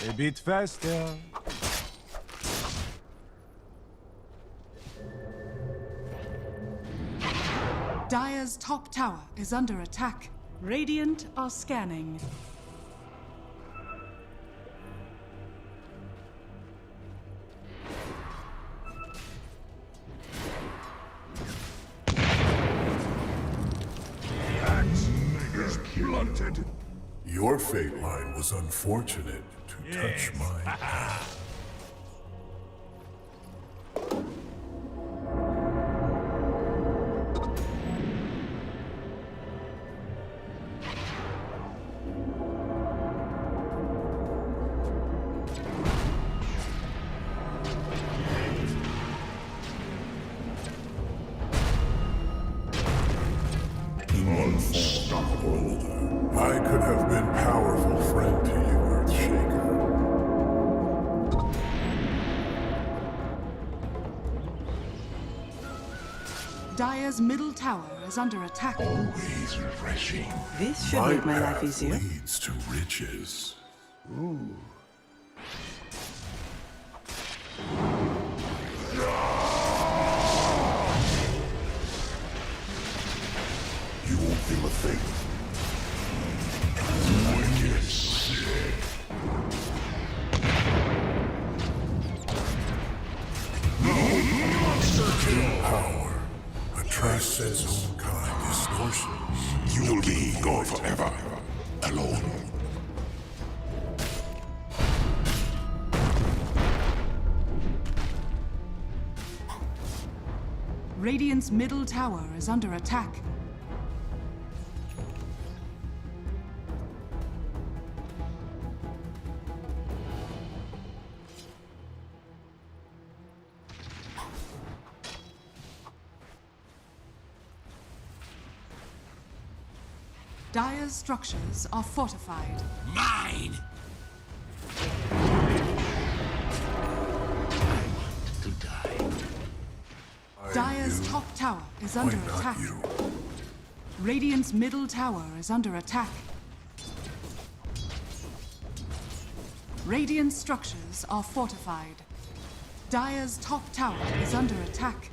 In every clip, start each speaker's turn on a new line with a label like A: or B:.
A: A bit faster.
B: Dire's top tower is under attack. Radiant are scanning.
C: Blunted.
D: Your fate line was unfortunate to touch mine. I could have been powerful friend to you, Earthshaker.
B: Dire's middle tower is under attack.
C: Always refreshing.
E: This should make my life
D: path
E: easier.
D: leads to riches.
C: You won't feel a thing. Wicked sick. Monster kill.
D: Power attracts its own kind distortions.
C: You'll be gone forever. Alone.
B: Radiant's middle tower is under attack. Dire's structures are fortified.
C: Mine! To die.
B: Dire's top tower is under
D: Why not
B: attack.
D: you?
B: Radiant's middle tower is under attack. Radiant structures are fortified. Dire's top tower is under attack.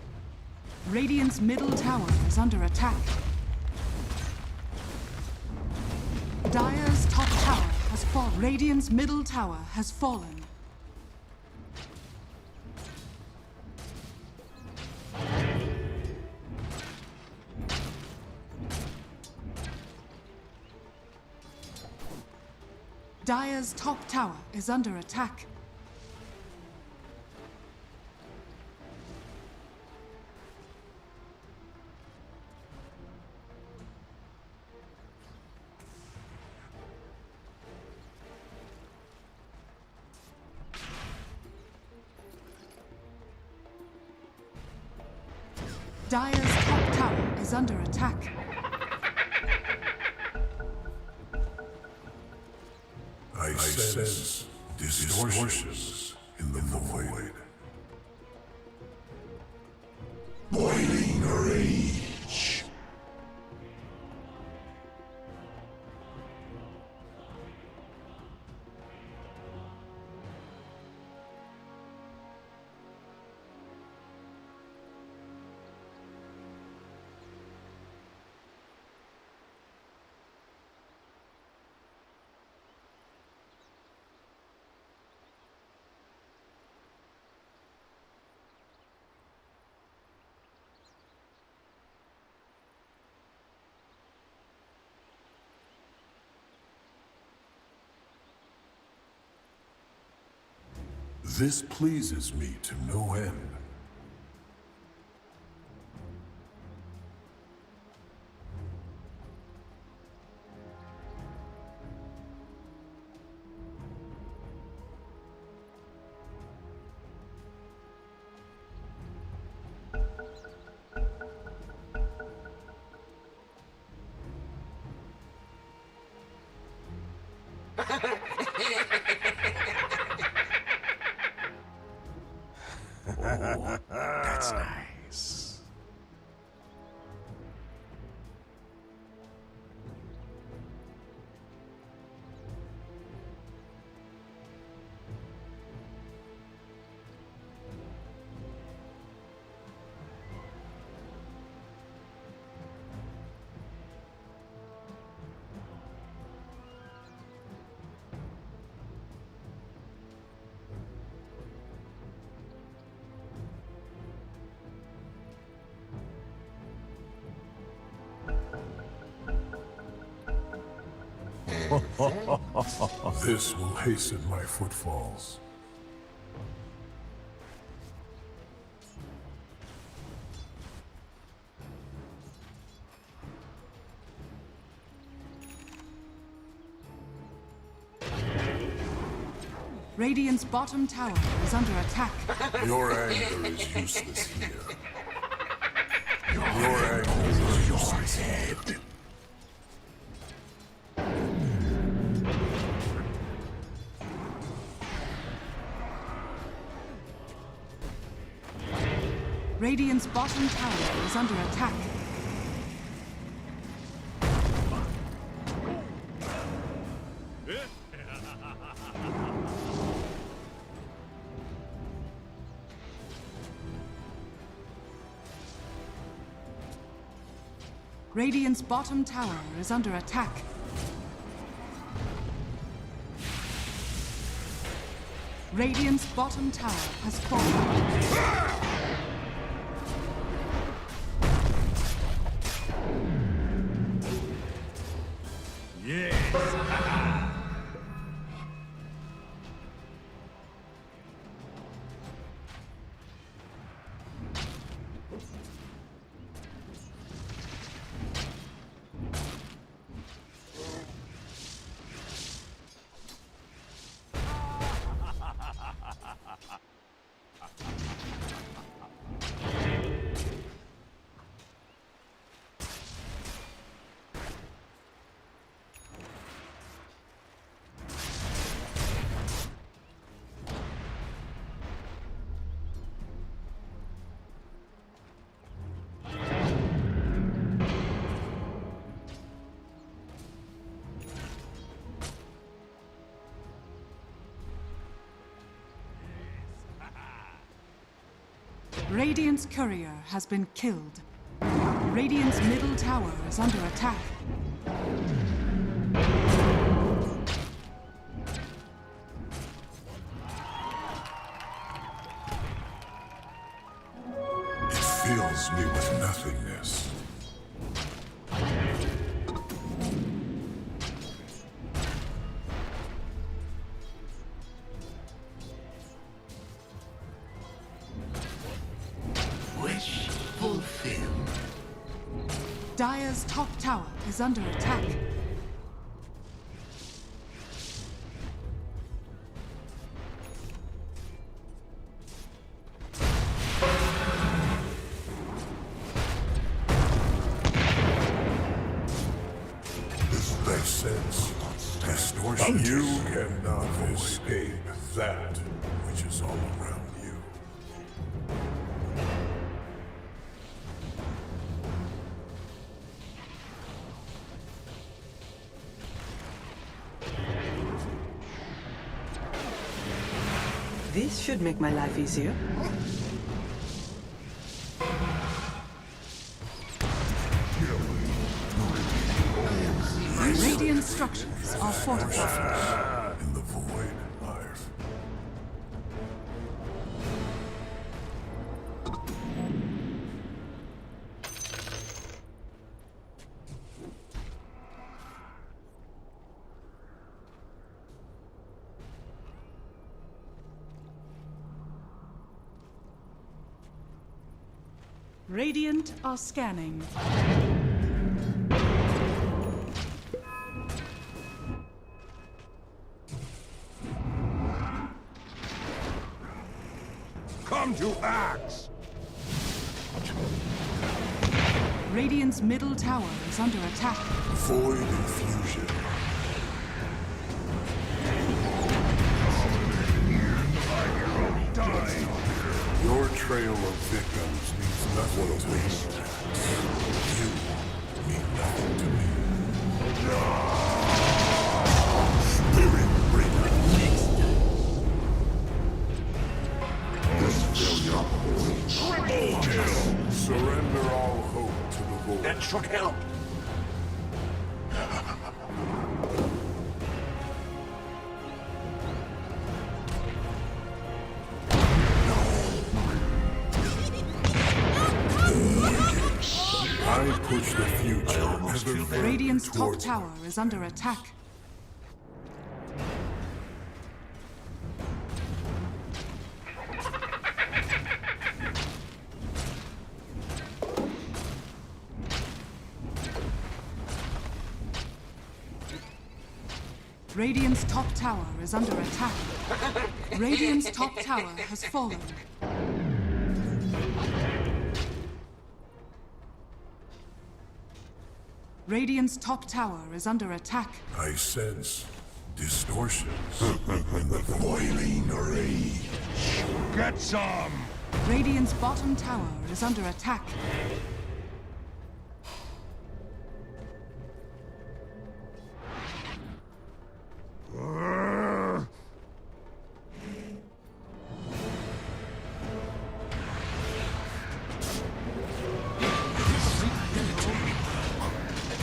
B: Radiant's middle tower is under attack. Dire's top tower has fallen. Radiant's middle tower has fallen. Dire's top tower is under attack. Dire's top tower is under attack.
D: I sense distortions in the void.
C: Boiling rage.
D: This pleases me to no end.
C: That's nice.
D: This will hasten my footfalls.
B: Radiant's bottom tower is under attack.
D: Your anger is useless here. Your anger is useless here.
B: Radiant's bottom tower is under attack. Radiant's bottom tower is under attack. Radiant's bottom tower has fallen. Radiant's courier has been killed. Radiant's middle tower is under attack.
D: It fills me with nothingness.
C: Wish fulfilled.
B: Dire's top tower is under attack.
D: This makes sense. Distortion. You cannot escape that which is all around you.
A: This should make my life easier.
B: Radiant structures are fortified.
D: In the void life.
B: Radiant are scanning.
C: Come to axe!
B: Radiant's middle tower is under attack.
D: Void infusion. Your trail of victims means nothing to me. You mean nothing to me. Spirit bringer. Triple kill. Surrender all hope to the void.
C: That should help.
D: I push the future ever further
B: Radiant's top
D: towards
B: tower is under attack. Radiant's top tower is under attack. Radiant's top tower has fallen. Radiant's top tower is under attack.
D: I sense distortions in the boiling rage.
C: Get some!
B: Radiant's bottom tower is under attack.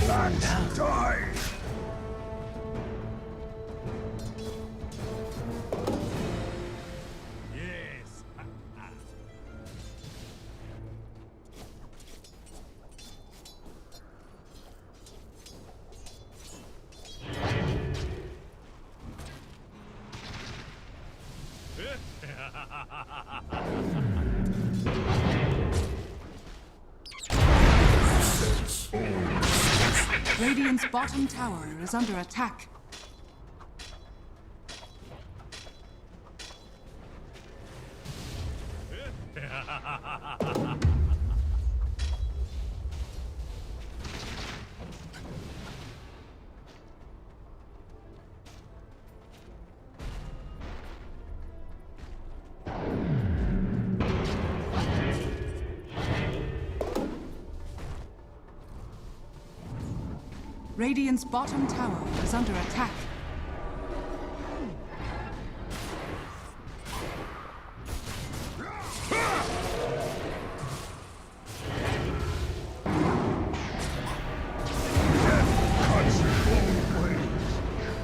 C: Let's die!
A: Yes.
D: I sense
B: Radiant's bottom tower is under attack. Radiant's bottom tower is under attack.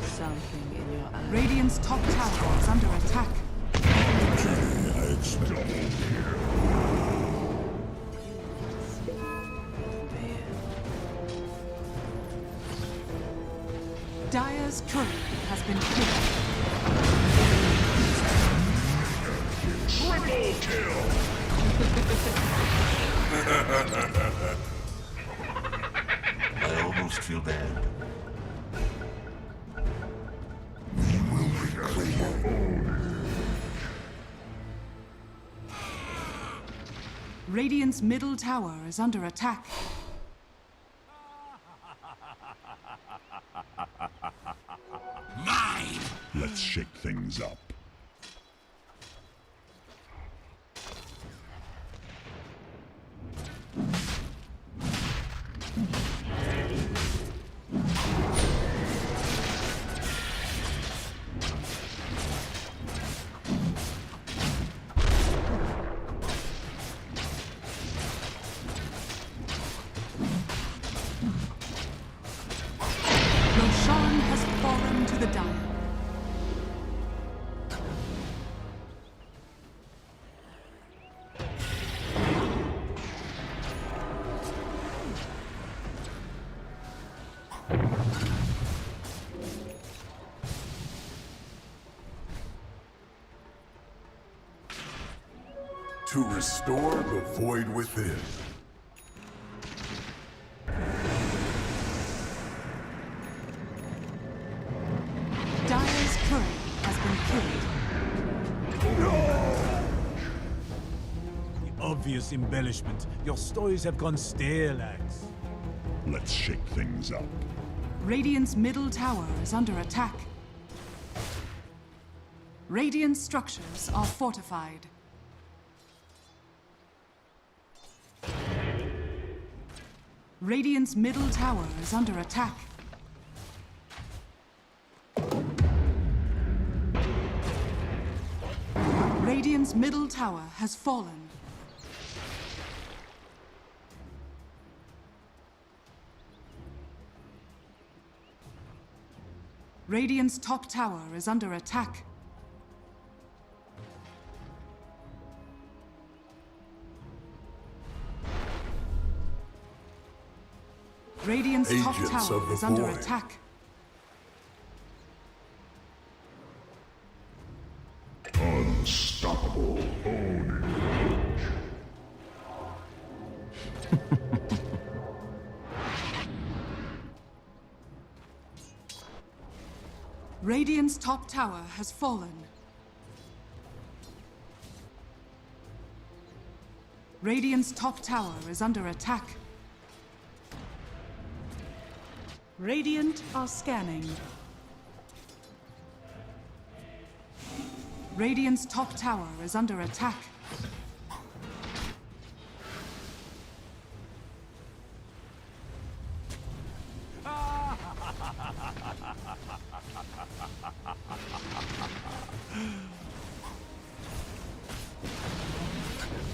E: Something in your eye.
B: Radiant's top tower is under attack.
D: I expect.
B: Dire's turret has been killed.
C: Triple kill! I almost feel bad.
B: Radiant's middle tower is under attack.
C: Mine! Let's shake things up.
B: Roshan has fallen to the Dire.
D: To restore the void within.
B: Dire's turret has been killed.
A: The obvious embellishment. Your stories have gone stale, Axe.
C: Let's shake things up.
B: Radiant's middle tower is under attack. Radiant structures are fortified. Radiant's middle tower is under attack. Radiant's middle tower has fallen. Radiant's top tower is under attack. Radiant's top
D: Agents
B: tower
D: of the
B: is under
D: void.
B: attack.
C: Unstoppable Own.
B: Radiant's top tower has fallen. Radiant's top tower is under attack. Radiant are scanning. Radiant's top tower is under attack.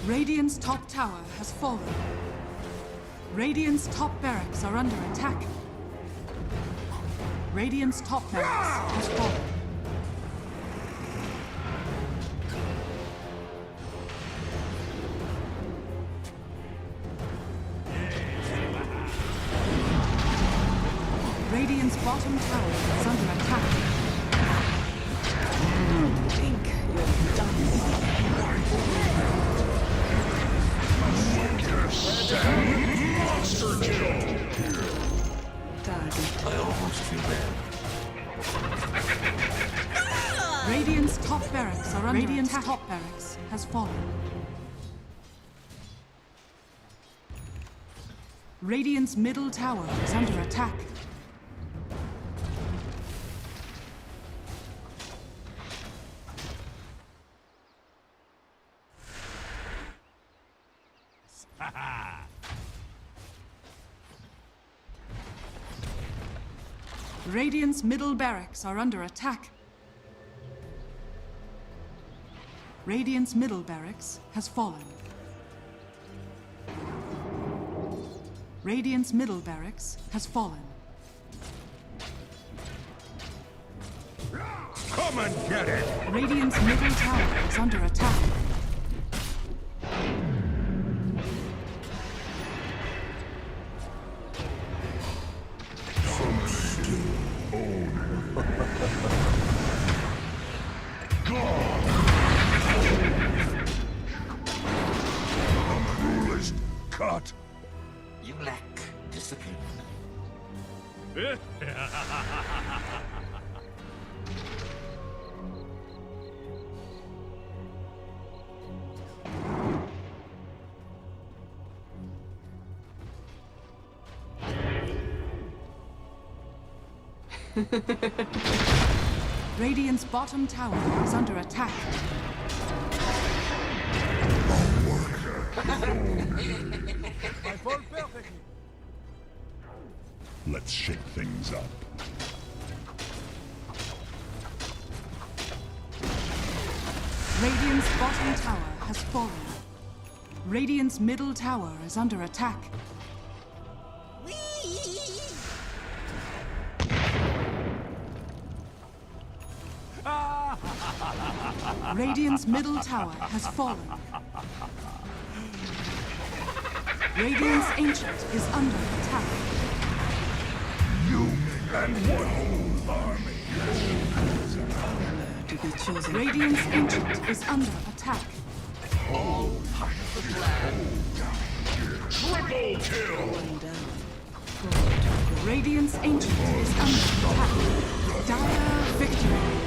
B: Radiant's top tower has fallen. Radiant's top barracks are under attack. Radiant's top barracks has fallen. Radiant's bottom tower is under attack.
E: Think you're done.
C: Monster kill!
E: Daddy.
C: I almost feel bad.
B: Radiant's top barracks are under Radiant's attack. Top barracks has fallen. Radiant's middle tower is under attack. Radiant's middle barracks are under attack. Radiant's middle barracks has fallen. Radiant's middle barracks has fallen.
C: Come and get it!
B: Radiant's middle tower is under attack.
C: Cut! You lack discipline.
B: Radiant's bottom tower is under attack.
A: I fall perfectly.
C: Let's shake things up.
B: Radiant's bottom tower has fallen. Radiant's middle tower is under attack. Radiant's middle tower has fallen. Radiant's ancient is under attack.
C: You and one whole army.
E: To be chosen.
B: Radiant's ancient is under attack.
C: Triple kill!
E: One down.
B: Radiant's ancient is under attack. Dire victory.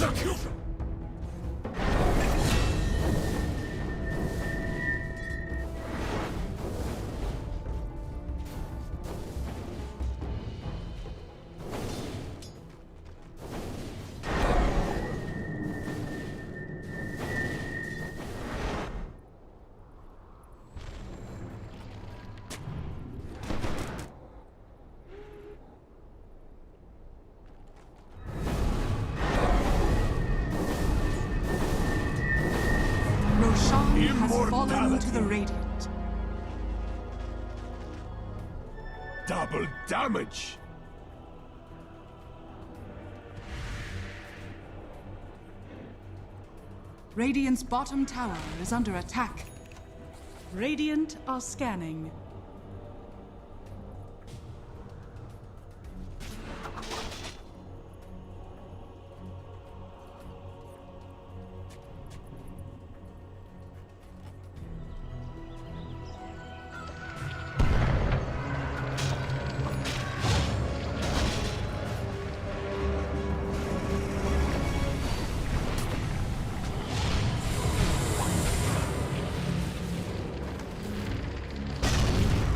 C: Execution!
B: Roshan has fallen
C: Immortality.
B: to the Radiant.
C: Double damage!
B: Radiant's bottom tower is under attack. Radiant are scanning.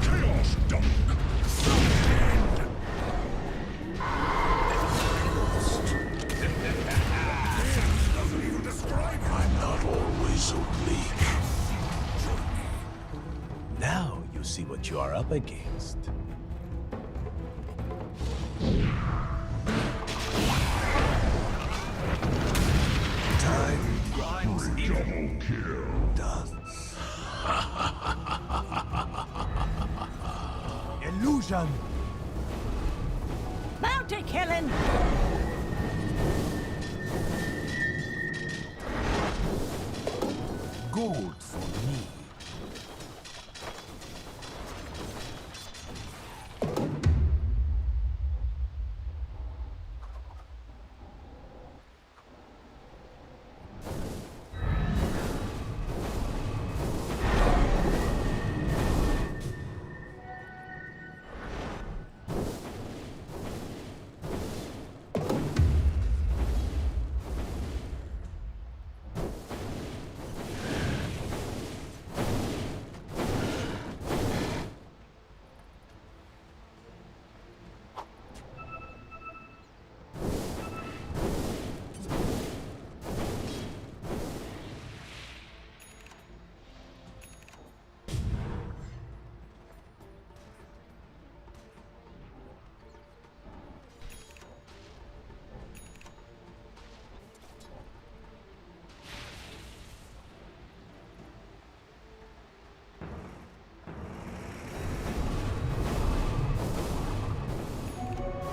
C: Chaos dunk! I'm not always oblique.
A: Now you see what you are up against.
C: Double kill.
A: Dance. Illusion.
F: Bounty killing!
A: Gold for me.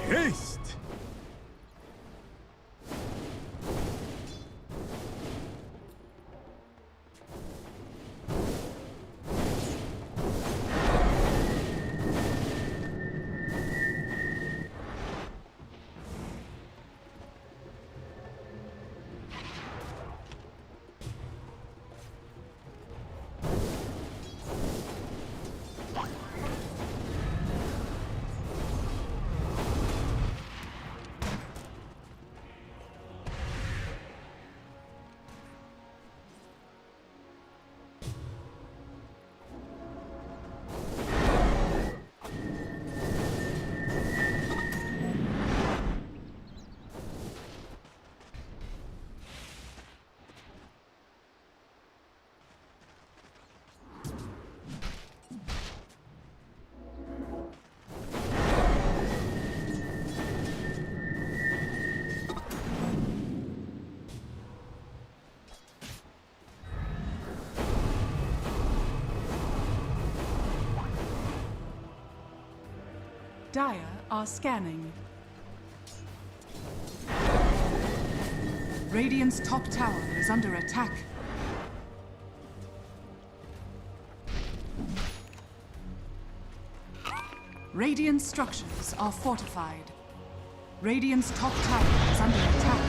A: Haste!
B: Dire are scanning. Radiant's top tower is under attack. Radiant structures are fortified. Radiant's top tower is under attack.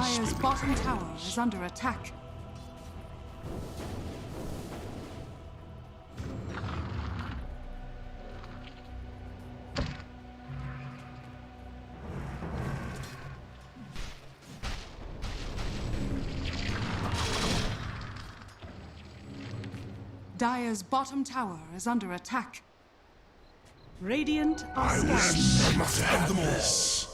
B: Dire's bottom tower is under attack. Dire's bottom tower is under attack. Radiant are scanning.
C: I must have them all.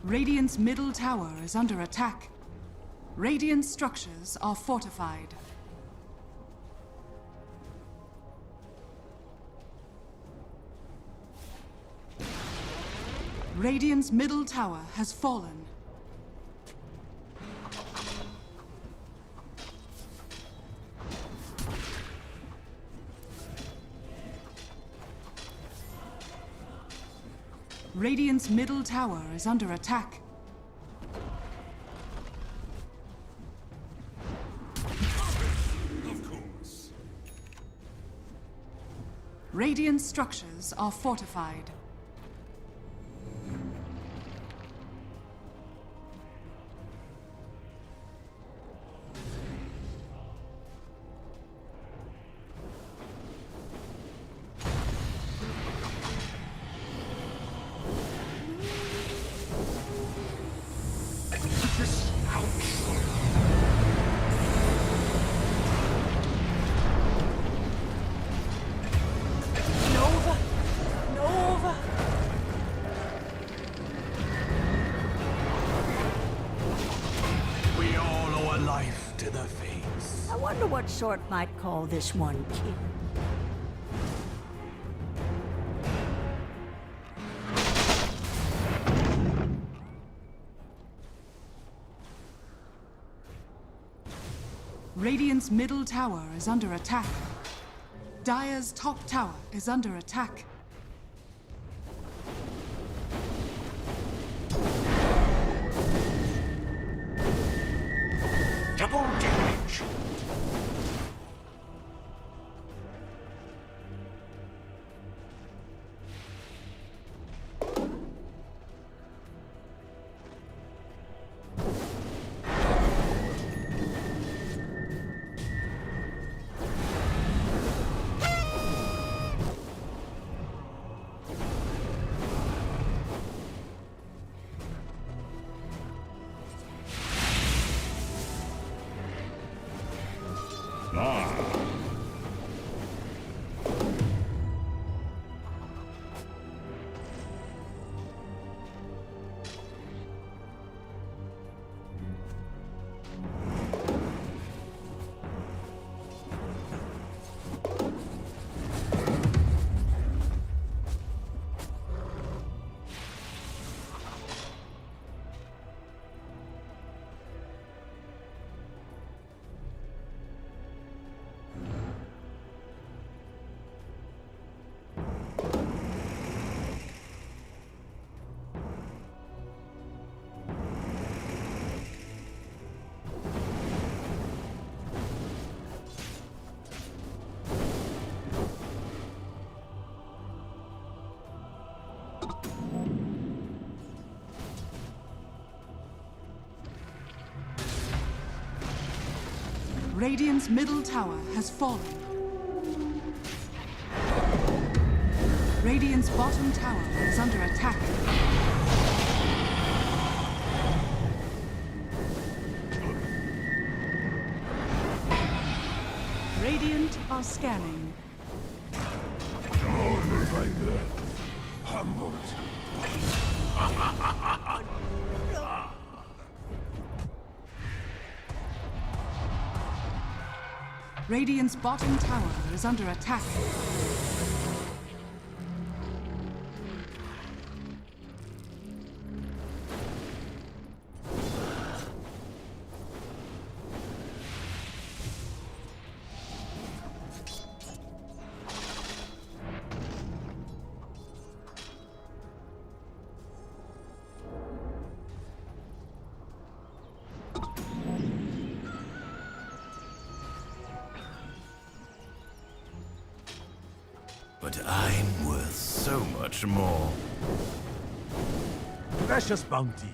B: Radiant's middle tower is under attack. Radiant structures are fortified. Radiant's middle tower has fallen. Radiant's middle tower is under attack.
C: Of course.
B: Radiant structures are fortified.
C: To the face.
F: I wonder what sort might call this one cute.
B: Radiant's middle tower is under attack. Dire's top tower is under attack.
C: Double damage.
B: Radiant's middle tower has fallen. Radiant's bottom tower is under attack. Radiant are scanning.
C: Humbled.
B: Radiant's bottom tower is under attack.
G: But I'm worth so much more.
A: Precious bounty.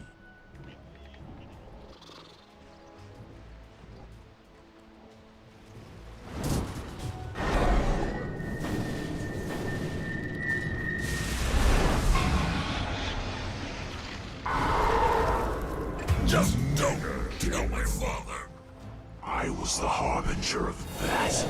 C: Just don't tell my father. I was the harbinger of that.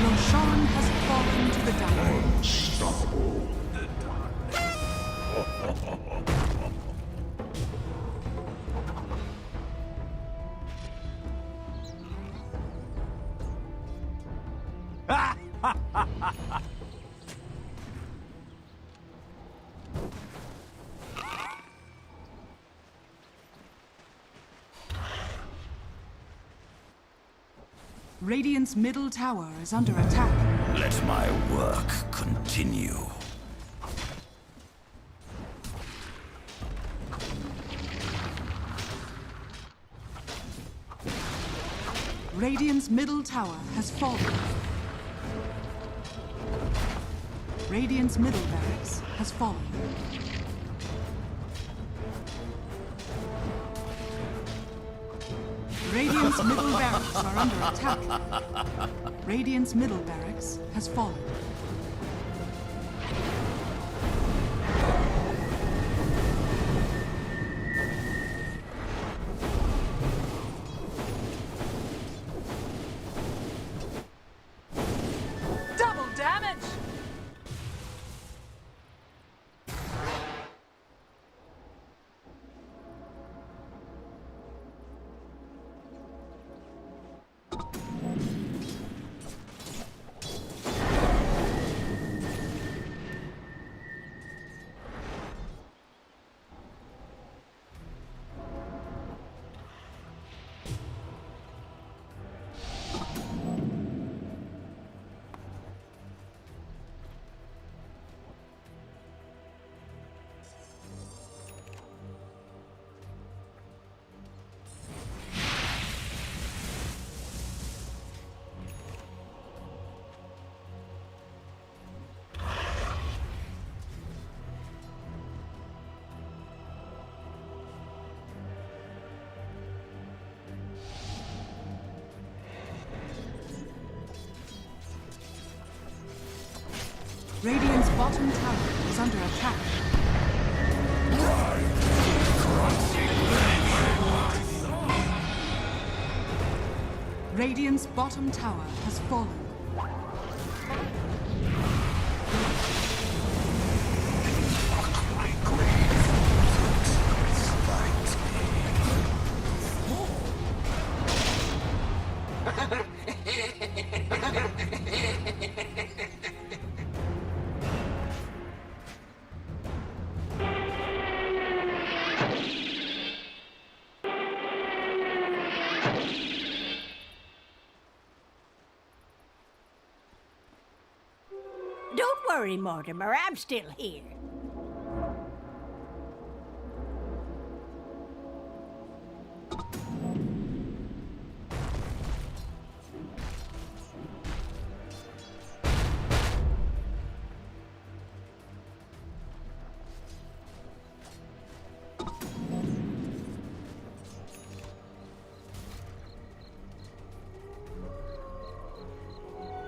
B: Roshan has fallen to the dire.
C: Unstoppable.
B: Radiant's middle tower is under attack.
G: Let my work continue.
B: Radiant's middle tower has fallen. Radiant's middle barracks has fallen. Radiant's middle barracks are under attack. Radiant's middle barracks has fallen. Double damage! Radiant's bottom tower is under attack. Radiant's bottom tower has fallen.
F: worry, Mortimer. I'm still here.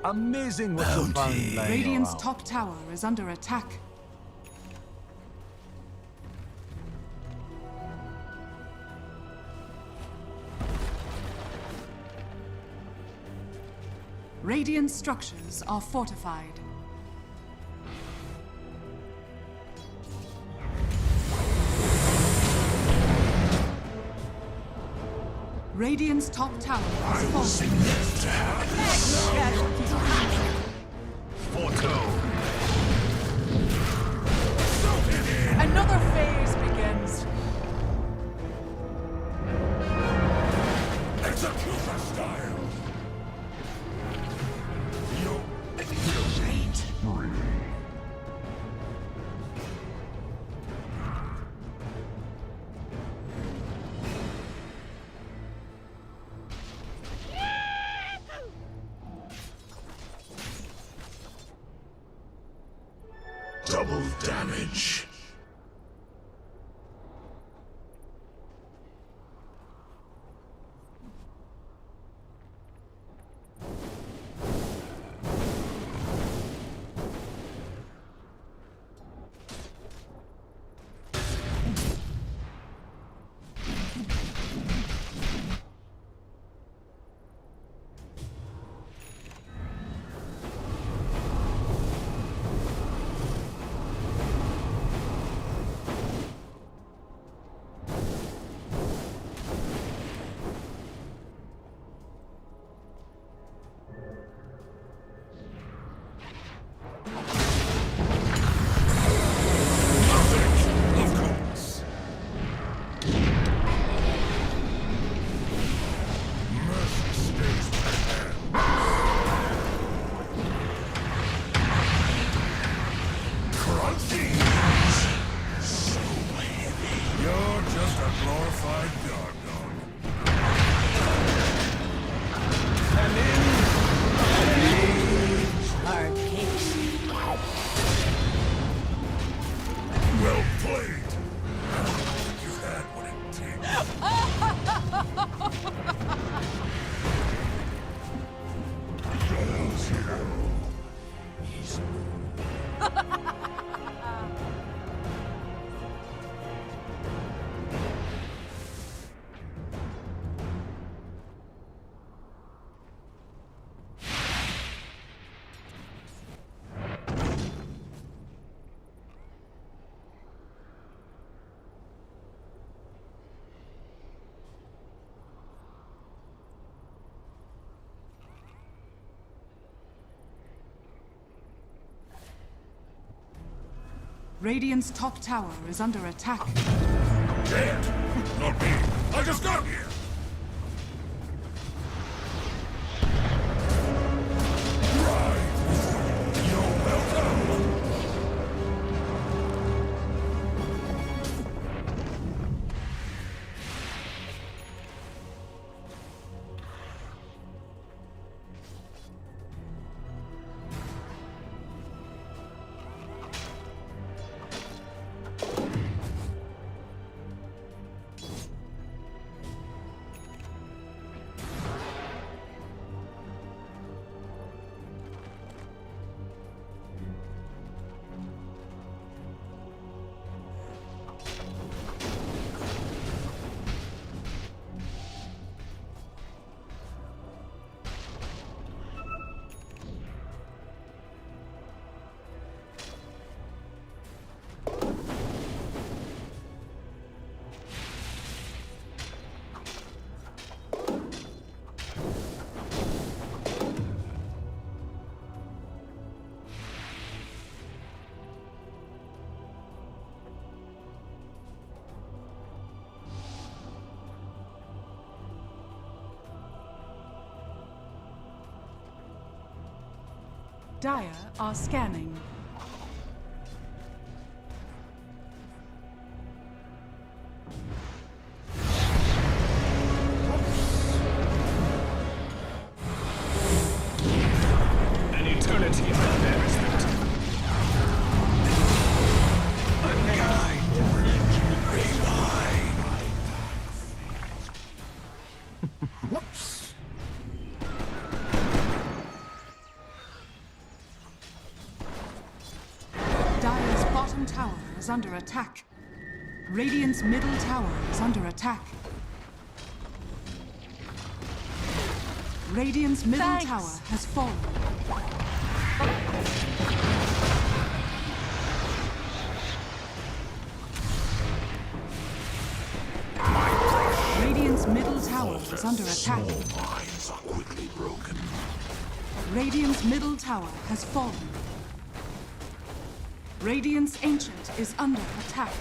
A: Amazing what you found lying
B: Radiant's
A: around.
B: top tower is under attack. Radiant structures are fortified. Radiant's top tower is falling. Another phase begins.
C: Execution style. Double damage.
D: You're just a glorified guard dog.
F: Hard case.
C: Well played.
D: You had what it takes.
C: Double kill. He's
B: Radiant's top tower is under attack.
C: dead. Not me. I just got here. You're welcome.
B: Dire are scanning. is under attack. Radiant's middle tower is under attack. Radiant's middle tower has fallen. Radiant's middle tower is under attack.
C: Small minds are quickly broken.
B: Radiant's middle tower has fallen. Radiant's ancient is under attack.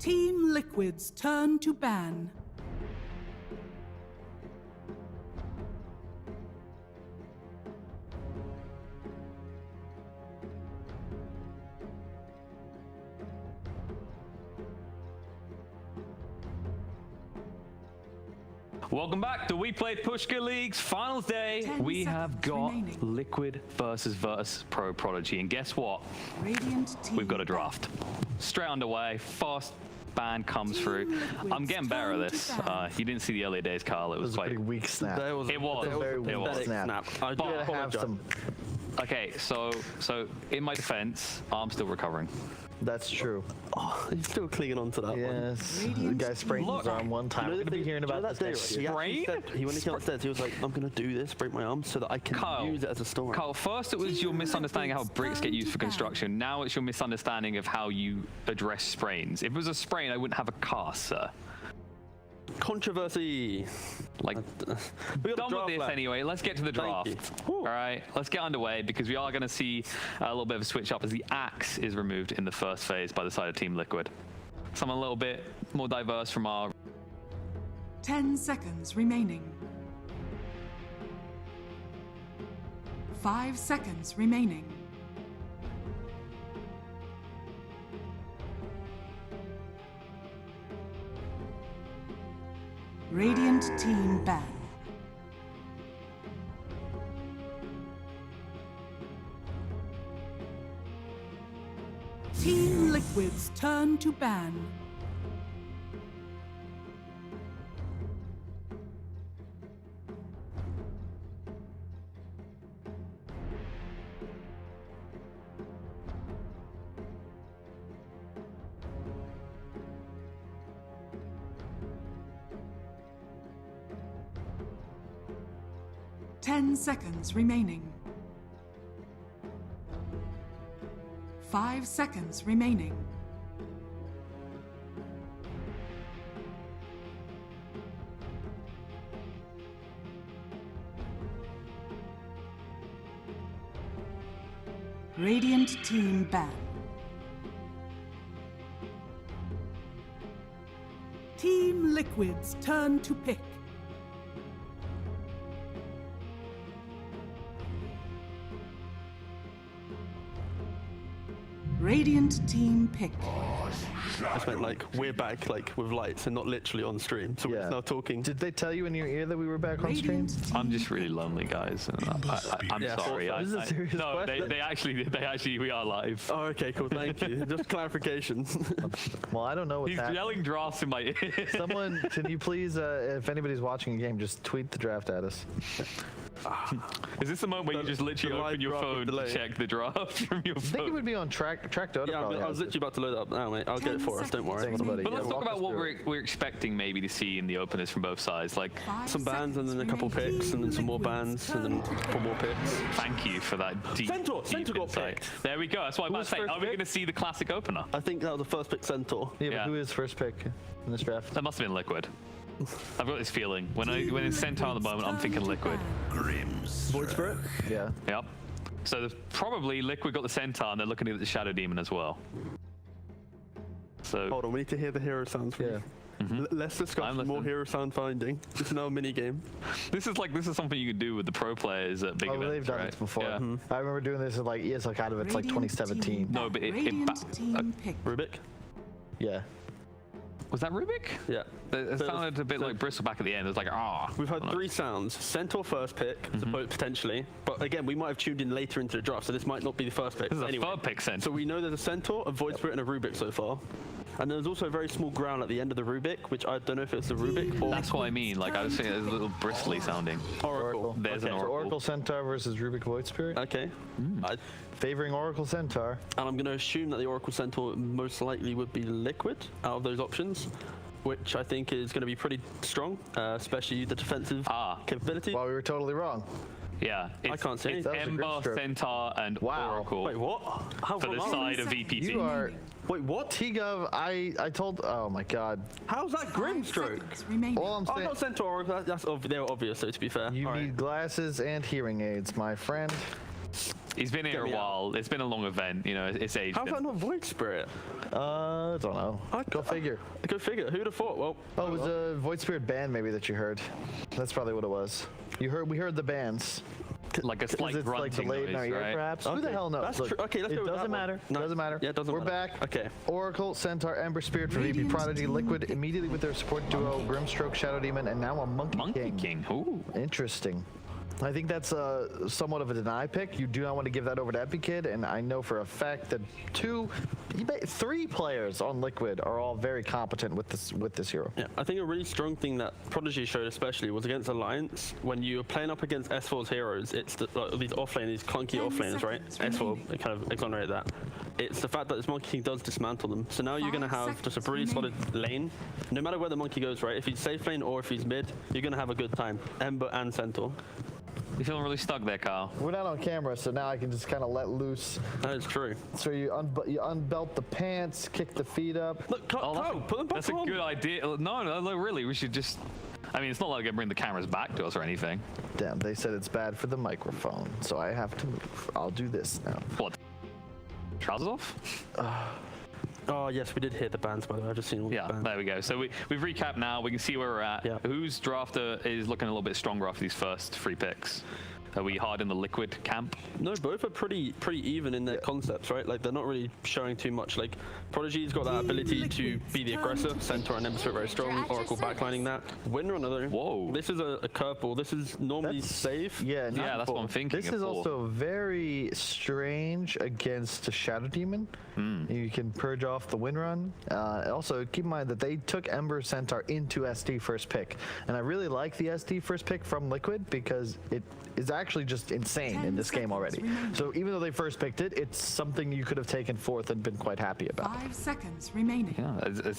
B: Team Liquid's turn to ban.
H: Welcome back to We Played Pushka League's finals day.
B: 10
H: We have
B: seconds
H: got
B: remaining.
H: Liquid versus Virtus Pro Prodigy, and guess what?
B: Radiant team.
H: We've got a draft. Straight underway, fast ban comes through. I'm getting better at this. You didn't see the earlier days, Carl. It was
I: a
H: quite...
I: pretty weak snap.
H: It was.
I: It was. Snap.
J: I do
H: But-
I: Have some.
H: Okay, so in my defense, I'm still recovering.
I: That's true.
J: Oh, he's still clinging on to that one.
I: Yes. The
B: Radiant
I: guy sprained his
H: Look.
I: arm one time.
J: You know
I: We're
J: the
I: gonna be
J: thing-
I: hearing
J: do you know
I: about
J: that
I: this
J: day,
I: next
J: right?
I: year.
J: He actually said, when he came upstairs, he was like, I'm going to do this, break my arm, so that I can
H: Kyle,
J: use it as a storm.
H: Carl, first it was your misunderstanding of how bricks get used for construction. Now it's your misunderstanding of how you address sprains. If it was a sprain, I wouldn't have a cast, sir.
J: Controversy.
H: Like,
J: We got a
H: done with
J: draft
H: this
J: left.
H: anyway. Let's get to the
J: Thank
H: draft.
J: you.
H: All right, let's get underway because we are going to see a little bit of a switch up as the axe is removed in the first phase by the side of Team Liquid. Something a little bit more diverse from our...
B: 10 seconds remaining. 5 seconds remaining. Radiant team ban. Team Liquid's turn to ban. Ten seconds remaining. 5 seconds remaining. Radiant team ban. Team Liquid's turn to pick. Radiant team pick.
J: I just meant like, we're back like with lights and not literally on stream. So we're
I: Yeah.
J: now talking.
I: Did they tell you in your ear that we were back on stream?
B: Radiant team
H: I'm just really lonely, guys. And I'm
J: Yeah,
H: sorry.
J: this
I: is a serious
H: no,
I: question.
H: they actually, we are live.
J: Oh, okay, cool. Thank you. Just clarification.
I: Well, I don't know what's
H: He's
I: happening.
H: yelling drafts in my ear.
I: Someone, can you please, if anybody's watching a game, just tweet the draft at us.
H: Is this the moment where you just literally
J: the live
H: open your
J: draft with
H: phone to
J: delay.
H: check the draft from your
I: I think it
H: phone?
I: would be on track Dota.
J: Yeah,
I: probably
J: I was
I: has it.
J: literally about to load it up now, mate. I'll get it for us. Don't worry.
B: Thanks,
I: buddy.
H: But
I: Yeah,
H: let's talk
I: walk
H: about
I: us
H: what
I: through
H: we're expecting maybe to see in the openers from both sides. Like,
B: 5
J: Some bans and then a couple
B: seconds
J: picks and then some more
B: remaining.
J: bans and then a couple more picks.
H: thank you for that deep,
J: Centaur
H: deep
J: got
H: insight.
J: picked.
H: There we go. That's what I'm about to
J: was
H: say.
J: first
H: Are we
J: pick?
H: going to see the classic opener?
J: I think that was the first pick Centaur.
I: Yeah,
H: Yeah.
I: but who is first pick in this draft?
H: That must have been Liquid. I've got this feeling. When it's Centaur at the moment, I'm thinking Liquid.
J: Void Spirit?
I: Yeah.
H: Yep. So there's probably Liquid got the Centaur, and they're looking at the Shadow Demon as well. So
J: Hold on, we need to hear the hero sounds from
I: Yeah.
J: you. Less discussion, more
H: listening.
J: hero sound finding. This is now a mini game.
H: this is something you could do with the pro players at big
I: Oh,
H: events,
I: they've done
H: right?
I: this before.
H: Yeah.
I: I remember doing this at like ESL kind of. It's like
B: Radiant
I: 2017.
B: team
H: No, but it
B: Radiant
H: ba-
B: team pick.
J: Rubik?
I: Yeah.
H: Was that Rubik?
J: Yeah.
H: It
J: So-
H: sounded a bit
J: so-
H: like Bristol back at the end. It was like, ah.
J: We've had three sounds. Centaur first pick, potentially. But again, we might have tuned in later into the draft, so this might not be the first pick.
H: This is a
J: Anyway,
H: third pick Centaur.
J: so we know there's a Centaur, a Void Spirit, and a Rubik so far. And there's also a very small ground at the end of the Rubik, which I don't know if it's the Rubik or
H: That's what I mean. Like, I was saying, it's a little bristly sounding.
J: Oracle.
H: There's an
J: Okay.
I: So
H: Oracle.
I: Oracle Centaur versus Rubik Void Spirit.
J: Okay.
I: Favoring Oracle Centaur.
J: And I'm going to assume that the Oracle Centaur most likely would be Liquid out of those options, which I think is going to be pretty strong, especially the defensive capability.
I: Well, we were totally wrong.
H: Yeah. It's,
J: can't see
H: it's
J: anything.
I: That was a
H: Ember,
I: grip stroke.
H: Centaur, and
I: Wow.
H: Oracle
J: Wait, what? How
H: for the
J: wrong?
H: side of VPT.
I: You are.
J: Wait, what?
I: T-Gov, I told. Oh my God.
J: How's that Grimstroke?
B: Seconds remaining.
I: All I'm
J: Oh,
I: saying.
J: not Centaur. They were obvious, so to be fair.
I: You
J: All right.
I: need glasses and hearing aids, my friend.
H: He's been here a while. It's been a long event. You know, it's aged.
J: How's that not Void Spirit?
I: I don't know. Go figure.
J: Go figure. Who'd have thought? Well,
I: it was a Void Spirit band maybe that you heard. That's probably what it was. We heard the bands.
H: Like a slight
I: it's like
H: grunting
I: delayed in our
H: noise,
I: ear,
H: right?
I: perhaps. Who the hell knows?
J: That's
I: Look,
J: true. Okay, let's go
I: it
J: with that
I: doesn't
J: one.
I: matter.
J: No.
I: Doesn't matter.
J: Yeah, it doesn't
I: We're
J: matter.
I: back.
J: Okay.
I: Oracle, Centaur, Ember Spirit for VP Prodigy, Liquid immediately with their support duo, Grimstroke, Shadow Demon, and now a Monkey King.
H: Ooh.
I: Interesting. I think that's somewhat of a deny pick. You do not want to give that over to EpiKid, and I know for a fact that 3 players on Liquid are all very competent with this hero.
J: Yeah, I think a really strong thing that Prodigy showed especially was against Alliance. When you're playing up against S4's heroes, it's these offlane, these clunky offlaners, right? S4 kind of exonerated that. It's the fact that this Monkey King does dismantle them. So now you're going to have just a really solid lane. No matter where the Monkey goes, right? If he's safe lane or if he's mid, you're going to have a good time. Ember and Centaur.
H: You feeling really stuck there, Carl?
I: We're not on camera, so now I can just kind of let loose.
J: That is true.
I: So you unbelt the pants, kick the feet up.
J: Look, put them back
H: That's
J: on.
H: a good idea. No, really, we should just... I mean, it's not like I can bring the cameras back to us or anything.
I: Damn, they said it's bad for the microphone, so I have to move. I'll do this now.
H: What? Trousers off?
J: Oh, yes, we did hit the bands, by the way. I've just seen all the bands.
H: There we go. So we've recapped now. We can see where we're at.
J: Yeah.
H: Whose drafter is looking a little bit stronger after these first 3 picks? Are we hard in the Liquid camp?
J: No, both are pretty even in their concepts, right? Like, they're not really showing too much. Like, Prodigy's got that ability to be the aggressor. Centaur and Ember Spirit very strong. Oracle backlining that. Windrunner, though.
H: Whoa.
J: This is a curveball. This is normally safe.
I: Yeah,
H: that's what I'm thinking.
I: This is also very strange against a Shadow Demon. You can purge off the Windrun. Also, keep in mind that they took Ember Centaur into SD first pick. And I really like the SD first pick from Liquid because it is actually just insane in this game already. So even though they first picked it, it's something you could have taken forth and been quite happy about.
B: 5 seconds remaining.
H: Yeah,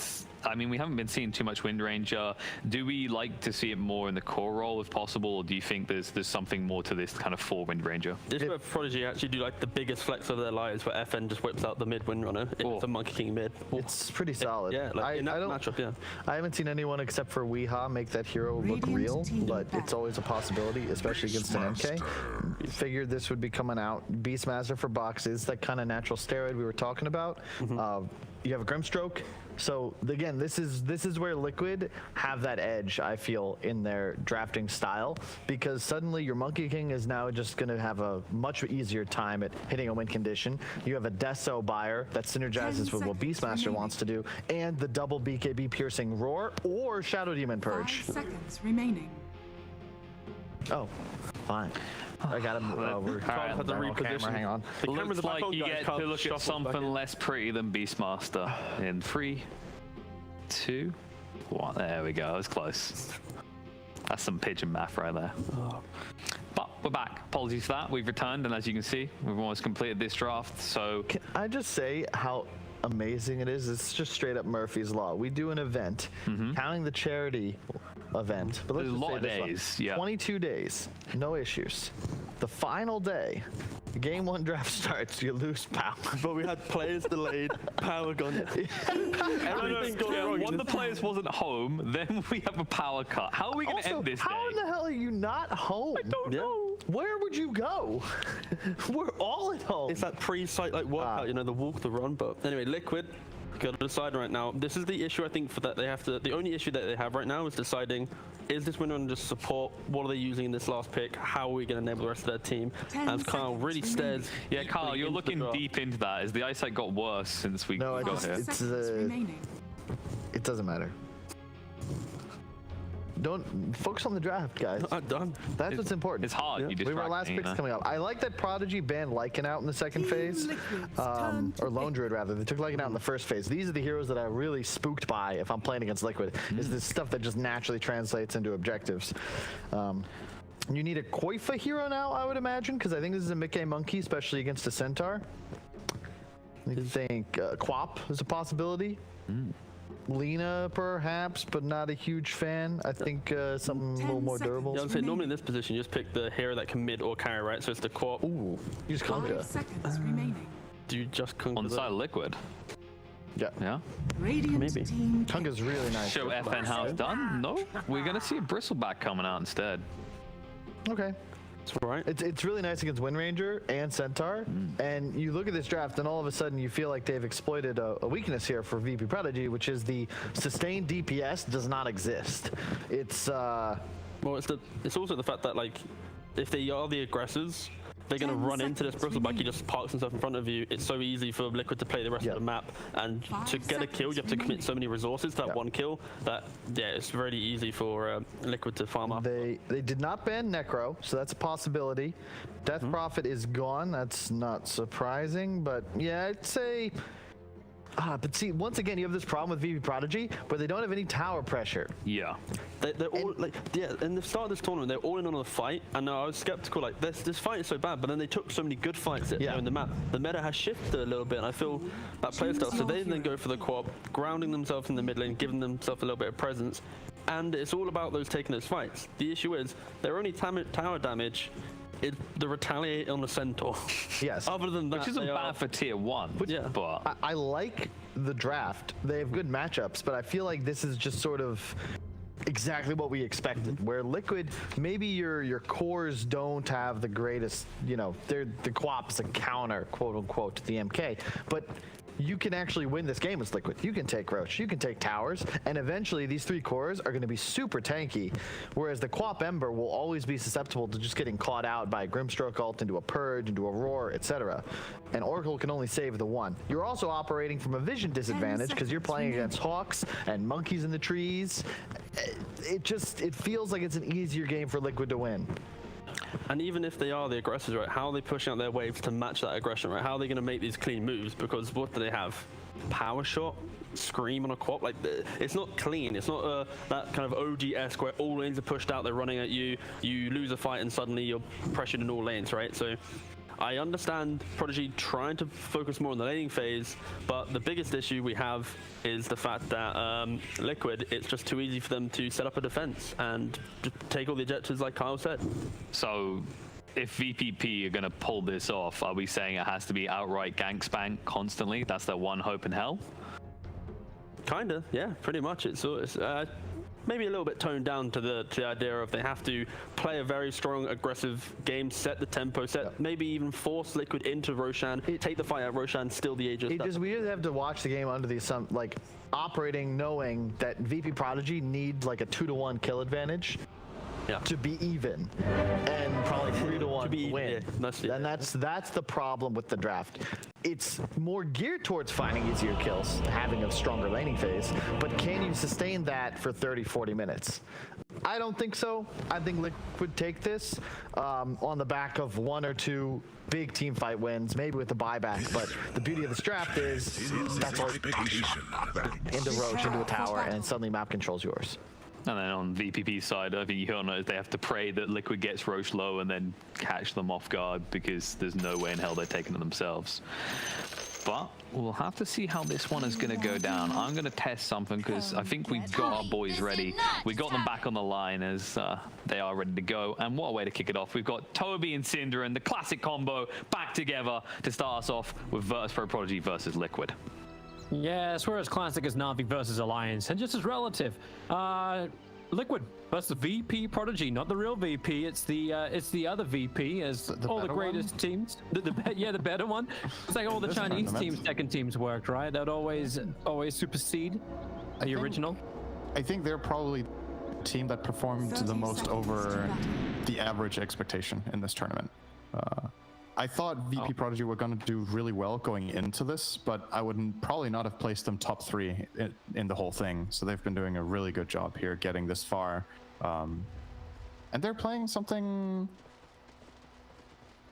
H: I mean, we haven't been seeing too much Wind Ranger. Do we like to see it more in the core role if possible, or do you think there's something more to this kind of 4 Wind Ranger?
J: This is where Prodigy actually do like the biggest flex of their lives, where FN just whips out the mid Windrunner. It's a Monkey King mid.
I: It's pretty solid.
J: Yeah, like in that matchup, yeah.
I: I haven't seen anyone except for Weeha make that hero look real, but it's always a possibility, especially against an MK. Figured this would be coming out. Beastmaster for boxes, that kind of natural steroid we were talking about. You have a Grimstroke. So again, this is where Liquid have that edge, I feel, in their drafting style, because suddenly your Monkey King is now just going to have a much easier time at hitting a win condition. You have a Deso buyer that synergizes with what Beastmaster wants to do, and the double BKB piercing roar or Shadow Demon purge.
B: 5 seconds remaining.
I: Oh, fine. I got him. We're
J: Had to reposition.
I: Hang on.
J: The camera's
H: Looks
J: back
H: like
J: on,
H: you
J: guys.
H: get
J: Can't
H: to look at
J: shuffle back
H: something
J: in.
H: less pretty than Beastmaster. In 3, 2, 1. There we go. That was close. That's some pigeon math right there. But we're back. Apologies for that. We've returned, and as you can see, we've almost completed this draft. So
I: Can I just say how amazing it is? It's just straight up Murphy's Law. We do an event, counting the charity event. But let's
H: There's a
I: just
H: lot
I: say
H: of
I: this one.
H: days, yeah.
I: 22 days, no issues. The final day, game 1 draft starts, you lose power.
J: But we had players delayed, power gone. Everything gone wrong.
H: one of the players wasn't home, then we have a power cut. How are we going to
I: Also,
H: end this
I: how in
H: day?
I: the hell are you not home? I
H: don't know.
I: Where would you go? We're all at home.
J: It's that pre-site like workout, you know, the walk, the run. But anyway, Liquid, got to decide right now. This is the issue I think for that they have to. The only issue that they have right now is deciding: is this winner just support? What are they using in this last pick? How are we going to enable the rest of their team?
B: 10
J: As Kyle
B: seconds
J: really
B: remaining.
J: stares.
H: Yeah, Carl,
J: deeply
H: you're
J: into
H: looking
J: the draft.
H: deep into that. Has the eyesight got worse since we
I: No,
H: got here?
I: it's
B: Seconds remaining.
I: it doesn't matter. Don't focus on the draft, guys.
J: I'm done.
I: That's what's important.
H: It's hard. You
I: We have our last
H: distract me,
I: picks
H: you know?
I: coming up. I like that Prodigy banned Lycan out in the second phase, or Lone Druid rather. They took Lycan out in the first phase. These are the heroes that I'm really spooked by if I'm playing against Liquid. Is this stuff that just naturally translates into objectives. You need a Koifa hero now, I would imagine, because I think this is a Mickey Monkey, especially against a Centaur. I think Quap is a possibility. Lena, perhaps, but not a huge fan. I think something a little more durable.
J: Yeah, I would say normally in this position, you just pick the hero that can mid or carry, right? So it's the Quap.
I: Ooh, use
B: 5
I: Conga.
B: seconds remaining.
J: Do you just conquer
H: On the side of Liquid.
I: Yeah.
H: Yeah.
B: Radiant
J: Maybe.
B: team.
I: Conga's really nice.
H: Show FN how it's done? No. We're going to see a Bristleback coming out instead.
I: Okay.
J: That's right.
I: It's really nice against Wind Ranger and Centaur, and you look at this draft, and all of a sudden you feel like they've exploited a weakness here for VP Prodigy, which is the sustained DPS does not exist. It's
J: well, it's also the fact that like if they are the aggressors, they're going to run into this bristleback. He just parks himself in front of you. It's so easy for Liquid to play the rest of the map, and to get a kill, you have to commit so many resources to that one kill that it's really easy for Liquid to farm up.
I: They did not ban Necro, so that's a possibility. Death Prophet is gone. That's not surprising, but yeah, I'd say. But see, once again, you have this problem with VP Prodigy where they don't have any tower pressure.
H: Yeah.
J: They're all like, yeah, in the start of this tournament, they're all in on the fight, and I was skeptical, like, this fight is so bad, but then they took so many good fights in the map. The meta has shifted a little bit, and I feel that playstyle, so they then go for the co-op, grounding themselves in the mid lane, giving themselves a little bit of presence, and it's all about those taking those fights. The issue is, they're only tower damage, the retaliate on the Centaur.
I: Yes.
J: Other than that,
H: which isn't bad for tier 1.
J: Yeah.
H: But
I: I like the draft. They have good matchups, but I feel like this is just sort of exactly what we expected. Where Liquid, maybe your cores don't have the greatest, you know, the co-op's a counter, quote unquote, to the MK, but you can actually win this game with Liquid. You can take Roach, you can take towers, and eventually these 3 cores are going to be super tanky, whereas the Co-op Ember will always be susceptible to just getting caught out by a Grimstroke ult into a Purge, into a Roar, etc. And Oracle can only save the 1. You're also operating from a vision disadvantage because you're playing against Hawks and monkeys in the trees. It feels like it's an easier game for Liquid to win.
J: And even if they are the aggressors, right, how are they pushing out their waves to match that aggression, right? How are they going to make these clean moves? Because what do they have? Power shot? Scream on a co-op? Like, it's not clean. It's not that kind of OG-esque where all lanes are pushed out, they're running at you, you lose a fight and suddenly you're pressured in all lanes, right? So I understand Prodigy trying to focus more on the laning phase, but the biggest issue we have is the fact that Liquid, it's just too easy for them to set up a defense and take all the objectives like Kyle said.
H: So if VPP are going to pull this off, are we saying it has to be outright gank spank constantly? That's their one hope in hell?
J: Kinda, yeah, pretty much. It's maybe a little bit toned down to the idea of they have to play a very strong, aggressive game, set the tempo, maybe even force Liquid into Roshan, take the fight out Roshan, steal the Aegis.
I: We just have to watch the game under the operating knowing that VP Prodigy needs like a 2-to-1 kill advantage. Yeah. To be even, and probably 3-to-1 to win. And that's the problem with the draft. It's more geared towards finding easier kills, having a stronger laning phase, but can you sustain that for 30-40 minutes? I don't think so. I think Liquid take this on the back of 1 or 2 big team fight wins, maybe with the buyback, but the beauty of this draft is that's all into Roach, into a tower, and suddenly map control's yours.
H: And then on VPP's side, I think you'll notice they have to pray that Liquid gets Roche low and then catch them off guard because there's no way in hell they're taking it themselves. But we'll have to see how this one is going to go down. I'm going to test something because I think we got our boys ready. We got them back on the line as they are ready to go. And what a way to kick it off. We've got Toby and Cinder and the classic combo back together to start us off with Virtus Pro Prodigy versus Liquid.
K: Yes, we're as classic as Na'Vi versus Alliance, and just as relative. Liquid versus VP Prodigy, not the real VP. It's the other VP, as all the greatest teams. The better one. It's like all the Chinese teams, second teams worked, right? That always supersede the original.
L: I think they're probably the team that performed the most over the average expectation in this tournament. I thought VP Prodigy were going to do really well going into this, but I would probably not have placed them top 3 in the whole thing. So they've been doing a really good job here getting this far. And they're playing something...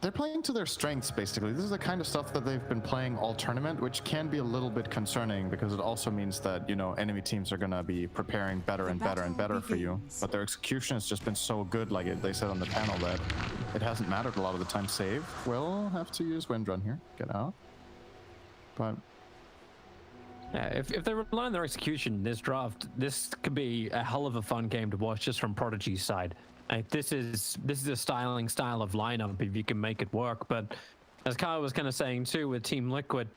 L: They're playing to their strengths, basically. This is the kind of stuff that they've been playing all tournament, which can be a little bit concerning because it also means that, you know, enemy teams are going to be preparing better and better and better for you. But their execution has just been so good, like they said on the panel, that it hasn't mattered a lot of the time. Save. We'll have to use Wind Run here. Get out. But...
K: yeah, if they rely on their execution, this draft, this could be a hell of a fun game to watch just from Prodigy's side. This is a style of lineup if you can make it work. But as Kyle was kind of saying too, with Team Liquid,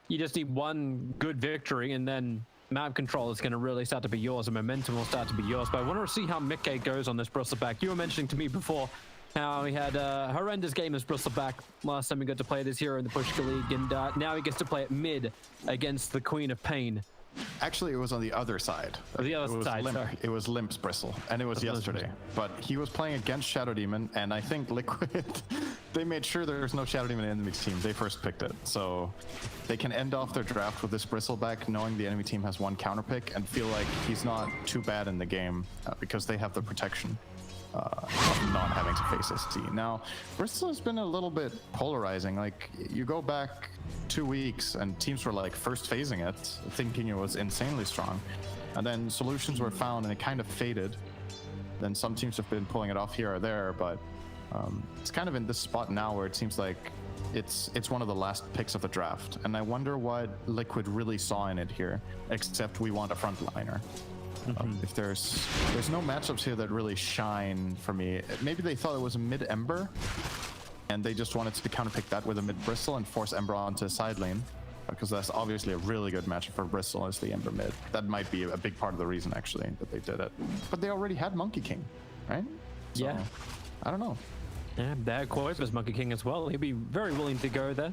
K: you just need one good victory and then map control is going to really start to be yours and momentum will start to be yours. But I want to see how Mickey goes on this bristleback. You were mentioning to me before, how he had a horrendous game as Bristleback last time he got to play this hero in the Pushka League, and now he gets to play it mid against the Queen of Pain.
L: Actually, it was on the other side.
K: The other side,
L: Limp.
K: sorry.
L: It was Limp's Bristle, and it was yesterday. But he was playing against Shadow Demon, and I think Liquid, they made sure there was no Shadow Demon in the enemy team. They first picked it, so they can end off their draft with this Bristleback, knowing the enemy team has one counter pick, and feel like he's not too bad in the game because they have the protection of not having to face SC. Now, Bristol has been a little bit polarizing. Like, you go back 2 weeks and teams were like first phasing it, thinking it was insanely strong. And then solutions were found and it kind of faded. Then some teams have been pulling it off here or there, but it's kind of in this spot now where it seems like it's one of the last picks of the draft. And I wonder what Liquid really saw in it here, except we want a frontliner. If there's no matchups here that really shine for me. Maybe they thought it was a mid Ember, and they just wanted to counterpick that with a mid Bristle and force Ember onto side lane, because that's obviously a really good matchup for Bristle as the Ember mid. That might be a big part of the reason actually that they did it. But they already had Monkey King, right? So,
K: yeah.
L: I don't know.
K: Yeah, there Quoiver's Monkey King as well. He'd be very willing to go there.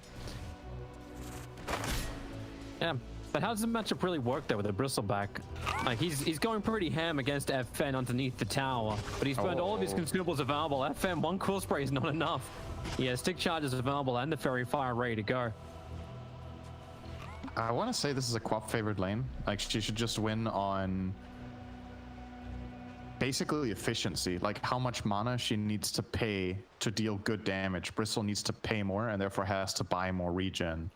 K: Yeah. But how does the matchup really work there with a Bristleback? Like, he's going pretty ham against FN underneath the tower, but he's burned all of his consumables available. FN, one Quill Spray is not enough. He has stick charges available and the Fairy Fire ready to go.
L: I want to say this is a Quap favored lane. Like, she should just win on basically efficiency, like how much mana she needs to pay to deal good damage. Bristle needs to pay more and therefore has to buy more regen.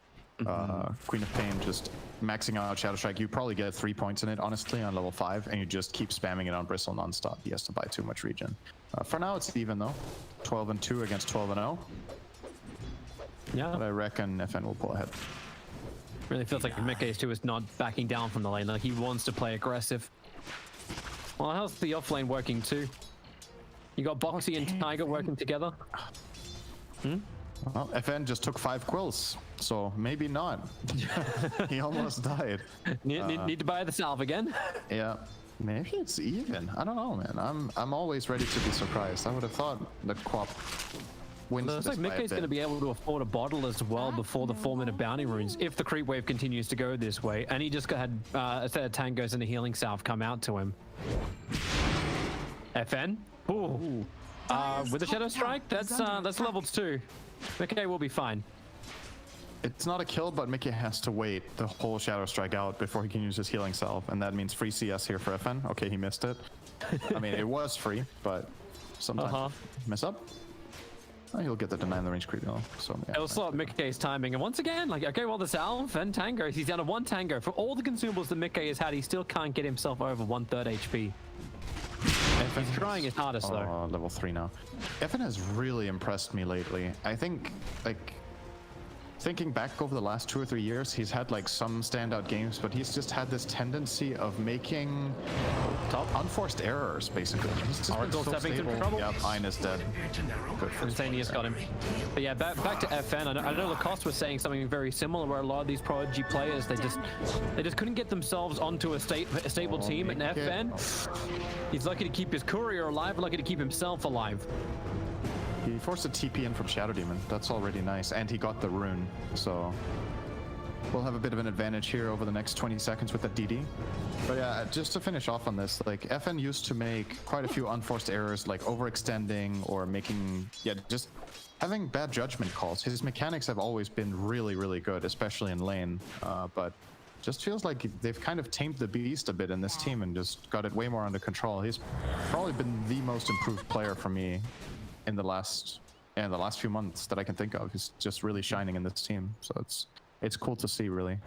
L: Queen of Pain just maxing out Shadow Strike. You probably get 3 points in it, honestly, on level 5, and you just keep spamming it on Bristle nonstop. He has to buy too much regen. For now, it's even though. 12-2 against 12-0.
K: Yeah.
L: But I reckon FN will pull ahead.
K: Really feels like Mickey's too is not backing down from the lane. Like, he wants to play aggressive. Well, how's the offlane working too? You got Boxy and Tiger working together?
L: Well, FN just took 5 quills, so maybe not. He almost died.
K: Need to buy the salve again?
L: Yeah, maybe it's even. I don't know, man. I'm always ready to be surprised. I would have thought that Quap wins.
K: Looks like Mickey's going to be able to afford a bottle as well before the 4-minute bounty runes, if the creep wave continues to go this way. And he just had a set of tangos and a healing salve come out to him. FN? Ooh. With the Shadow Strike, that's level 2. Mickey will be fine.
L: It's not a kill, but Mickey has to wait the whole Shadow Strike out before he can use his healing salve, and that means free CS here for FN. Okay, he missed it. I mean, it was free, but sometimes mess up. Oh, he'll get the deny in the range creep though. So yeah,
K: it'll slow up Mickey's timing, and once again, like, okay, well, the salve and tango, he's down to 1 tango. For all the consumables that Mickey has had, he still can't get himself over 1/3 HP. He's trying his hardest though.
L: Level 3 now. FN has really impressed me lately. I think, like, thinking back over the last 2 or 3 years, he's had like some standout games, but he's just had this tendency of making unforced errors, basically. He's just been so stable. Yep, Ein is dead. Good for
K: Insanius got him. But yeah, back to FN. I know Lacoste was saying something very similar, where a lot of these Prodigy players, they just couldn't get themselves onto a stable team. And FN, he's lucky to keep his courier alive, lucky to keep himself alive.
L: He forced a TP in from Shadow Demon. That's already nice. And he got the rune. So we'll have a bit of an advantage here over the next 20 seconds with the DD. But yeah, just to finish off on this, like, FN used to make quite a few unforced errors, like overextending or making, just having bad judgment calls. His mechanics have always been really, really good, especially in lane. But just feels like they've kind of tamed the beast a bit in this team and just got it way more under control. He's probably been the most improved player for me in the last few months that I can think of. He's just really shining in this team, so it's cool to see, really.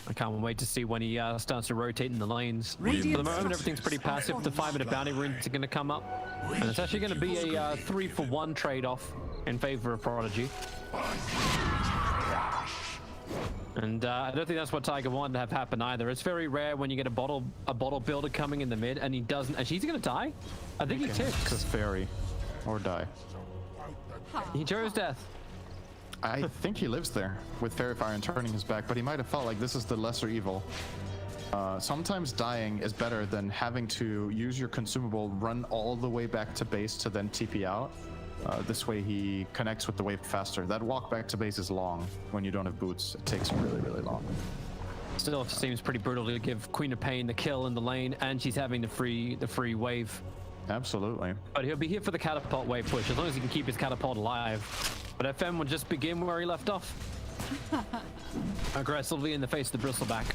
K: I can't wait to see when he starts to rotate in the lanes. For the moment, everything's pretty passive. The 5-minute bounty runes are going to come up, and it's actually going to be a 3-for-1 trade-off in favor of Prodigy. And I don't think that's what Tiger wanted to have happen either. It's very rare when you get a bottle builder coming in the mid and he doesn't, and she's gonna die. I think he ticks.
L: To fairy or die.
K: He chose death.
L: I think he lives there with Fairy Fire and turning his back, but he might have felt like this is the lesser evil. Sometimes dying is better than having to use your consumable, run all the way back to base to then TP out. This way he connects with the wave faster. That walk back to base is long when you don't have boots. It takes really, really long.
K: Still seems pretty brutal to give Queen of Pain the kill in the lane, and she's having the free wave.
L: Absolutely.
K: But he'll be here for the catapult wave push, as long as he can keep his catapult alive. But FM will just begin where he left off. Aggressively in the face of the bristleback.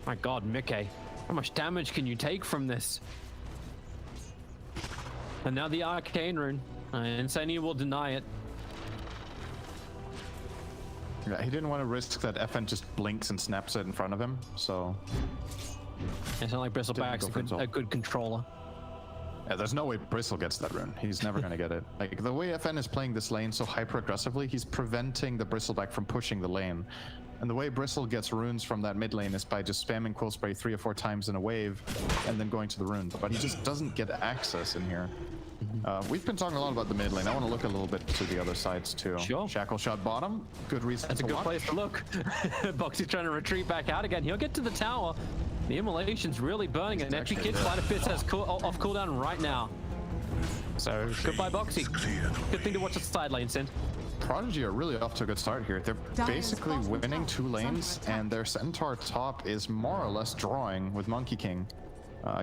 K: My god, Mickey. How much damage can you take from this? And now the arcane rune. Insania will deny it.
L: Yeah, he didn't want to risk that FN just blinks and snaps it in front of him, so...
K: It's not like Bristleback's a good controller.
L: Yeah, there's no way Bristle gets that rune. He's never going to get it. Like, the way FN is playing this lane so hyper-aggressively, he's preventing the Bristleback from pushing the lane. And the way Bristle gets runes from that mid lane is by just spamming Quill Spray 3 or 4 times in a wave and then going to the rune. But he just doesn't get access in here. We've been talking a lot about the mid lane. I want to look a little bit to the other sides too.
K: Sure.
L: Shackle shot bottom. Good reason
K: That's
L: to
K: a good
L: watch.
K: place to look. Boxy's trying to retreat back out again. He'll get to the tower. The immolation's really burning, and Epi Kid Fighter Fist has off cooldown right now. So goodbye, Boxy. Good thing to watch the side lane, Sin.
L: Prodigy are really off to a good start here. They're basically winning 2 lanes, and their Centaur top is more or less drawing with Monkey King.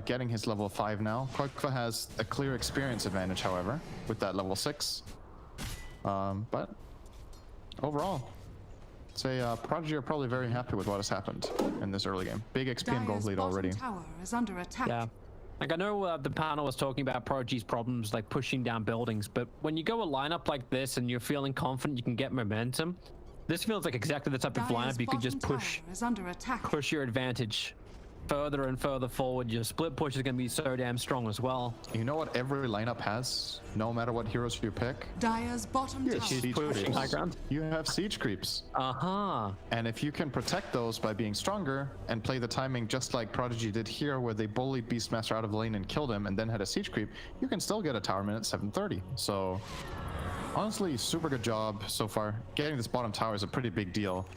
L: Getting his level 5 now. Kokva has a clear experience advantage, however, with that level 6. But overall, I'd say Prodigy are probably very happy with what has happened in this early game. Big XP and gold lead already.
B: Tower is under attack.
K: Yeah. Like, I know the panel was talking about Prodigy's problems, like pushing down buildings, but when you go a lineup like this and you're feeling confident you can get momentum, this feels like exactly the type of lineup you could just push your advantage further and further forward. Your split push is going to be so damn strong as well.
L: You know what every lineup has, no matter what heroes you pick?
B: Dire's bottom tower.
L: Siege
K: pushing high ground.
L: You have siege creeps. And if you can protect those by being stronger and play the timing just like Prodigy did here, where they bullied Beastmaster out of the lane and killed him and then had a siege creep, you can still get a tower minute 730. So honestly, super good job so far. Getting this bottom tower is a pretty big deal.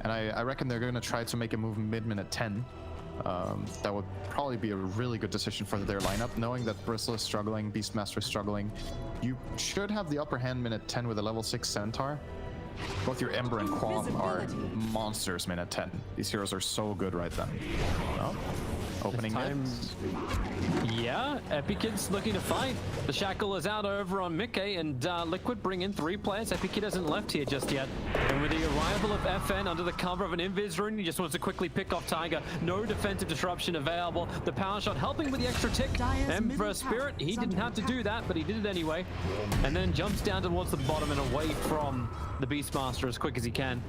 L: And I reckon they're going to try to make a move mid-minute 10. That would probably be a really good decision for their lineup, knowing that Bristle is struggling, Beastmaster is struggling. You should have the upper hand minute 10 with a level 6 Centaur. Both your Ember and Qualm are monsters minute 10. These heroes are so good right then. Oh, opening time.
K: Yeah, Epi Kid's looking to fight. The Shackle is out over on Mickey, and Liquid bring in 3 players. Epi Kid hasn't left here just yet. And with the arrival of FN under the cover of an Invis rune, he just wants to quickly pick off Tiger. No defensive disruption available. The power shot helping with the extra tick. Ember Spirit, he didn't have to do that, but he did it anyway. And then jumps down towards the bottom and away from the Beastmaster as quick as he can.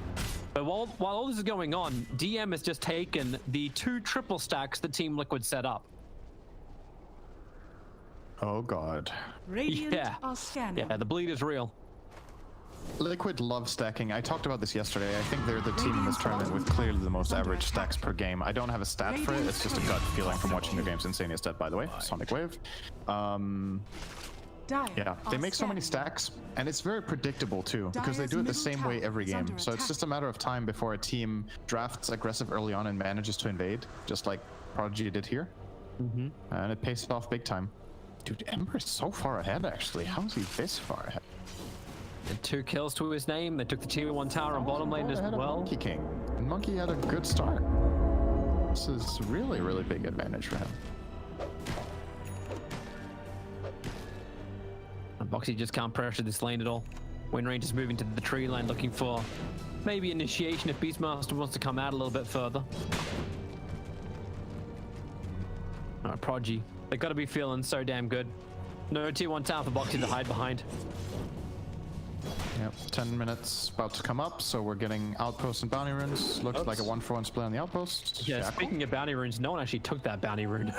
K: But while all this is going on, DM has just taken the 2 triple stacks that Team Liquid set up.
L: Oh god.
B: Radiant are scanning.
K: Yeah, the bleed is real.
L: Liquid love stacking. I talked about this yesterday. I think they're the team in this tournament with clearly the most average stacks per game. I don't have a stat for it. It's just a gut feeling from watching their games. Insania stat, by the way. Sonic Wave. Yeah, they make so many stacks, and it's very predictable too, because they do it the same way every game. So it's just a matter of time before a team drafts aggressive early on and manages to invade, just like Prodigy did here. And it pays off big time. Dude, Ember's so far ahead, actually. How is he this far ahead?
K: 2 kills to his name. They took the tier 1 tower on bottom lane as well.
L: Monkey King. And Monkey had a good start. This is really, really big advantage for him.
K: Boxy just can't pressure this lane at all. Win range is moving to the tree line, looking for maybe initiation if Beastmaster wants to come out a little bit further. Alright, Prodigy. They've got to be feeling so damn good. No tier 1 tower for Boxy to hide behind.
L: Yep, 10 minutes about to come up, so we're getting outposts and bounty runes. Looks like a 1-for-1 split on the outposts.
K: Yeah, speaking of bounty runes, no one actually took that bounty rune.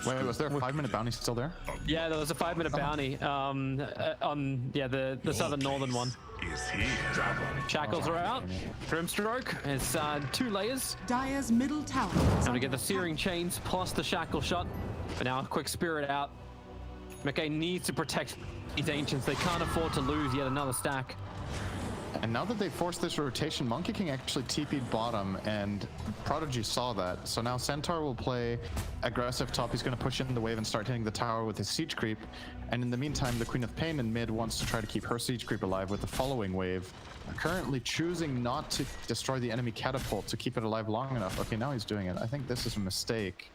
L: Wait, was there a 5-minute bounty still there?
K: Yeah, there was a 5-minute bounty on the southern northern one. Shackles are out. Grimstroke is 2 layers.
B: Dire's middle tower.
K: Time to get the searing chains plus the shackle shot. But now a quick spirit out. McKay needs to protect these ancients. They can't afford to lose yet another stack.
L: And now that they forced this rotation, Monkey King actually TP'd bottom, and Prodigy saw that. So now Centaur will play aggressive top. He's going to push in the wave and start hitting the tower with his siege creep. And in the meantime, the Queen of Pain in mid wants to try to keep her siege creep alive with the following wave. Currently choosing not to destroy the enemy catapult to keep it alive long enough. Okay, now he's doing it. I think this is a mistake.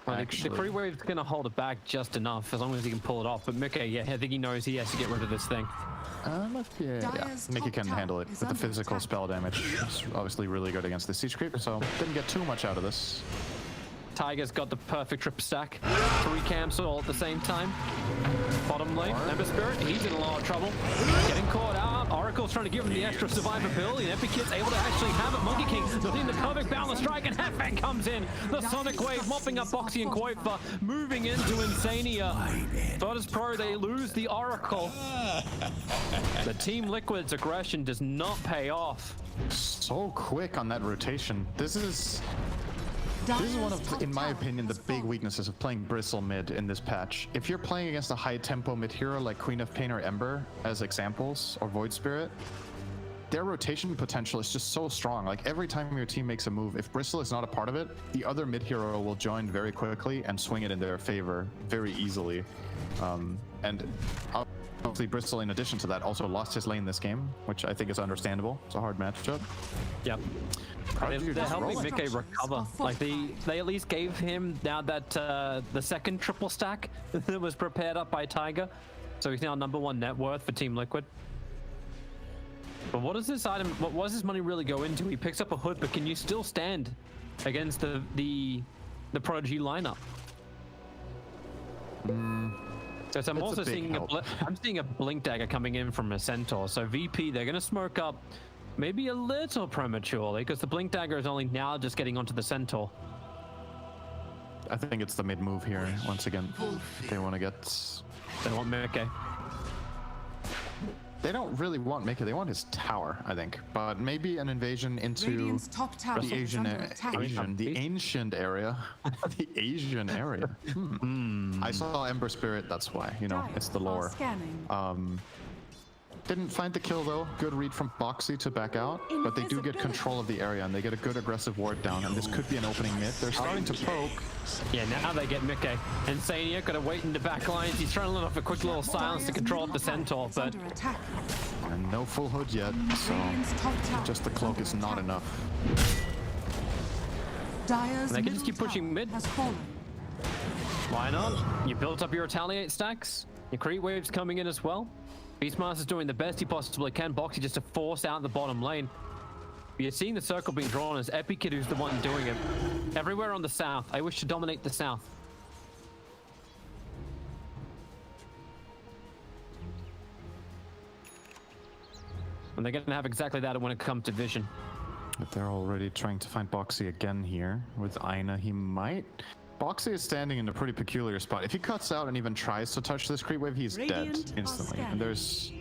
K: Well, the creep wave's going to hold it back just enough, as long as he can pull it off. But Mickey, yeah, I think he knows he has to get rid of this thing.
L: Yeah. Mickey can handle it with the physical spell damage. It's obviously really good against the siege creep, so didn't get too much out of this.
K: Tiger's got the perfect trip stack. 3 camps all at the same time. Bottom lane, Ember Spirit, he's in a lot of trouble. Getting caught out. Oracle's trying to give him the extra survivability, and Epic Kid's able to actually have it. Monkey King within the perfect balance strike, and Hefang comes in. The Sonic Wave mopping up Boxy and Koifa, moving into Insania. Virtus Pro, they lose the Oracle. The Team Liquid's aggression does not pay off.
L: So quick on that rotation. This is one of, in my opinion, the big weaknesses of playing Bristle mid in this patch. If you're playing against a high-tempo mid hero like Queen of Pain or Ember as examples, or Void Spirit, their rotation potential is just so strong. Like, every time your team makes a move, if Bristle is not a part of it, the other mid hero will join very quickly and swing it in their favor very easily. And obviously Bristle, in addition to that, also lost his lane this game, which I think is understandable. It's a hard matchup.
K: Yep. They're helping Mickey recover. Like, they at least gave him now that the second triple stack that was prepared up by Tiger. So he's now #1 net worth for Team Liquid. But what does this item, what does this money really go into? He picks up a hood, but can you still stand against the Prodigy lineup? So I'm also seeing I'm seeing a Blink Dagger coming in from a Centaur. So VP, they're going to smoke up maybe a little prematurely, because the Blink Dagger is only now just getting onto the Centaur.
L: I think it's the mid move here. Once again, they want to get...
K: They want Mickey.
L: They don't really want Mickey, they want his tower, I think. But maybe an invasion into the ancient area. The Asian area. I saw Ember Spirit, that's why. You know, it's the lore. Didn't find the kill though. Good read from Boxy to back out, but they do get control of the area and they get a good aggressive ward down, and this could be an opening mid. They're starting to poke.
K: Yeah, now they get Mickey. Insania got to wait in the back lines. He's trying to let off a quick little silence to control the Centaur, but...
L: And no full hood yet, so just the cloak is not enough.
K: And they can just keep pushing mid. Why not? You built up your Retaliate stacks. Your creep wave's coming in as well. Beastmaster's doing the best he possibly can. Boxy just to force out the bottom lane. But you're seeing the circle being drawn as Epic Kid who's the one doing it. Everywhere on the south. I wish to dominate the south. And they're going to have exactly that when it comes to vision.
L: But they're already trying to find Boxy again here. With Aina, he might... Boxy is standing in a pretty peculiar spot. If he cuts out and even tries to touch this creep wave, he's dead instantly. And there's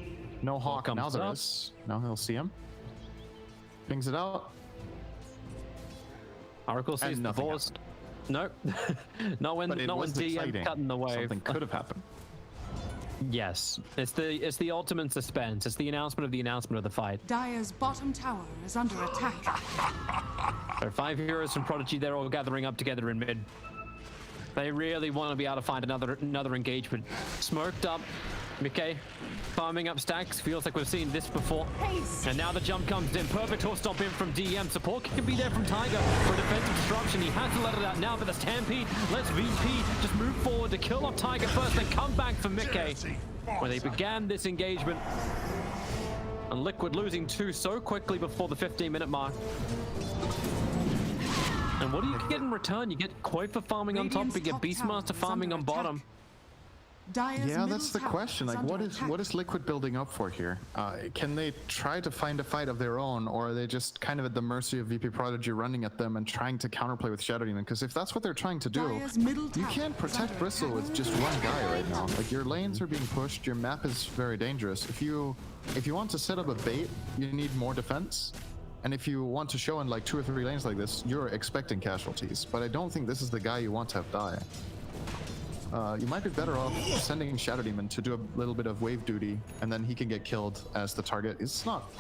L: no Hawk. Now there is. Now he'll see him. Brings it out.
K: Oracle sees the force. Nope. not when DM cutting the wave.
L: Something could have happened.
K: Yes. It's the ultimate suspense. It's the announcement of the fight.
B: Dire's bottom tower is under attack.
K: There are 5 heroes from Prodigy. They're all gathering up together in mid. They really want to be able to find another engagement. Smoked up. Mickey farming up stacks. Feels like we've seen this before. And now the jump comes in. Perfect horse stop in from DM. Support can be there from Tiger for defensive disruption. He has to let it out now, but the Stampede lets VP just move forward to kill off Tiger first, then come back for Mickey, where they began this engagement. And Liquid losing 2 so quickly before the 15-minute mark. And what do you get in return? You get Koifa farming on top, you get Beastmaster farming on bottom.
L: Yeah, that's the question. Like, what is Liquid building up for here? Can they try to find a fight of their own, or are they just kind of at the mercy of VP Prodigy running at them and trying to counterplay with Shadow Demon? Because if that's what they're trying to do, you can't protect Bristle with just one guy right now. Like, your lanes are being pushed, your map is very dangerous. If you want to set up a bait, you need more defense. And if you want to show in like 2 or 3 lanes like this, you're expecting casualties. But I don't think this is the guy you want to have die. you might be better off sending Shadow Demon to do a little bit of wave duty, and then he can get killed as the target. It's not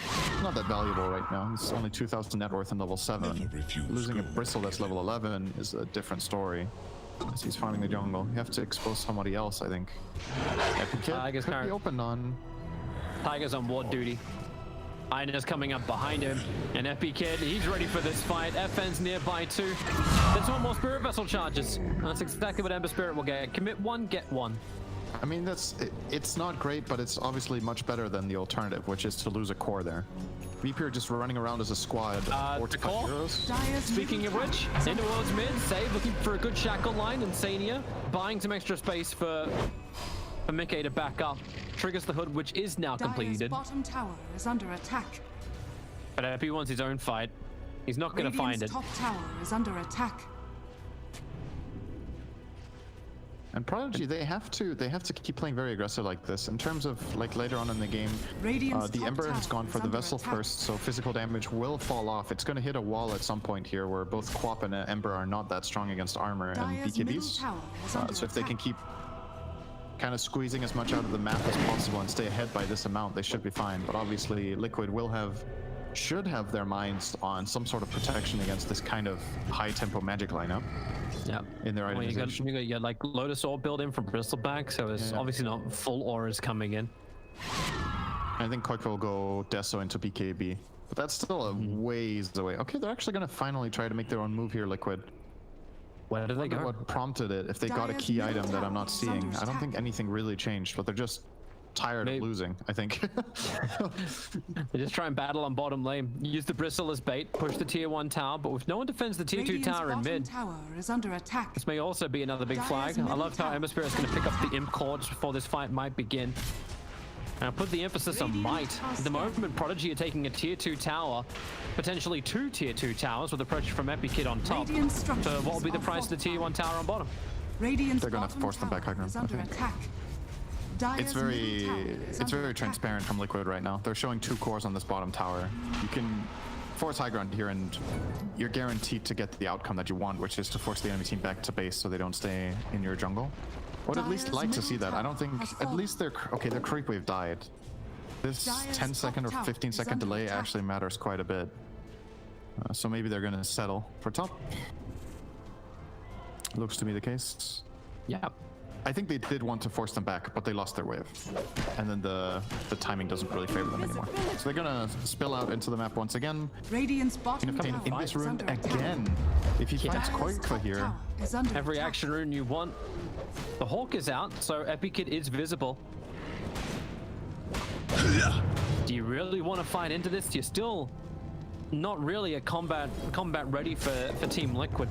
L: that valuable right now. It's only 2,000 net worth and level 7. Losing a Bristle that's level 11 is a different story. As he's farming the jungle, you have to expose somebody else, I think. Epic Kid could be open on.
K: Tiger's on ward duty. Ina's coming up behind him, and Epi Kid, he's ready for this fight. FN's nearby too. There's one more Spirit Vessel charges. That's exactly what Ember Spirit will get. Commit one, get one.
L: I mean, it's not great, but it's obviously much better than the alternative, which is to lose a core there. VP are just running around as a squad.
K: The core. Speaking of which, into towards mid, Save looking for a good shackle line, and Sania buying some extra space for Mickey to back up. Triggers the hood, which is now completed.
B: Bottom tower is under attack.
K: But Epi wants his own fight. He's not going to find it.
B: Top tower is under attack.
L: And Prodigy, they have to keep playing very aggressive like this. In terms of like later on in the game, the Ember has gone for the Vessel first, so physical damage will fall off. It's going to hit a wall at some point here, where both Quap and Ember are not that strong against armor and BKBs. So if they can keep kind of squeezing as much out of the map as possible and stay ahead by this amount, they should be fine. But obviously, Liquid should have their minds on some sort of protection against this kind of high-tempo Magic lineup.
K: Yeah.
L: In their organization.
K: You got like Lotus Orb built in from Bristleback, so it's obviously not full auras coming in.
L: I think Koik will go Deso into BKB, but that's still a ways away. Okay, they're actually going to finally try to make their own move here, Liquid.
K: Where do they go?
L: What prompted it? If they got a key item that I'm not seeing, I don't think anything really changed, but they're just tired of losing, I think.
K: They just try and battle on bottom lane. Use the Bristle as bait, push the tier 1 tower, but if no one defends the tier 2 tower in mid,
B: tower is under attack.
K: This may also be another big flag. I love how Ember Spirit is going to pick up the Imp Core just before this fight might begin. And put the emphasis on might. At the moment, Prodigy are taking a tier 2 tower, potentially 2 tier 2 towers with the pressure from Epi Kid on top. So what will be the price of the tier 1 tower on bottom?
L: They're going to force them back high ground, I think. It's very transparent from Liquid right now. They're showing 2 cores on this bottom tower. You can force high ground here and you're guaranteed to get the outcome that you want, which is to force the enemy team back to base so they don't stay in your jungle. I would at least like to see that. I don't think, at least their creep wave died. This 10-second or 15-second delay actually matters quite a bit. So maybe they're gonna settle for top. Looks to be the case.
K: Yeah.
L: I think they did want to force them back, but they lost their wave. And then the timing doesn't really favor them anymore. So they're gonna spill out into the map once again.
B: Radiant's bottom tower
L: in this rune again. If he finds Koikfa here.
K: Every action rune you want. The Hawk is out, so Epi Kid is visible. Do you really want to fight into this? You're still not really a combat ready for Team Liquid.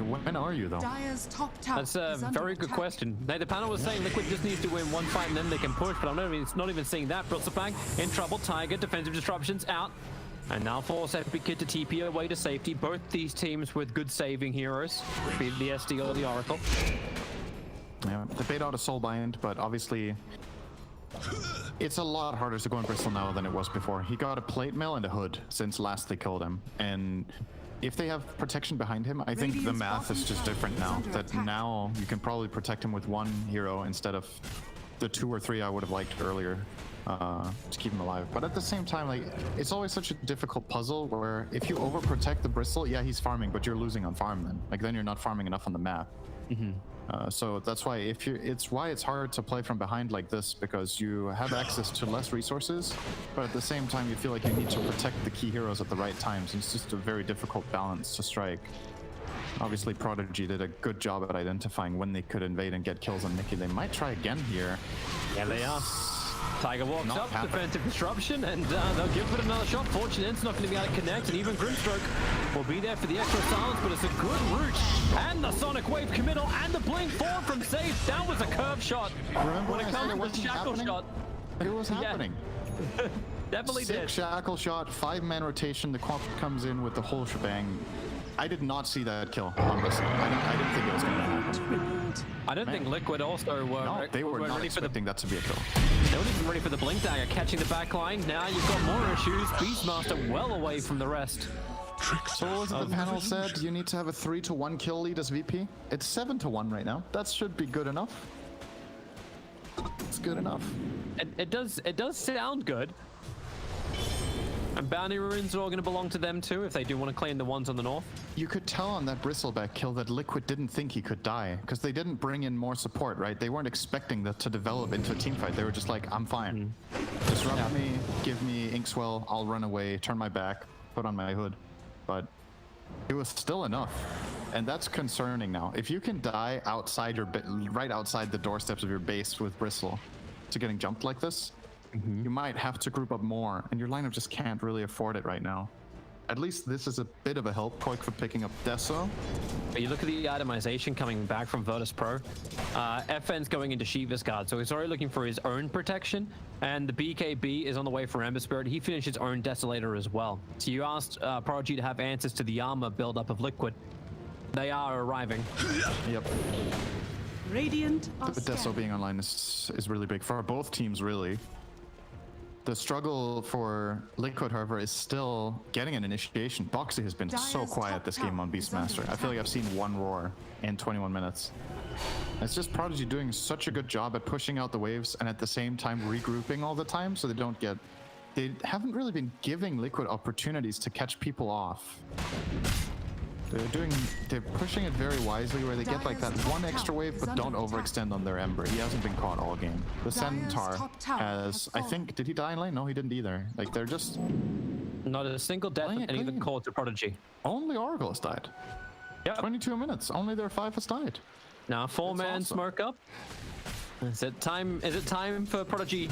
L: When are you, though?
K: That's a very good question. Now, the panel was saying Liquid just needs to win one fight and then they can push, but it's not even seeing that. Bristleback in trouble. Tiger, defensive disruptions out. And now force Epic Kid to TP away to safety. Both these teams with good saving heroes, be it the SD or the Oracle.
L: Yeah, they bait out a Soulbind, but obviously it's a lot harder to go in Bristle now than it was before. He got a plate mail and a hood since last they killed him, and if they have protection behind him, I think the math is just different now. That now you can probably protect him with one hero instead of the 2 or 3 I would have liked earlier to keep him alive. But at the same time, like, it's always such a difficult puzzle where if you overprotect the Bristle, yeah, he's farming, but you're losing on farm then. Like, then you're not farming enough on the map. So that's why it's hard to play from behind like this, because you have access to less resources, but at the same time you feel like you need to protect the key heroes at the right times. It's just a very difficult balance to strike. Obviously Prodigy did a good job at identifying when they could invade and get kills on Nikki. They might try again here.
K: Yeah, they are. Tiger walks up, defensive disruption, and they'll give it another shot. Fortunate it's not going to be able to connect, and even Grimstroke will be there for the extra silence, but it's a good route. And the Sonic Wave committal, and the blink forward from Safe. That was a curve shot.
L: Remember
K: when it comes to the shackle shot.
L: It was happening.
K: Yeah. Definitely did.
L: 6 shackle shot, 5-man rotation, the Quap comes in with the whole shebang. I did not see that kill on this. I didn't think it was going to happen.
K: I don't think Liquid also were.
L: No, they were not expecting that to be a kill.
K: They weren't even ready for the Blink Dagger, catching the back line. Now you've got more issues. Beastmaster well away from the rest.
L: So what was it the panel said? You need to have a 3-to-1 kill lead as VP? It's 7-to-1 right now. That should be good enough. It's good enough.
K: It does sound good. And bounty runes are all going to belong to them too if they do want to claim the ones on the north.
L: You could tell on that bristleback kill that Liquid didn't think he could die because they didn't bring in more support, right? They weren't expecting that to develop into a team fight. They were just like, I'm fine. Disrupt me, give me Inkswell, I'll run away, turn my back, put on my hood. But it was still enough. And that's concerning now. If you can die outside your right outside the doorsteps of your base with Bristle to getting jumped like this, you might have to group up more, and your lineup just can't really afford it right now. At least this is a bit of a help point for picking up Deso.
K: But you look at the itemization coming back from Virtus Pro. FN's going into Shiva's Guard, so he's already looking for his own protection, and the BKB is on the way for Ember Spirit. He finished his own Desolator as well. So you asked Prodigy to have answers to the armor buildup of Liquid. They are arriving.
L: Yep.
B: Radiant
L: The Deso being online is really big for both teams, really. The struggle for Liquid, however, is still getting an initiation. Boxy has been so quiet this game on Beastmaster. I feel like I've seen one roar in 21 minutes. It's just Prodigy doing such a good job at pushing out the waves and at the same time regrouping all the time so they don't get... They haven't really been giving Liquid opportunities to catch people off. They're pushing it very wisely where they get like that one extra wave but don't overextend on their Ember. He hasn't been caught all game. The Centaur has, I think, did he die in lane? No, he didn't either. Like they're just...
K: Not a single death in any of the calls to Prodigy.
L: Only Oracle has died. Yep. 22 minutes. Only their 5 has died.
K: Now 4-man smoke up. Is it time for Prodigy?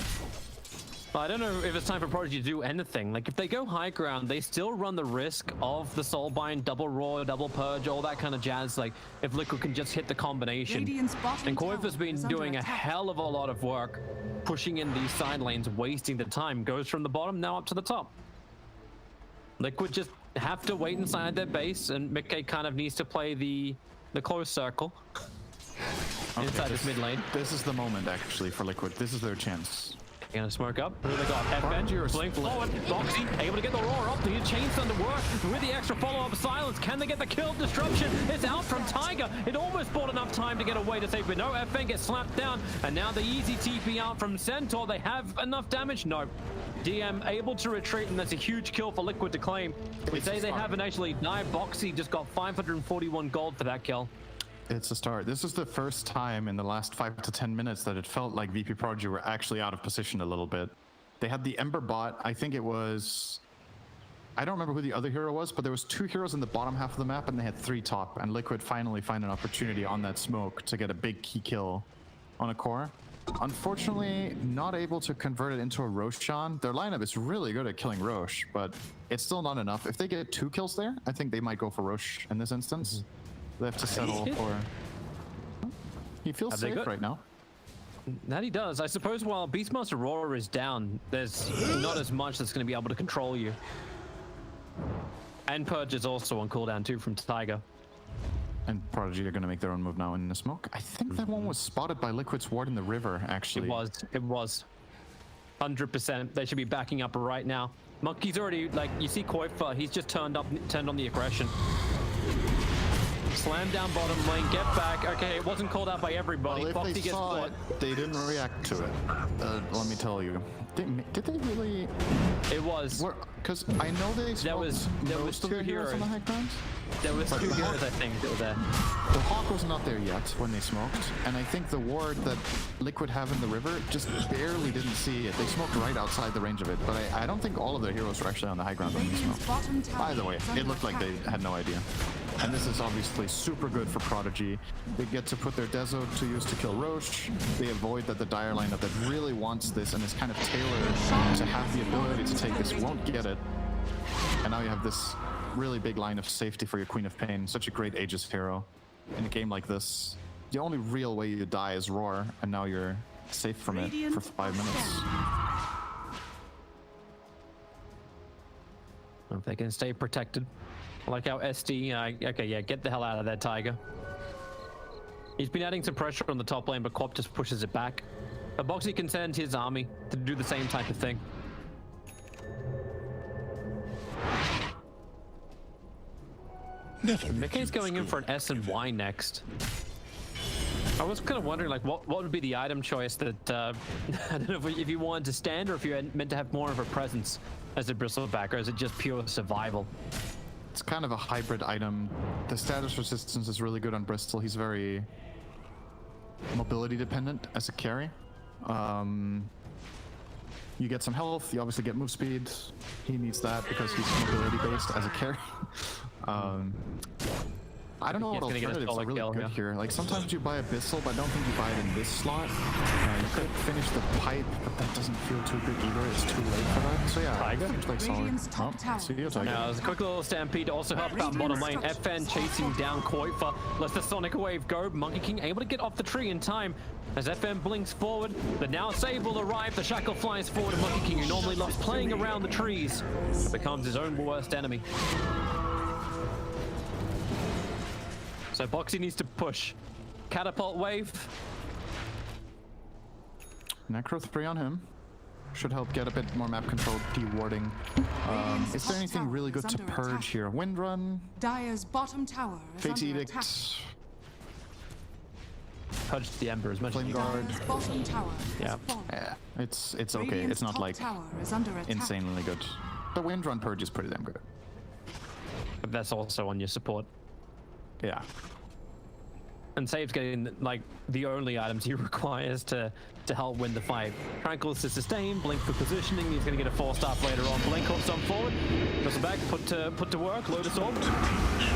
K: Well, I don't know if it's time for Prodigy to do anything. Like, if they go high ground, they still run the risk of the Soulbind, double roar, double purge, all that kind of jazz. Like, if Liquid can just hit the combination. And Koiva's been doing a hell of a lot of work, pushing in these side lanes, wasting the time. Goes from the bottom, now up to the top. Liquid just have to wait inside their base, and Mickey kind of needs to play the close circle. Okay, inside this mid lane.
L: This is the moment, actually, for Liquid. This is their chance.
K: Gonna smoke up. Who they got? Headband, blink forward. Boxy able to get the roar up. The Chain Thunder work with the extra follow-up silence. Can they get the kill? Disruption is out from Tiger. It almost bought enough time to get away to save, but no, FN gets slapped down. And now the easy TP out from Centaur. They have enough damage? No. DM able to retreat, and that's a huge kill for Liquid to claim. We say they haven't actually died. Boxy just got 541 gold for that kill.
L: It's a start. This is the first time in the last 5 to 10 minutes that it felt like VP Prodigy were actually out of position a little bit. They had the Ember bot. I think it was... I don't remember who the other hero was, but there was 2 heroes in the bottom half of the map and they had 3 top. And Liquid finally find an opportunity on that smoke to get a big key kill on a core. Unfortunately, not able to convert it into a Roshan. Their lineup is really good at killing Rosh, but it's still not enough. If they get 2 kills there, I think they might go for Rosh in this instance. They have to settle for... He feels safe right now.
K: That he does. I suppose while Beastmaster Roar is down, there's not as much that's going to be able to control you. And Purge is also on cooldown too from Tiger.
L: And Prodigy are going to make their own move now in the smoke. I think that one was spotted by Liquid's ward in the river, actually.
K: It was. 100%. They should be backing up right now. Monkey's already, like, you see Koifa, he's just turned on the aggression. Slam down bottom lane, get back. Okay, it wasn't called out by everybody.
L: Well, if they saw it, they didn't react to it. Let me tell you. Did they really?
K: It was.
L: Because I know they smoked
K: there was 2 heroes
L: on the high ground.
K: There was 2 heroes, I think, that were there.
L: The Hawk was not there yet when they smoked, and I think the ward that Liquid have in the river just barely didn't see it. They smoked right outside the range of it, but I don't think all of their heroes were actually on the high ground when they smoked. By the way, it looked like they had no idea. And this is obviously super good for Prodigy. They get to put their Deso to use to kill Roche. They avoid that the Dire lineup that really wants this and is kind of tailored to have the ability to take this won't get it. And now you have this really big line of safety for your Queen of Pain. Such a great Aegis hero. In a game like this, the only real way you die is Roar, and now you're safe from it for 5 minutes.
K: If they can stay protected. I like how SD, okay, yeah, get the hell out of there, Tiger. He's been adding some pressure on the top lane, but Quap just pushes it back. But Boxy can send his army to do the same type of thing. Mickey's going in for an S and Y next. I was kind of wondering, like, what would be the item choice that I don't know if you wanted to stand or if you meant to have more of a presence as a bristleback, or is it just pure survival?
L: It's kind of a hybrid item. The status resistance is really good on Bristol. He's very mobility dependent as a carry. You get some health, you obviously get move speed. He needs that because he's mobility based as a carry. I don't know what alternatives are really good here. Like sometimes you buy Abyssal, but I don't think you buy it in this slot. You could finish the pipe, but that doesn't feel too good either. It's too late for that. So yeah,
K: Tiger
L: seems like solid. Oh, see you, Tiger.
K: Now, there's a quick little stampede to also help out bottom lane. FN chasing down Koifa. Lets the Sonic Wave go. Monkey King able to get off the tree in time. As FN blinks forward, the now Save will arrive. The Shackle flies forward, and Monkey King, who normally loves playing around the trees, becomes his own worst enemy. So Boxy needs to push. Catapult wave.
L: Necro 3 on him. Should help get a bit more map control, dewarding. Is there anything really good to purge here? Wind Run?
B: Dire's bottom tower is
L: Fate
B: under
L: Edict.
B: attack.
K: Purge the Ember as much
L: Flame
K: as
L: Guard.
B: Dire's bottom tower
K: Yeah.
L: Yeah, it's okay.
B: Radiant's
L: It's not
B: top
L: like
B: tower is under attack.
L: insanely good. The Wind Run purge is pretty damn good.
K: But that's also on your support.
L: Yeah.
K: And Save's getting like the only items he requires to help win the fight. Tranquil's to sustain, Blink for positioning. He's going to get a 4-star later on. Blink hops on forward. Goes back, put to work. Lotus Orb.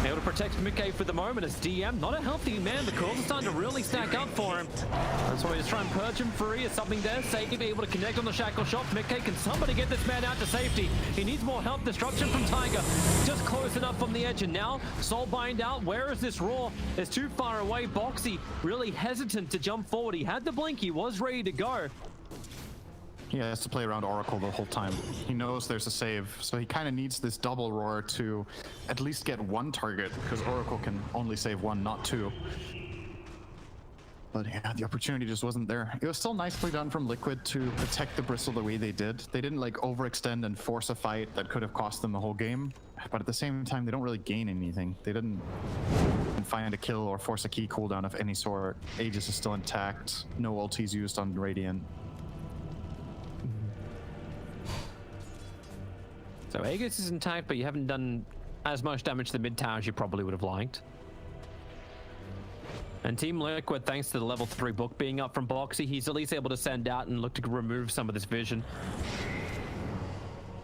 K: Able to protect Mickey for the moment as DM. Not a healthy man. The calls are starting to really stack up for him. That's why he's trying to purge him free. Is something there. Save able to connect on the Shackle Shot. Mickey, can somebody get this man out to safety? He needs more help. Disruption from Tiger. Just close enough from the edge. And now Soulbind out. Where is this Roar? It's too far away. Boxy really hesitant to jump forward. He had the blink. He was ready to go.
L: He has to play around Oracle the whole time. He knows there's a save, so he kind of needs this double roar to at least get one target, because Oracle can only save one, not two. But yeah, the opportunity just wasn't there. It was still nicely done from Liquid to protect the Bristle the way they did. They didn't like overextend and force a fight that could have cost them the whole game. But at the same time, they don't really gain anything. They didn't find a kill or force a key cooldown of any sort. Aegis is still intact. No ultis used on Radiant.
K: So Aegis is intact, but you haven't done as much damage to the mid tower as you probably would have liked. And Team Liquid, thanks to the level 3 book being up from Boxy, he's at least able to send out and look to remove some of this vision.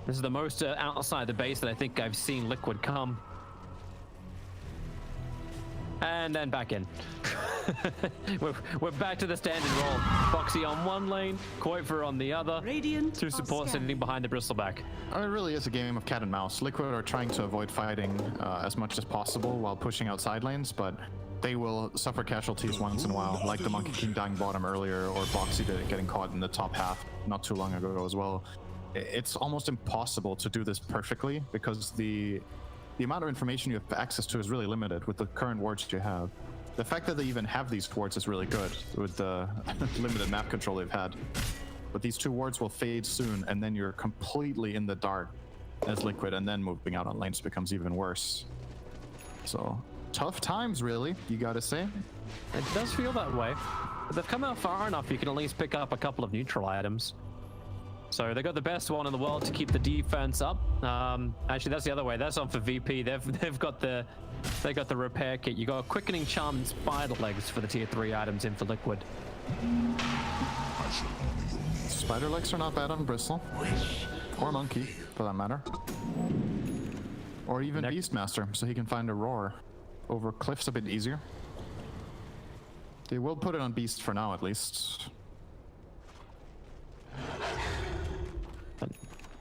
K: This is the most outside the base that I think I've seen Liquid come. And then back in. we're back to the standard roll. Boxy on one lane, Koifer on the other.
B: Radiant
K: Two supports sitting behind the Bristleback.
L: It really is a game of cat and mouse. Liquid are trying to avoid fighting as much as possible while pushing out side lanes, but they will suffer casualties once in a while, like the Monkey King dying bottom earlier, or Boxy getting caught in the top half not too long ago as well. It's almost impossible to do this perfectly because the amount of information you have access to is really limited with the current wards you have. The fact that they even have these wards is really good with the limited map control they've had. But these two wards will fade soon, and then you're completely in the dark as Liquid, and then moving out on lanes becomes even worse. So, tough times, really, you gotta say.
K: It does feel that way. But they've come out far enough, you can at least pick up a couple of neutral items. So they got the best one in the world to keep the defense up. Actually, that's the other way. That's on for VP. They've got the repair kit. You got quickening charm and spider legs for the tier 3 items in for Liquid.
L: Spider legs are not bad on Bristle, or Monkey, for that matter, or even Beastmaster, so he can find a roar. Over Cliff's a bit easier. They will put it on Beast for now, at least.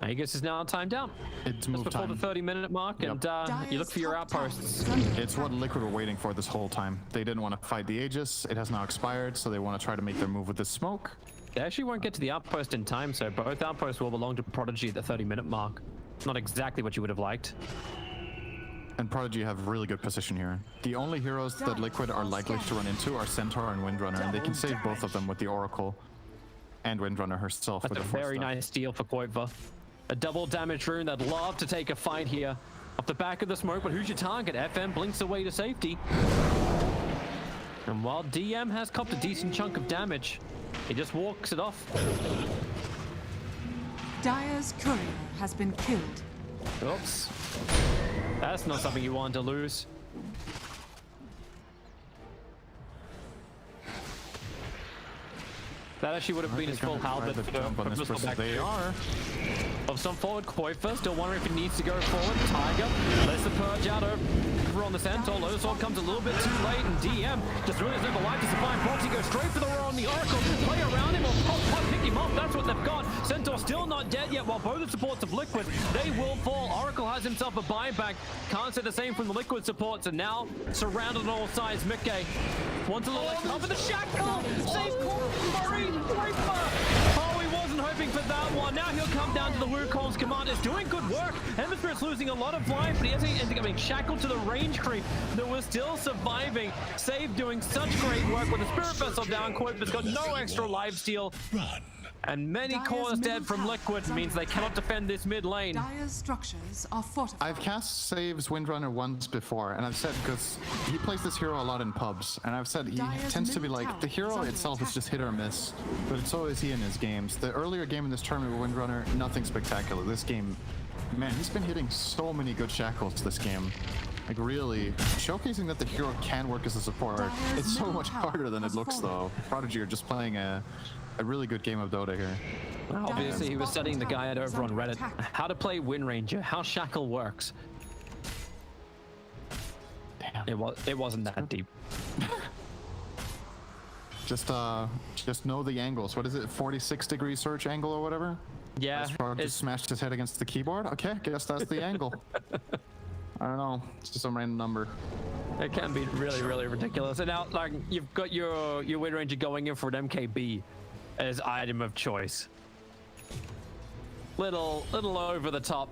K: Aegis is now timed out.
L: It's
K: just before the 30-minute mark, and you look for your outposts.
L: It's what Liquid were waiting for this whole time. They didn't want to fight the Aegis. It has now expired, so they want to try to make their move with the smoke.
K: They actually won't get to the outpost in time, so both outposts will belong to Prodigy at the 30-minute mark. Not exactly what you would have liked.
L: And Prodigy have really good position here. The only heroes that Liquid are likely to run into are Centaur and Windrunner, and they can save both of them with the Oracle and Windrunner herself.
K: That's a very nice deal for Koiva. A double damage rune that'd love to take a fight here. Off the back of the smoke, but who's your target? FM blinks away to safety. And while DM has copped a decent chunk of damage, he just walks it off.
B: Dire's courier has been killed.
K: Oops. That's not something you want to lose. That actually would have been his full halberd for
L: They are.
K: of some forward. Coifer still wondering if he needs to go forward. Tiger lets the purge out over on the centaur. Lotus Orb comes a little bit too late, and DM just really doesn't have a life to survive. Proxy goes straight for the roar on the Oracle. Play around him or pop, pick him up. That's what they've got. Centaur still not dead yet, while both the supports of Liquid, they will fall. Oracle has himself a buyback. Can't say the same from the Liquid supports, and now surrounded on all sides. Mickey wants a little cover the shackle. Save Murray. Oh, he wasn't hoping for that one. Now he'll come down to the Wukong's commander's doing good work. Hemisphere's losing a lot of life, but he hasn't ended up being shackled to the range creep that was still surviving. Save doing such great work with the Spirit Vessel down. Coifer's got no extra life steal. And many cores dead from Liquid means they cannot defend this mid lane.
B: Dire's structures are fortified.
L: I've cast Saves Windrunner once before, and I've said, because he plays this hero a lot in pubs, and I've said he tends to be like, the hero itself is just hit or miss, but so is he in his games. The earlier game in this tournament with Windrunner, nothing spectacular. This game, man, he's been hitting so many good shackles this game. Like, really, showcasing that the hero can work as a support. It's so much harder than it looks, though. Prodigy are just playing a really good game of Dota here.
K: Well, obviously, he was studying the guide over on Reddit. How to play Wind Ranger, how Shackle works. Damn. It wasn't that deep.
L: Just know the angles. What is it, 46-degree search angle or whatever?
K: Yeah.
L: Just smashed his head against the keyboard? Okay, guess that's the angle. I don't know. It's just some random number.
K: It can be really, really ridiculous. And now, like, you've got your Wind Ranger going in for an MKB as item of choice. Little over the top.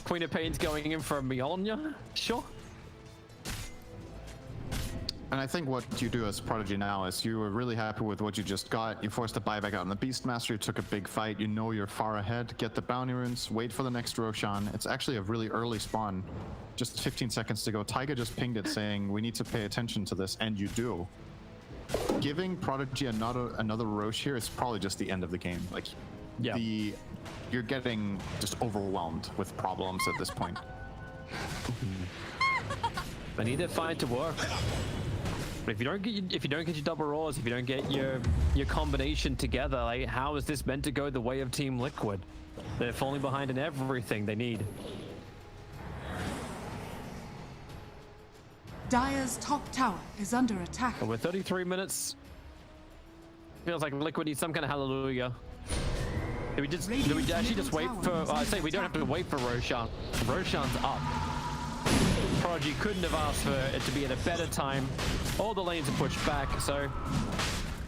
K: Queen of Pain's going in for a Mjolnir? Sure.
L: And I think what you do as Prodigy now is you were really happy with what you just got. You forced a buyback out on the Beastmaster, you took a big fight, you know you're far ahead, get the bounty runes, wait for the next Roshan. It's actually a really early spawn. Just 15 seconds to go. Taiga just pinged it saying, we need to pay attention to this, and you do. Giving Prodigy another Rosh here is probably just the end of the game. Like,
K: yeah.
L: You're getting just overwhelmed with problems at this point.
K: I need that fight to work. But if you don't get your double roars, if you don't get your combination together, like, how is this meant to go the way of Team Liquid? They're falling behind in everything they need.
B: Dire's top tower is under attack.
K: But with 33 minutes, feels like Liquid needs some kind of hallelujah. Do we actually just wait for? I say we don't have to wait for Roshan. Roshan's up. Prodigy couldn't have asked for it to be at a better time. All the lanes are pushed back, so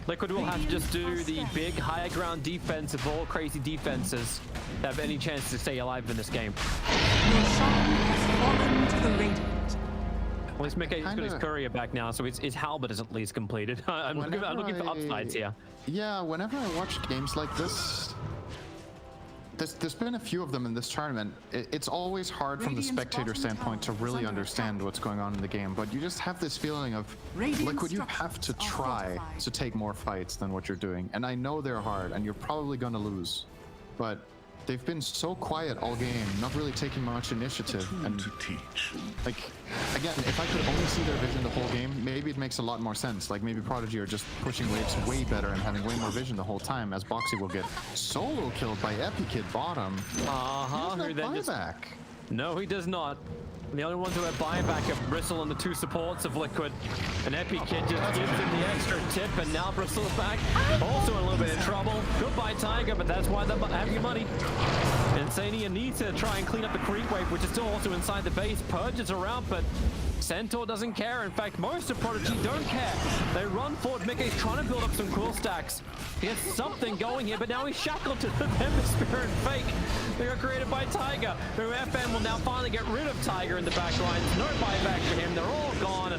K: Liquid will have to just do the big higher ground defense of all crazy defenses to have any chance to stay alive in this game.
B: Roshan has fallen to the Radiant.
K: At least Mickey's got his courier back now, so his halberd is at least completed. I'm looking for upsides here.
L: Yeah, whenever I watch games like this, there's been a few of them in this tournament. It's always hard from the spectator standpoint to really understand what's going on in the game, but you just have this feeling of, Liquid, you have to try to take more fights than what you're doing. And I know they're hard, and you're probably going to lose, but they've been so quiet all game, not really taking much initiative. And like, again, if I could only see their vision the whole game, maybe it makes a lot more sense. Like, maybe Prodigy are just pushing waves way better and having way more vision the whole time, as Boxy will get solo killed by Epikid bottom.
K: Who then buyback? No, he does not. The only ones who have buyback are Bristle and the two supports of Liquid. And Epikid just gives him the extra tip, and now Bristle's back. Also in a little bit of trouble. Goodbye, Tiger, but that's why they have your money. Insania needs to try and clean up the creep wave, which is still also inside the base. Purges around, but Centaur doesn't care. In fact, most of Prodigy don't care. They run forward. Mickey's trying to build up some cool stacks. He has something going here, but now he's shackled to the Hemisphere and Fake. They got created by Tiger, who FM will now finally get rid of Tiger in the back line. There's no buyback for him. They're all gone.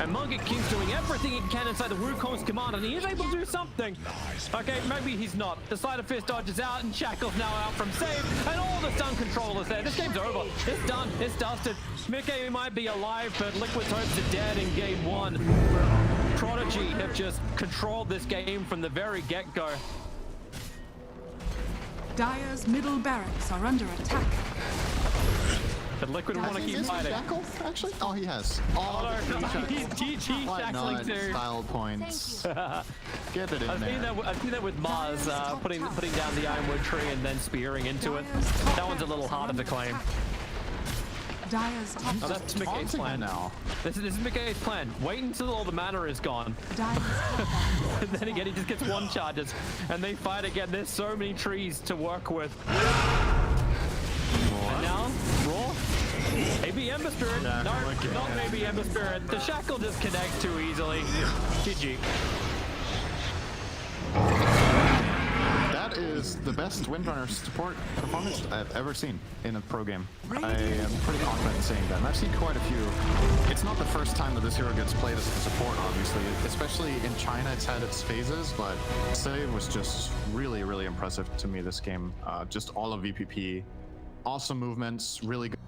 K: And Monkey King's doing everything he can inside the Wukong's command, and he is able to do something. Okay, maybe he's not. The Sleight of Fist dodges out, and Shackle's now out from Save. And all the stun control is there. This game's over. It's done. It's dusted. Mickey might be alive, but Liquid's hopes are dead in game one. Prodigy have just controlled this game from the very get-go.
B: Dire's middle barracks are under attack.
K: But Liquid want to keep fighting.
L: Shackle, actually? Oh, he has.
K: Oh, no, he's GG
L: Why
K: shackling
L: not?
K: too.
L: Style points. Get it in
K: I've seen that with Mars putting down the Ironwood tree and then spearing into it. That one's a little harder to claim.
B: Dire's top
K: Oh, that's McKay's plan
L: now.
K: This is McKay's plan. Wait until all the mana is gone. And then again, he just gets one charges, and they fight again. There's so many trees to work with. And now, Raw. Maybe Ember Spirit. No, not maybe Ember Spirit. The Shackle just connects too easily. GG.
L: That is the best Windrunner support performance I've ever seen in a pro game. I am pretty confident in saying that. And I've seen quite a few. It's not the first time that this hero gets played as a support, obviously. Especially in China, it's had its phases, but today was just really, really impressive to me this game. Just all of VPP. Awesome movements, really good.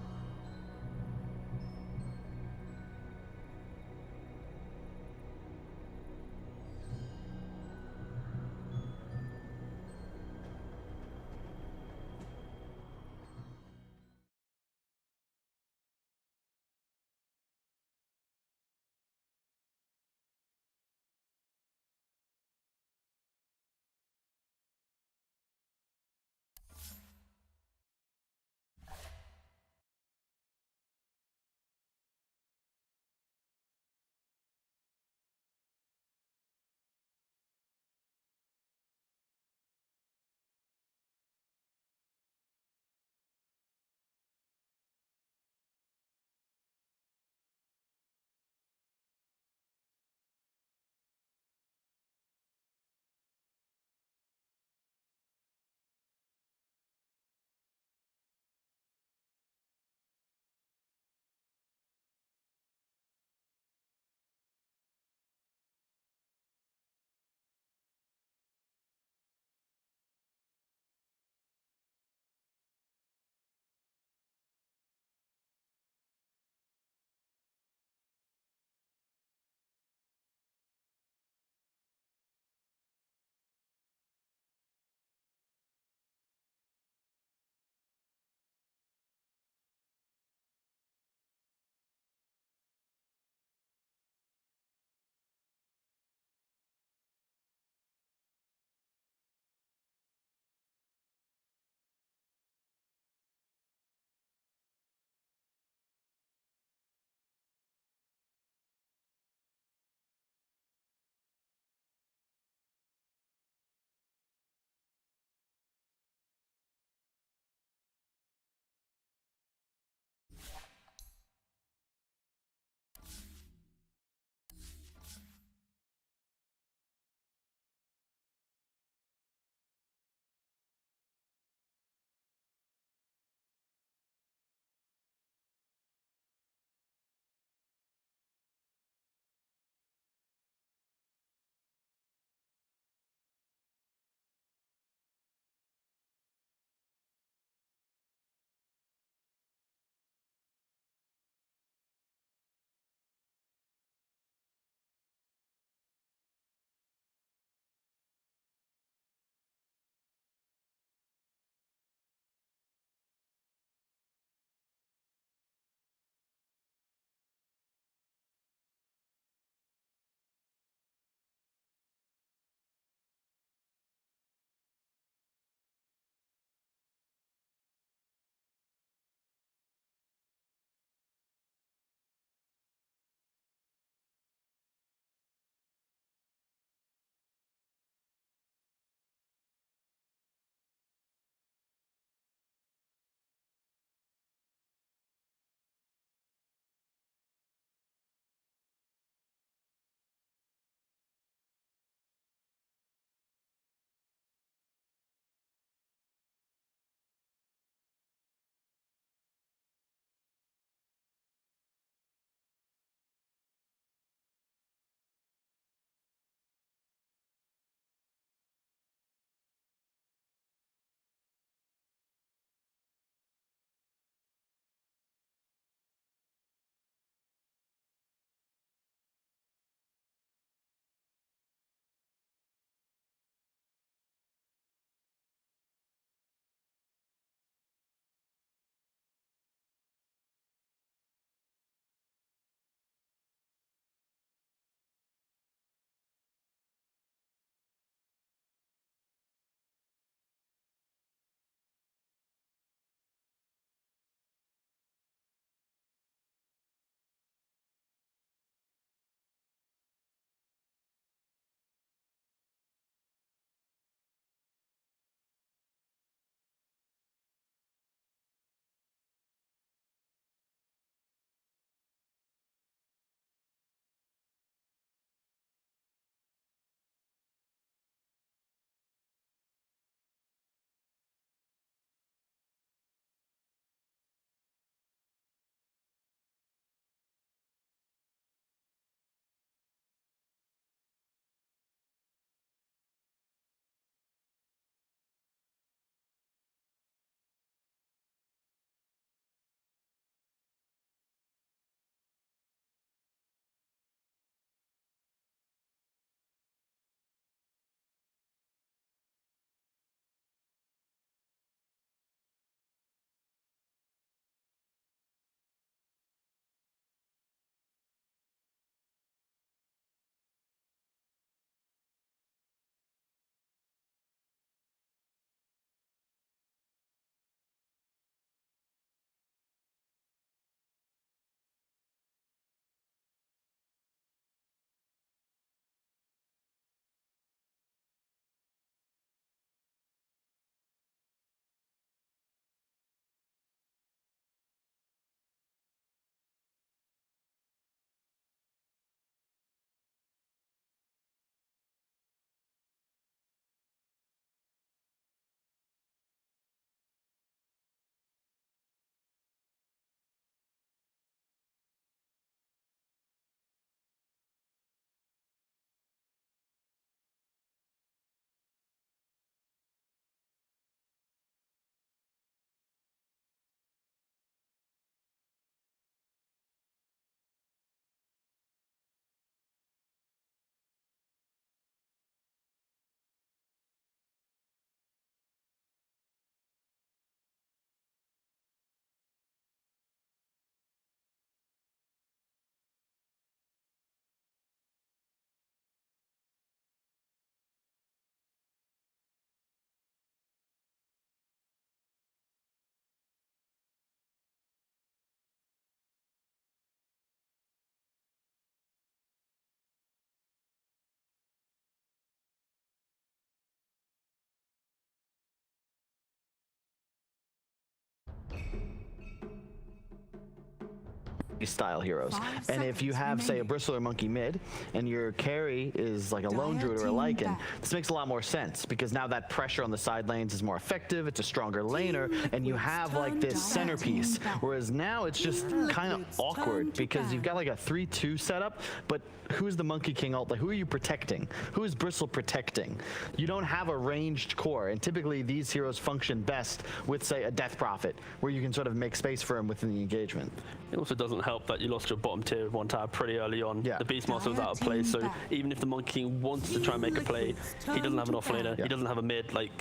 I: style heroes. And if you have, say, a Bristle or Monkey mid, and your carry is like a Lone Druid or a Lycan, this makes a lot more sense, because now that pressure on the side lanes is more effective, it's a stronger laner, and you have like this centerpiece. Whereas now it's just kind of awkward, because you've got like a 3-2 setup, but who's the Monkey King ult? Like, who are you protecting? Who is Bristle protecting? You don't have a ranged core, and typically these heroes function best with, say, a Death Prophet, where you can sort of make space for him within the engagement.
J: It also doesn't help that you lost your bottom tier 1 tower pretty early on. The Beastmaster was out of play, so even if the Monkey King wants to try and make a play, he doesn't have an offlaner, he doesn't have a mid. Like,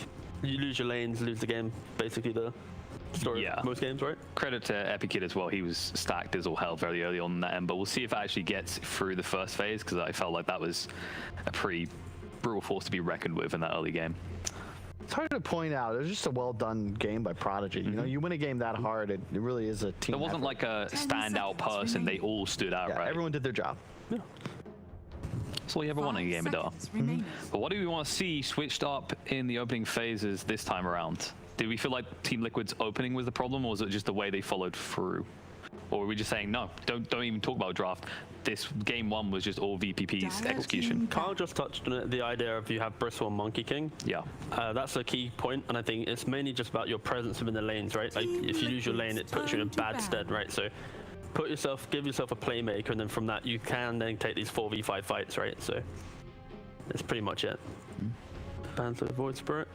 J: you lose your lanes, lose the game. Basically the story of most games, right?
H: Credit to Epikid as well. He was stacked as all hell very early on in that end, but we'll see if it actually gets through the first phase, because I felt like that was a pretty brutal force to be reckoned with in that early game.
I: It's hard to point out. It was just a well-done game by Prodigy. You know, you win a game that hard, it really is a team
H: There wasn't
I: effort.
H: like a standout person. They all stood out, right?
I: Everyone did their job.
J: Yeah.
H: That's all you ever want in a game of Dota. But what do we want to see switched up in the opening phases this time around? Did we feel like Team Liquid's opening was the problem, or was it just the way they followed through? Or were we just saying, no, don't even talk about draft. This game 1 was just all VPP's execution.
J: Kyle just touched on it, the idea of you have Bristle and Monkey King.
H: Yeah.
J: That's a key point, and I think it's mainly just about your presence within the lanes, right? Like, if you lose your lane, it puts you in a bad stead, right? So give yourself a playmaker, and then from that you can then take these 4v5 fights, right? So that's pretty much it. Ban the Void Spirit.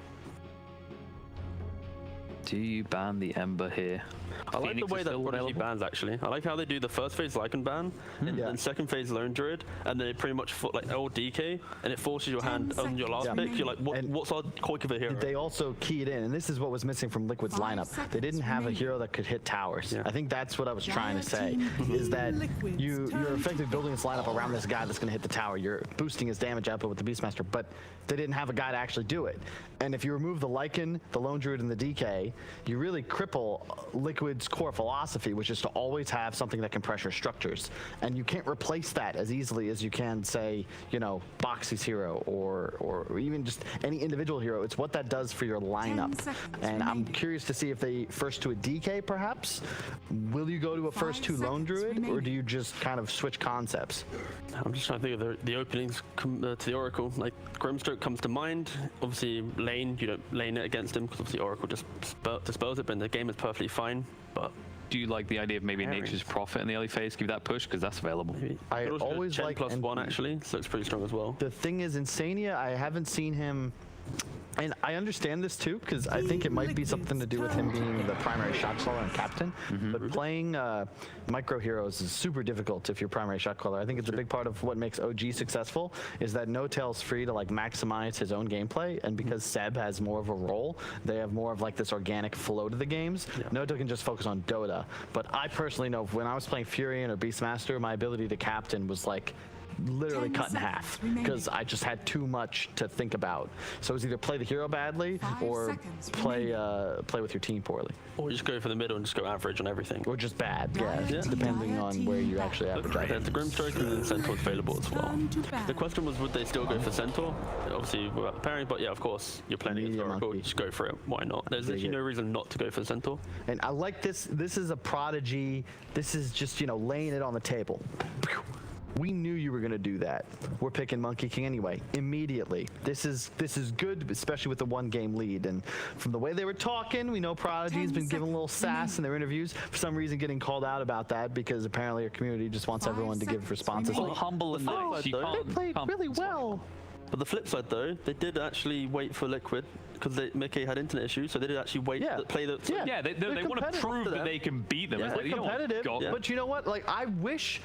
H: Do you ban the Ember here?
J: I like the way that Prodigy bans, actually. I like how they do the first phase Lycan ban, and then second phase Lone Druid, and then it pretty much like all DK, and it forces your hand on your last pick. You're like, what's our quick of a hero?
I: They also keyed in, and this is what was missing from Liquid's lineup. They didn't have a hero that could hit towers. I think that's what I was trying to say, is that you're effectively building this lineup around this guy that's going to hit the tower. You're boosting his damage output with the Beastmaster, but they didn't have a guy to actually do it. And if you remove the Lycan, the Lone Druid, and the DK, you really cripple Liquid's core philosophy, which is to always have something that can pressure structures. And you can't replace that as easily as you can, say, you know, Boxy's hero or even just any individual hero. It's what that does for your lineup. And I'm curious to see if they first to a DK, perhaps. Will you go to a first to Lone Druid, or do you just kind of switch concepts?
J: I'm just trying to think of the openings to the Oracle. Like, Grimstroke comes to mind. Obviously, lane, you don't lane it against him, because obviously Oracle just dispels it, but the game is perfectly fine. But
H: do you like the idea of maybe Nature's Prophet in the early phase? Give that push, because that's available.
I: I always like
J: +1 actually, so it's pretty strong as well.
I: The thing is, Insania, I haven't seen him. And I understand this too, because I think it might be something to do with him being the primary shot caller and captain. But playing micro heroes is super difficult if you're primary shot caller. I think it's a big part of what makes OG successful, is that No-Tail's free to like maximize his own gameplay, and because Seb has more of a role, they have more of like this organic flow to the games. No-Tail can just focus on Dota. But I personally know when I was playing Furion or Beastmaster, my ability to captain was like literally cut in half, because I just had too much to think about. So it was either play the hero badly or play with your team poorly.
J: Or just go for the middle and just go average on everything.
I: Or just bad, depending on where you actually average out.
J: There's the Grimstroke, and then Centaur's available as well. The question was, would they still go for Centaur? Obviously without the pairing, but yeah, of course, you're playing against Oracle, just go for it. Why not? There's actually no reason not to go for Centaur.
I: And I like this. This is a Prodigy. This is just, you know, laying it on the table. We knew you were going to do that. We're picking Monkey King anyway, immediately. This is good, especially with the 1-game lead. And from the way they were talking, we know Prodigy's been giving a little sass in their interviews. For some reason, getting called out about that, because apparently our community just wants everyone to give responses.
H: Well, humble and nice.
I: They played really well.
J: But the flip side, though, they did actually wait for Liquid, because Mickey had internet issues, so they did actually wait to play the...
H: They want to prove that they can beat them.
I: They're competitive, but you know what? Like, I wish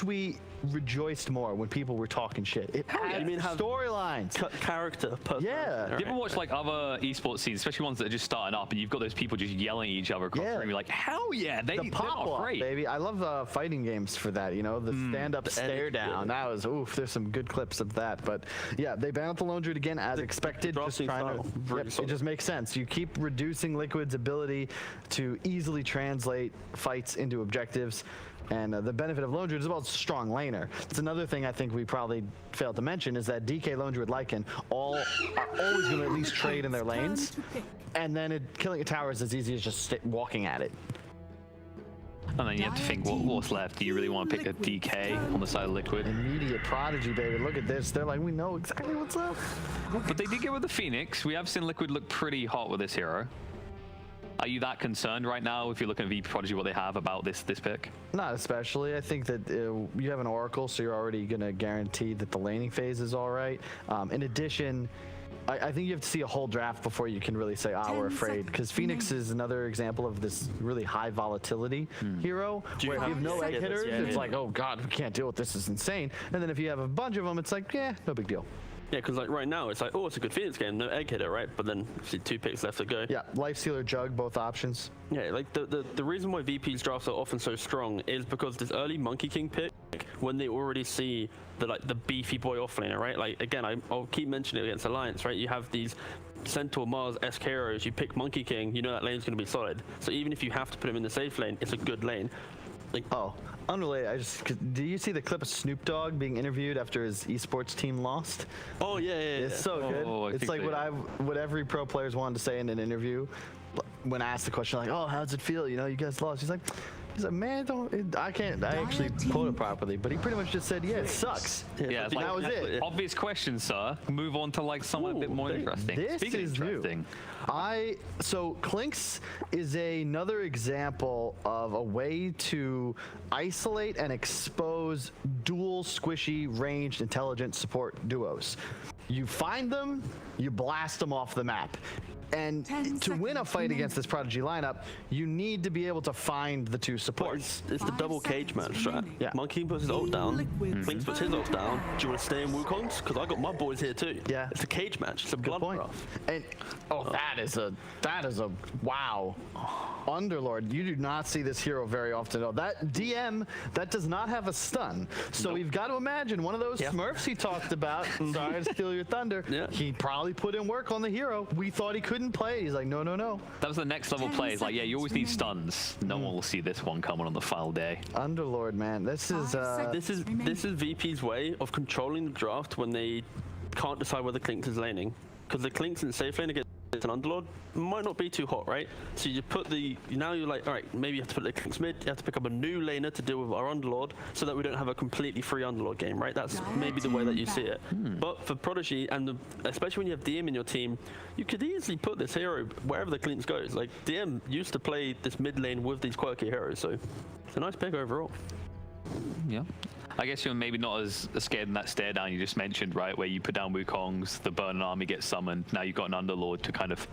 I: we rejoiced more when people were talking shit. It had storylines,
J: character, personality.
I: Yeah.
H: You ever watch like other esports scenes, especially ones that are just starting up, and you've got those people just yelling at each other across the room? You're like, hell yeah,
I: the pop-up,
H: great,
I: baby. I love fighting games for that. You know, the stand-up stare down. That was There's some good clips of that. But yeah, they banned the Lone Druid again as expected. Just trying to. It just makes sense. You keep reducing Liquid's ability to easily translate fights into objectives. And the benefit of Lone Druid is about strong laner. That's another thing I think we probably failed to mention, is that DK, Lone Druid, Lycan are always going to at least trade in their lanes. And then killing a tower is as easy as just walking at it.
H: And then you have to think, what's left? Do you really want to pick a DK on the side of Liquid?
I: Immediate Prodigy, baby. Look at this. They're like, we know exactly what's up.
H: But they did get with the Phoenix. We have seen Liquid look pretty hot with this hero. Are you that concerned right now if you're looking at VP Prodigy, what they have about this pick?
I: Not especially. I think that you have an Oracle, so you're already going to guarantee that the laning phase is all right. In addition, I think you have to see a whole draft before you can really say, we're afraid. Because Phoenix is another example of this really high volatility hero. Where if you have no egg hitters, it's like, oh God, we can't deal with this. Is insane. And then if you have a bunch of them, it's like, yeah, no big deal.
J: Yeah, because like right now, it's like, oh, it's a good Phoenix game, no egg hitter, right? But then see 2 picks left to go.
I: Yeah, Life Stealer, Jug, both options.
J: Yeah, like the reason why VP's drafts are often so strong is because this early Monkey King pick, when they already see the beefy boy offlaner, right? Like again, I'll keep mentioning it against Alliance, right? You have these Centaur, Mars, SK heroes, you pick Monkey King, you know that lane's going to be solid. So even if you have to put him in the safe lane, it's a good lane. Like,
I: unrelated, do you see the clip of Snoop Dogg being interviewed after his esports team lost?
J: Oh yeah.
I: It's so good. It's like what every pro player's wanted to say in an interview. When asked the question, like, oh, how's it feel? You know, you guys lost. He's like, man, I actually quote it properly, but he pretty much just said, yeah, it sucks.
H: Yeah, it's
I: that was it.
H: Obvious question, sir. Move on to like someone a bit more interesting.
I: This is interesting. So Clinks is another example of a way to isolate and expose dual squishy ranged intelligent support duos. You find them, you blast them off the map. And to win a fight against this Prodigy lineup, you need to be able to find the 2 supports.
J: It's the double cage match, right? Yeah. Monkey King puts his ult down, Clinks puts his ult down. Do you want to stay in Wukong's? Because I got my boys here too. Yeah. It's a cage match. It's a bloodbath.
I: And that is a wow. Underlord, you do not see this hero very often. No, that DM that does not have a stun. So we've got to imagine one of those Smurfs he talked about. Sorry to steal your thunder. Yeah. He probably put in work on the hero. We thought he couldn't play. He's like, no.
H: That was the next level play. It's like, yeah, you always need stuns. No one will see this one coming on the final day.
I: Underlord, man, this is
J: VP's way of controlling the draft when they can't decide whether Clinks is laning, because the Clinks in safe lane against an Underlord might not be too hot, right? So you put now you're like, all right, maybe you have to put the Clinks mid, you have to pick up a new laner to deal with our Underlord so that we don't have a completely free Underlord game, right? That's maybe the way that you see it. But for Prodigy, and especially when you have DM in your team, you could easily put this hero wherever the Clinks goes. Like, DM used to play this mid lane with these quirky heroes, so it's a nice pick overall.
H: Yeah. I guess you're maybe not as scared in that stare down you just mentioned, right? Where you put down Wukong's, the Burning Army gets summoned. Now you've got an Underlord to kind of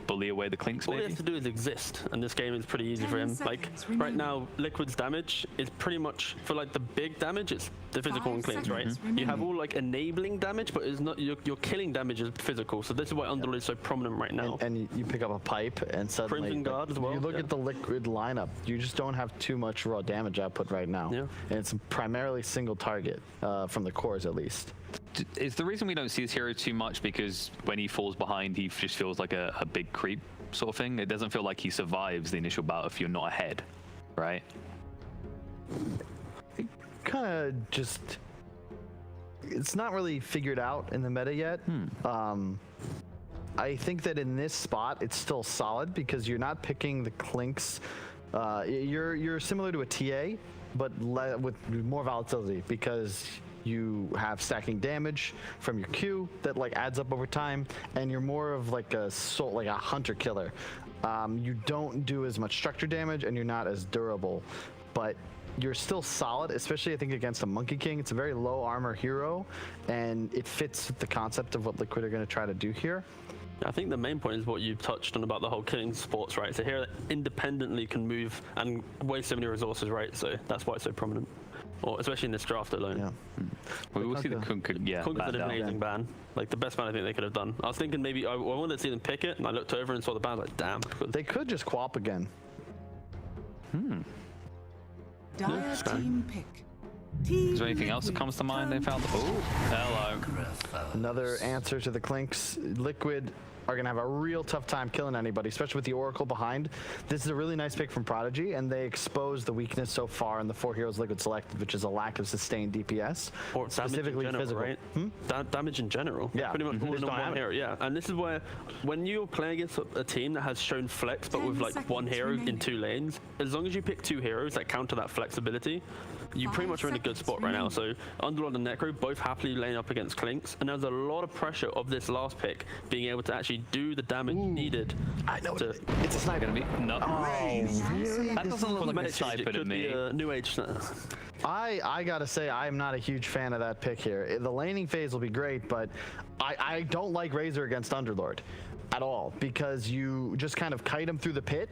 H: bully away the Clinks.
J: All he has to do is exist, and this game is pretty easy for him. Like right now, Liquid's damage is pretty much for like the big damage. It's the physical and Clinks, right? You have all like enabling damage, but it's not your killing damage is physical. So this is why Underlord is so prominent right now.
I: And you pick up a pipe, and suddenly
J: Crimson Guard as well.
I: You look at the Liquid lineup. You just don't have too much raw damage output right now. Yeah. And it's primarily single target from the cores, at least.
H: Is the reason we don't see this hero too much because when he falls behind, he just feels like a big creep sort of thing? It doesn't feel like he survives the initial battle if you're not ahead, right?
I: It kind of just... It's not really figured out in the meta yet. I think that in this spot, it's still solid because you're not picking the Clinks. You're similar to a TA, but with more volatility because you have stacking damage from your Q that like adds up over time, and you're more of like a hunter killer. You don't do as much structure damage, and you're not as durable, but you're still solid, especially I think against a Monkey King. It's a very low armor hero, and it fits the concept of what Liquid are going to try to do here.
J: I think the main point is what you touched on about the whole killing sports, right? So here independently can move and waste so many resources, right? So that's why it's so prominent. Or especially in this draft alone.
I: Yeah.
H: Well, we'll see the Kunkka,
J: Kunkka's an amazing ban. Like the best ban I think they could have done. I was thinking maybe I wanted to see them pick it, and I looked over and saw the ban, like damn.
I: They could just quap again.
B: Dire team pick.
H: Is there anything else that comes to mind they found? Oh, hello.
I: Another answer to the Clinks. Liquid are going to have a real tough time killing anybody, especially with the Oracle behind. This is a really nice pick from Prodigy, and they expose the weakness so far in the 4 heroes Liquid selected, which is a lack of sustained DPS,
J: or
I: specifically
J: damage in general,
I: physical.
J: right? Damage in general.
I: Yeah,
J: pretty much all in one hero. Yeah, and this is where when you're playing against a team that has shown flex, but with like one hero in 2 lanes, as long as you pick 2 heroes that counter that flexibility, you pretty much are in a good spot right now. So Underlord and Necro both happily lane up against Clinks, and there's a lot of pressure of this last pick being able to actually do the damage needed.
I: I know it's a sniper.
H: No. That doesn't look like a sniper to me.
J: New age.
I: I gotta say, I'm not a huge fan of that pick here. The laning phase will be great, but I don't like Razor against Underlord at all, because you just kind of kite him through the pit,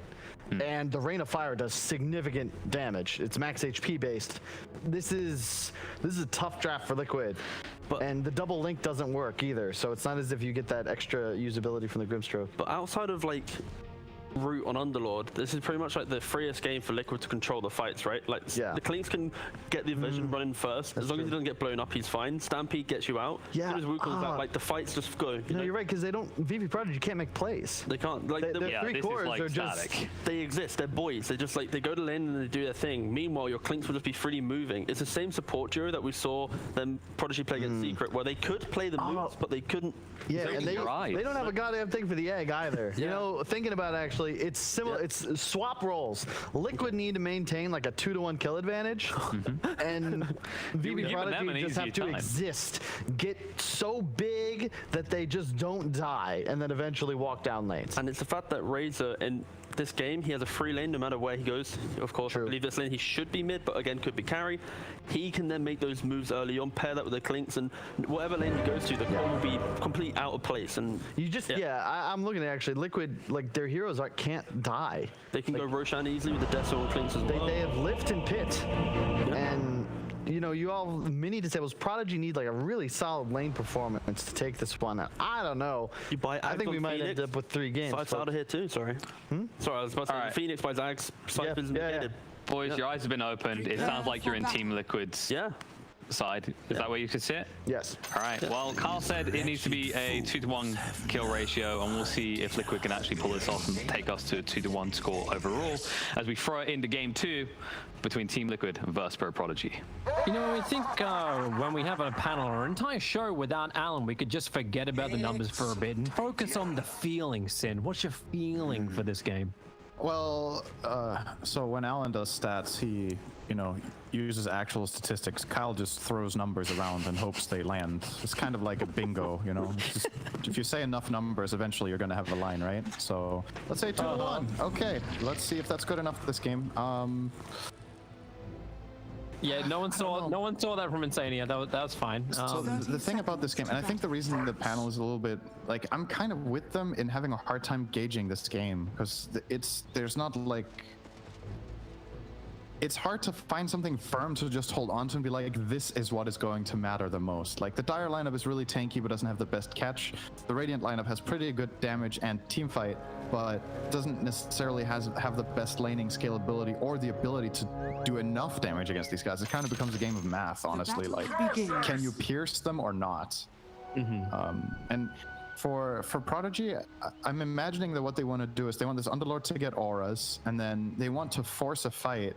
I: and the Rain of Fire does significant damage. It's max HP based. This is a tough draft for Liquid, and the double link doesn't work either, so it's not as if you get that extra usability from the Grimstroke.
J: But outside of like route on Underlord, this is pretty much like the freest game for Liquid to control the fights, right? Like the Clinks can get the vision running first. As long as he doesn't get blown up, he's fine. Stampede gets you out.
I: Yeah.
J: As soon as Wu comes back, like the fights just go.
I: No, you're right, because they don't. VP Prodigy can't make plays.
J: They can't. Like the
I: 3 cores
H: like
I: are
H: static.
I: just.
J: They exist. They're boys. They just like they go to lane and they do their thing. Meanwhile, your Clinks will just be freely moving. It's the same support duo that we saw them Prodigy play against Secret, where they could play the moves, but they couldn't.
I: Yeah, and they don't have a goddamn thing for the egg either. You know, thinking about it, actually, it's similar. It's swap roles. Liquid need to maintain like a 2-to-1 kill advantage, and VP Prodigy just have to exist, get so big that they just don't die, and then eventually walk down lanes.
J: And it's the fact that Razor in this game, he has a free lane no matter where he goes. Of course, I believe this lane he should be mid, but again could be carry. He can then make those moves early on, pair that with the Clinks, and whatever lane he goes to, the call will be completely out of place. And
I: you just I'm looking at actually Liquid, like their heroes can't die.
J: They can go Roshan easily with the Deso and Clinks as well.
I: They have lift and pit, and you know, you all mini disables. Prodigy need like a really solid lane performance to take this one. I don't know. I think we might end up with 3 games.
J: Scythe's out of here too. Sorry. Sorry, I was about to say Phoenix by Zags. Scythe isn't dead.
H: Boys, your eyes have been opened. It sounds like you're in Team Liquid's side. Is that where you could see it?
I: Yes.
H: All right. Well, Carl said it needs to be a 2-to-1 kill ratio, and we'll see if Liquid can actually pull this off and take us to a 2-to-1 score overall as we throw it into Game 2 between Team Liquid versus Pro Prodigy.
K: You know, I think when we have a panel or an entire show without Alan, we could just forget about the numbers for a bit and focus on the feeling, Sin. What's your feeling for this game?
L: Well, so when Alan does stats, he, uses actual statistics. Kyle just throws numbers around and hopes they land. It's kind of like a bingo, Just, if you say enough numbers, eventually you're going to have a line, right? So let's say 2-1. Okay, let's see if that's good enough for this game.
K: Yeah, no one saw that from Insania. That was fine.
L: So the thing about this game, and I think the reason the panel is a little bit like, I'm kind of with them in having a hard time gauging this game, because there's not like, it's hard to find something firm to just hold on to and be like, this is what is going to matter the most. Like the Dire lineup is really tanky but doesn't have the best catch. The Radiant lineup has pretty good damage and team fight, but doesn't necessarily have the best laning scalability or the ability to do enough damage against these guys. It kind of becomes a game of math, honestly. Like, can you pierce them or not? And for Prodigy, I'm imagining that what they want to do is they want this Underlord to get auras, and then they want to force a fight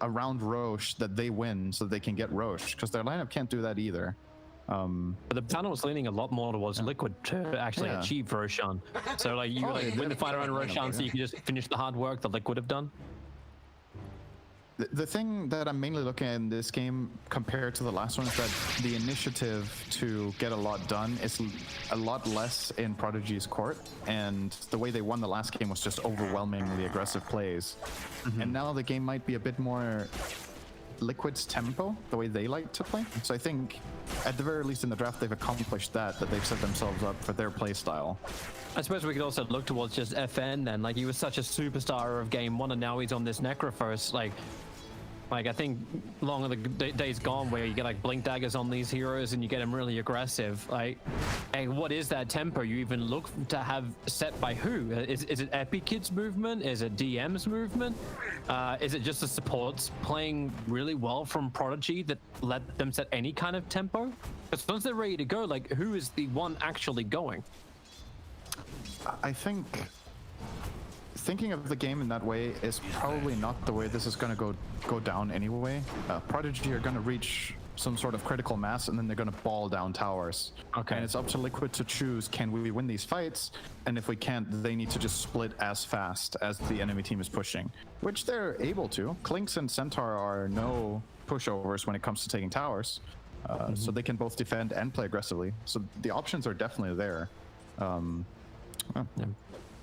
L: around Roche that they win so they can get Roche, because their lineup can't do that either.
K: But the panel was leaning a lot more towards Liquid to actually achieve Roshan. So like you win the fight around Roshan so you can just finish the hard work that Liquid have done.
L: The thing that I'm mainly looking at in this game compared to the last one is that the initiative to get a lot done is a lot less in Prodigy's court, and the way they won the last game was just overwhelmingly aggressive plays. And now the game might be a bit more Liquid's tempo, the way they like to play. So I think at the very least in the draft they've accomplished that they've set themselves up for their play style.
K: I suppose we could also look towards just FN then. Like, he was such a superstar of Game 1 and now he's on this Necrophos. Like I think long of the days gone where you get like blink daggers on these heroes and you get them really aggressive. Like, and what is that tempo you even look to have set by who? Is it Epi Kid's movement? Is it DM's movement? Is it just the supports playing really well from Prodigy that let them set any kind of tempo? Because once they're ready to go, like, who is the one actually going?
L: I think thinking of the game in that way is probably not the way this is going to go down anyway. Prodigy are going to reach some sort of critical mass, and then they're going to ball down towers.
K: Okay.
L: And it's up to Liquid to choose, can we win these fights? And if we can't, they need to just split as fast as the enemy team is pushing, which they're able to. Clinks and Centaur are no pushovers when it comes to taking towers, so they can both defend and play aggressively. So the options are definitely there.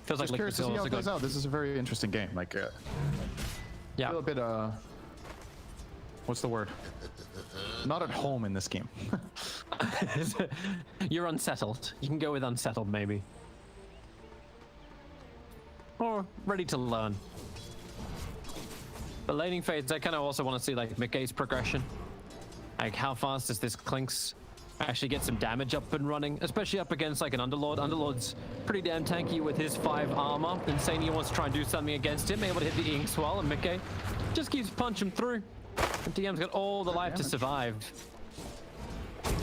K: Feels like
L: curious to see how it plays out. This is a very interesting game. Like,
K: yeah,
L: a bit what's the word? Not at home in this game.
K: You're unsettled. You can go with unsettled, maybe. Or ready to learn. But laning phase, I kind of also want to see like Mickey's progression. Like how fast does this Clinks actually get some damage up and running, especially up against like an Underlord. Underlord's pretty damn tanky with his 5 armor. Insania wants to try and do something against him, able to hit the Ink Swell, and Mickey just keeps punching through. The DM's got all the life to survive.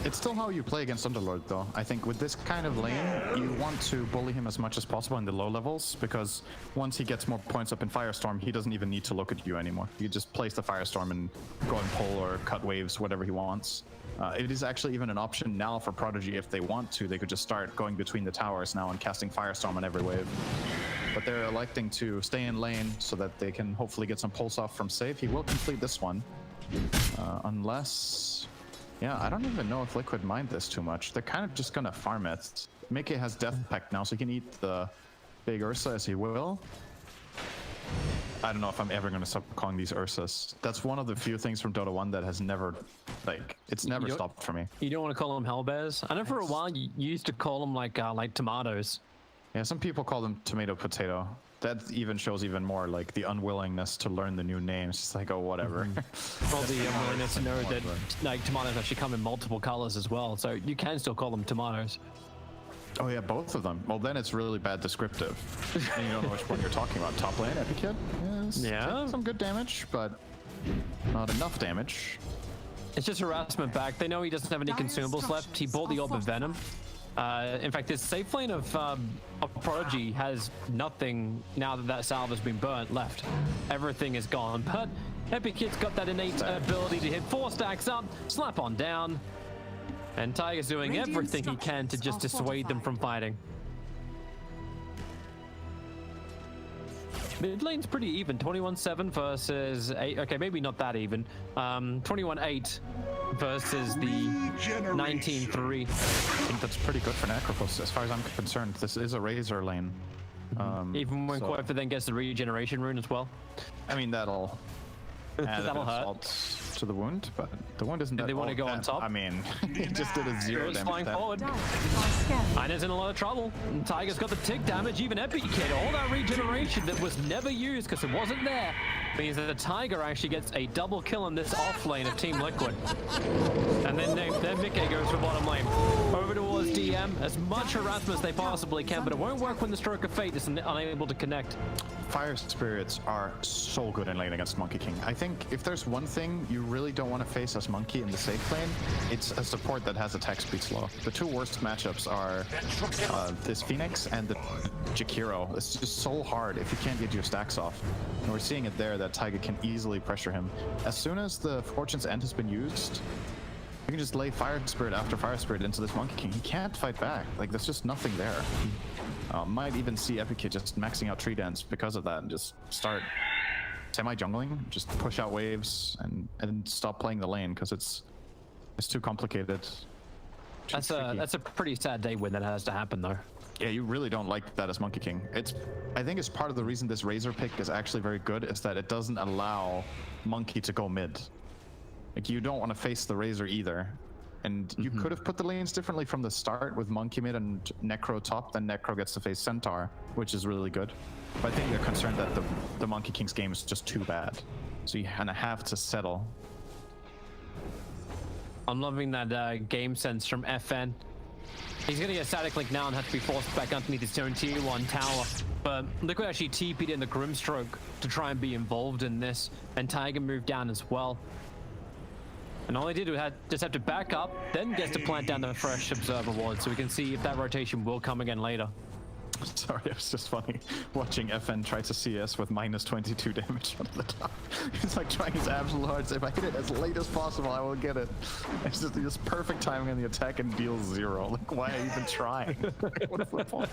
L: It's still how you play against Underlord, though. I think with this kind of lane, you want to bully him as much as possible in the low levels, because once he gets more points up in Firestorm, he doesn't even need to look at you anymore. You just place the Firestorm and go and pull or cut waves, whatever he wants. It is actually even an option now for Prodigy if they want to. They could just start going between the towers now and casting Firestorm on every wave. But they're electing to stay in lane so that they can hopefully get some pulse off from save. He will complete this one. Unless... Yeah, I don't even know if Liquid mind this too much. They're kind of just gonna farm it. Mickey has Death Pact now, so he can eat the big Ursa as he will. I don't know if I'm ever gonna stop calling these Ursas. That's one of the few things from Dota 1 that has never, like, it's never stopped for me.
K: You don't want to call them Hellbears? I know for a while you used to call them like tomatoes.
L: Yeah, some people call them tomato potato. That even shows even more like the unwillingness to learn the new names. It's like, oh, whatever.
K: Well, the unwillingness to know that like tomatoes actually come in multiple colors as well, so you can still call them tomatoes.
L: Oh yeah, both of them. Well, then it's really bad descriptive. And you don't know which one you're talking about. Top lane, Epikid? Yes. Yeah. Some good damage, but not enough damage.
K: It's just harassment back. They know he doesn't have any consumables left. He bought the Orb of Venom. In fact, this safe lane of Prodigy has nothing now that salve has been burnt left. Everything is gone, but Epikid's got that innate ability to hit 4 stacks up, slap on down, and Tiger's doing everything he can to just dissuade them from fighting. Mid lane's pretty even, 21-7 versus 8. Okay, maybe not that even. 21-8 versus the 19-3.
L: I think that's pretty good for Necropus, as far as I'm concerned. This is a Razor lane.
K: Even when Koifa then gets the regeneration rune as well.
L: I mean, that'll add
K: that'll hurt
L: salt to the wound, but the wound isn't that.
K: They want to go on top.
L: I mean, he just did a 0 damage.
K: Flying forward. Ina's in a lot of trouble. And Tiger's got the tick damage. Even Epikid, all that regeneration that was never used because it wasn't there, means that the Tiger actually gets a double kill in this off lane of Team Liquid. And then Mickey goes for bottom lane. Over towards DM, as much harassment as they possibly can, but it won't work when the Stroke of Fate is unable to connect.
L: Fire Spirits are so good in lane against Monkey King. I think if there's one thing you really don't want to face as Monkey in the safe lane, it's a support that has attack speed slow. The two worst matchups are this Phoenix and the Jakiro. It's just so hard if you can't get your stacks off. And we're seeing it there that Tiger can easily pressure him. As soon as the Fortune's End has been used, you can just lay Fire Spirit after Fire Spirit into this Monkey King. He can't fight back. Like, there's just nothing there. Might even see Epikid just maxing out Tree Dance because of that and just start semi-jungling, just push out waves and stop playing the lane because it's too complicated.
K: That's a pretty sad day when that has to happen though.
L: Yeah, you really don't like that as Monkey King. I think it's part of the reason this Razor pick is actually very good is that it doesn't allow Monkey to go mid. Like, you don't want to face the Razor either. And you could have put the lanes differently from the start with Monkey mid and Necro top, then Necro gets to face Centaur, which is really good. But I think they're concerned that the Monkey King's game is just too bad. So you kind of have to settle.
K: I'm loving that game sense from FN. He's getting a static link now and has to be forced back underneath his own tier 1 tower. But Liquid actually TP'd in the Grimstroke to try and be involved in this, and Tiger moved down as well. And all they did was just have to back up, then gets to plant down the fresh Observer Ward, so we can see if that rotation will come again later.
L: Sorry, it was just funny watching FN try to CS with minus 22 damage on the top. He's like trying his absolute hardest. If I hit it as late as possible, I will get it. It's just this perfect timing on the attack and deals 0. Like, why are you even trying? What's the point?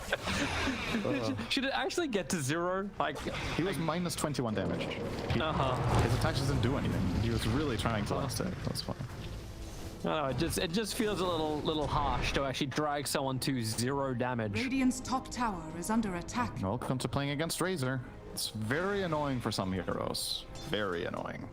K: Should it actually get to 0? Like,
L: he was minus 21 damage.
K: Uh-huh.
L: His attacks didn't do anything. He was really trying to last it. That's funny.
K: No, it just feels a little harsh to actually drag someone to 0 damage.
B: Radiant's top tower is under attack.
L: Welcome to playing against Razor. It's very annoying for some heroes. Very annoying.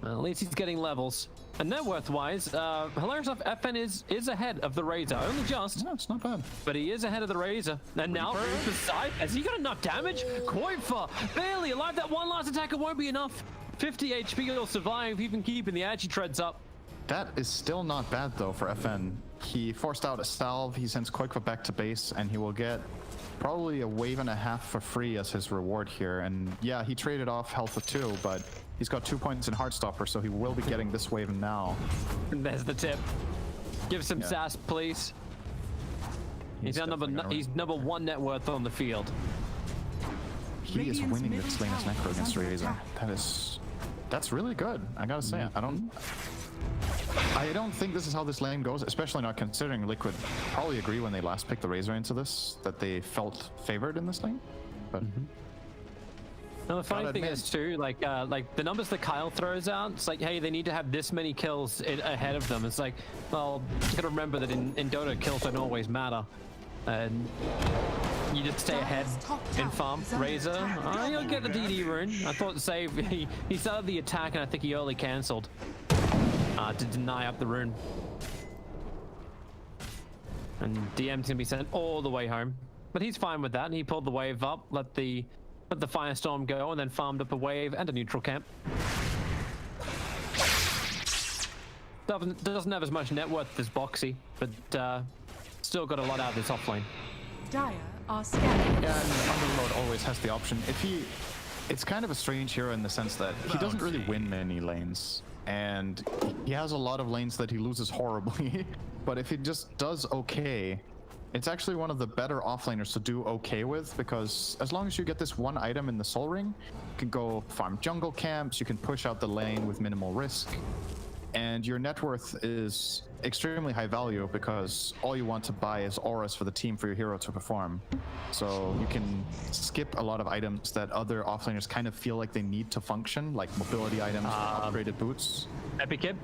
K: At least he's getting levels. And net worth-wise, hilarious enough, FN is ahead of the Razor. Only just.
L: No, it's not bad.
K: But he is ahead of the Razor. And now, beside, has he got enough damage? Koifa, barely alive. That one last attacker won't be enough. 50 HP will survive, even keeping the Agi treads up.
L: That is still not bad though for FN. He forced out a salve, he sends Koikva back to base, and he will get probably a wave and a half for free as his reward here. And yeah, he traded off health of 2, but he's got 2 points in Heartstopper, so he will be getting this wave now.
K: And there's the tip. Give some sass, please. He's number 1 net worth on the field.
L: He is winning this lane as Necro against Razor. That's really good, I gotta say. I don't think this is how this lane goes, especially not considering Liquid probably agree when they last picked the Razor into this, that they felt favored in this lane. But
K: now the funny thing is too, like the numbers that Kyle throws out, it's like, hey, they need to have this many kills ahead of them. It's like, well, you gotta remember that in Dota, kills don't always matter. And you just stay ahead in farm. Razor, you'll get the DD rune. I thought save, he started the attack and I think he early cancelled. To deny up the rune. And DM's gonna be sent all the way home. But he's fine with that, and he pulled the wave up, let the firestorm go, and then farmed up a wave and a neutral camp. Doesn't have as much net worth as Boxy, but still got a lot out of this offlane.
B: Dire are scanning.
L: Yeah, and Underlord always has the option. It's kind of a strange hero in the sense that he doesn't really win many lanes. And he has a lot of lanes that he loses horribly, but if he just does okay, it's actually one of the better offlaners to do okay with, because as long as you get this one item in the Soul Ring, you can go farm jungle camps, you can push out the lane with minimal risk, and your net worth is extremely high value because all you want to buy is auras for the team for your hero to perform. So you can skip a lot of items that other offlaners kind of feel like they need to function, like mobility items, upgraded boots.
K: Epic Kid.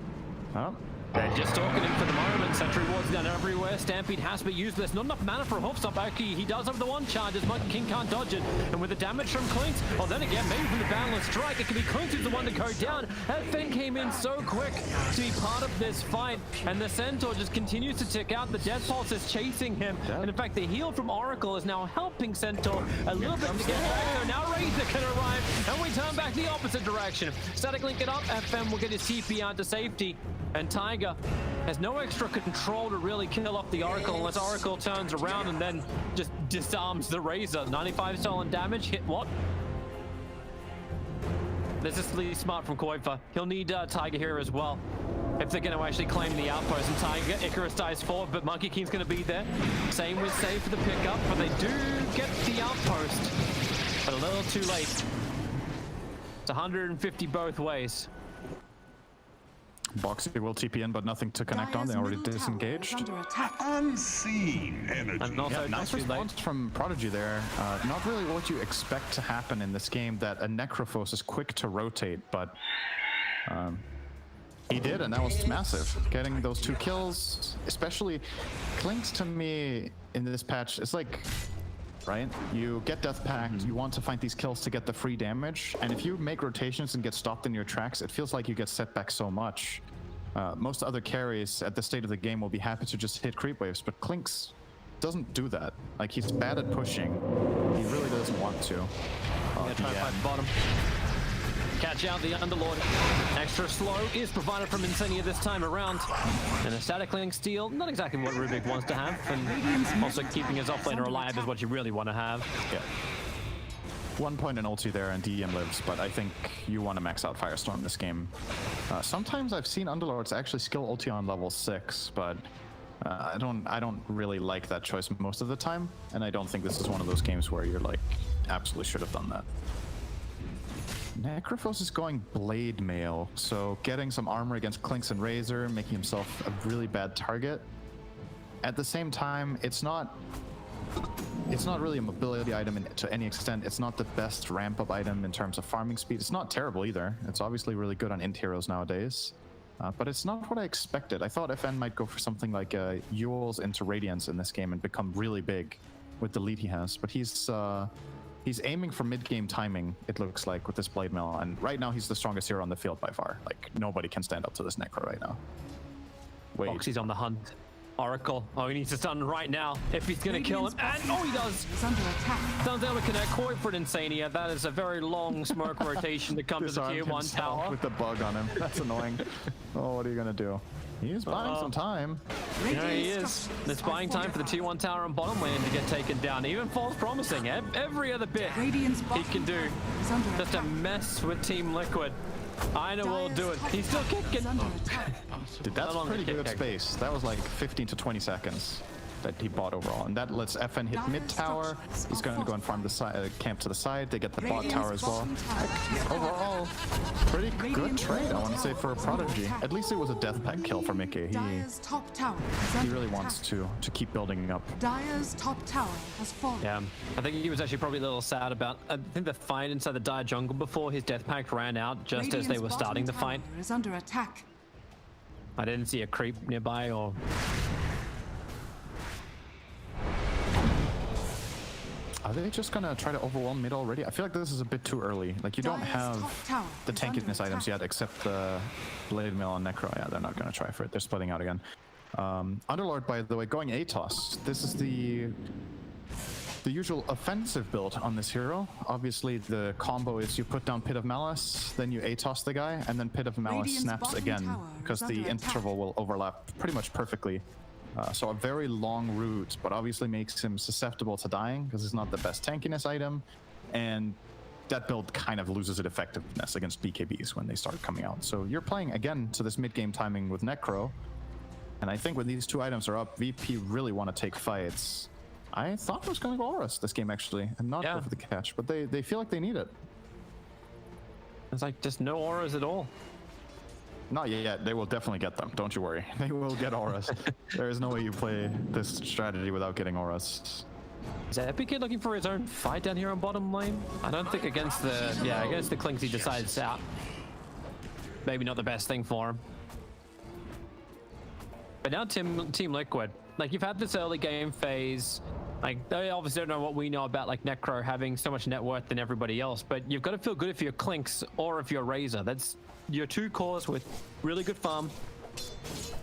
L: Oh.
K: They're just stalking him for the moment. Sentry wards down everywhere. Stampede has to be useless. Not enough mana for a hoof stop. Actually, he does have the one charge as Monkey King can't dodge it. And with the damage from Clinks, well, then again, maybe from the Boundless Strike, it could be Clinks who's the one to go down. That Finn came in so quick to be part of this fight. And the Centaur just continues to tick out. The Death Pulse is chasing him. And in fact, the heal from Oracle is now helping Centaur a little bit to get back. So now Razor can arrive. And we turn back the opposite direction. Static link it up. FM will get his TP out to safety. And Tiger has no extra control to really kill off the Oracle unless Oracle turns around and then just disarms the Razor. 95 stolen damage, hit what? This is really smart from Koifa. He'll need Tiger here as well if they're going to actually claim the outpost. And Tiger, Icarus dies forward, but Monkey King's going to be there. Same with Save for the pickup, but they do get the outpost, but a little too late. It's 150 both ways.
L: Boxy will TP in, but nothing to connect on. They already disengaged.
C: Unseen energy.
K: And also,
L: nice response from Prodigy there. Not really what you expect to happen in this game, that a Necrophos is quick to rotate, but he did, and that was massive. Getting those 2 kills, especially Clinks to me in this patch, it's like, right? You get Death Pact, you want to find these kills to get the free damage, and if you make rotations and get stopped in your tracks, it feels like you get set back so much. Most other carries at this state of the game will be happy to just hit creep waves, but Clinks doesn't do that. Like, he's bad at pushing. He really doesn't want to.
K: Try to fight the bottom. Catch out the Underlord. Extra slow is provided from Insania this time around. And a static link steal, not exactly what Rubik wants to have. And also keeping his offlaner alive is what you really want to have.
L: Yeah. 1 point in ulti there and DM lives, but I think you want to max out Firestorm this game. Sometimes I've seen Underlords actually skill ulti on level 6, but I don't really like that choice most of the time, and I don't think this is one of those games where you're like, absolutely should have done that. Necrophos is going Blade Mail, so getting some armor against Clinks and Razor, making himself a really bad target. At the same time, it's not really a mobility item to any extent. It's not the best ramp-up item in terms of farming speed. It's not terrible either. It's obviously really good on int heroes nowadays. But it's not what I expected. I thought FN might go for something like Yules into Radiance in this game and become really big with the lead he has. But he's aiming for mid-game timing, it looks like, with this Blade Mail. And right now, he's the strongest hero on the field by far. Like, nobody can stand up to this Necro right now. Wait.
K: Foxy's on the hunt. Oracle. Oh, he needs to stun right now if he's going to kill him. And oh, he does.
B: Is under attack.
K: Stuns able to connect. Koi for an Insania. That is a very long smoke rotation to come to the tier 1 tower.
L: With the bug on him. That's annoying. Oh, what are you going to do? He is buying some time.
K: Yeah, he is. It's buying time for the tier 1 tower on bottom lane to get taken down. Even false promising. Every other bit he can do just to mess with Team Liquid. I know we'll do it. He's still kicking.
L: Dude, that's pretty good space. That was like 15 to 20 seconds that he bought overall. And that lets FN hit mid tower. He's going to go and farm the side, camp to the side. They get the bot tower as well. Overall, pretty good trade, I want to say, for a Prodigy. At least it was a death pack kill for Mickey. He really wants to keep building up.
B: Dire's top tower has fallen.
K: Yeah, I think he was actually probably a little sad about, I think the fight inside the Dire jungle before his death pack ran out just as they were starting the fight.
B: Is under attack.
K: I didn't see a creep nearby or...
L: Are they just gonna try to overwhelm mid already? I feel like this is a bit too early. Like, you don't have the tankiness items yet, except the Blade Mail on Necro. Yeah, they're not gonna try for it. They're splitting out again. Underlord, by the way, going ATOS. This is the usual offensive build on this hero. Obviously, the combo is you put down Pit of Malice, then you ATOS the guy, and then Pit of Malice snaps again, because the interval will overlap pretty much perfectly. So a very long route, but obviously makes him susceptible to dying, because it's not the best tankiness item, and that build kind of loses its effectiveness against BKBs when they start coming out. So you're playing, again, to this mid-game timing with Necro, and I think when these two items are up, VP really want to take fights. I thought it was going to go Horus this game, actually, and not go for the catch, but they feel like they need it.
K: It's like just no auras at all.
L: Not yet. They will definitely get them. Don't you worry. They will get auras. There is no way you play this strategy without getting auras.
K: Is Epic Kid looking for his own fight down here on bottom lane? I don't think against the Clinks he decides out. Maybe not the best thing for him. But now Team Liquid, like, you've had this early game phase. Like, they obviously don't know what we know about, like, Necro having so much net worth than everybody else, but you've got to feel good if you're Clinks or if you're Razor. That's your two cores with really good farm,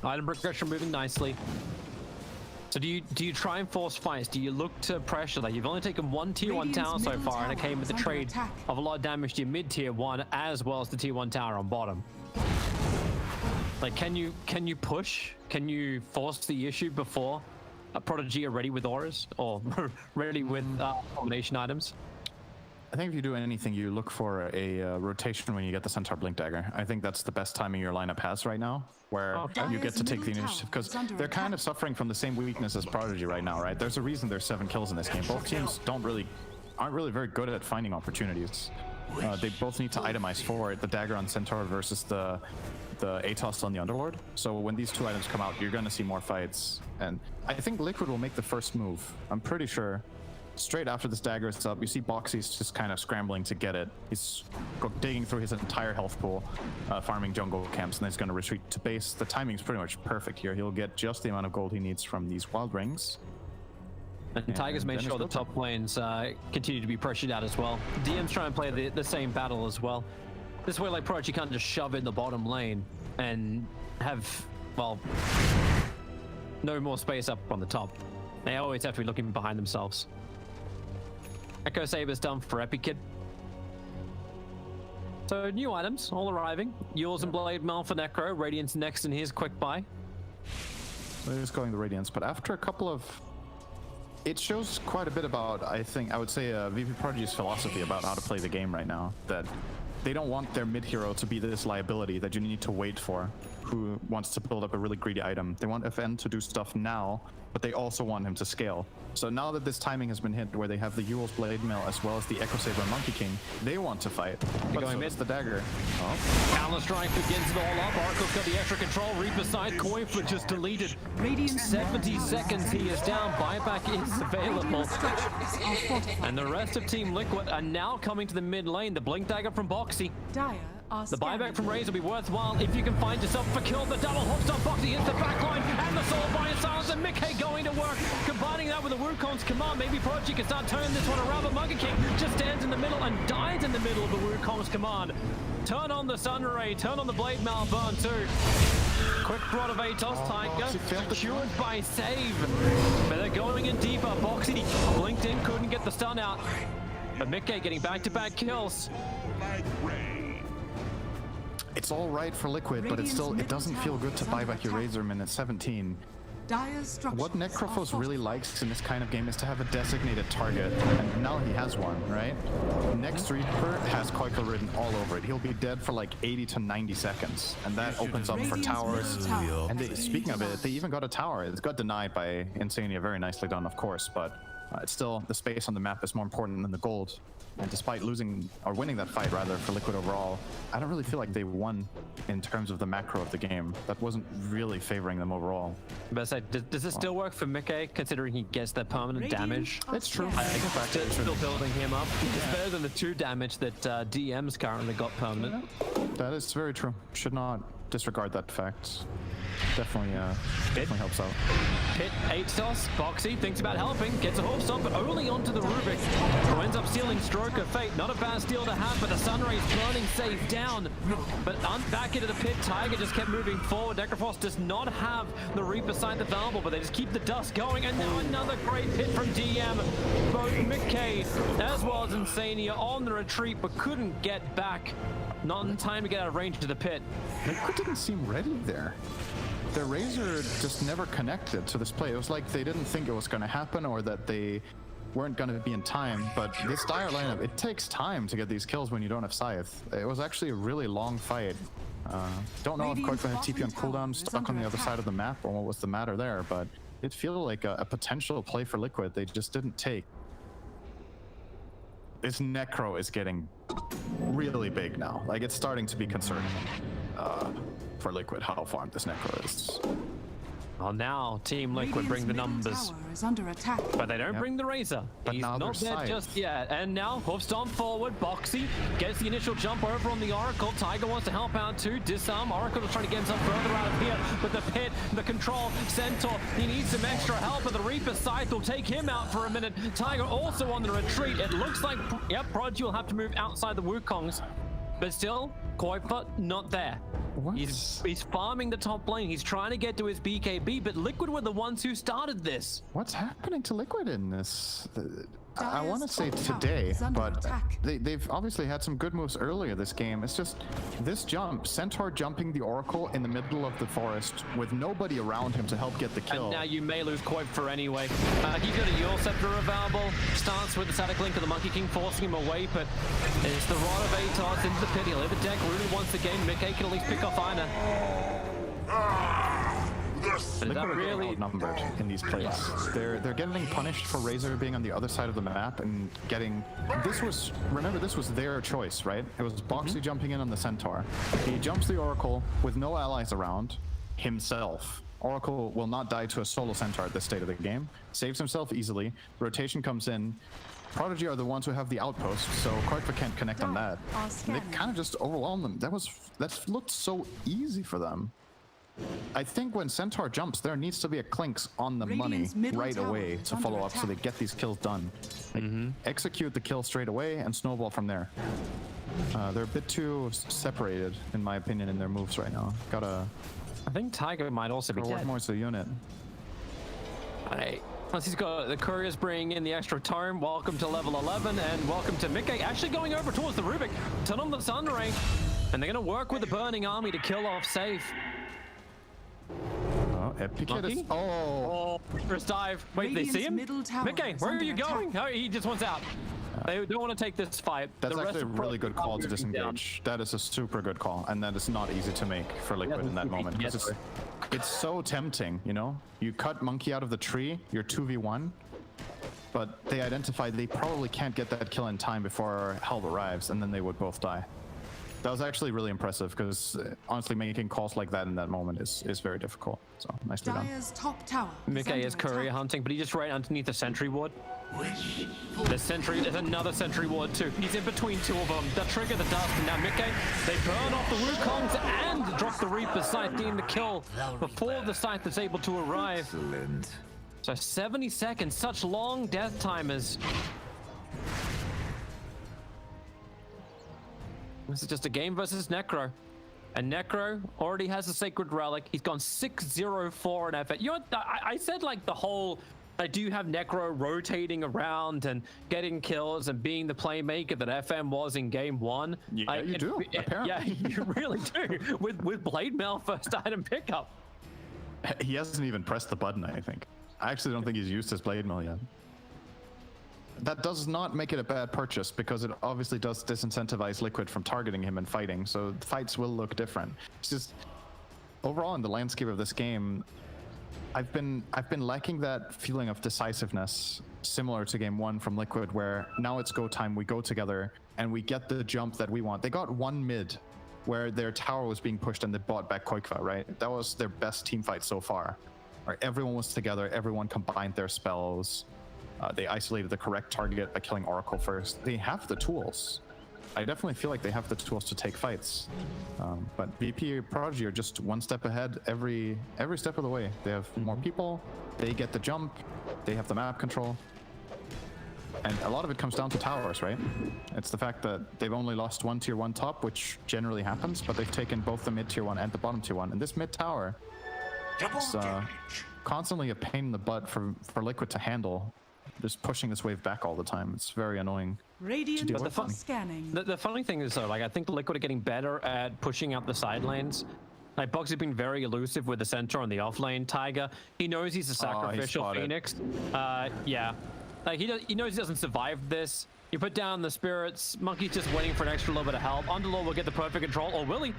K: item progression moving nicely. So do you try and force fights? Do you look to pressure? Like, you've only taken one tier 1 tower so far, and it came with the trade of a lot of damage to your mid tier 1 as well as the tier 1 tower on bottom. Like, can you push? Can you force the issue before a Prodigy are ready with auras or ready with combination items?
L: I think if you do anything, you look for a rotation when you get the Centaur Blink Dagger. I think that's the best timing your lineup has right now, where you get to take the initiative, because they're kind of suffering from the same weakness as Prodigy right now, right? There's a reason there's 7 kills in this game. Both teams aren't really very good at finding opportunities. They both need to itemize for it, the dagger on Centaur versus the ATOS on the Underlord. So when these two items come out, you're going to see more fights. And I think Liquid will make the first move. I'm pretty sure. Straight after this dagger is up, you see Boxy's just kind of scrambling to get it. He's digging through his entire health pool, farming jungle camps, and then he's going to retreat to base. The timing's pretty much perfect here. He'll get just the amount of gold he needs from these wild rings.
K: And Tiger's made sure the top lanes continue to be pressured out as well. DM's trying to play the same battle as well. This way, like, Prodigy can't just shove in the bottom lane and have, well, no more space up on the top. They always have to be looking behind themselves. Echo Saber's done for Epic Kid. So new items all arriving. Yules and Blade Mail for Necro. Radiance next in his quick buy.
L: They're just going the Radiance, but after a couple of... It shows quite a bit about, I would say, VP Prodigy's philosophy about how to play the game right now. That they don't want their mid hero to be this liability that you need to wait for. who wants to build up a really greedy item. They want FN to do stuff now, but they also want him to scale. So now that this timing has been hit, where they have the Yule's Blade Mail as well as the Echo Saber and Monkey King, they want to fight. But
K: going
L: so
K: mid.
L: it's the dagger.
K: Counter Strike begins it all up. Oracle's got the extra control. Reaper side, Koi Flip just deleted. 70 seconds he is down. Buyback is available. And the rest of Team Liquid are now coming to the mid lane. The Blink Dagger from Boxy.
B: Dire are
K: The buyback
B: scanning.
K: from Raze will be worthwhile if you can find yourself a kill. The double hooks on Boxy into the backline, and the Soul Bind Silence, and Mickey going to work. Combining that with the Wukong's command, maybe Prodigy can start turning this one around, but Monkey King just stands in the middle and dies in the middle of the Wukong's command. Turn on the Sun Ray, turn on the Blade Mail burn too. Quick prod of Atos, Tiger, secured by save. But they're going in deeper. Boxy blinked in, couldn't get the stun out. But Mickey getting back-to-back kills.
L: It's all right for Liquid, but it doesn't feel good to buy back your Razor minute 17.
B: Dire's structures
L: What
B: are
L: Necrophos really
B: fortified.
L: likes in this kind of game is to have a designated target, and now he has one, right? Next Reaper has Koikle written all over it. He'll be dead for like 80 to 90 seconds, and that opens up for
B: Radiant's
L: towers.
B: middle tower
L: And
B: has been
L: speaking of it,
B: destroyed.
L: they even got a tower. It got denied by Insania, very nicely done, of course, but it's still, the space on the map is more important than the gold. And despite losing, or winning that fight rather, for Liquid overall, I don't really feel like they won in terms of the macro of the game. That wasn't really favoring them overall.
K: But does this still work for Mickey, considering he gets that permanent damage?
L: It's true.
K: Still building him up. It's better than the 2 damage that DM's currently got permanent.
L: That is very true. Should not disregard that fact. Definitely helps out.
K: Pit, Atos, Boxy thinks about helping, gets a hoof stop, but only onto the Rubik, who ends up stealing Stroke of Fate. Not a bad steal to have, but the Sunray's burning save down. But back into the pit, Tiger just kept moving forward. Necrophos does not have the Reaper side available, but they just keep the dust going, and now another great hit from DM. Both McKay as well as Insania on the retreat, but couldn't get back. Not in time to get out of range to the pit.
L: Liquid didn't seem ready there. Their Razor just never connected to this play. It was like they didn't think it was going to happen, or that they weren't going to be in time. But this Dire lineup, it takes time to get these kills when you don't have Scythe. It was actually a really long fight. Don't know if Koikle had TP on cooldown, stuck on the other side of the map, or what was the matter there, but it feels like a potential play for Liquid they just didn't take. This Necro is getting really big now. Like, it's starting to be concerning for Liquid how farmed this Necro is.
K: Well, now Team Liquid bring the numbers,
B: Tower is under attack.
K: but they don't bring the Razor.
L: But
K: He's
L: now
K: not
L: they're
K: there
L: Scythe.
K: just yet. And now hoof stomp forward. Boxy gets the initial jump over on the Oracle. Tiger wants to help out too. Disarm. Oracle is trying to get himself further out of here. But the pit, the control, Centaur, he needs some extra help. But the Reaper Scythe will take him out for a minute. Tiger also on the retreat. It looks like, yep, Prodigy will have to move outside the Wukongs. But still, Kuiper not there.
L: What?
K: He's farming the top lane. He's trying to get to his BKB, but Liquid were the ones who started this.
L: What's happening to Liquid in this? I
B: Dire's
L: want to say
B: top tower
L: today,
B: is under
L: but
B: attack.
L: they've obviously had some good moves earlier this game. It's just this jump, Centaur jumping the Oracle in the middle of the forest with nobody around him to help get the kill.
K: And now you may lose Kuiper anyway. He's got a Yule Scepter available. Starts with the static link of the Monkey King, forcing him away, but it's the Rod of Atos into the pit. He'll hit the deck. Rudy wants the game. Mickey can at least pick off Ina. But is
L: Liquid
K: that
L: are getting
K: really...
L: outnumbered in these plays. They're getting punished for Razor being on the other side of the map and getting. Remember, this was their choice, right? It was Boxy jumping in on the Centaur. He jumps the Oracle with no allies around himself. Oracle will not die to a solo Centaur at this state of the game. Saves himself easily. Rotation comes in. Prodigy are the ones who have the outpost, so Koikle can't connect on that. And they kind of just overwhelmed them. That looked so easy for them. I think when Centaur jumps, there needs to be a Clinks on the
B: Radiant's
L: money
B: middle
L: right
B: tower
L: away
B: is
L: to
B: under
L: follow up so they
B: attack.
L: get these kills done. Like, execute the kill straight away and snowball from there. They're a bit too separated, in my opinion, in their moves right now.
K: I think Tiger might also be
L: work
K: dead.
L: more as a unit.
K: Once he's got the couriers bringing in the extra tome, welcome to level 11 and welcome to Mickey. Actually going over towards the Rubik, turn on the Sun Ray, and they're going to work with the Burning Army to kill off Safe.
L: Oh, Epic hit is...
K: Oh, first dive. Wait, they see him?
B: Middle tower
K: Mickey,
B: is
K: where are
B: under
K: you
B: attack.
K: going? Oh, he just wants out. They don't want to take this fight.
L: That's
K: The rest
L: actually a
K: of
L: really good call to
K: Prodigy down.
L: disengage. That is a super good call, and that is not easy to make for Liquid in that moment. 'Cause it's so tempting, you know? You cut Monkey out of the tree, you're 2v1, but they identify they probably can't get that kill in time before help arrives, and then they would both die. That was actually really impressive, because honestly, making calls like that in that moment is very difficult. So, nicely done.
B: Dire's top tower
K: Mickey is
B: under
K: courier
B: attack.
K: hunting, but he's just right underneath the sentry ward. There's another sentry ward too. He's in between two of them. The trigger, the dust, and now Mickey. They burn off the Wukongs and drop the Reaper's Scythe, getting the kill before the Scythe is able to arrive.
G: Excellent.
K: So 70 seconds, such long death timers. This is just a game versus Necro. And Necro already has a Sacred Relic. He's gone 6-0-4 in effort. You know what? I said like the whole, I do have Necro rotating around and getting kills and being the playmaker that FM was in game one.
L: Yeah, you do, apparently.
K: Yeah, you really do. With Blade Mail first item pickup.
L: He hasn't even pressed the button, I think. I actually don't think he's used his Blade Mail yet. That does not make it a bad purchase, because it obviously does disincentivize Liquid from targeting him and fighting, so fights will look different. It's just, overall in the landscape of this game, I've been lacking that feeling of decisiveness similar to game one from Liquid, where now it's go time, we go together, and we get the jump that we want. They got one mid where their tower was being pushed and they bought back Koikva, right? That was their best team fight so far. Right? Everyone was together, everyone combined their spells. They isolated the correct target by killing Oracle first. They have the tools. I definitely feel like they have the tools to take fights. But VP Prodigy are just one step ahead every step of the way. They have more people, they get the jump, they have the map control. And a lot of it comes down to towers, right? It's the fact that they've only lost one tier 1 top, which generally happens, but they've taken both the mid tier 1 and the bottom tier 1. And this mid tower is constantly a pain in the butt for Liquid to handle. Just pushing this wave back all the time. It's very annoying.
B: Radiant
L: But the
B: scanning.
K: The funny thing is though, like I think Liquid are getting better at pushing out the side lanes. Like Box has been very elusive with the center on the off lane. Tiger, he knows he's a sacrificial Phoenix. Yeah, like he knows he doesn't survive this. You put down the spirits. Monkey's just waiting for an extra little bit of help. Underlord will get the perfect control, or will he?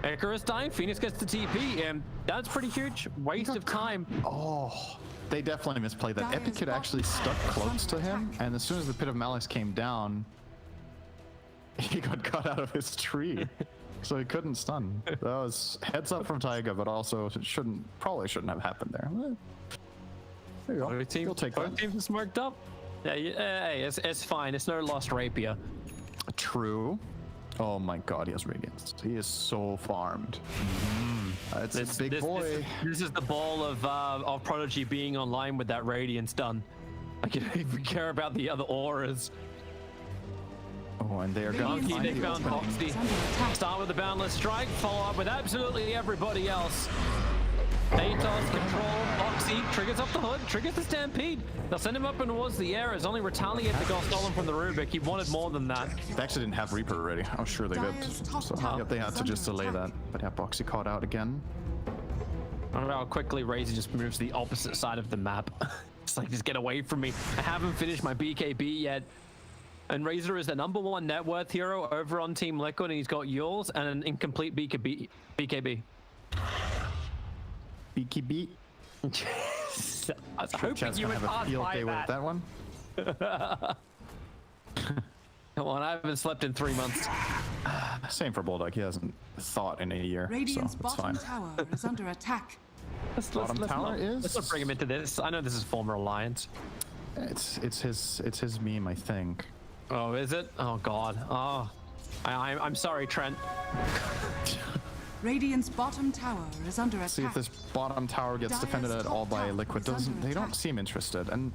K: Icarus dying, Phoenix gets the TP, and that's pretty huge. Waste of time.
L: Oh. They definitely misplayed that. Epicid actually stuck close to him, and as soon as the Pit of Malice came down, he got cut out of his tree, so he couldn't stun. That was heads up from Taiga, but also it probably shouldn't have happened there. There you go. You'll take that.
K: Both teams are smoked up. Yeah, hey, it's fine. It's no lost rapier.
L: True. Oh my god, he has Radiance. He is so farmed. It's a big boy.
K: This is the ball of Prodigy being online with that Radiance done. Like, if we care about the other auras.
L: Oh, and they are gone.
K: They found Foxy. Start with the Boundless Strike, follow up with absolutely everybody else. Atos, Control, Foxy, triggers up the hood, triggers the Stampede. They'll send him up and towards the air as only retaliate the goal stolen from the Rubik. He wanted more than that.
L: They actually didn't have Reaper already. I'm sure they did. So yep, they had to just delay that. But yeah, Boxy caught out again.
K: I don't know how quickly Razor just moves to the opposite side of the map. It's like, just get away from me. I haven't finished my BKB yet. And Razor is the #1 net worth hero over on Team Liquid, and he's got Yules and an incomplete BKB.
L: BKB.
K: I was hoping you would
L: have a field day with that one.
K: Come on, I haven't slept in 3 months.
L: Same for Bulldog. He hasn't thought in a year,
B: Radiant's
L: so it's fine.
B: bottom tower is under attack.
K: Let's
L: Bottom tower
K: let's not bring him into this. I know this is former alliance.
L: It's his meme, I think.
K: Oh, is it? Oh God. Oh, I'm sorry, Trent.
B: Radiant's bottom tower is under attack.
L: See if this bottom tower gets defended at all by Liquid. They don't seem interested, and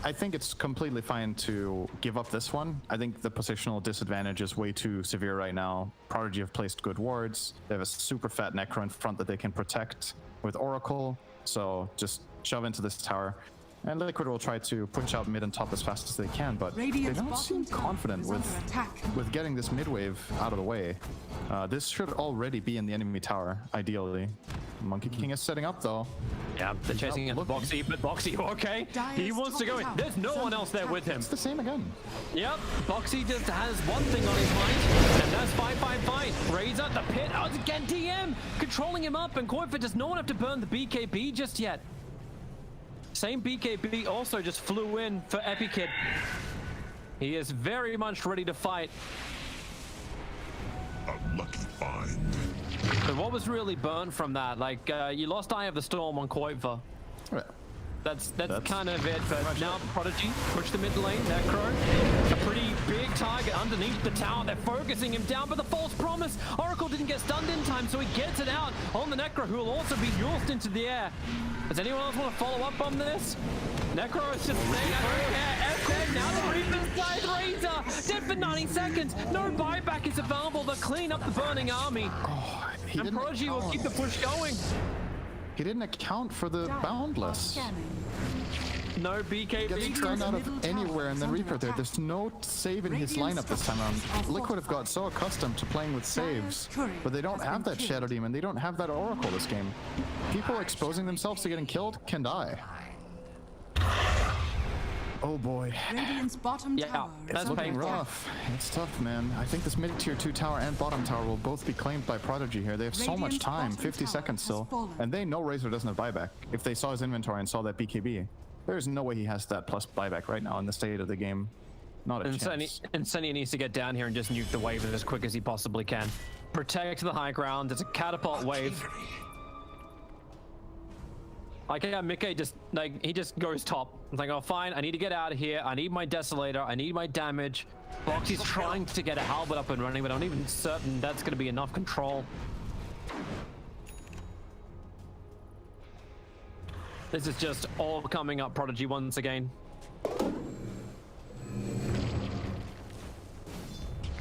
L: I think it's completely fine to give up this one. I think the positional disadvantage is way too severe right now. Prodigy have placed good wards. They have a super fat Necro in front that they can protect with Oracle. So just shove into this tower. And Liquid will try to push out mid and top as fast as they can, but
B: Radiant's
L: they don't seem
B: bottom tower
L: confident
B: is under attack.
L: with getting this mid wave out of the way. This should already be in the enemy tower, ideally. Monkey King is setting up though.
K: Yeah, they're chasing in Boxy, but Boxy, okay, he wants to go in. There's no one else there with him.
L: It's the same again.
K: Yep, Boxy just has one thing on his mind, and that's fight. Razor, the pit, again DM, controlling him up, and Koifa does not have to burn the BKB just yet. Same BKB also just flew in for Epikid. He is very much ready to fight.
C: A lucky find.
K: But what was really burned from that? Like, you lost Eye of the Storm on Koifa.
L: Right.
K: That's kind of it, but now Prodigy push the mid lane, Necro. A pretty big target underneath the tower. They're focusing him down, but the false promise. Oracle didn't get stunned in time, so he gets it out on the Necro, who will also be yanked into the air. Does anyone else want to follow up on this? Necro is just saying, I don't care. FK, now the Reaper's side Razor. Dead for 90 seconds. No buyback is available to clean up the burning army.
L: Oh,
K: and Prodigy will keep the push going.
L: He didn't account for the boundless.
K: No BKB.
L: Gets thrown out of anywhere, and then Reaper there. There's no save in his lineup this time around. Liquid have got so accustomed to playing with saves, but they don't have that Shadow Demon. They don't have that Oracle this game. People exposing themselves to getting killed can die. Oh boy.
B: Radiant's bottom tower
L: it's looking rough. It's tough, man. I think this mid-tier 2 tower and bottom tower will both be claimed by Prodigy here. They have so much time, 50 seconds still, and they know Razor doesn't have buyback. If they saw his inventory and saw that BKB, there's no way he has that plus buyback right now in the state of the game. Not a chance.
K: And Sunny needs to get down here and just nuke the wave as quick as he possibly can. Protect the high ground. It's a catapult wave. Like, yeah, Mickey just, like, he just goes top. It's like, oh, fine, I need to get out of here. I need my Desolator. I need my damage. Boxy's trying to get a halberd up and running, but I'm not even certain that's going to be enough control. This is just all coming up Prodigy once again.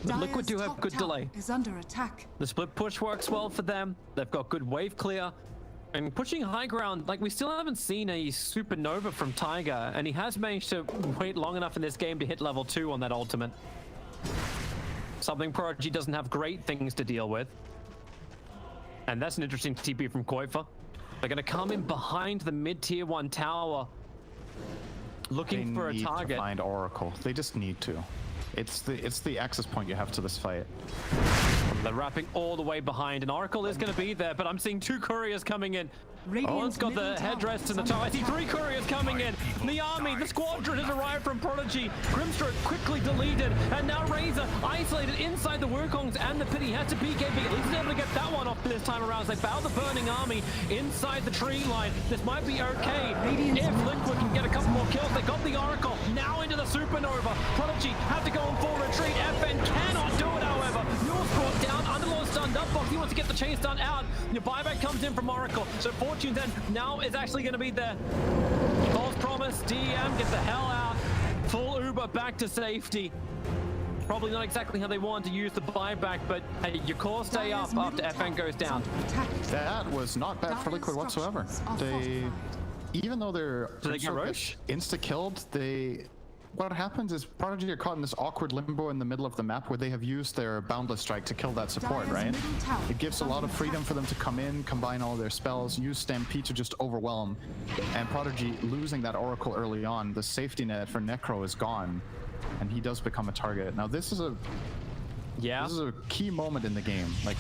K: But Liquid do have good delay.
B: Is under attack.
K: The split push works well for them. They've got good wave clear. And pushing high ground, like, we still haven't seen a supernova from Tiger, and he has managed to wait long enough in this game to hit level 2 on that ultimate. Something Prodigy doesn't have great things to deal with. And that's an interesting TP from Koifa. They're going to come in behind the mid-tier 1 tower, looking for a target.
L: They need to find Oracle. They just need to. It's the access point you have to this fight.
K: They're wrapping all the way behind, and Oracle is going to be there, but I'm seeing 2 couriers coming in. One's got the headdress and the tower. I see 3 couriers coming in. The army, the squadron has arrived from Prodigy. Grimstroke quickly deleted, and now Razor isolated inside the Wukongs and the pit. He has to BKB. At least he's able to get that one off this time around. As they bow the burning army inside the tree line. This might be okay if Liquid can get a couple more kills. They got the Oracle. Now into the Supernova. Prodigy have to go on full retreat. FN cannot do it, however. Mule's brought down. Underlord stunned up. Box, he wants to get the chain stun out. Your buyback comes in from Oracle. So Fortune then now is actually going to be there. False promise. DM, get the hell out. Full Uber back to safety. Probably not exactly how they wanted to use the buyback, but hey, your core stay up after FN goes down.
L: That was not bad for Liquid whatsoever. They, even though they're insta-killed, what happens is Prodigy are caught in this awkward limbo in the middle of the map where they have used their Boundless Strike to kill that support, right? It gives a lot of freedom for them to come in, combine all their spells, use Stampede to just overwhelm. And Prodigy losing that Oracle early on, the safety net for Necro is gone, and he does become a target. Now this is a key moment in the game. Like,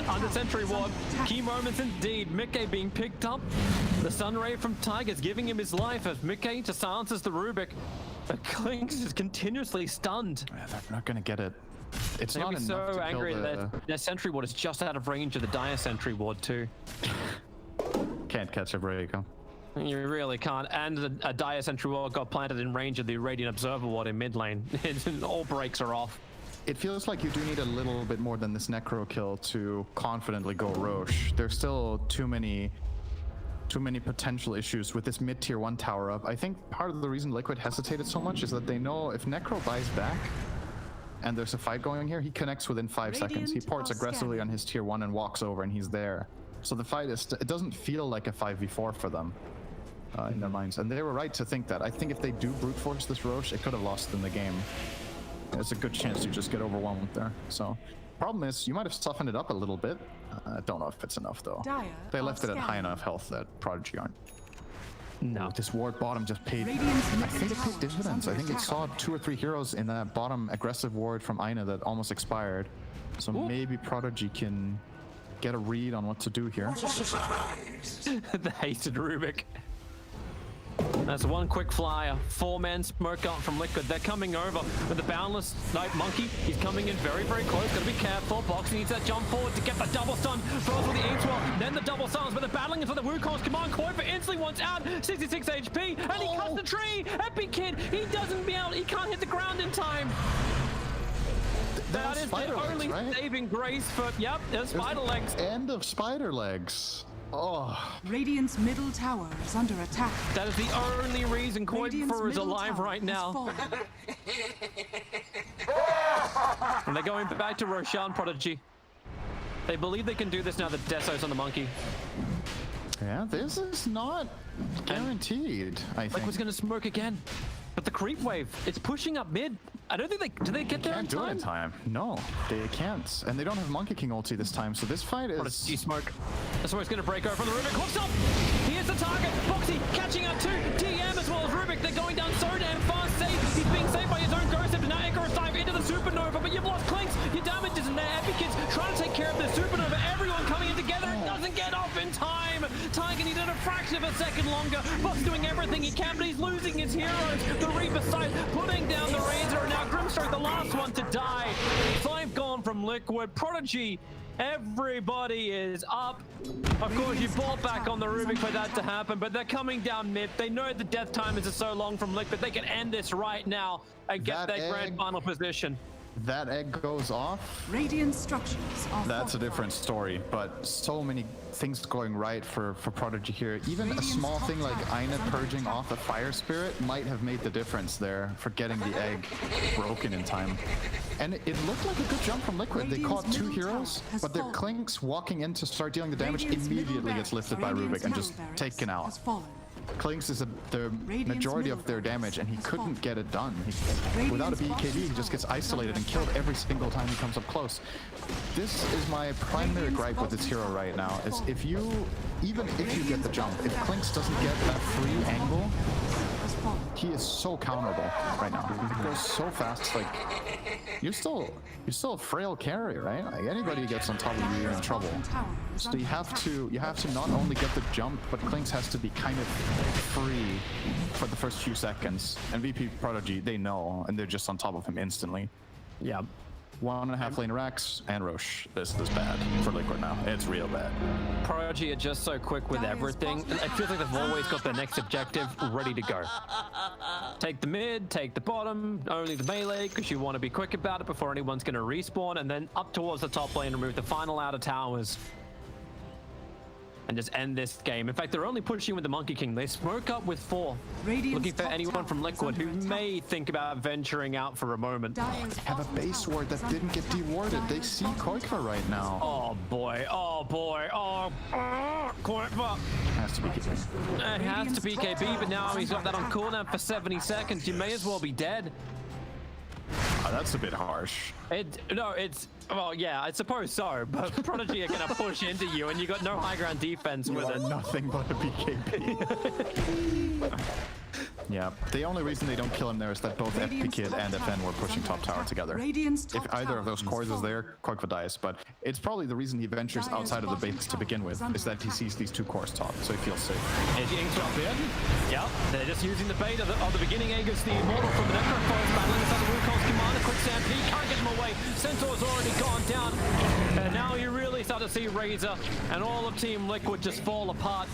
K: under Sentry Ward. Key moments indeed. Mickey being picked up. The Sunray from Tigers giving him his life as Mickey just silences the Rubik. But Klinks is continuously stunned.
L: They're not gonna get it. It's not enough
K: so
L: to
K: angry
L: kill
K: that their Sentry Ward is just out of range of the Dire Sentry Ward too.
L: Can't catch a break, huh?
K: You really can't. And a Dire Sentry Ward got planted in range of the Radiant Observer Ward in mid lane. All breaks are off.
L: It feels like you do need a little bit more than this Necro kill to confidently go Roche. There's still too many potential issues with this mid-tier 1 tower up. I think part of the reason Liquid hesitated so much is that they know if Necro buys back and there's a fight going here, he connects within 5 seconds. He ports aggressively on his tier 1 and walks over and he's there. So the fight it doesn't feel like a 5v4 for them. in their minds, and they were right to think that. I think if they do brute force this Roche, it could have lost in the game. There's a good chance you just get overwhelmed there. So, problem is, you might have softened it up a little bit. I don't know if it's enough though. They left it at high enough health that Prodigy aren't. No, this ward bottom just paid. I think it paid dividends. I think it saw 2 or 3 heroes in that bottom aggressive ward from Aina that almost expired. So maybe Prodigy can get a read on what to do here.
K: The hated Rubik. That's one quick flyer. 4-man smoke out from Liquid. They're coming over with the Boundless Night Monkey. He's coming in very, very close. Gotta be careful. Box needs that jump forward to get the double stun. Throws with the Ainswell, then the double stuns, but they're battling for the Wukong's command. Koifa instantly wants out. 66 HP, and he cuts the tree. Epic Kid, he doesn't be out. He can't hit the ground in time. That is the only saving grace for, yep, there's spider legs.
L: End of spider legs. Oh.
B: Radiant's middle tower is under attack.
K: That is the only reason Koifa is alive right now. And they're going back to Roshan Prodigy. They believe they can do this now that Deso's on the monkey.
L: Yeah, this is not guaranteed, I think.
K: Liquid's gonna smoke again. But the creep wave, it's pushing up mid. I don't think do they get there in time?
L: Can't do it in time. No, they can't. And they don't have Monkey King ulti this time, so this fight is...
K: Prodigy smoke. That's where it's gonna break over from the Rubik. Hooks up! He is the target! Boxy catching out too! TM as well as Rubik. They're going down so damn fast. He's being saved by his own Ghost Scepter. Now Icarus dive into the Supernova, but you've lost Clinks. Your damage isn't there. Epic Kids trying to take care of the Supernova. Everyone coming in together. It doesn't get off in time. Tiger needed a fraction of a second longer. Box doing everything he can, but he's losing his heroes. The Reaper side putting down the Razor, and now Grimstroke, the last one to die. 5 gone from Liquid. Prodigy, everybody is up. Of course, you bought back on the Rubik for that to happen, but they're coming down mid. They know the death time is so long from Liquid. They can end this right now and get that grand final position.
L: That egg goes off.
B: Radiant structures are
L: That's a different story, but so many things going right for Prodigy here. Even a small thing like Aina purging off a Fire Spirit might have made the difference there for getting the egg broken in time. And it looked like a good jump from Liquid. They caught 2 heroes, but their Clinks walking in to start dealing the damage immediately gets lifted by Rubik and just taken out. Clinks is the majority of their damage, and he couldn't get it done. Without a BKB, he just gets isolated and killed every single time he comes up close. This is my primary gripe with this hero right now, is even if you get the jump, if Clinks doesn't get that free angle, he is so counterable right now. He goes so fast, like, you're still a frail carry, right? Like, anybody who gets on top of you, you're in trouble. So you have to not only get the jump, but Clinks has to be kind of free for the first few seconds. And VP Prodigy, they know, and they're just on top of him instantly.
K: Yeah.
L: 1.5 lane Rax and Roche. This is bad for Liquid now. It's real bad.
K: Prodigy are just so quick with everything. It feels like they've always got their next objective ready to go. Take the mid, take the bottom, only the melee, because you want to be quick about it before anyone's going to respawn, and then up towards the top lane and move the final outer towers. And just end this game. In fact, they're only pushing with the Monkey King. They smoke up with 4. Looking for anyone from Liquid who may think about venturing out for a moment.
L: They have a base ward that didn't get dewarded. They see Koifa right now.
K: Oh boy, oh boy, oh, Koifa.
L: Has to be KB.
K: It has to be KB, but now he's got that on cooldown for 70 seconds. You may as well be dead.
L: Oh, that's a bit harsh.
K: Well, yeah, I suppose so, but Prodigy are going to push into you, and you got no high ground defense with it.
L: Nothing but a BKB. Yeah, the only reason they don't kill him there is that both FP Kid and FN were pushing top tower together. If either of those cores is there, Koifa dies, but it's probably the reason he ventures outside of the base to begin with, is that he sees these 2 cores top, so he feels safe.
K: Edging to up in. Yep, they're just using the bait of the beginning. Aegis, the Immortal from the Necroforest, battling inside the Wukong's commander. Quick stampede, can't get him away. Centaur's already gone down. And now you really start to see Razor and all of Team Liquid just fall apart.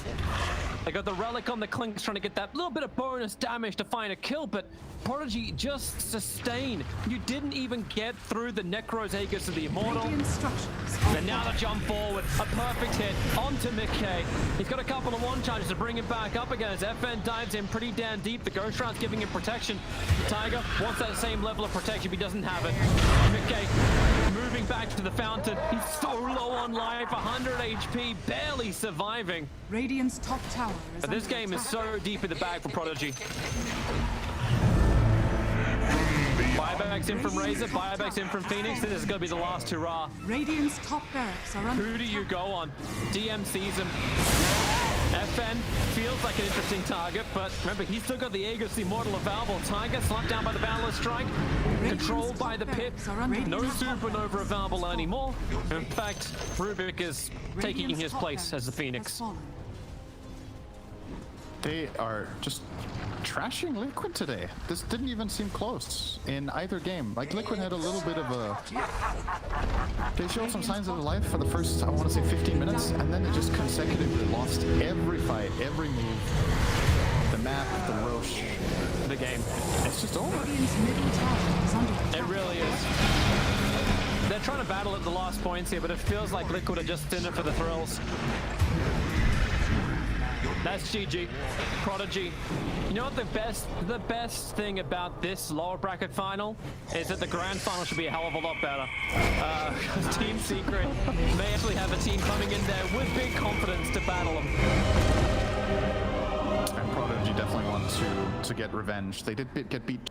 K: They got the relic on the Clinks trying to get that little bit of bonus damage to find a kill, but Prodigy just sustain. You didn't even get through the Necro's Aegis of the Immortal.
B: Radiant structures.
K: And now the jump forward, a perfect hit onto McKay. He's got a couple of one charges to bring him back up again as FN dives in pretty damn deep. The Ghost Round's giving him protection. Tiger wants that same level of protection, but he doesn't have it. McKay moving back to the fountain. He's so low on life, 100 HP, barely surviving.
B: Radiant's top tower is
K: But this
B: under
K: game is
B: attack.
K: so deep in the bag for Prodigy. Buybacks in from Razor, buybacks in from Phoenix. This is going to be the last hurrah.
B: Radiant's top barracks are under
K: Who do you
B: attack.
K: go on? DM sees him. FN feels like an interesting target, but remember, he's still got the Aegis, the Immortal available. Tiger slapped down by the Boundless Strike, controlled by the Pit. No Supernova available anymore. In fact, Rubik is taking
B: Radiant's
K: his
B: top
K: place as the
B: barracks
K: Phoenix.
B: has fallen.
L: They are just trashing Liquid today. This didn't even seem close in either game. Like, Liquid had a little bit of a... They showed some signs of life for the first, I want to say, 15 minutes, and then they just consecutively lost every fight, every move. The map, the Roche,
K: The game.
L: it's just over.
B: Radiant's middle tower is under attack.
K: It really is. They're trying to battle at the last points here, but it feels like Liquid are just in it for the thrills. That's GG. Prodigy. You know what the best thing about this lower bracket final is that the grand final should be a hell of a lot better. Team Secret may actually have a team coming in there with big confidence to battle them.
L: And Prodigy definitely want to get revenge. They did get beat.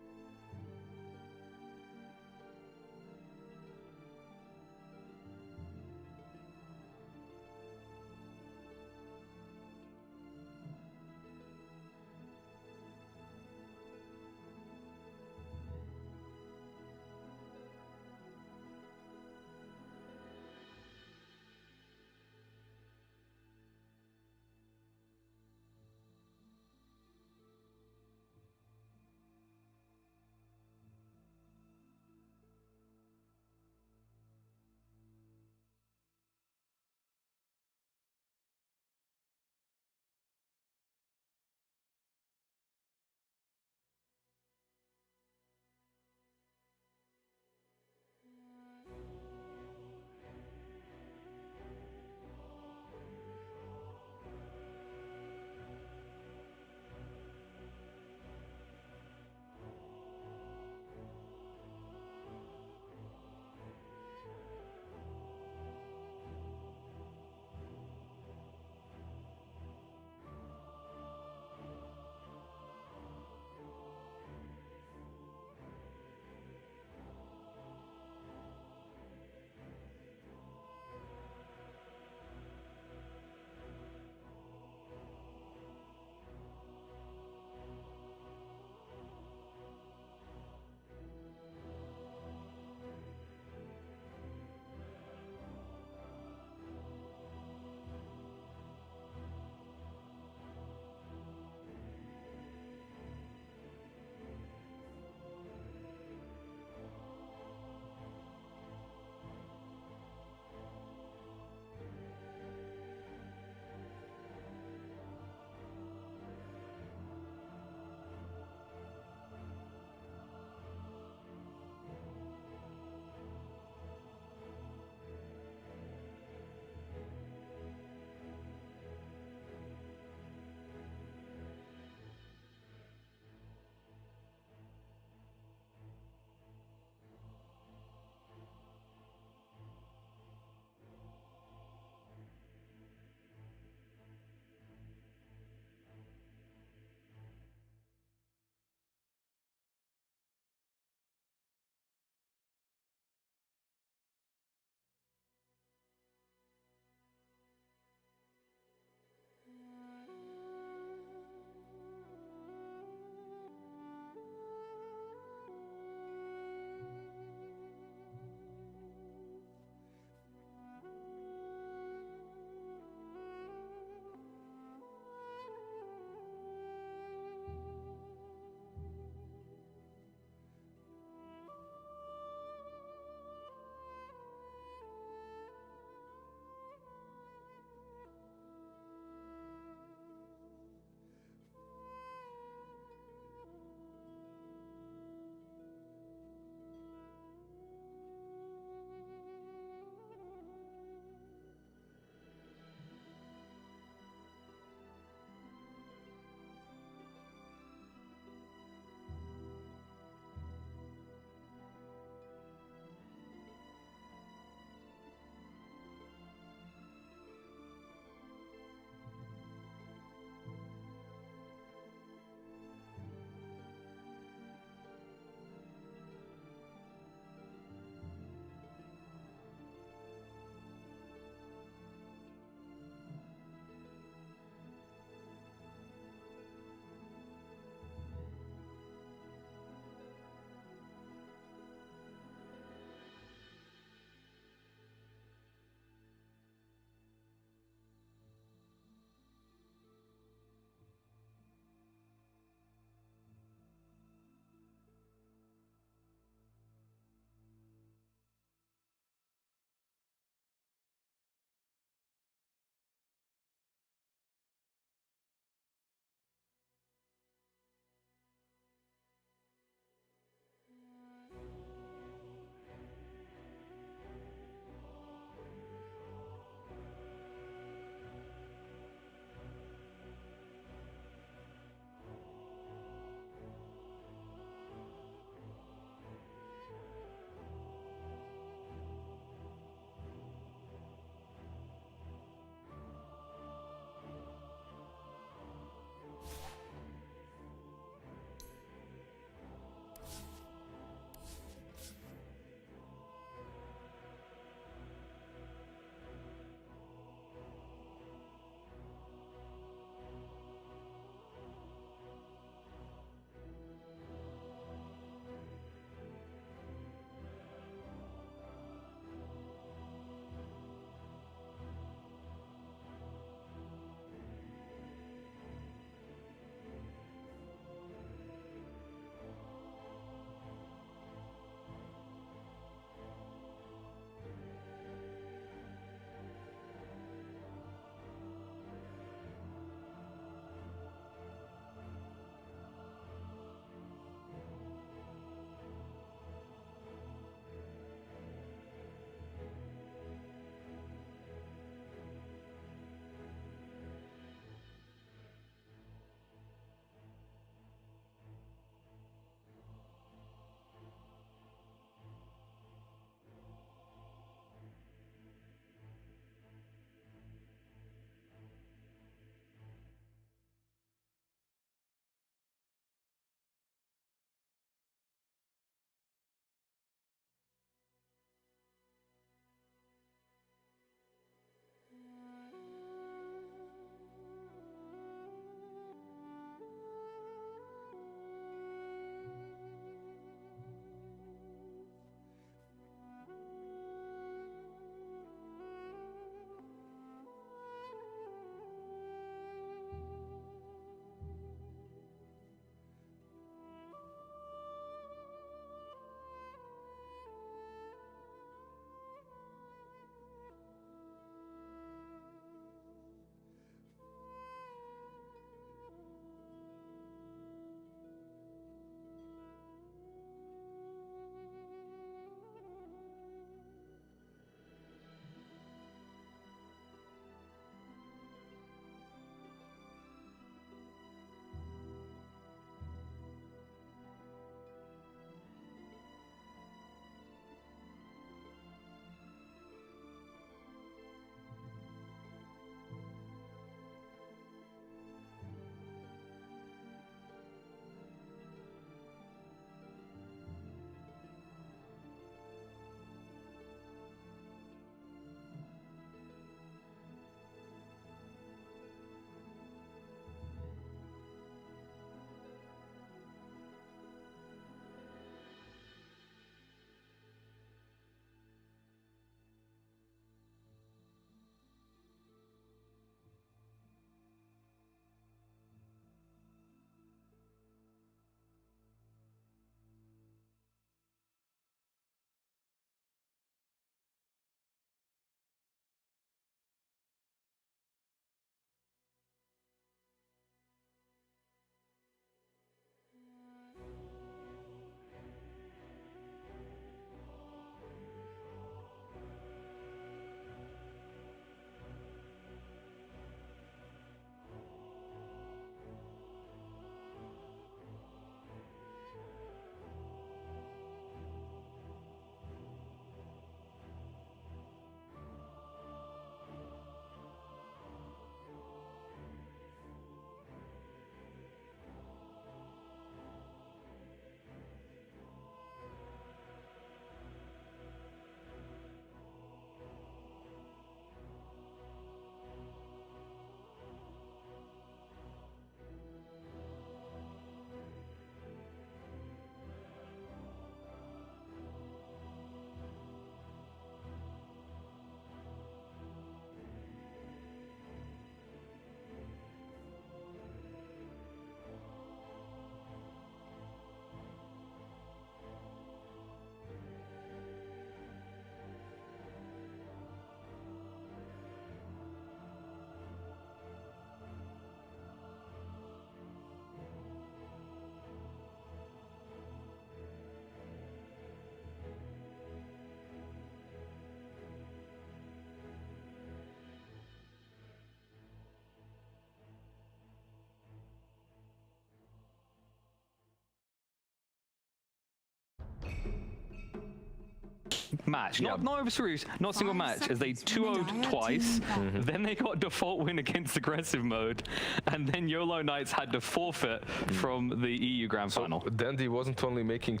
H: match, not over series, not single match, as they 2-0'd twice, then they got default win against aggressive mode, and then YOLO Knights had to forfeit from the EU Grand Final.
M: Dandy wasn't only making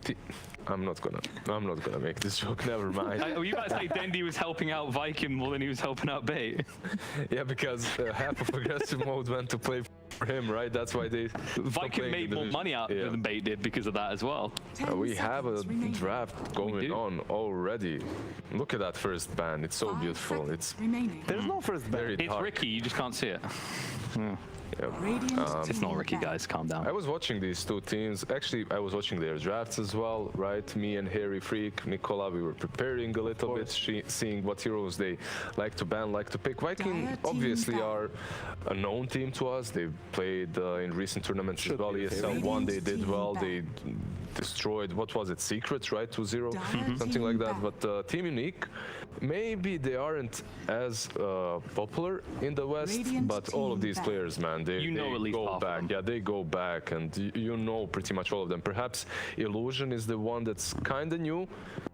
M: I'm not gonna make this joke, never mind.
H: Were you about to say Dandy was helping out Viking more than he was helping out Bait?
M: Yeah, because half of aggressive mode went to play for him, right? That's why they...
H: Viking made more money out than Bait did because of that as well.
M: We have a draft going on already. Look at that first ban, it's so beautiful.
I: There's no first ban.
H: It's Ricky, you just can't see it. It's not Ricky, guys, calm down.
M: I was watching these two teams. Actually, I was watching their drafts as well, right? Me and Harry Freak, Nicola, we were preparing a little bit, seeing what heroes they like to ban, like to pick. Viking obviously are a known team to us. They've played in recent tournaments as well. ESL 1, they did well. They destroyed, what was it, Secrets, right? 2-0, something like that. But Team Unique, maybe they aren't as popular in the West, but all of these players, man, they go back. Yeah, they go back, and you know pretty much all of them. Perhaps Illusion is the one that's kind of new.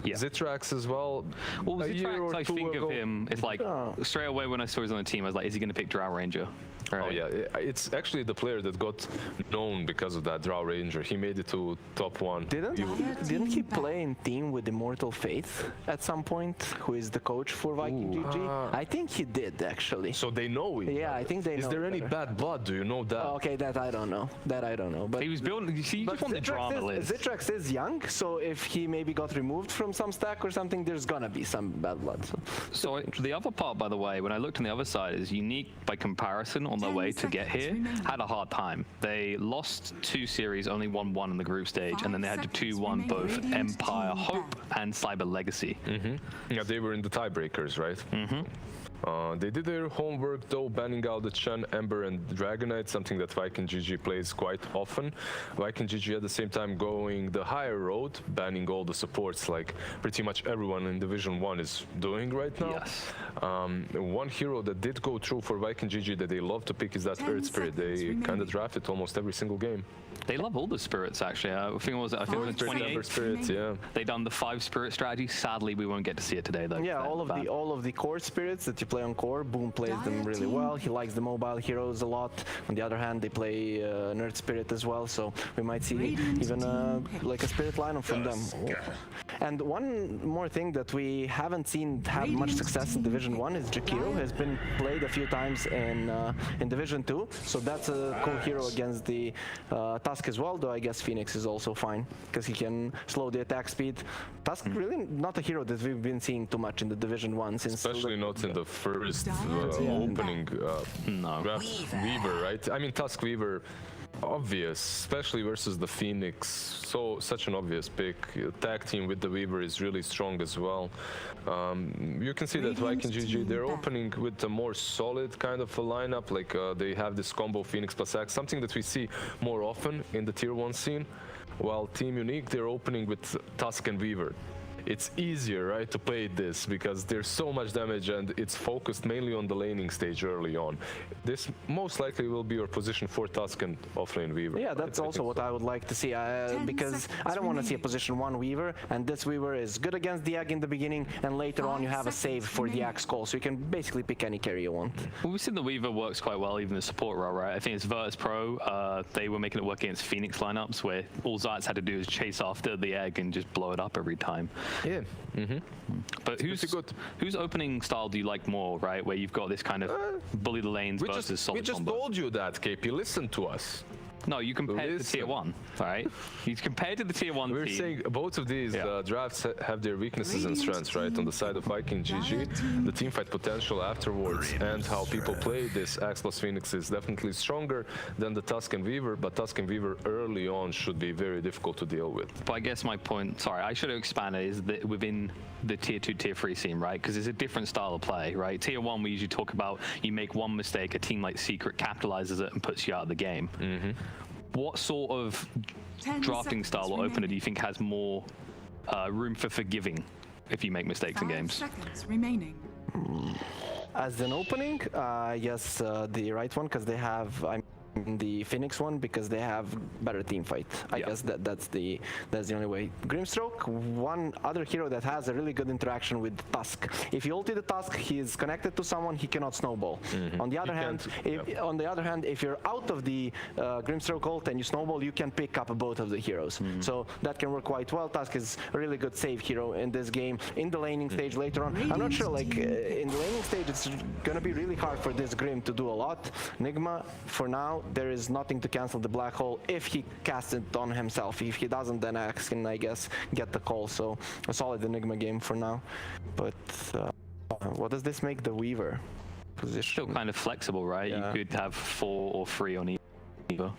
M: Zitrax as well.
H: Well, Zitrax, I think of him, it's like straight away when I saw he was on the team, I was like, is he going to pick Drow Ranger? Right.
M: Oh yeah, it's actually the player that got known because of that Drow Ranger. He made it to top 1.
I: Didn't he play in team with Immortal Faith at some point, who is the coach for Viking GG? I think he did, actually.
M: So they know him.
I: Yeah, I think they know.
M: Is there any bad blood? Do you know that?
I: Okay, that I don't know. But
H: he was building. You see, you just want the drama list.
I: Zitrax is young, so if he maybe got removed from some stack or something, there's gonna be some bad blood.
H: So the other part, by the way, when I looked on the other side, is Unique by comparison on their way to get here had a hard time. They lost 2 series, only won 1 in the group stage, and then they had to 2-1 both Empire Hope and Cyber Legacy.
M: Yeah, they were in the tiebreakers, right? They did their homework though, banning out the Chen, Ember and Dragonite, something that Viking GG plays quite often. Viking GG at the same time going the higher road, banning all the supports like pretty much everyone in Division 1 is doing right now.
H: Yes.
M: One hero that did go through for Viking GG that they love to pick is that Earth Spirit. They kind of draft it almost every single game.
H: They love all the spirits, actually. I think it was 28
M: spirits. Yeah.
H: They done the 5 spirit strategy. Sadly, we won't get to see it today, though.
I: Yeah, all of the core spirits that you play on core, Boom plays them really well. He likes the mobile heroes a lot. On the other hand, they play Nerd Spirit as well, so we might see even like a spirit lineup from them. And one more thing that we haven't seen have much success in Division 1 is Jakiro. Has been played a few times in Division 2, so that's a cool hero against the Tusk as well, though I guess Phoenix is also fine because he can slow the attack speed. Tusk really not a hero that we've been seeing too much in the Division 1 since.
M: Especially not in the first opening Weaver, right? I mean, Tusk Weaver, obvious, especially versus the Phoenix. Such an obvious pick. Tag team with the Weaver is really strong as well. You can see that Viking GG, they're opening with a more solid kind of a lineup. Like they have this combo Phoenix plus Axe, something that we see more often in the tier 1 scene. While Team Unique, they're opening with Tusk and Weaver. It's easier, right, to play this because there's so much damage and it's focused mainly on the laning stage early on. This most likely will be your position for Tusk and offlane Weaver.
I: Yeah, that's also what I would like to see because I don't want to see a position 1 Weaver, and this Weaver is good against the Egg in the beginning, and later on you have a save for the Axe call, so you can basically pick any carry you want.
H: Well, we've seen the Weaver works quite well, even the support role, right? I think it's Virtus Pro, they were making it work against Phoenix lineups where all Zayt's had to do is chase after the Egg and just blow it up every time.
M: Yeah.
H: But whose opening style do you like more, right? Where you've got this kind of bully the lanes versus solid
M: We just
H: combo.
M: told you that, KP. Listen to us.
H: No, you compared to tier 1, right? You compared to the tier 1
M: We're
H: team.
M: saying both of these drafts have their weaknesses and strengths, right? On the side of Viking GG, the teamfight potential afterwards and how people play this Axe plus Phoenix is definitely stronger than the Tusk and Weaver, but Tusk and Weaver early on should be very difficult to deal with.
H: But I guess my point, sorry, I should have expanded, is that within the tier 2, tier 3 scene, right? Because it's a different style of play, right? Tier 1, we usually talk about you make one mistake, a team like Secret capitalizes it and puts you out of the game. What sort of drafting style or opener do you think has more room for forgiving if you make mistakes in games?
B: 5 seconds remaining.
I: As an opening, yes, the right one, because they have
N: the Phoenix one because they have better team fight. I guess that's the only way. Grimstroke, one other hero that has a really good interaction with Tusk. If you ulti the Tusk, he's connected to someone, he cannot snowball. On the other hand, if you're out of the Grimstroke ult and you snowball, you can pick up both of the heroes. So that can work quite well. Tusk is a really good save hero in this game. In the laning stage later on, I'm not sure, like in the laning stage, it's gonna be really hard for this Grim to do a lot. Nigma, for now, there is nothing to cancel the black hole if he casts it on himself. If he doesn't, then Axe can, I guess, get the call. So a solid Enigma game for now. But what does this make the Weaver position?
H: Still kind of flexible, right? You could have 4 or 3 on either.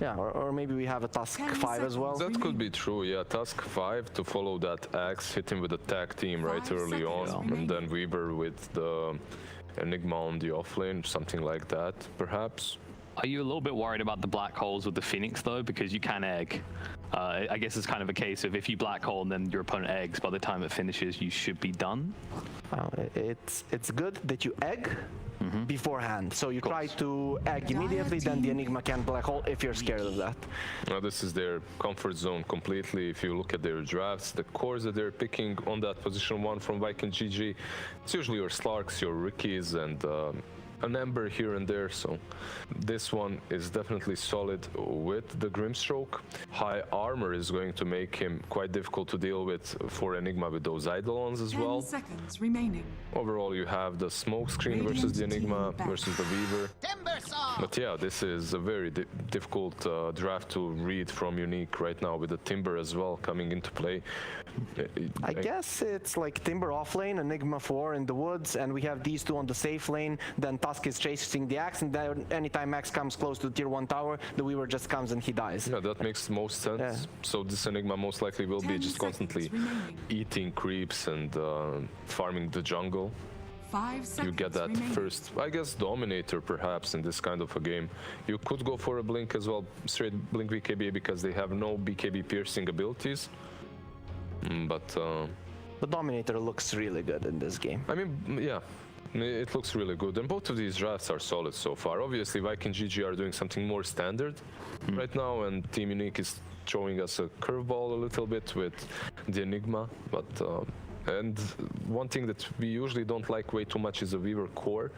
N: Yeah, or maybe we have a Tusk 5 as well.
M: That could be true, yeah. Tusk 5 to follow that Axe, hit him with a tag team right early on, and then Weaver with the Enigma on the offlane, something like that, perhaps.
H: Are you a little bit worried about the black holes with the Phoenix though? Because you can egg. I guess it's kind of a case of if you black hole and then your opponent eggs, by the time it finishes, you should be done.
N: It's good that you egg beforehand. So you try to egg immediately, then the Enigma can black hole if you're scared of that.
M: Now this is their comfort zone completely. If you look at their drafts, the cores that they're picking on that position 1 from Viking GG, it's usually your Slarks, your Rickies, and an Ember here and there, so this one is definitely solid with the Grimstroke. High armor is going to make him quite difficult to deal with for Enigma with those Eidolons as well.
B: 10 seconds remaining.
M: Overall, you have the smoke screen versus the Enigma versus the Weaver. But yeah, this is a very difficult draft to read from Unique right now with the Timber as well coming into play.
N: I guess it's like Timber off lane, Enigma 4 in the woods, and we have these two on the safe lane. Then Tusk is chasing the Axe, and then anytime Axe comes close to the tier 1 tower, the Weaver just comes and he dies.
M: Yeah, that makes most sense. Yeah. So this Enigma most likely will be just constantly eating creeps and farming the jungle.
B: 5 seconds
M: you get that first, I guess, Dominator perhaps in this kind of a game. You could go for a Blink as well, straight Blink BKB, because they have no BKB piercing abilities. But
N: the Dominator looks really good in this game.
M: I mean, yeah, it looks really good. And both of these drafts are solid so far. Obviously, Viking GG are doing something more standard right now, and Team Unique is showing us a curveball a little bit with the Enigma. But and one thing that we usually don't like way too much is a Weaver core,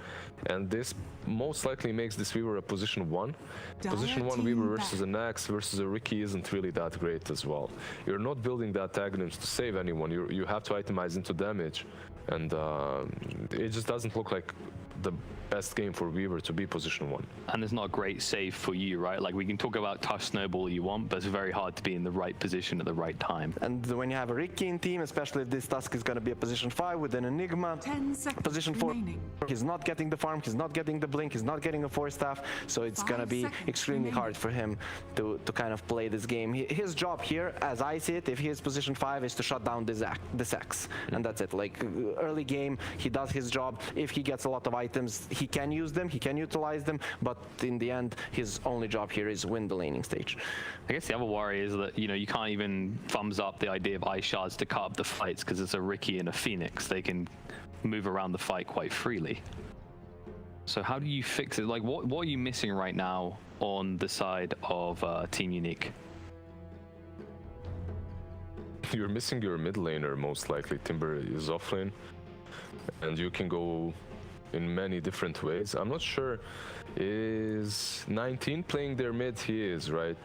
M: and this most likely makes this Weaver a position 1. Position 1 Weaver versus an Axe versus a Ricky isn't really that great as well. You're not building that Aghanim's to save anyone, you have to itemize into damage, and it just doesn't look like the best game for Weaver to be position 1.
H: And there's not a great save for you, right? Like, we can talk about tough snowball you want, but it's very hard to be in the right position at the right time.
N: And when you have a Ricky in team, especially if this Tusk is going to be a position 5 with an Enigma,
B: 10 seconds
N: position 4,
B: remaining.
N: He's not getting the farm, he's not getting the blink, he's not getting a 4-staff, so it's going to be extremely hard for him to kind of play this game. His job here, as I see it, if he is position 5, is to shut down this Axe, and that's it. Like, early game, he does his job. If he gets a lot of items, he can use them, he can utilize them, but in the end, his only job here is win the laning stage.
H: I guess the other worry is that, you know, you can't even thumbs up the idea of ice shards to cut up the fights, because it's a Ricky and a Phoenix. They can move around the fight quite freely. So how do you fix it? Like, what are you missing right now on the side of Team Unique?
M: You're missing your mid laner, most likely. Timber is offlane, and you can go in many different ways. I'm not sure, is 19 playing their mid? He is, right?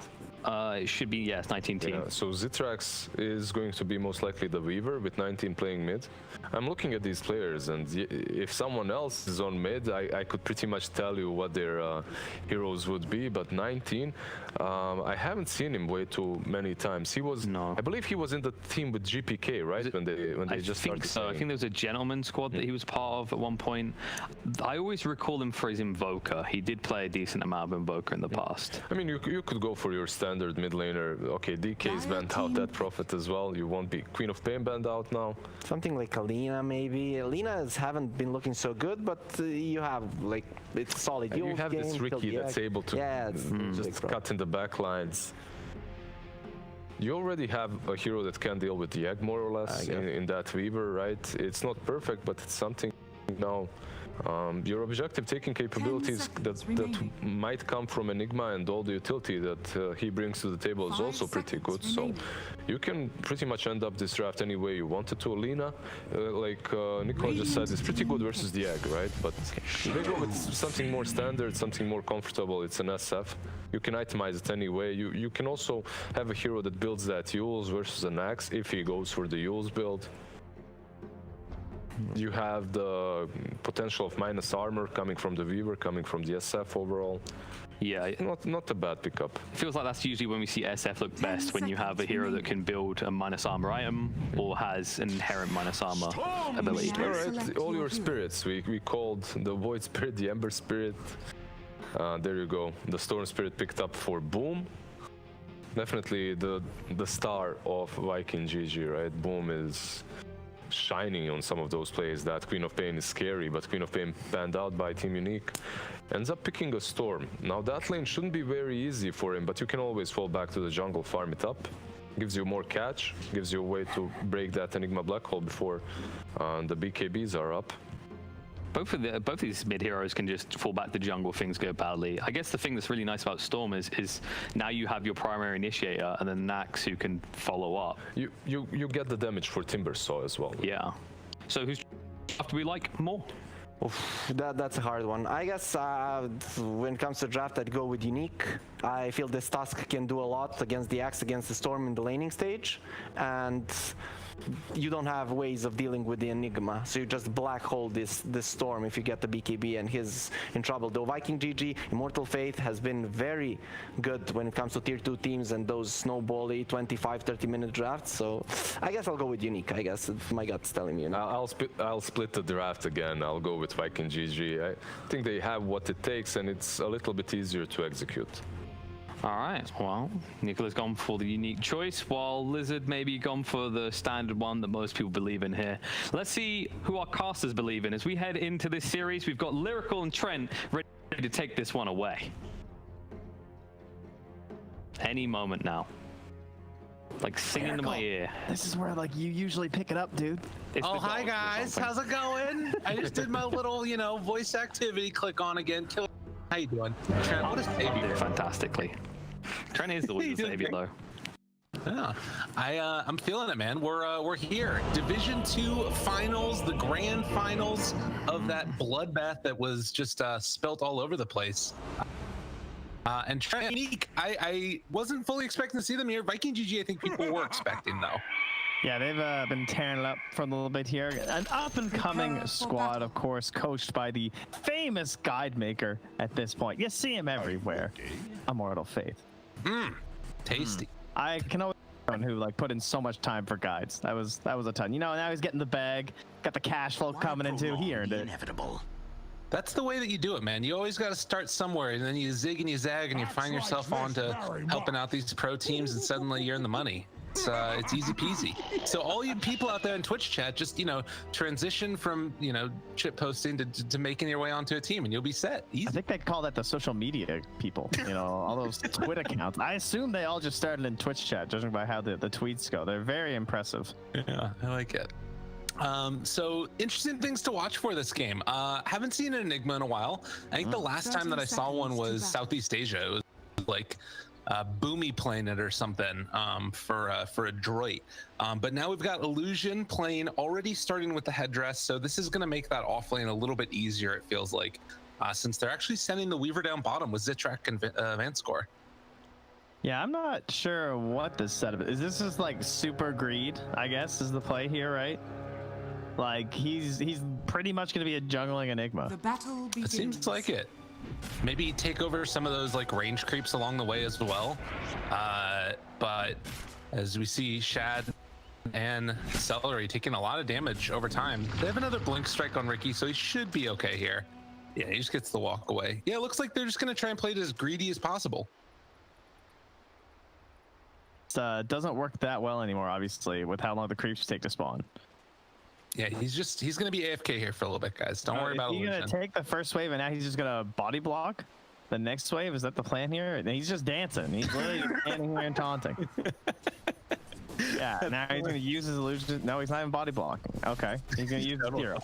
H: It should be, yes, 19 team.
M: Yeah, so Zitrax is going to be most likely the Weaver with 19 playing mid. I'm looking at these players, and if someone else is on mid, I could pretty much tell you what their heroes would be, but 19, I haven't seen him way too many times. He was, I believe he was in the team with GPK, right? When they just started
H: so. I think there was a gentleman squad that he was part of at one point. I always recall him for his Invoker. He did play a decent amount of Invoker in the past.
M: I mean, you could go for your standard mid laner. Okay, DK is banned out, that Prophet as well. You won't be Queen of Pain banned out now.
N: Something like Alina, maybe. Alina's haven't been looking so good, but you have, like, it's solid.
M: You have this Ricky that's able to just cut in the back lines. You already have a hero that can deal with the egg more or less in that Weaver, right? It's not perfect, but it's something now Your objective taking capabilities that might come from Enigma and all the utility that he brings to the table is also pretty good. So you can pretty much end up this draft any way you wanted to. Alina, like Nicola just said, is pretty good versus the egg, right? But they go with something more standard, something more comfortable. It's an SF. You can itemize it anyway. You can also have a hero that builds that Yules versus an axe if he goes for the Yules build. You have the potential of minus armor coming from the Weaver, coming from the SF overall.
H: Yeah,
M: not a bad pickup.
H: Feels like that's usually when we see SF look best, when you have a hero that can build a minus armor item or has an inherent minus armor ability.
M: All right, all your spirits. We called the Void Spirit the Ember Spirit. There you go. The Storm Spirit picked up for Boom. Definitely the star of Viking GG, right? Boom is shining on some of those plays. That Queen of Pain is scary, but Queen of Pain banned out by Team Unique. Ends up picking a Storm. Now that lane shouldn't be very easy for him, but you can always fall back to the jungle, farm it up. Gives you more catch, gives you a way to break that Enigma Black Hole before the BKBs are up.
H: Both of these mid heroes can just fall back to jungle if things go badly. I guess the thing that's really nice about Storm is now you have your primary initiator and then Nax who can follow up.
M: You get the damage for Timber Saw as well.
H: Yeah. So who's after we like more?
N: Oof, that's a hard one. I guess when it comes to draft, I'd go with Unique. I feel this Tusk can do a lot against the Axe, against the Storm in the laning stage, and you don't have ways of dealing with the Enigma, so you just black hole this Storm if you get the BKB, and he's in trouble. Though Viking GG, Immortal Faith has been very good when it comes to tier 2 teams and those snowbally 25-30 minute drafts, so I guess I'll go with Unique. I guess my gut's telling me. You know?
M: I'll split the draft again. I'll go with Viking GG. I think they have what it takes, and it's a little bit easier to execute.
H: All right, well, Nicola's gone for the unique choice, while Lizard maybe gone for the standard one that most people believe in here. Let's see who our casters believe in. As we head into this series, we've got Lyrical and Trent ready to take this one away. Any moment now. Like sing into my ear.
O: This is where like you usually pick it up, dude.
P: Oh, hi guys, how's it going? I just did my little, voice activity click on again. How you doing? Trent, what a savior.
H: Fantastically. Trent is always the savior, though.
P: Yeah, I'm feeling it, man. We're here. Division 2 finals, the grand finals of that bloodbath that was just spilt all over the place. And Trent, Unique, I wasn't fully expecting to see them here. Viking GG, I think people were expecting, though.
O: Yeah, they've been tearing it up for a little bit here. An up-and-coming squad, of course, coached by the famous guide maker at this point. You see him everywhere. Immortal Faith.
P: Tasty.
O: I can always who put in so much time for guides. That was a ton. Now he's getting the bag, got the cash flow coming into. He earned it.
P: Inevitable. That's the way that you do it, man. You always got to start somewhere, and then you zig and you zag, and you find yourself on to helping out these pro teams, and suddenly you're in the money. It's easy peasy. So all you people out there in Twitch chat, just transition from chip posting to making your way onto a team, and you'll be set. Easy.
O: I think they call that the social media people. All those Twitch accounts. I assume they all just started in Twitch chat, judging by how the tweets go. They're very impressive.
P: Yeah, I like it. So interesting things to watch for this game. Haven't seen an Enigma in a while. I think the last time that I saw one was Southeast Asia. It was like Boomy playing it or something for a droid. But now we've got Illusion playing, already starting with the headdress. So this is going to make that offlane a little bit easier, it feels like, since they're actually sending the Weaver down bottom with Zitrak and Vanscore.
O: Yeah, I'm not sure what this setup is. This is like super greed, I guess, is the play here, right? Like he's pretty much going to be a jungling Enigma.
B: The battle begins.
P: It seems like it. Maybe take over some of those range creeps along the way as well. But as we see, Shad and Celery taking a lot of damage over time. They have another Blink Strike on Ricky, so he should be okay here. Yeah, he just gets the walk away. Yeah, it looks like they're just going to try and play it as greedy as possible.
O: Doesn't work that well anymore, obviously, with how long the creeps take to spawn.
P: Yeah, he's gonna be AFK here for a little bit, guys. Don't worry about it.
O: He's gonna take the first wave and now he's just gonna body block the next wave. Is that the plan here? And he's just dancing. He's literally standing here and taunting. Yeah, now he's gonna use his illusion. No, he's not even body blocking. Okay, he's gonna use his hero.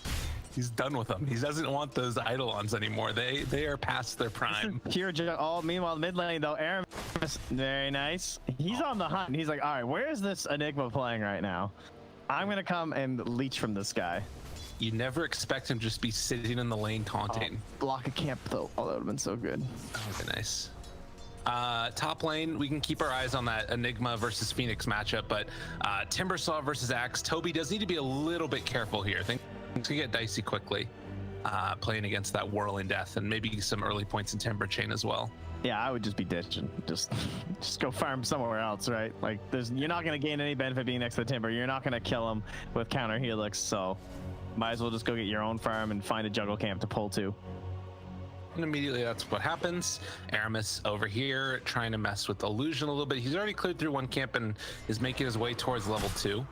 P: He's done with them. He doesn't want those Eidolons anymore. They are past their prime.
O: Pure oh, meanwhile, mid lane though, Aramis, very nice. He's on the hunt. He's like, all right, where is this Enigma playing right now? I'm gonna come and leech from this guy.
P: You never expect him to just be sitting in the lane taunting.
O: Block a camp though. Oh, that would have been so good.
P: That would be nice. Top lane, we can keep our eyes on that Enigma versus Phoenix matchup, but Timbersaw versus Axe, Toby does need to be a little bit careful here. Things can get dicey quickly playing against that Whirling Death, and maybe some early points in Timber Chain as well.
O: Yeah, I would just be ditching. Just go farm somewhere else, right? Like, you're not going to gain any benefit being next to the Timber. You're not going to kill him with counter Helix, so might as well just go get your own farm and find a jungle camp to pull to.
P: And immediately that's what happens. Aramis over here trying to mess with Illusion a little bit. He's already cleared through one camp and is making his way towards level 2.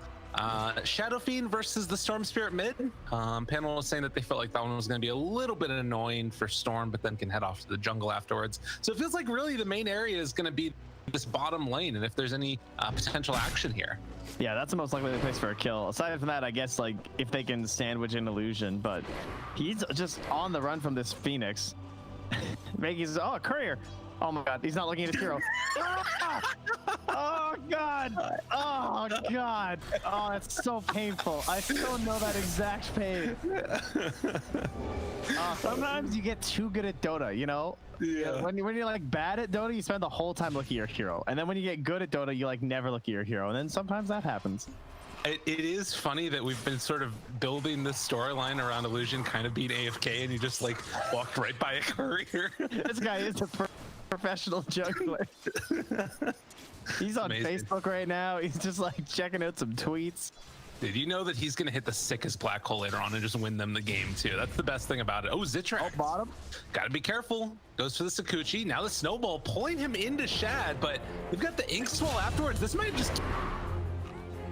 P: Shadow Fiend versus the Storm Spirit mid. Panel was saying that they felt like that one was going to be a little bit annoying for Storm, but then can head off to the jungle afterwards. So it feels like really the main area is going to be this bottom lane, and if there's any potential action here.
O: Yeah, that's the most likely place for a kill. Aside from that, I guess, like, if they can sandwich in Illusion, but he's just on the run from this Phoenix. Maggie's, oh, Courier. Oh my god, he's not looking at his hero. Oh god. Oh god. Oh, it's so painful. I still know that exact pain. Sometimes you get too good at Dota, you know? Yeah. When you're like bad at Dota, you spend the whole time looking at your hero. And then when you get good at Dota, you like never look at your hero. And then sometimes that happens.
P: It is funny that we've been sort of building this storyline around Illusion kind of being AFK, and he just like walked right by a courier.
O: This guy is a professional juggler. He's on Facebook right now. He's just like checking out some tweets.
P: Did you know that he's going to hit the sickest black hole later on and just win them the game too? That's the best thing about it. Oh, Zitrax.
O: Oh, bottom.
P: Gotta be careful. Goes for the Sakuchi. Now the Snowball pulling him into Shad, but we've got the Ink Swell afterwards. This might just...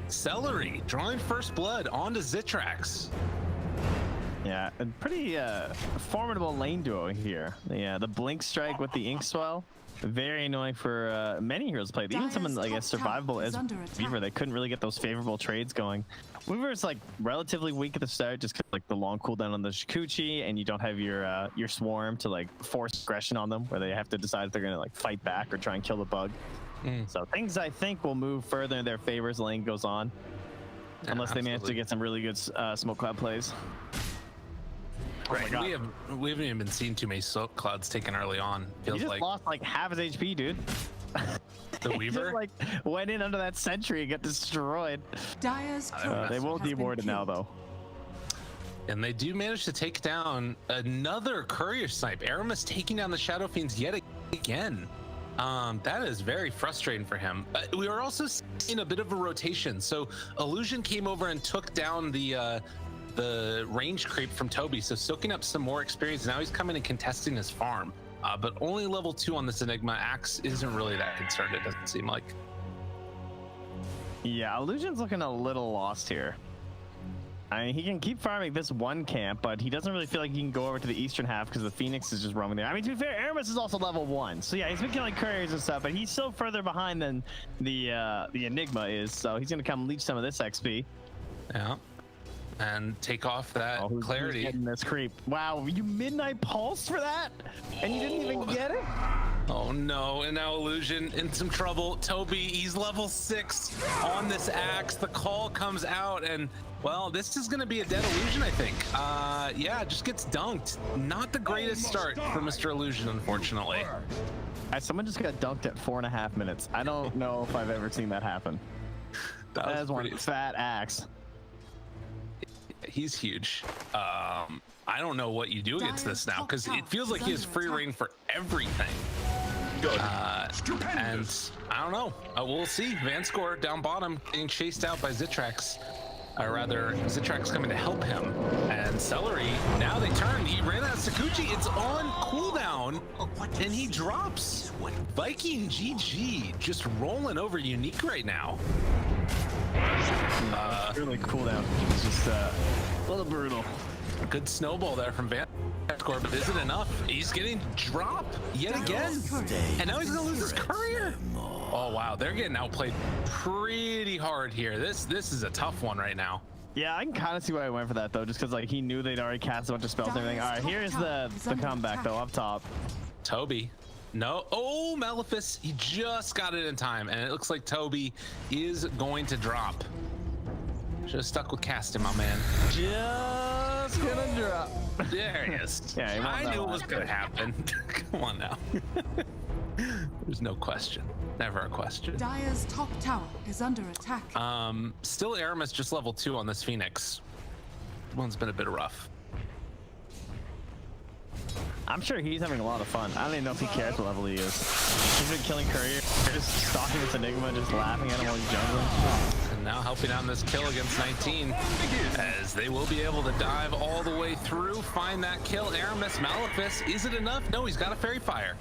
P: Celery drawing first blood onto Zitrax.
O: Yeah, a pretty formidable lane duo here. Yeah, the Blink Strike with the Ink Swell. Very annoying for many heroes to play. Even someone like as survivable as Weaver, they couldn't really get those favorable trades going. Weaver's like relatively weak at the start, just cause, like the long cooldown on the Shikuchi, and you don't have your swarm to like force aggression on them, where they have to decide if they're gonna like fight back or try and kill the bug. So things I think will move further in their favor as the lane goes on, unless they manage to get some really good smoke cloud plays.
P: Right, we haven't even been seeing too many smoke clouds taken early on.
O: Feels he just lost like half his HP, dude.
P: The Weaver
O: just, like went in under that sentry and got destroyed. They will deward it now though.
P: And they do manage to take down another courier snipe. Aramis taking down the Shadow Fiends yet again. That is very frustrating for him. We are also seeing a bit of a rotation. So Illusion came over and took down the range creep from Toby, so soaking up some more experience. Now he's coming and contesting his farm, but only level 2 on this Enigma. Axe isn't really that concerned, it doesn't seem like.
O: Yeah, Illusion's looking a little lost here. I mean, he can keep farming this one camp, but he doesn't really feel like he can go over to the eastern half because the Phoenix is just roaming there. I mean, to be fair, Aramis is also level 1. So yeah, he's been killing couriers and stuff, but he's still further behind than the Enigma is. So he's going to come leech some of this XP.
P: Yeah. And take off that clarity.
O: Who's getting this creep? Wow, you midnight pulse for that? And you didn't even get it?
P: Oh no, and now Illusion in some trouble. Toby, he's level 6 on this Axe. The call comes out, and well, this is gonna be a dead Illusion, I think. Yeah, just gets dunked. Not the greatest start for Mr. Illusion, unfortunately.
O: Someone just got dunked at 4.5 minutes. I don't know if I've ever seen that happen. That is one fat Axe.
P: He's huge. I don't know what you do against this now, because it feels like he has free reign for everything. And I don't know. We'll see. Vanscore down bottom getting chased out by Zitrax. Or rather, Zitrax coming to help him. And Celery, now they turn. He ran out of Sakuchi. It's on cooldown, and he drops. Viking GG just rolling over Unique right now.
O: Really cooldown. It's just a little brutal.
P: Good snowball there from Vanscore, but is it enough? He's getting dropped yet again. And now he's going to lose his courier. Oh, wow. They're getting outplayed pretty hard here. This is a tough one right now.
O: Yeah, I can kind of see why I went for that though, just because like he knew they'd already cast a bunch of spells and everything. All right, here's the comeback though up top.
P: Toby. No. Oh, Malefice. He just got it in time, and it looks like Toby is going to drop. Should have stuck with casting, my man.
O: Just gonna drop.
P: There he is.
O: Yeah,
P: I knew it was gonna happen. Come on now. There's no question. Never a question.
B: Dire's top tower is under attack.
P: Still Aramis just level 2 on this Phoenix. One's been a bit rough.
O: I'm sure he's having a lot of fun. I don't even know if he cares what level he is. He's been killing Courier, just stalking this Enigma, just laughing at him while he's jungling.
P: And now helping on this kill against 19, as they will be able to dive all the way through, find that kill. Aramis, Malefice, is it enough? No, he's got a Fairy Fire.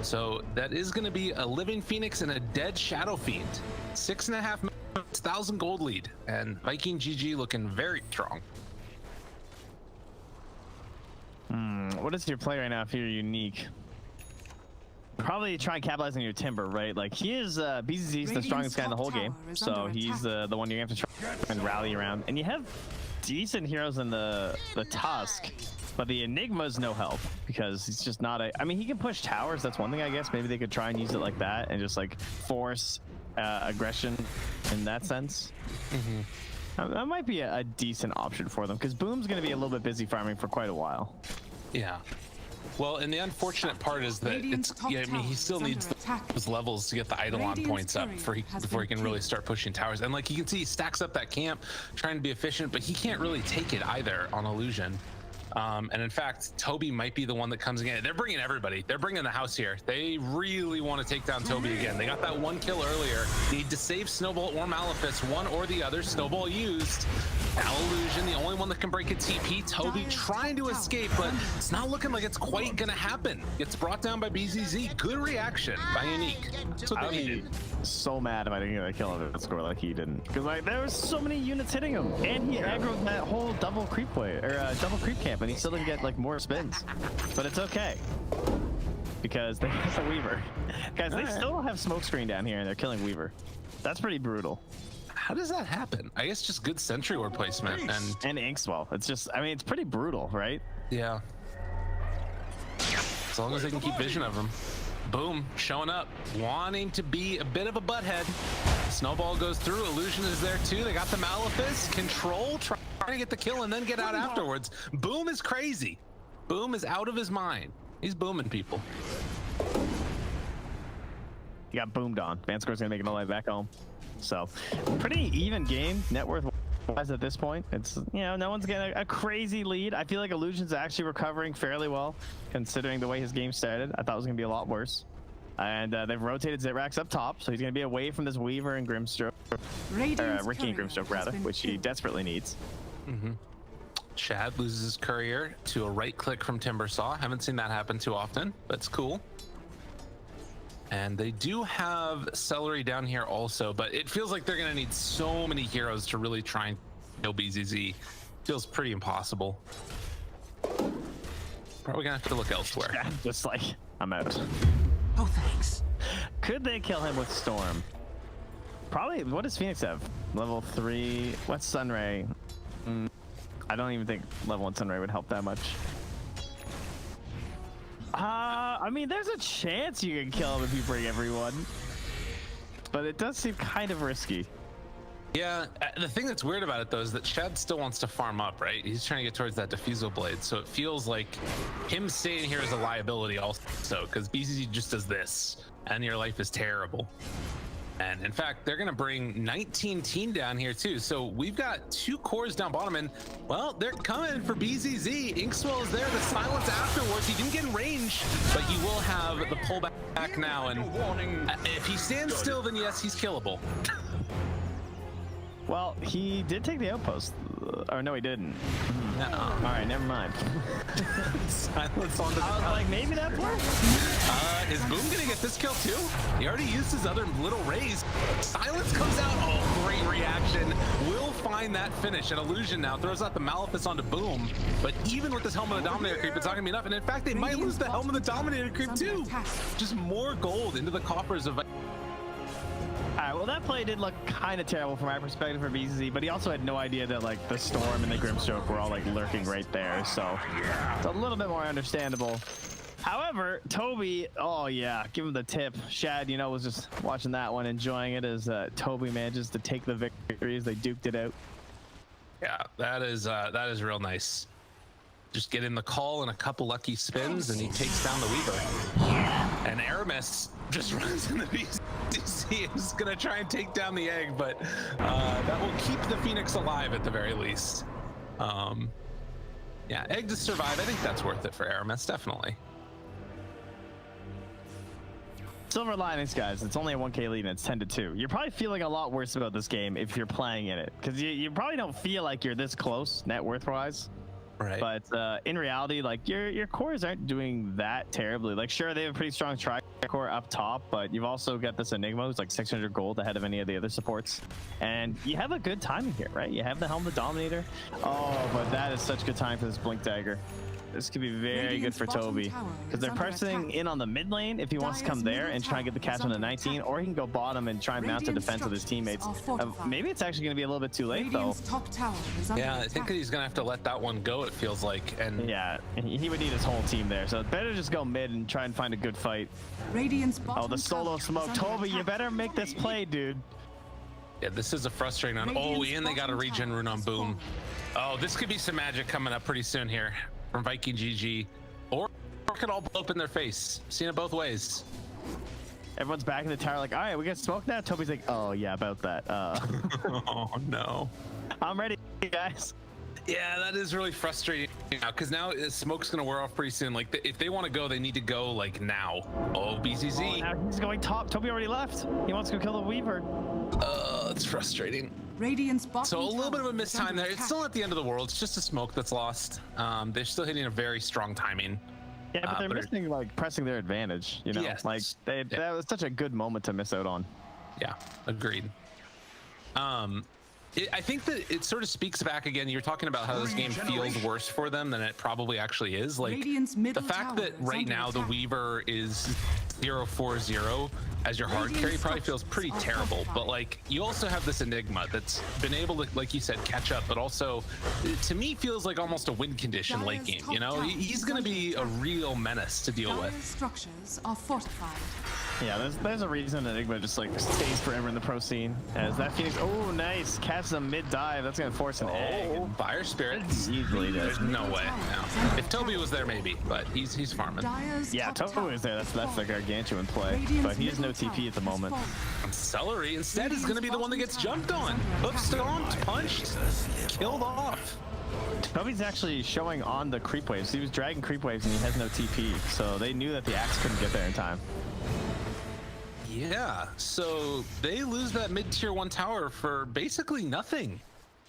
P: So that is going to be a living Phoenix and a dead Shadow Fiend. 6,500 gold lead, and Viking GG looking very strong.
O: What is your play right now if you're unique? Probably try and capitalize on your Timber, right? Like he is BZZ's the strongest guy in the whole game, so he's the one you have to try and rally around. And you have decent heroes in the Tusk, but the Enigma's no help because he's just not a. I mean, he can push towers. That's one thing, I guess. Maybe they could try and use it like that and just like force aggression in that sense. That might be a decent option for them because Boom's going to be a little bit busy farming for quite a while.
P: Yeah. Well, and the unfortunate part is that it's, yeah, I mean, he still needs those levels to get the Eidolon points up before he can really start pushing towers. And like you can see, he stacks up that camp, trying to be efficient, but he can't really take it either on Illusion. And in fact, Toby might be the one that comes again. They're bringing everybody. They're bringing the house here. They really want to take down Toby again. They got that one kill earlier. Need to save Snowball or Malefice, one or the other. Snowball used. Now Illusion, the only one that can break a TP. Toby trying to escape, but it's not looking like it's quite gonna happen. Gets brought down by BZZ. Good reaction by Unique. That's what they needed.
O: So mad if I didn't get a kill on the score like he didn't, because like there was so many units hitting him, and he aggroed that whole double creep way or double creep camp, and he still didn't get like more spins. But it's okay because they have the Weaver. Guys, they still have Smokescreen down here, and they're killing Weaver. That's pretty brutal.
P: How does that happen? I guess just good Sentry Ward placement
O: and Inkswell. It's just, I mean, it's pretty brutal, right?
P: Yeah. As long as they can keep vision of him. Boom, showing up, wanting to be a bit of a butthead. Snowball goes through, Illusion is there too. They got the Malefice, Control, trying to get the kill and then get out afterwards. Boom is crazy. Boom is out of his mind. He's booming people.
O: He got boomed on. Vanscore's gonna make it all the way back home. So, pretty even game, net worth wise at this point. It's, you know, no one's getting a crazy lead. I feel like Illusion's actually recovering fairly well, considering the way his game started. I thought it was gonna be a lot worse. And they've rotated Zitrax up top, so he's gonna be away from this Weaver and Grimstroke, Ricky and Grimstroke rather, which he desperately needs.
P: Chad loses his Courier to a right click from Timbersaw. Haven't seen that happen too often, but it's cool. And they do have Celery down here also, but it feels like they're gonna need so many heroes to really try and kill BZZ. Feels pretty impossible. Probably gonna have to look elsewhere.
O: Just like, I'm out.
B: Oh, thanks.
O: Could they kill him with Storm? Probably. What does Phoenix have? Level 3. What's Sunray? I don't even think level 1 Sunray would help that much. I mean, there's a chance you can kill him if you bring everyone, but it does seem kind of risky.
P: Yeah, the thing that's weird about it though is that Chad still wants to farm up, right? He's trying to get towards that Diffusal Blade, so it feels like him staying here is a liability also, because BCC just does this, and your life is terrible. And in fact, they're gonna bring 19 teen down here too. So we've got 2 cores down bottom, and well, they're coming for BZZ. Inkswell is there, the silence afterwards. He didn't get in range, but he will have the pullback now. And if he stands still, then yes, he's killable.
O: Well, he did take the outpost. Or no, he didn't. All right, never mind.
P: Silence on the
O: I was like, maybe that works.
P: Is Boom gonna get this kill too? He already used his other little raise. Silence comes out. Oh, great reaction. Will find that finish. And Illusion now throws out the Malefice onto Boom. But even with this Helm of the Dominator creep, it's not gonna be enough. And in fact, they might lose the Helm of the Dominator creep too. Just more gold into the coffers of
O: Alright, well that play did look kind of terrible from my perspective for BCZ, but he also had no idea that like the Storm and the Grimstroke were all like lurking right there, so it's a little bit more understandable. However, Toby, oh yeah, give him the tip. Shad, you know, was just watching that one, enjoying it as Toby manages to take the victory as they duked it out.
P: Yeah, that is real nice. Just get in the call and a couple lucky spins, and he takes down the Weaver. And Aramis just runs in the BCC and is gonna try and take down the egg, but that will keep the Phoenix alive at the very least. Yeah, egg to survive. I think that's worth it for Aramis, definitely.
O: Silver linings, guys. It's only a 1K lead and it's 10-2. You're probably feeling a lot worse about this game if you're playing in it, because you probably don't feel like you're this close net worth wise.
P: Right.
O: But in reality, like your cores aren't doing that terribly. Like, sure, they have a pretty strong tri-core up top, but you've also got this Enigma who's like 600 gold ahead of any of the other supports. And you have a good timing here, right? You have the Helm of the Dominator. Oh, but that is such good time for this Blink Dagger. This could be very good for Toby, because they're pressing in on the mid lane if he wants to come there and try and get the catch on the 19, or he can go bottom and try and mount a defense with his teammates. Maybe it's actually going to be a little bit too late, though.
P: Yeah, I think he's going to have to let that one go, it feels like. And
O: yeah, he would need his whole team there, so better just go mid and try and find a good fight. Oh, the solo smoke. Toby, you better make this play, dude.
P: Yeah, this is a frustrating one. Oh, and they got a regen rune on Boom. Oh, this could be some magic coming up pretty soon here from Viking GG, or it could all blow up in their face. Seen it both ways.
O: Everyone's back in the tower like, all right, we got smoke now. Toby's like, oh yeah, about that.
P: Oh no,
O: I'm ready, guys.
P: Yeah, that is really frustrating now, because now smoke's gonna wear off pretty soon. Like, if they want to go, they need to go like now. Oh, BCZ.
O: Oh, now he's going top. Toby already left. He wants to go kill the Weaver.
P: It's frustrating.
B: So
P: a little bit of a mistime there. It's still not the end of the world. It's just a smoke that's lost. They're still hitting a very strong timing.
O: Yeah, but they're missing like pressing their advantage. You know,
P: yes.
O: like that was such a good moment to miss out on.
P: Yeah, agreed. I think that it sort of speaks back again. You're talking about how this game feels worse for them than it probably actually is. Like, the fact that right now the Weaver is 0-4-0 as your hard carry probably feels pretty terrible. But like, you also have this Enigma that's been able to, like you said, catch up, but also to me feels like almost a win condition late game. You know, he's going to be a real menace to deal with.
B: Structures are fortified.
O: Yeah, there's a reason Enigma just like stays forever in the pro scene. As that Phoenix, oh nice, catches a mid dive. That's gonna force an egg.
P: Fire Spirits.
O: Easily does.
P: There's no way. No. If Toby was there, maybe, but he's farming.
O: Yeah, Toby was there. That's the gargantuan play, but he has no TP at the moment.
P: Celery instead is gonna be the one that gets jumped on, hook stomped, punched, killed off.
O: Toby's actually showing on the creep waves. He was dragging creep waves and he has no TP, so they knew that the axe couldn't get there in time.
P: Yeah, so they lose that mid-tier 1 tower for basically nothing.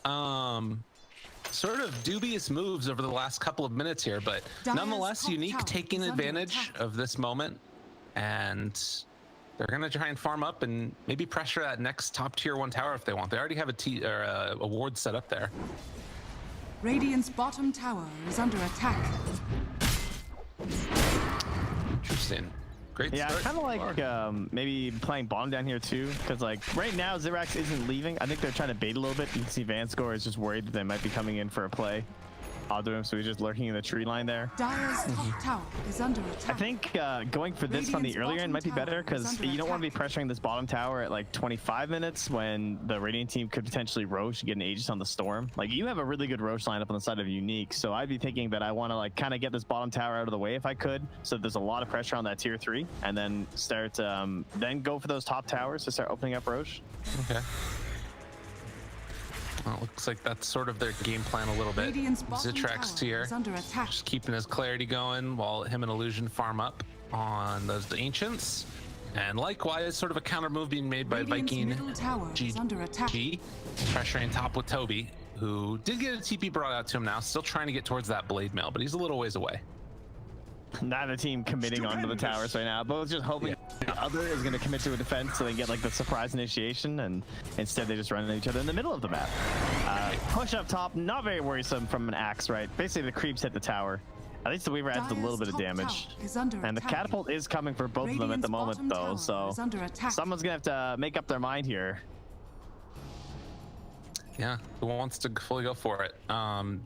P: Sort of dubious moves over the last couple of minutes here, but nonetheless, Unique taking advantage of this moment, and they're gonna try and farm up and maybe pressure that next top tier 1 tower if they want. They already have a ward set up there.
B: Radiant's bottom tower is under attack.
P: Interesting. Great
O: yeah,
P: start.
O: kind of like maybe playing bottom down here too, because like right now Zirax isn't leaving. I think they're trying to bait a little bit. You can see Vanscore is just worried that they might be coming in for a play. Oddroom, so he's just lurking in the tree line there.
B: Dire's top tower is under attack.
O: I think going for this on the earlier end might be better, because you don't want to be pressuring this bottom tower at like 25 minutes when the Radiant team could potentially Roche and get an Aegis on the Storm. Like, you have a really good Roche lineup on the side of Unique, so I'd be thinking that I want to like kind of get this bottom tower out of the way if I could, so there's a lot of pressure on that tier 3, and then start then go for those top towers to start opening up Roche.
P: Okay. Well, it looks like that's sort of their game plan a little bit. Zitrax here, just keeping his clarity going while him and Illusion farm up on those Ancients. And likewise, sort of a counter move being made by Viking GG, pressuring top with Toby, who did get a TP brought out to him now, still trying to get towards that Blade Mail, but he's a little ways away.
O: Neither team committing onto the towers right now, both just hoping the other is going to commit to a defense so they get like the surprise initiation, and instead they just run into each other in the middle of the map. Push up top, not very worrisome from an axe, right? Basically the creeps hit the tower, At least the Weaver adds a little bit of damage. And the catapult is coming for both of them at the moment, though, so someone's gonna have to make up their mind here.
P: Yeah, who wants to fully go for it?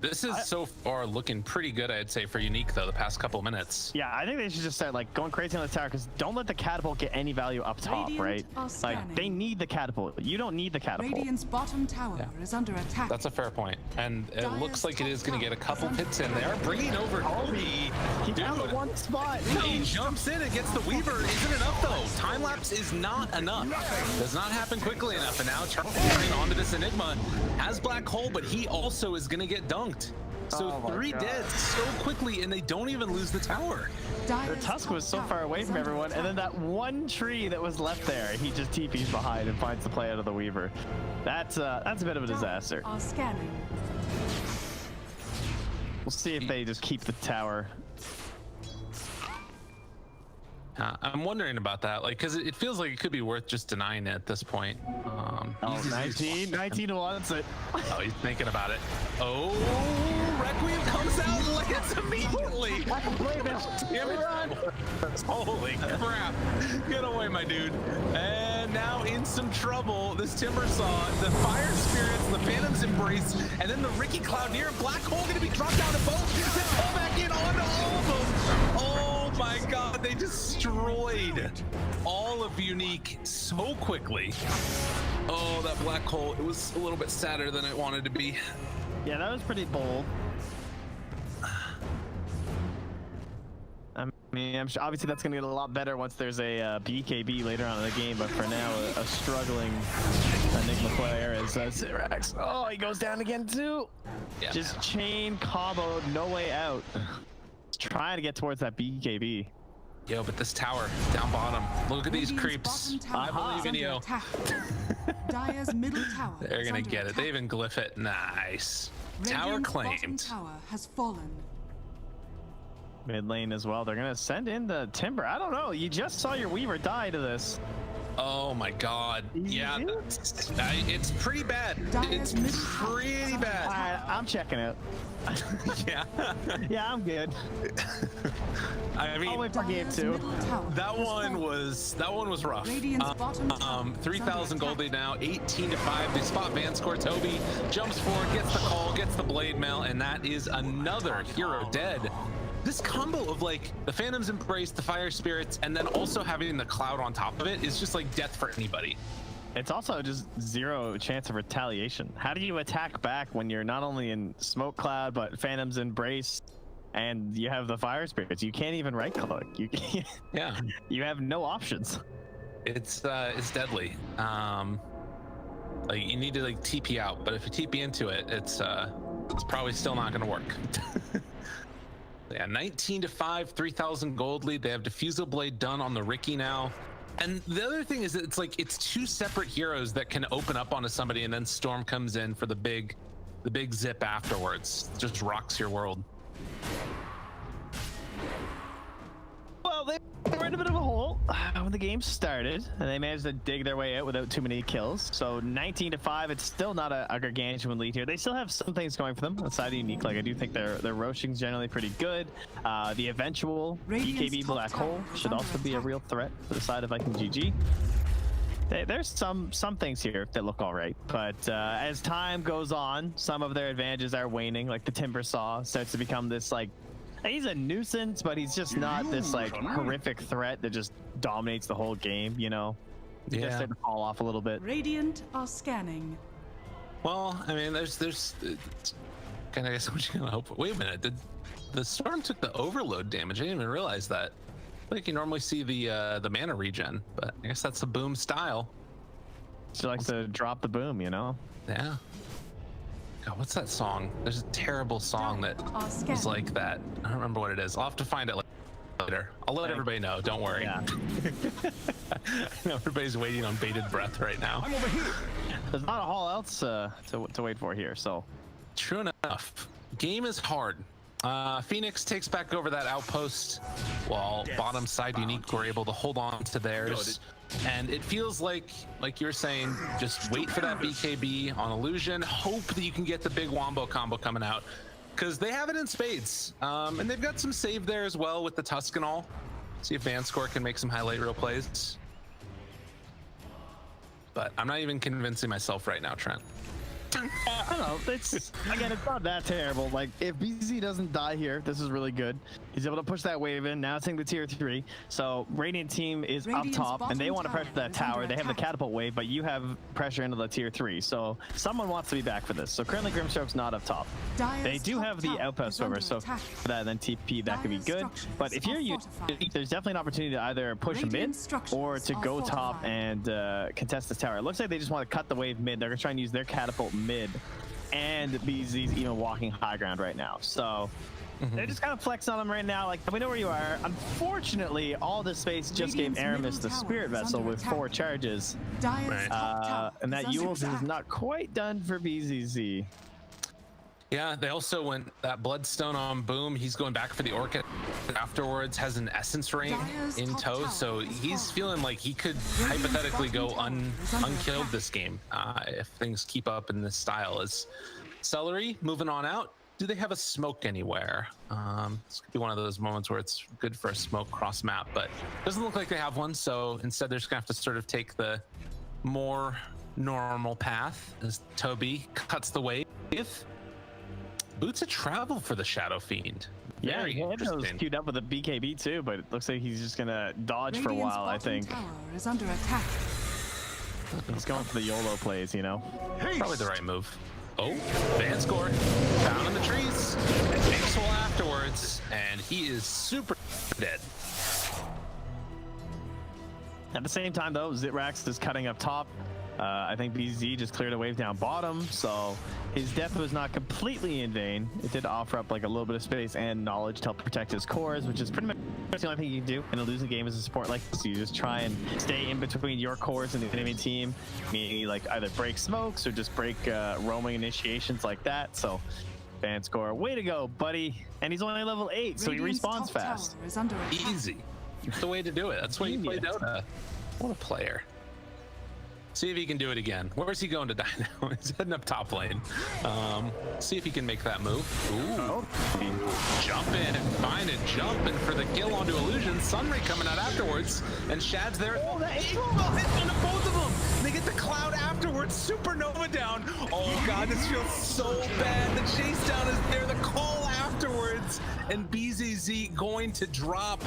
P: This is so far looking pretty good, I'd say, for Unique, though, the past couple of minutes.
O: Yeah, I think they should just start like going crazy on the tower, because don't let the catapult get any value up top, right? Like, they need the catapult. You don't need the catapult.
B: Radiant's bottom tower is under attack.
P: That's a fair point. And it looks like it is going to get a couple hits in there. Bringing over Kobe.
O: He found the one spot.
P: He jumps in and gets the Weaver. Isn't enough, though. Time lapse is not enough. Does not happen quickly enough. And now turning onto this Enigma. Has Black Hole, but he also is going to get dunked. So 3 dead so quickly, and they don't even lose the tower.
O: The Tusk was so far away from everyone, and then that one tree that was left there, he just TPs behind and finds the play out of the Weaver. That's a bit of a disaster. We'll see if they just keep the tower.
P: I'm wondering about that, like, because it feels like it could be worth just denying it at this point.
O: 19 wants it.
P: Oh, he's thinking about it. Oh, Requiem comes out and lands immediately.
O: I can play this.
P: Holy crap. Get away, my dude. And now in some trouble, this Timber Saw, the Fire Spirits, the Phantom's Embrace, and then the Ricky Cloud near Black Hole going to be dropped down to both. Then pull back in onto all of them. Oh my God, they destroyed all of Unique so quickly. Oh, that Black Hole, it was a little bit sadder than it wanted to be.
O: Yeah, that was pretty bold. I mean, I'm sure, obviously that's going to get a lot better once there's a BKB later on in the game, but for now, a struggling Enigma player is Cyrax. Oh, he goes down again too. Yeah, just chain comboed, no way out. Trying to get towards that BKB.
P: Yo, but this tower down bottom. Look at these creeps. I believe in you.
B: Dire's middle tower.
P: They're gonna get it. They even glyph it. Nice. Tower claimed.
B: Tower has fallen.
O: Mid lane as well. They're gonna send in the Timber. I don't know. You just saw your Weaver die to this.
P: Oh my God. Yeah, it's pretty bad. It's pretty bad.
O: All right, I'm checking it.
P: Yeah.
O: Yeah, I'm good.
P: I mean,
O: I'll wait for game 2.
P: That one was rough. 3,000 gold lead now, 18-5. They spot Van Score. Toby jumps forward, gets the call, gets the blade mail, and that is another hero dead. This combo of like the Phantom's Embrace, the Fire Spirits, and then also having the Cloud on top of it is just like death for anybody.
O: It's also just 0 chance of retaliation. How do you attack back when you're not only in Smoke Cloud, but Phantom's Embrace, and you have the Fire Spirits? You can't even right click. You can't,
P: yeah.
O: You have no options.
P: It's deadly. Like you need to like TP out, but if you TP into it, it's probably still not going to work. Yeah, 19-5, 3,000 gold lead. They have Diffusal Blade done on the Ricky now. And the other thing is that it's like it's 2 separate heroes that can open up onto somebody, and then Storm comes in for the big zip afterwards. Just rocks your world.
O: Well, they were in a bit of a hole when the game started, and they managed to dig their way out without too many kills. So 19-5, it's still not a gargantuan lead here. They still have some things going for them outside of Unique. Like I do think their roashing's generally pretty good. The eventual BKB Black Hole should also be a real threat for the side of Viking GG. There's some things here that look all right, but as time goes on, some of their advantages are waning. Like the Timber Saw starts to become this like, he's a nuisance, but he's just not this like horrific threat that just dominates the whole game, you know? He just started to fall off a little bit.
B: Radiant are scanning.
P: Well, I mean, there's kind of, I guess what you gonna hope. Wait a minute, did the Storm took the overload damage? I didn't even realize that. I think you normally see the mana regen, but I guess that's the boom style.
O: She likes to drop the boom, you know?
P: Yeah. God, what's that song? There's a terrible song that was like that. I don't remember what it is. I'll have to find it later. I'll let everybody know. Don't worry.
O: Yeah.
P: I know everybody's waiting on bated breath right now.
O: I'm over here. There's not a whole else to wait for here, so.
P: True enough. Game is hard. Phoenix takes back over that outpost, while bottom side Unique were able to hold on to theirs. And it feels like you were saying, just wait for that BKB on Illusion. Hope that you can get the big Wombo combo coming out. because they have it in spades. And they've got some save there as well with the Tusk and all. See if Vanscore can make some highlight reel plays. But I'm not even convincing myself right now, Trent.
O: I don't know. It's again, it's not that terrible. Like if BZ doesn't die here, this is really good. He's able to push that wave in. Now it's in the tier 3. So Radiant team is
B: Radiant's
O: up top, and they want to pressure that
B: is under
O: tower. They have the
B: attack.
O: catapult wave, but you have pressure into the tier 3. So someone wants to be back for this. So currently Grimstroke's not up top.
B: Dire's
O: They do
B: top
O: have the
B: tower
O: outpost
B: is under
O: over, so
B: attack.
O: for that then TP that could be
B: Dire's
O: good.
B: structures
O: But if you're
B: are
O: you,
B: fortified.
O: there's definitely an opportunity to either push mid
B: Radiant structures
O: or to
B: are
O: go top
B: fortified.
O: and contest this tower. It looks like they just want to cut the wave mid. They're gonna try and use their catapult mid. And BZ's even walking high ground right now. So they're just kind of flexing on them right now. Like, we know where you are. Unfortunately, all this space just gave
B: Radiant's
O: Aramis
B: middle
O: the
B: tower
O: Spirit
B: is
O: Vessel
B: under
O: with
B: attack.
O: 4 charges.
B: Dire's top tower
O: And that
B: is under
O: Yules is
B: attack.
O: not quite done for BZZ.
P: Yeah, they also went that Bloodstone on Boom. He's going back for the Orchid afterwards, has an Essence Ring
B: Dire's
P: in
B: top
P: tow,
B: tower
P: so
B: is
P: he's
B: falling.
P: feeling like he could
B: Radiant's
P: hypothetically go
B: bottom tower is under
P: unkilled
B: attack.
P: this game if things keep up in this style. Is Celery moving on out? Do they have a smoke anywhere? This could be one of those moments where it's good for a smoke cross map, but doesn't look like they have one, so instead they're just gonna have to sort of take the more normal path as Toby cuts the wave. Boots of Travel for the Shadow Fiend.
O: Yeah,
P: Very
O: he had those
P: interesting.
O: queued up with a BKB too, but it looks like he's just gonna dodge for a
B: Radiant's
O: while, I
B: bottom
O: think.
B: tower is under attack.
O: He's going for the YOLO plays, you know?
P: Probably the right move. Oh, Vanscore down in the trees. And takes full afterwards, and he is super dead.
O: At the same time, though, Zitrax is cutting up top. I think BZ just cleared a wave down bottom, so his death was not completely in vain. It did offer up like a little bit of space and knowledge to help protect his cores, which is pretty much the only thing you can do in a losing game as a support like this. You just try and stay in between your cores and the enemy team, meaning like either break smokes or just break roaming initiations like that. So Vanscore, way to go, buddy. And he's only level 8, so he
B: Radiant's
O: respawns
B: top
O: fast.
B: tower is under attack.
P: Easy. That's the way to do it. That's why you play Dota. What a player. See if he can do it again. Where's he going to die now? He's heading up top lane. See if he can make that move. Ooh. Jump in and find it. Jumping for the kill onto Illusion. Sunray coming out afterwards. And Shad's there. Oh, that hit onto both of them. They get the cloud afterwards. Supernova down. Oh, God, this feels so bad. The chase down is there. The call afterwards. And BZZ going to drop.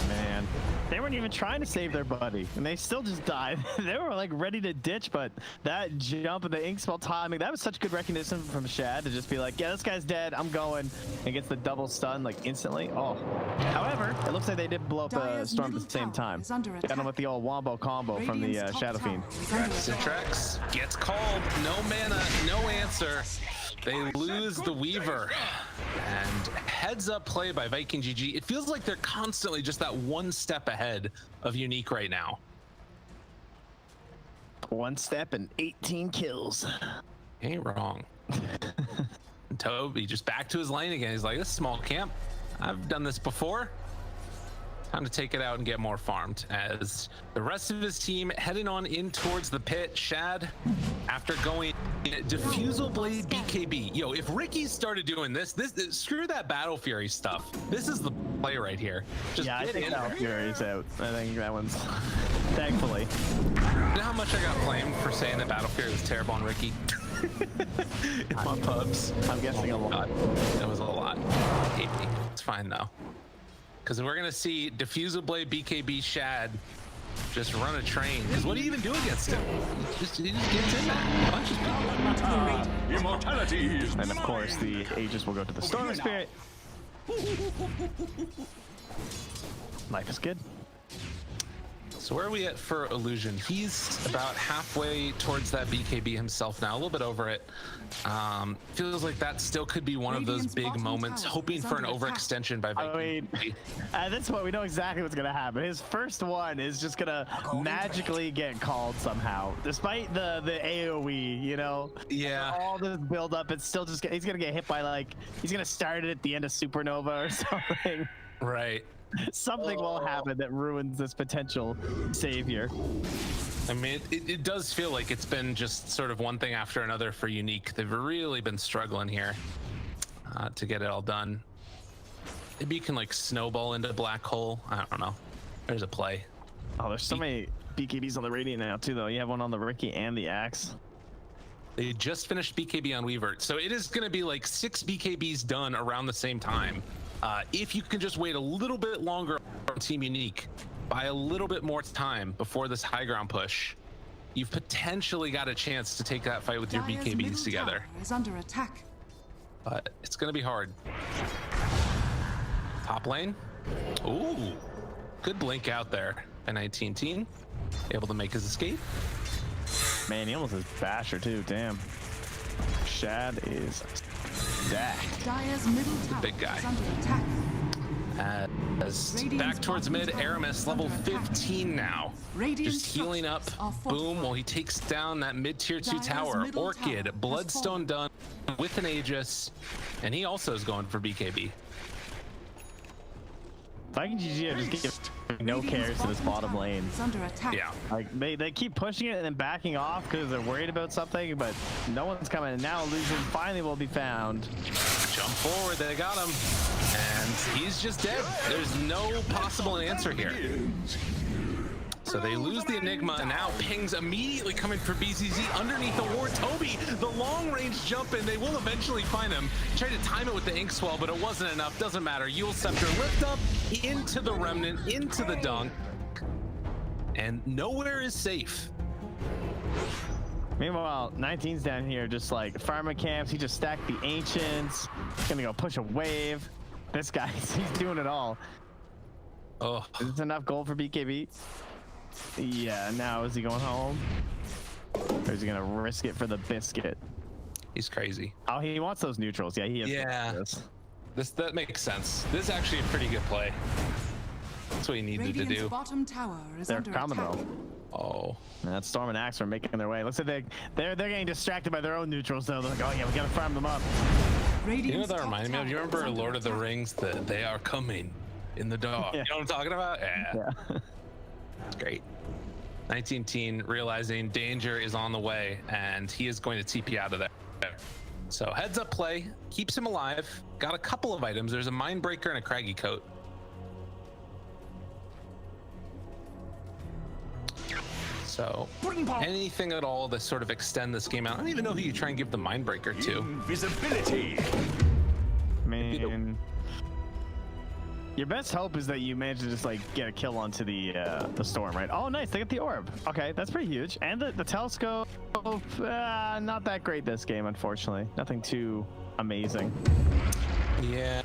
O: Man, they weren't even trying to save their buddy, and they still just died. They were like ready to ditch, but that jump and the ink spell timing, that was such good recognition from Shad to just be like, yeah, this guy's dead, I'm going, and gets the double stun like instantly. Oh, however, it looks like they did blow up a storm at the same time. Got him with the old wombo combo from the Shadow Fiend.
P: Citrax gets called. No mana, no answer. They lose the Weaver. And heads up play by Viking GG. It feels like they're constantly just that one step ahead of Unique right now.
O: One step and 18 kills.
P: Ain't wrong. Toby just back to his lane again. He's like, this is small camp. I've done this before. Time to take it out and get more farmed as the rest of his team heading on in towards the pit. Shad, after going Diffusal Blade BKB. Yo, if Ricky started doing this, screw that Battle Fury stuff. This is the play right here. Just
O: Yeah, I
P: get
O: think
P: in
O: Battle
P: there.
O: Fury's out. I think that one's, thankfully.
P: You know how much I got blamed for saying that Battle Fury was terrible on Ricky? In my pubs.
O: I'm guessing a lot.
P: It was a lot. Hate me. It's fine though. Because we're going to see Diffusal Blade BKB Shad just run a train. Because what do you even do against him? He just gets in there. Punches people.
C: Immortality.
O: And of course, the Aegis will go to the Storm Spirit. Life is good.
P: So where are we at for Illusion? He's about halfway towards that BKB himself now, a little bit over it. Feels like that still could be one of those big moments, hoping for an overextension by Viking.
O: I mean, at this point, we know exactly what's going to happen. His first one is just going to magically get called somehow. Despite the AoE, you know?
P: Yeah.
O: All this build up, it's still just, he's going to get hit by like, he's going to start it at the end of Supernova or something.
P: Right.
O: Something will happen that ruins this potential savior.
P: I mean, it does feel like it's been just sort of one thing after another for Unique. They've really been struggling here. to get it all done. Maybe you can like snowball into black hole. I don't know. There's a play.
O: Oh, there's so many BKBs on the Radiant now too, though. You have one on the Ricky and the Axe.
P: They just finished BKB on Weaver, so it is going to be like 6 BKBs done around the same time. If you can just wait a little bit longer on Team Unique, by a little bit more time before this high ground push, you've potentially got a chance to take that fight with your BKBs together.
B: Is under attack.
P: But it's going to be hard. Top lane. Ooh, good blink out there. A 19 teen, able to make his escape.
O: Man, he almost has Basher too. Damn. Shad is stacked.
B: Dire's middle tower
P: big guy.
B: is under attack.
P: As back towards mid, Aramis level 15 now. Just healing up. Boom, while he takes down that mid tier 2 tower. Orchid, Bloodstone done with an Aegis, and he also is going for BKB.
O: Viking GG are just giving no cares to this bottom lane.
B: Under attack.
P: Yeah.
O: Like they keep pushing it and then backing off because they're worried about something, but no one's coming. And now Illusion finally will be found.
P: Jump forward, they got him. And he's just dead. There's no possible answer here. So they lose the Enigma, and now Ping's immediately coming for BZZ underneath the ward. Toby, the long range jump in, they will eventually find him. Tried to time it with the Ink Swell, but it wasn't enough. Doesn't matter. Yule Scepter lift up into the Remnant, into the dunk, and nowhere is safe.
O: Meanwhile, 19's down here just like farming camps. He just stacked the Ancients. He's gonna go push a wave. This guy, he's doing it all.
P: Oh,
O: is this enough gold for BKB? Yeah, now is he going home? Or is he gonna risk it for the biscuit?
P: He's crazy.
O: Oh, he wants those neutrals. Yeah, he has.
P: Yeah, that makes sense. This is actually a pretty good play. That's what he needed to do.
B: Bottom tower is
O: They're
B: under
O: coming
B: attack.
O: though.
P: Oh.
O: And that Storm and Axe are making their way. Looks like they're getting distracted by their own neutrals though. They're like, oh yeah, we gotta farm them up.
P: You know what that reminded me of? You remember Lord of the Rings? They are coming in the dark.
O: Yeah.
P: You know what I'm talking about? Yeah. It's great. 19 teen realizing danger is on the way, and he is going to TP out of there. So heads up play, keeps him alive. Got a couple of items. There's a Mindbreaker and a Craggy Coat. So anything at all to sort of extend this game out. I don't even know who you try and give the Mindbreaker to.
C: Invisibility.
O: Man, your best hope is that you manage to just like get a kill onto the Storm, right? Oh, nice, they get the orb. Okay, that's pretty huge. And the telescope, not that great this game, unfortunately. Nothing too amazing.
P: Yeah.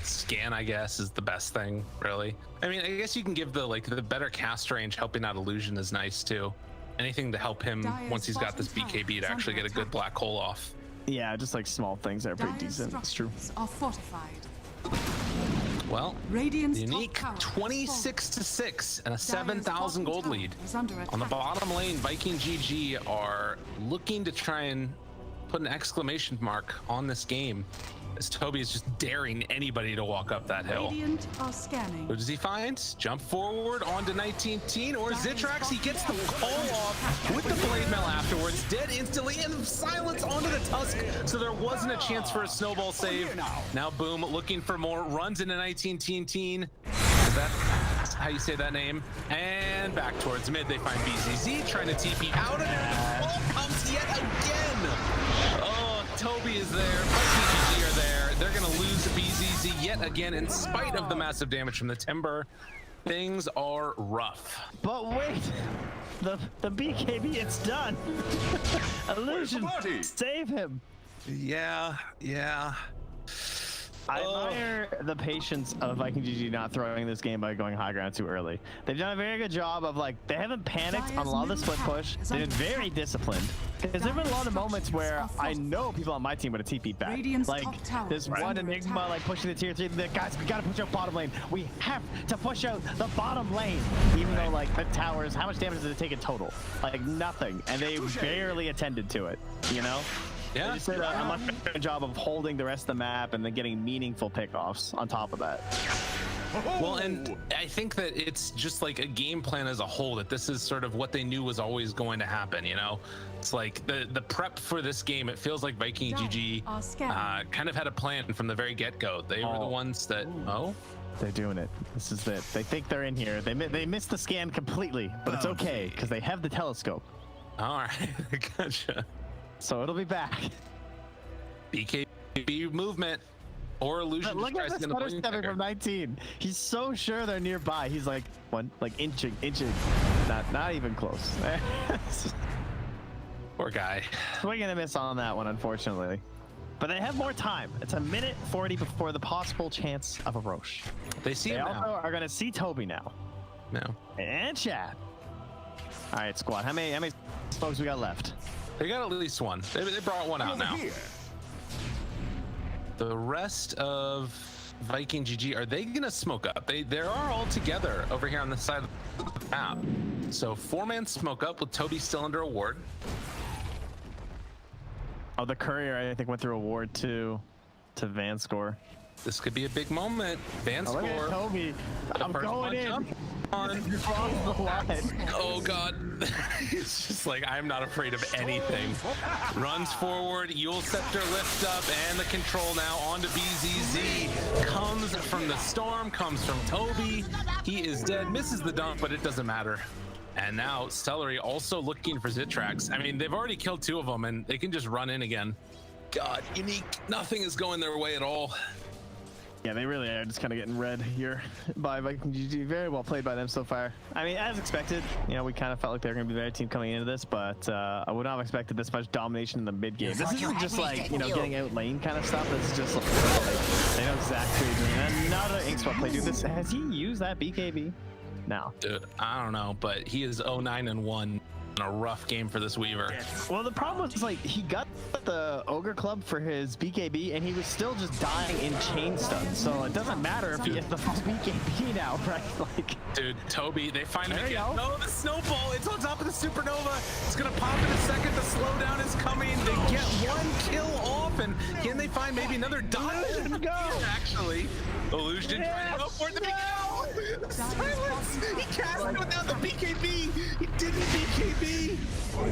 P: Scan, I guess, is the best thing, really. I mean, I guess you can give the better cast range. Helping out Illusion is nice too. Anything to help him once he's got this BKB to actually get a good black hole off.
O: Yeah, just like small things that are pretty decent. It's true.
B: Are fortified.
P: Well,
B: Radiant's
P: Unique 26-6 and a 7,000 gold lead. On the bottom lane, Viking GG are looking to try and put an exclamation mark on this game, as Toby is just daring anybody to walk up that hill.
B: Radiant are scanning.
P: Who does he find? Jump forward onto 19 teen or Zitrax. He gets the call off with the blade mail afterwards. Dead instantly, and silence onto the Tusk. So there wasn't a chance for a snowball save. Now Boom looking for more. Runs into 19 teen. Is that how you say that name? And back towards mid. They find BZZ trying to TP out of there. The ball comes yet again. Oh, Toby is there. Viking GG are there. They're going to lose BZZ yet again in spite of the massive damage from the Timber. Things are rough.
O: But wait, the BKB, it's done. Illusion, save him.
P: Yeah.
O: I admire the patience of Viking GG not throwing this game by going high ground too early. They've done a very good job of they haven't panicked on a lot of the split push. They've been very disciplined. Because there have been a lot of moments where I know people on my team would have TP'd back. Like this one Enigma pushing the tier 3. Guys, we gotta push out bottom lane. We have to push out the bottom lane. Even though the towers, how much damage did it take in total? Nothing. And they barely attended to it, you know?
P: Yeah.
O: They just did a much better job of holding the rest of the map and then getting meaningful pickoffs on top of that.
P: Well, and I think that it's just like a game plan as a whole, that this is sort of what they knew was always going to happen, you know? It's like the prep for this game, it feels like Viking GG kind of had a plan from the very get-go. They were the ones that,
O: They're doing it. This is it. They think they're in here. They missed the scan completely, but it's okay, because they have the telescope.
P: All right, gotcha.
O: So it'll be back.
P: BKB movement. Or illusion.
O: Look at the stutter stepping from 19. He's so sure they're nearby. He's like inching. Not even close.
P: Poor guy.
O: We're gonna miss on that one, unfortunately. But they have more time. It's a minute 40 before the possible chance of a Roche.
P: They see him
O: also
P: now.
O: are gonna see Toby now.
P: No.
O: And Chad. All right, squad. How many smokes we got left?
P: They got at least one. They brought one out now. The rest of Viking GG, are they gonna smoke up? They are all together over here on the side of the map. So 4-man smoke up with Toby still under a ward.
O: Oh, the courier I think went through a ward to Vanscore.
P: This could be a big moment. Vanscore.
O: Look at Toby. I'm going in.
P: Oh god. It's just like, I'm not afraid of anything. Runs forward, Yule Scepter lift up, and the control now onto BZZ. Comes from the storm, comes from Toby. He is dead, misses the dump, but it doesn't matter. And now Celery also looking for Zitrax. I mean, they've already killed 2 of them, and they can just run in again. God, Unique, nothing is going their way at all.
O: Yeah, they really are just kind of getting read here by Viking GG. Very well played by them so far. I mean, as expected, you know, we kind of felt like they were going to be the better team coming into this, but I would not have expected this much domination in the mid game. This isn't just like, you know, getting out lane kind of stuff. This is just like, they know exactly what they're doing. Another Inkspot play. Dude, has he used that BKB? No.
P: Dude, I don't know, but he is 0-9-1. A rough game for this Weaver.
O: Well, the problem was like he got the Ogre Club for his BKB and he was still just dying in chain stun. So it doesn't matter if he gets the full BKB now, right? Like,
P: dude, Toby, they find him again. No, the snowball, it's on top of the supernova. It's gonna pop in a second. The slowdown is coming. They get 1 kill off, and can they find maybe another dodge? Actually, Illusion trying to go for the silence. He cast it without the BKB. He didn't BKB.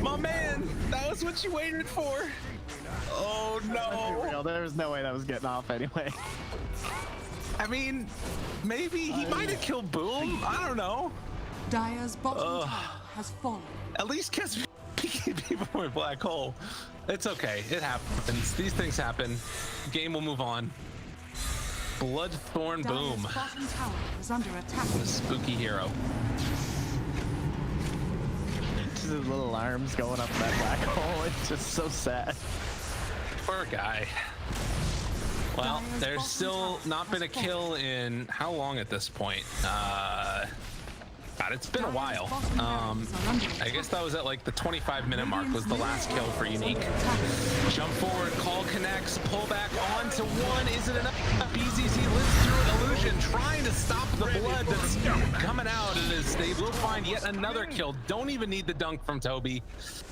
P: My man, that was what you waited for. Oh no.
O: There was no way that was getting off anyway.
P: I mean, maybe he might have killed Boom. I don't know.
B: Dire's bottom tower has fallen.
P: At least catch BKB before a black hole. It's okay. It happens. These things happen. Game will move on. Bloodthorn Boom.
B: Bottom tower is under attack.
P: The spooky hero.
O: Just his little arms going up that black hole. It's just so sad.
P: Poor guy. Well, there's still not been a kill in how long at this point? God, it's been a while. I guess that was at like the 25-minute mark was the last kill for Unique. Jump forward, call connects, pull back onto 1. Is it enough? BZZ lives through an illusion, trying to stop the blood that's coming out. And as they will find yet another kill. Don't even need the dunk from Toby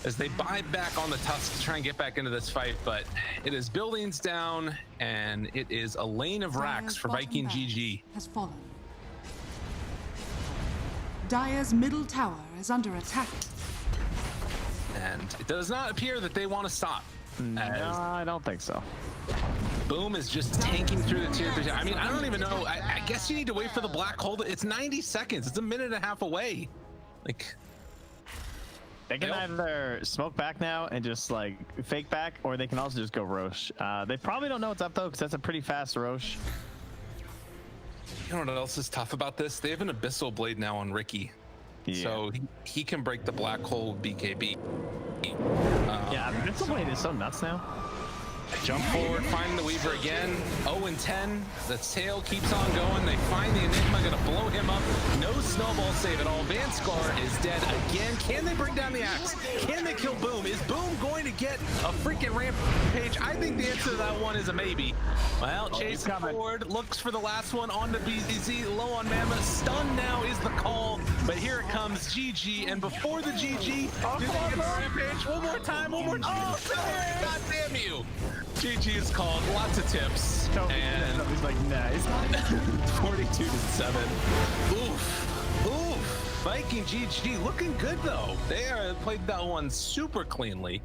P: as they buy back on the Tusk to try and get back into this fight. But it is buildings down, and it is a lane of racks for Viking GG.
B: Has fallen. Dire's middle tower is under attack.
P: And it does not appear that they want to stop.
O: No, I don't think so.
P: Boom is just tanking through the tier 3. I mean, I don't even know. I guess you need to wait for the black hole. It's 90 seconds. It's a minute and a half away. Like,
O: they can either smoke back now and just like fake back, or they can also just go Roche. They probably don't know what's up though, because that's a pretty fast Roche.
P: You know what else is tough about this? They have an Abyssal Blade now on Ricky. Yeah. So he can break the black hole with BKB.
O: Yeah, Abyssal Blade is so nuts now.
P: Jump forward, finding the Weaver again. 0-10. The tail keeps on going. They find the Enigma, gonna blow him up. No snowball save at all. Vanscar is dead again. Can they bring down the axe? Can they kill Boom? Is Boom going to get a freaking rampage? I think the answer to that one is a maybe. Well, Chase forward, looks for the last one on the BZZ, low on Mammoth. Stun now is the call, but here it comes, GG. And before the GG, do they get the rampage? One more time, one more time. Oh, God damn you. GG is called, lots of tips. And
O: he's like, nice.
P: 42-7. Oof, oof. Viking GG looking good though. They played that one super cleanly.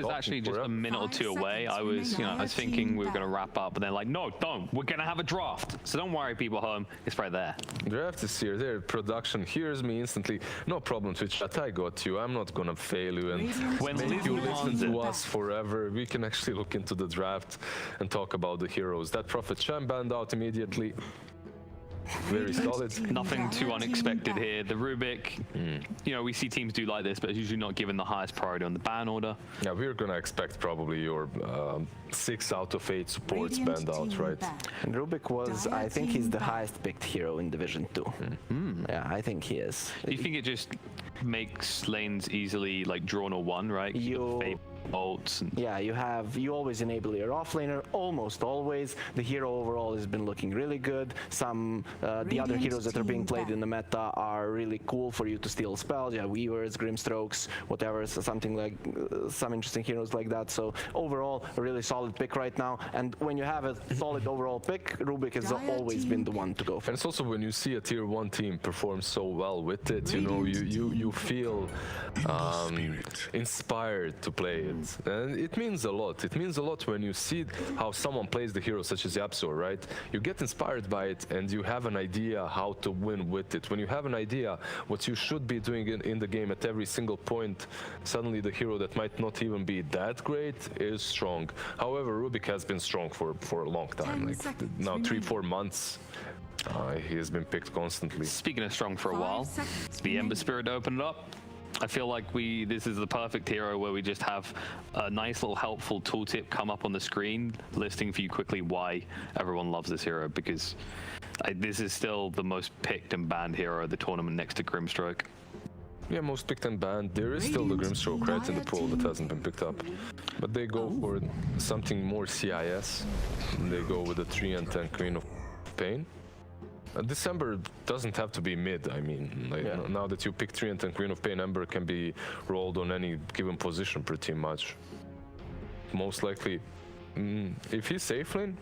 H: was actually just a minute or two away. I was thinking we were going to wrap up, and they're like, no, don't. We're going to have a draft. So don't worry, people home. It's right there.
M: Draft is here. Their production hears me instantly. No problem, Twitch chat. I got you. I'm not going to fail you and make you listen to us forever. We can actually look into the draft and talk about the heroes. That Prophet Cham banned out immediately. Very solid.
H: Nothing too unexpected here. The Rubik, we see teams do like this, but it's usually not given the highest priority on the ban order.
M: Yeah, we're gonna expect probably your 6 out of 8 supports banned out, right?
N: And Rubik was, I think he's the highest picked hero in Division 2. Yeah, I think he is.
H: Do you think it just makes lanes easily like drawn or one, right? Bolts.
N: Yeah, you always enable your offlaner, almost always. The hero overall has been looking really good. Some the other heroes that are being played in the meta are really cool for you to steal spells. Yeah, Weavers, Grimstrokes, whatever, so something like some interesting heroes like that. So overall, a really solid pick right now. And when you have a solid overall pick, Rubik has always been the one to go for.
M: And it's also when you see a tier 1 team perform so well with it, you feel inspired to play it. And it means a lot. It means a lot when you see how someone plays the hero such as Yapso, right? You get inspired by it and you have an idea how to win with it. When you have an idea what you should be doing in the game at every single point, suddenly the hero that might not even be that great is strong. However, Rubik has been strong for a long time, like now 3-4 months. He has been picked constantly.
H: Speaking of strong for a while, the Ember Spirit opened up. I feel like this is the perfect hero where we just have a nice little helpful tooltip come up on the screen listing for you quickly why everyone loves this hero, because this is still the most picked and banned hero of the tournament next to Grimstroke.
M: Yeah, most picked and banned. There is still the Grimstroke right in the pool that hasn't been picked up. But they go for something more CIS. They go with the 3 and 10 Queen of Pain. December doesn't have to be mid. I mean, now that you pick 3 and 10 Queen of Pain, Ember can be rolled on any given position pretty much. Most likely, if he's safe lane,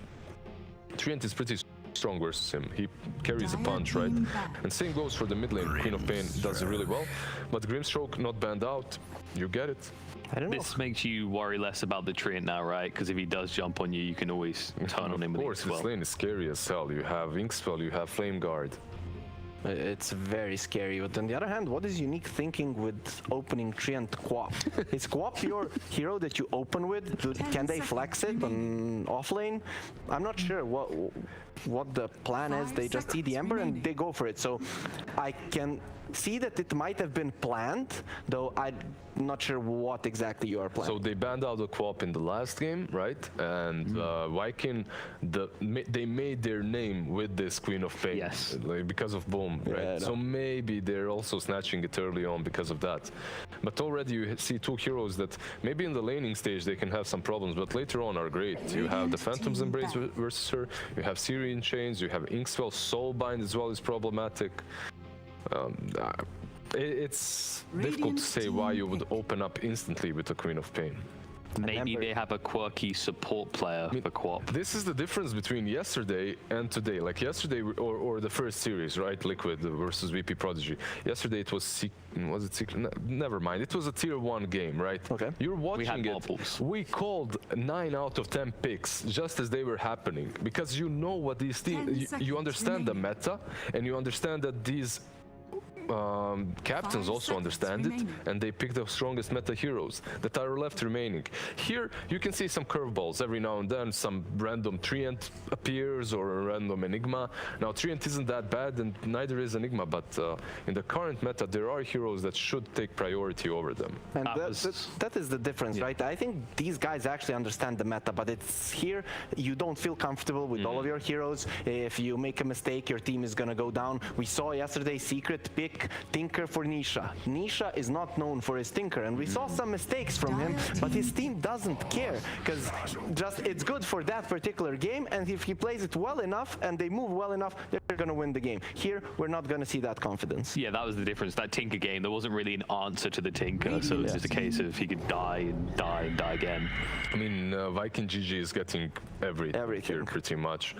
M: Treant is pretty strong versus him. He carries a punch, right? And same goes for the mid lane. Queen of Pain does it really well. But Grimstroke not banned out, you get it.
H: This makes you worry less about the Treant now, right? Because if he does jump on you, you can always turn on him with Inkspell.
M: Of course, this lane is scary as hell. You have Inkspell, you have Flame Guard.
N: It's very scary, but on the other hand, what is unique thinking with opening Treant Quap? Is Quap your hero that you open with? Can they flex it on offlane? I'm not sure what the plan is. They just see the Ember and they go for it. So I can see that it might have been planned, though I'm not sure what exactly you are planning.
M: So they banned out the co-op in the last game, right? And Viking, they made their name with this Queen of Pain, like, because of Boom, right? So maybe they're also snatching it early on because of that. But already you see 2 heroes that maybe in the laning stage they can have some problems, but later on are great. You have the Phantom's Embrace versus her, you have Syrian Chains, you have Inkspell, Soulbind as well is problematic. It's difficult to say why you would open up instantly with the Queen of Pain.
H: Maybe they have a quirky support player for Quap.
M: This is the difference between yesterday and today. Like yesterday, or the first series, right? Liquid versus VP Prodigy. Yesterday it was Secret? Never mind. It was a tier 1 game, right?
N: Okay.
M: You're watching it. We called 9 out of 10 picks just as they were happening because you know what these teams. You understand the meta, and you understand that these captains also understand it, and they pick the strongest meta heroes that are left remaining. Here you can see some curveballs every now and then. Some random Treant appears or a random Enigma. Now Treant isn't that bad and neither is Enigma, but in the current meta there are heroes that should take priority over them.
N: And that is the difference, right? I think these guys actually understand the meta, but it's here you don't feel comfortable with all of your heroes. If you make a mistake, your team is gonna go down. We saw yesterday Secret pick Tinker for Nisha. Nisha is not known for his Tinker, and we saw some mistakes from him, but his team doesn't care because it's good for that particular game, and if he plays it well enough and they move well enough, they're going to win the game. Here, we're not going to see that confidence.
H: Yeah, that was the difference. That Tinker game, there wasn't really an answer to the Tinker, so it was just a case of he could die and die and die again.
M: I mean, Viking GG is getting everything here pretty much.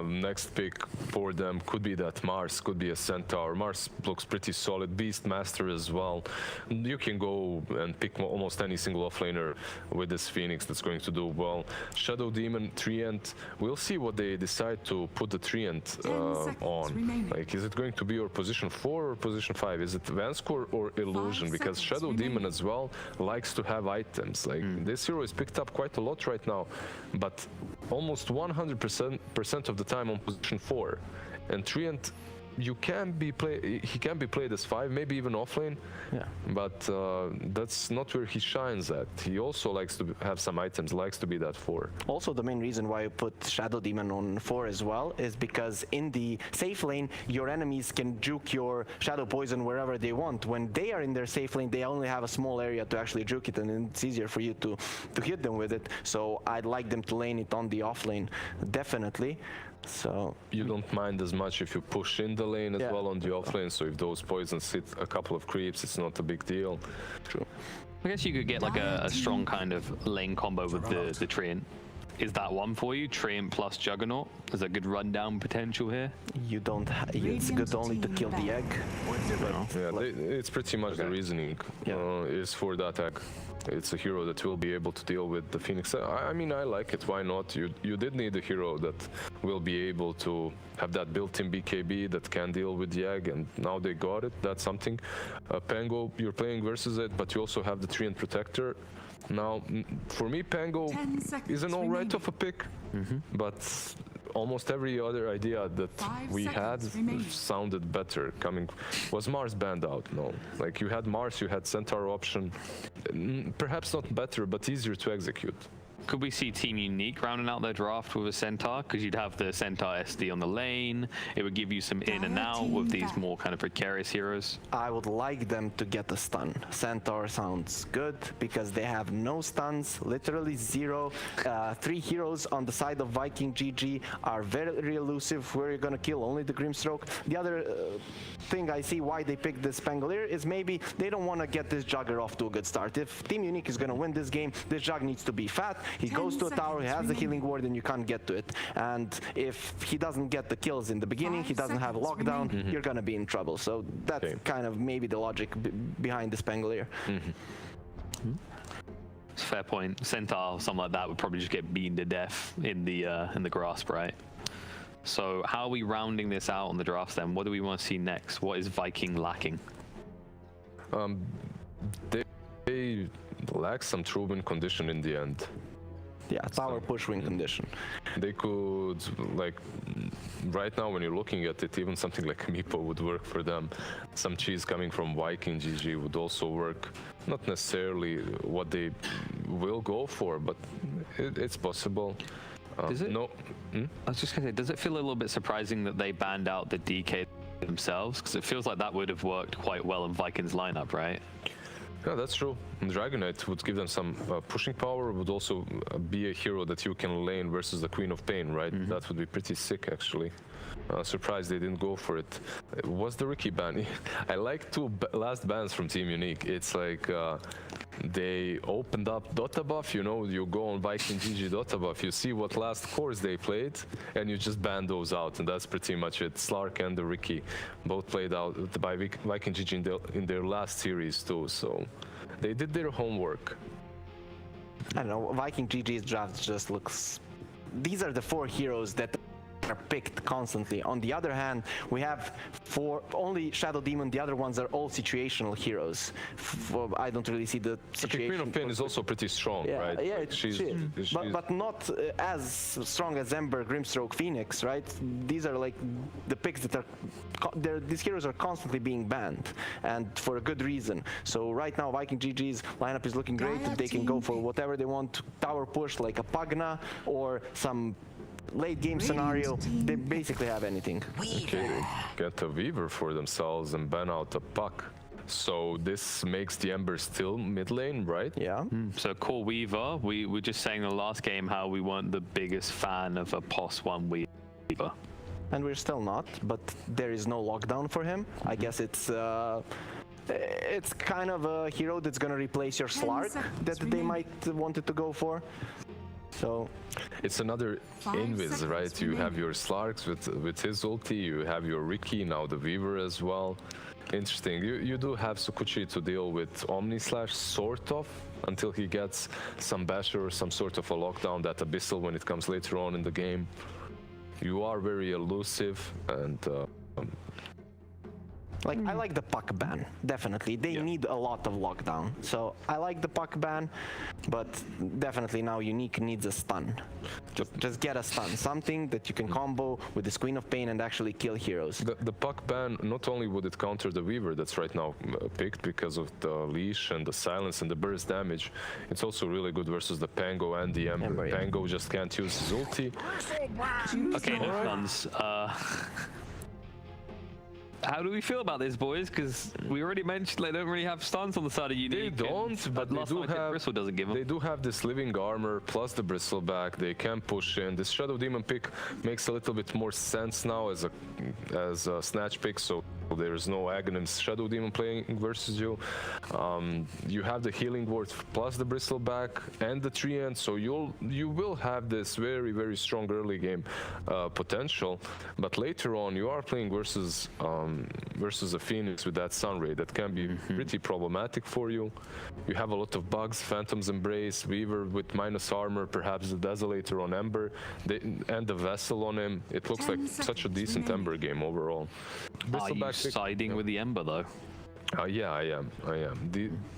M: Next pick for them could be that Mars, could be a Centaur. Mars looks pretty solid. Beastmaster as well. You can go and pick almost any single offlaner with this Phoenix that's going to do well. Shadow Demon, Treant. We'll see what they decide to put the Treant on. Like, is it going to be your position 4 or position 5? Is it Vanscore or Illusion? Because Shadow Demon as well likes to have items. Like, this hero is picked up quite a lot right now, but almost 100% of the time on position 4. And Treant, he can be played as 5, maybe even offlane. Yeah. But that's not where he shines at. He also likes to have some items, likes to be that 4.
N: Also, the main reason why you put Shadow Demon on 4 as well is because in the safe lane, your enemies can juke your Shadow Poison wherever they want. When they are in their safe lane, they only have a small area to actually juke it, and it's easier for you to hit them with it. So I'd like them to lane it on the off lane, definitely. So
M: you don't mind as much if you push in the lane as well on the offlane. So if those poisons hit a couple of creeps, it's not a big deal.
N: True.
H: I guess you could get like a strong kind of lane combo with the Treant. Is that one for you? Treant plus Juggernaut? Is a good rundown potential here?
N: You don't. It's good only to kill the egg.
M: Yeah, it's pretty much the reasoning is for that egg. It's a hero that will be able to deal with the Phoenix. I mean, I like it. Why not? You did need a hero that will be able to have that built-in BKB that can deal with the egg, and now they got it. That's something. Pango, you're playing versus it, but you also have the Treant Protector. Now, for me, Pango is an alright of a pick, but almost every other idea that we had sounded better. Was Mars banned out? No. Like, you had Mars, you had Centaur option. Perhaps not better, but easier to execute.
H: Could we see Team Unique rounding out their draft with a Centaur? Because you'd have the Centaur SD on the lane. It would give you some in and out with these more kind of precarious heroes.
N: I would like them to get a stun. Centaur sounds good because they have no stuns, literally 0. 3 heroes on the side of Viking GG are very elusive. Where you're gonna kill only the Grimstroke. The other thing I see why they picked this Pangolier is maybe they don't want to get this Jugger off to a good start. If Team Unique is gonna win this game, this Jug needs to be fat. He goes to a tower, he has the healing ward, and you can't get to it. And if he doesn't get the kills in the beginning, he doesn't have a lockdown, you're gonna be in trouble. So that's kind of maybe the logic behind this Pangolier.
H: It's a fair point. Centaur, something like that, would probably just get beaten to death in the grasp, right? So how are we rounding this out on the drafts then? What do we want to see next? What is Viking lacking?
M: They lack some true win condition in the end.
N: Yeah, tower push win condition.
M: They could, like, right now when you're looking at it, even something like Meepo would work for them. Some cheese coming from Viking GG would also work. Not necessarily what they will go for, but it's possible.
H: Does it?
M: No.
H: I was just gonna say, does it feel a little bit surprising that they banned out the DK themselves? Because it feels like that would have worked quite well in Vikings lineup, right?
M: Yeah, that's true. Dragonite would give them some pushing power, would also be a hero that you can lane versus the Queen of Pain, right? That would be pretty sick, actually. Surprised they didn't go for it. Was the Ricky ban? I like 2 last bans from Team Unique. It's like they opened up Dota buff, you know, you go on Viking GG Dota buff, you see what last cores they played, and you just ban those out, and that's pretty much it. Slark and the Ricky both played out by Viking GG in their last series too, so they did their homework.
N: I don't know, Viking GG's draft just looks... These are the 4 heroes that are picked constantly. On the other hand, we have only Shadow Demon. The other ones are all situational heroes. I don't really see the situation.
M: Queen of Pain is also pretty strong, right?
N: Yeah,
M: like she's
N: but not as strong as Ember, Grimstroke, Phoenix, right? These are like the picks that are... These heroes are constantly being banned, and for a good reason. So right now, Viking GG's lineup is looking great. They can go for whatever they want. Tower push like a Pagna or some late game scenario. They basically have anything.
M: Okay, get a Weaver for themselves and ban out a Puck. So this makes the Ember still mid lane, right?
N: Yeah.
H: So core Weaver, we were just saying in the last game how we weren't the biggest fan of a POS 1 Weaver.
N: And we're still not, but there is no lockdown for him. I guess it's kind of a hero that's gonna replace your Slark that they might wanted to go for. So
M: it's another Invis, right? You have your Slarks with his ulti, you have your Ricky, now the Weaver as well. Interesting. You do have Sukuchi to deal with Omni Slash, sort of, until he gets some Basher or some sort of a lockdown, that Abyssal when it comes later on in the game. You are very elusive, and
N: like, I like the puck ban, definitely. They need a lot of lockdown. So I like the puck ban, but definitely now Unique needs a stun. Just get a stun, something that you can combo with the Queen of Pain and actually kill heroes.
M: The puck ban, not only would it counter the Weaver that's right now picked because of the leash and the silence and the burst damage, it's also really good versus the Pango and the Ember. Pango just can't use his ulti.
H: Okay, no stuns. How do we feel about this, boys? Because we already mentioned they don't really have stuns on the side of Unique.
M: They don't, but they do have.
H: Bristle doesn't give them.
M: They do have this living armor plus the Bristleback. They can push in. This Shadow Demon pick makes a little bit more sense now as a snatch pick. So there is no Aghanim's Shadow Demon playing versus you. You have the Healing Ward plus the Bristleback and the Treant. So you will have this very, very strong early game potential. But later on, you are playing versus a Phoenix with that Sunray that can be pretty problematic for you. You have a lot of bugs, Phantom's Embrace, Weaver with minus armor, perhaps the Desolator on Ember, and the Vessel on him. It looks like such a decent Ember game overall.
H: Are you siding with the Ember though?
M: Yeah, I am.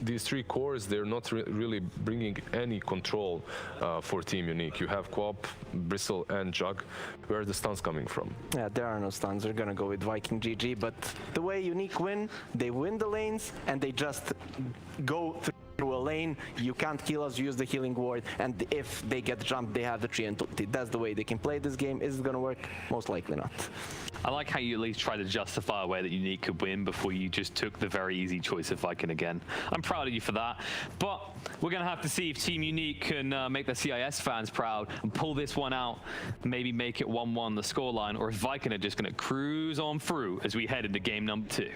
M: These three cores, they're not really bringing any control for Team Unique. You have Quap, Bristle, and Jug. Where are the stuns coming from?
N: Yeah, there are no stuns. They're gonna go with Viking GG, but the way Unique win, they win the lanes, and they just go through a lane. You can't kill us, use the Healing Ward, and if they get jumped, they have the Treant ulti. That's the way they can play this game. Is it gonna work? Most likely not.
H: I like how you at least try to justify a way that Unique could win before you just took the very easy choice of Viking again. I'm proud of you for that. But we're going to have to see if Team Unique can make the CIS fans proud and pull this one out, maybe make it 1-1 the scoreline, or if Viking are just going to cruise on through as we head into game number 2.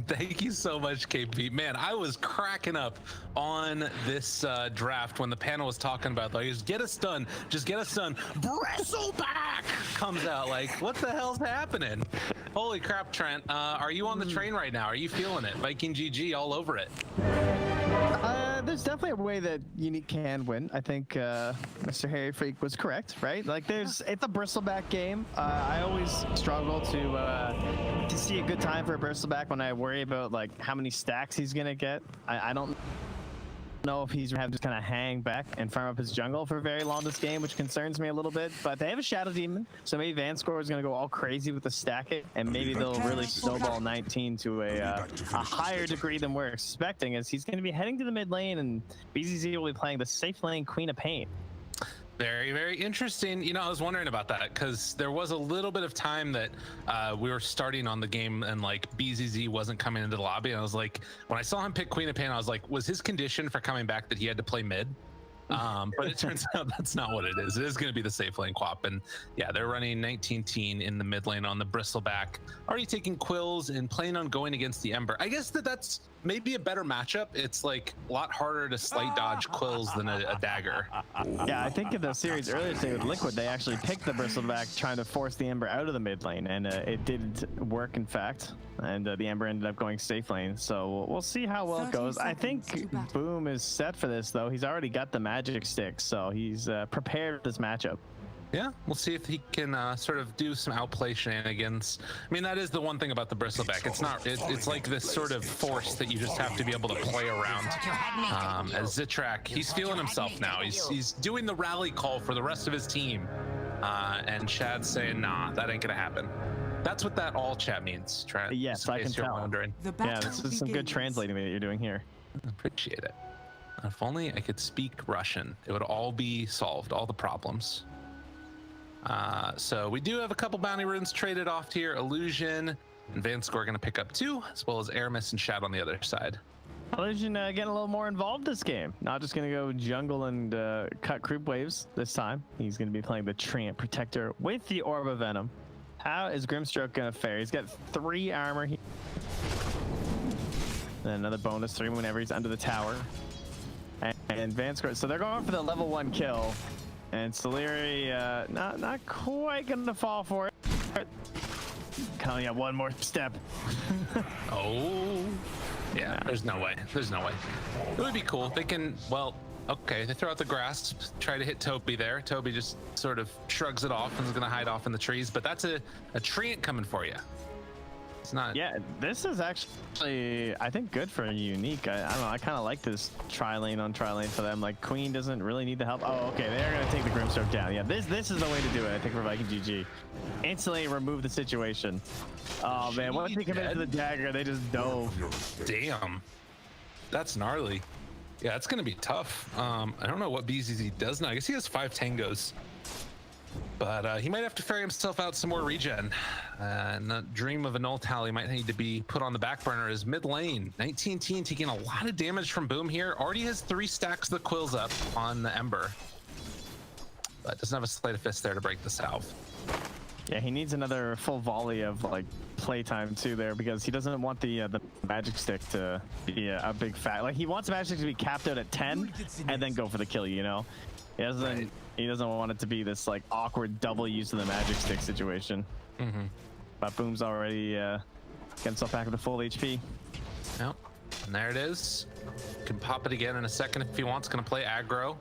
P: Thank you so much, KP. Man, I was cracking up on this draft when the panel was talking about, like, just get a stun, Bristleback comes out. Like, what the hell's happening? Holy crap, Trent. Are you on the train right now? Are you feeling it? Viking GG all over it.
O: There's definitely a way that Unique can win. I think Mr. Harry Freak was correct, right? Like, it's a Bristleback game. I always struggle to see a good time for a Bristleback when I worry about like how many stacks he's gonna get. I don't know if he's gonna have to kind of hang back and farm up his jungle for very long this game, which concerns me a little bit. But they have a Shadow Demon, so maybe Vanscore is gonna go all crazy with the stacking, and maybe they'll really snowball 19 to a higher degree than we're expecting, as he's gonna be heading to the mid lane, and BZZ will be playing the safe lane Queen of Pain.
P: Very, very interesting. You know, I was wondering about that because there was a little bit of time that we were starting on the game and like BZZ wasn't coming into the lobby. And I was like, when I saw him pick Queen of Pain, I was like, was his condition for coming back that he had to play mid? But it turns out that's not what it is. It is going to be the safe lane Quap. And yeah, they're running 19-teen in the mid lane on the Bristleback, already taking Quills and planning on going against the Ember. I guess that's maybe a better matchup. It's like a lot harder to slight dodge Quills than a dagger.
O: Yeah, I think in the series earlier today with Liquid, they actually picked the Bristleback trying to force the Ember out of the mid lane, and it didn't work, in fact. And the Ember ended up going safe lane, so we'll see how well it goes. I think Boom is set for this, though. He's already got the magic stick, so he's prepared for this matchup.
P: Yeah, we'll see if he can sort of do some outplay shenanigans. I mean, that is the one thing about the Bristleback. It's not. It's like this sort of force that you just have to be able to play around. As Zitrak, he's feeling himself now. He's doing the rally call for the rest of his team, and Chad's saying, "Nah, that ain't gonna happen." That's what that all chat means, Trent.
O: Yes, I can tell.
P: Wondering.
O: Yeah, this is some good translating that you're doing here.
P: Appreciate it. If only I could speak Russian, it would all be solved, all the problems. So we do have a couple bounty runes traded off here. Illusion and Vanscore are going to pick up 2, as well as Aramis and Shad on the other side.
O: Illusion getting a little more involved this game. Not just going to go jungle and cut creep waves this time. He's going to be playing the Treant Protector with the Orb of Venom. How is Grimstroke going to fare? He's got 3 armor here. Then another bonus 3 whenever he's under the tower. And Vanscore, so they're going for the level 1 kill. And Soleri not quite going to fall for it. Coming up one more step.
P: Oh, yeah. There's no way. There's no way. It would be cool. They can. Well, okay. They throw out the grasp, try to hit Toby there. Toby just sort of shrugs it off and is gonna hide off in the trees. But that's a treant coming for you. It's not.
O: Yeah, this is actually, I think, good for a unique. I don't know. I kind of like this tri-lane on tri-lane for them. Like, Queen doesn't really need the help. Oh, okay. They're going to take the Grimstroke down. Yeah, this is the way to do it, I think, for Viking GG. Instantly remove the situation. Oh, man. Once they commit to the dagger, they just dove.
P: Damn. That's gnarly. Yeah, it's going to be tough. I don't know what BZZ does now. I guess he has 5 tangos. But he might have to ferry himself out some more regen. And the dream of a null tally might need to be put on the back burner as mid lane. 19 teen taking a lot of damage from Boom here. Already has 3 stacks of the quills up on the Ember. But doesn't have a sleight of fist there to break the salve.
O: Yeah, he needs another full volley of like playtime too there, because he doesn't want the magic stick to be a big fat. Like, he wants magic stick to be capped out at 10 and then go for the kill, you know? He doesn't. Right. He doesn't want it to be this like awkward double use of the magic stick situation.
P: Mm-hmm.
O: But Boom's already getting himself back to the full HP.
P: Yep. And there it is. Can pop it again in a second if he wants. Gonna play aggro.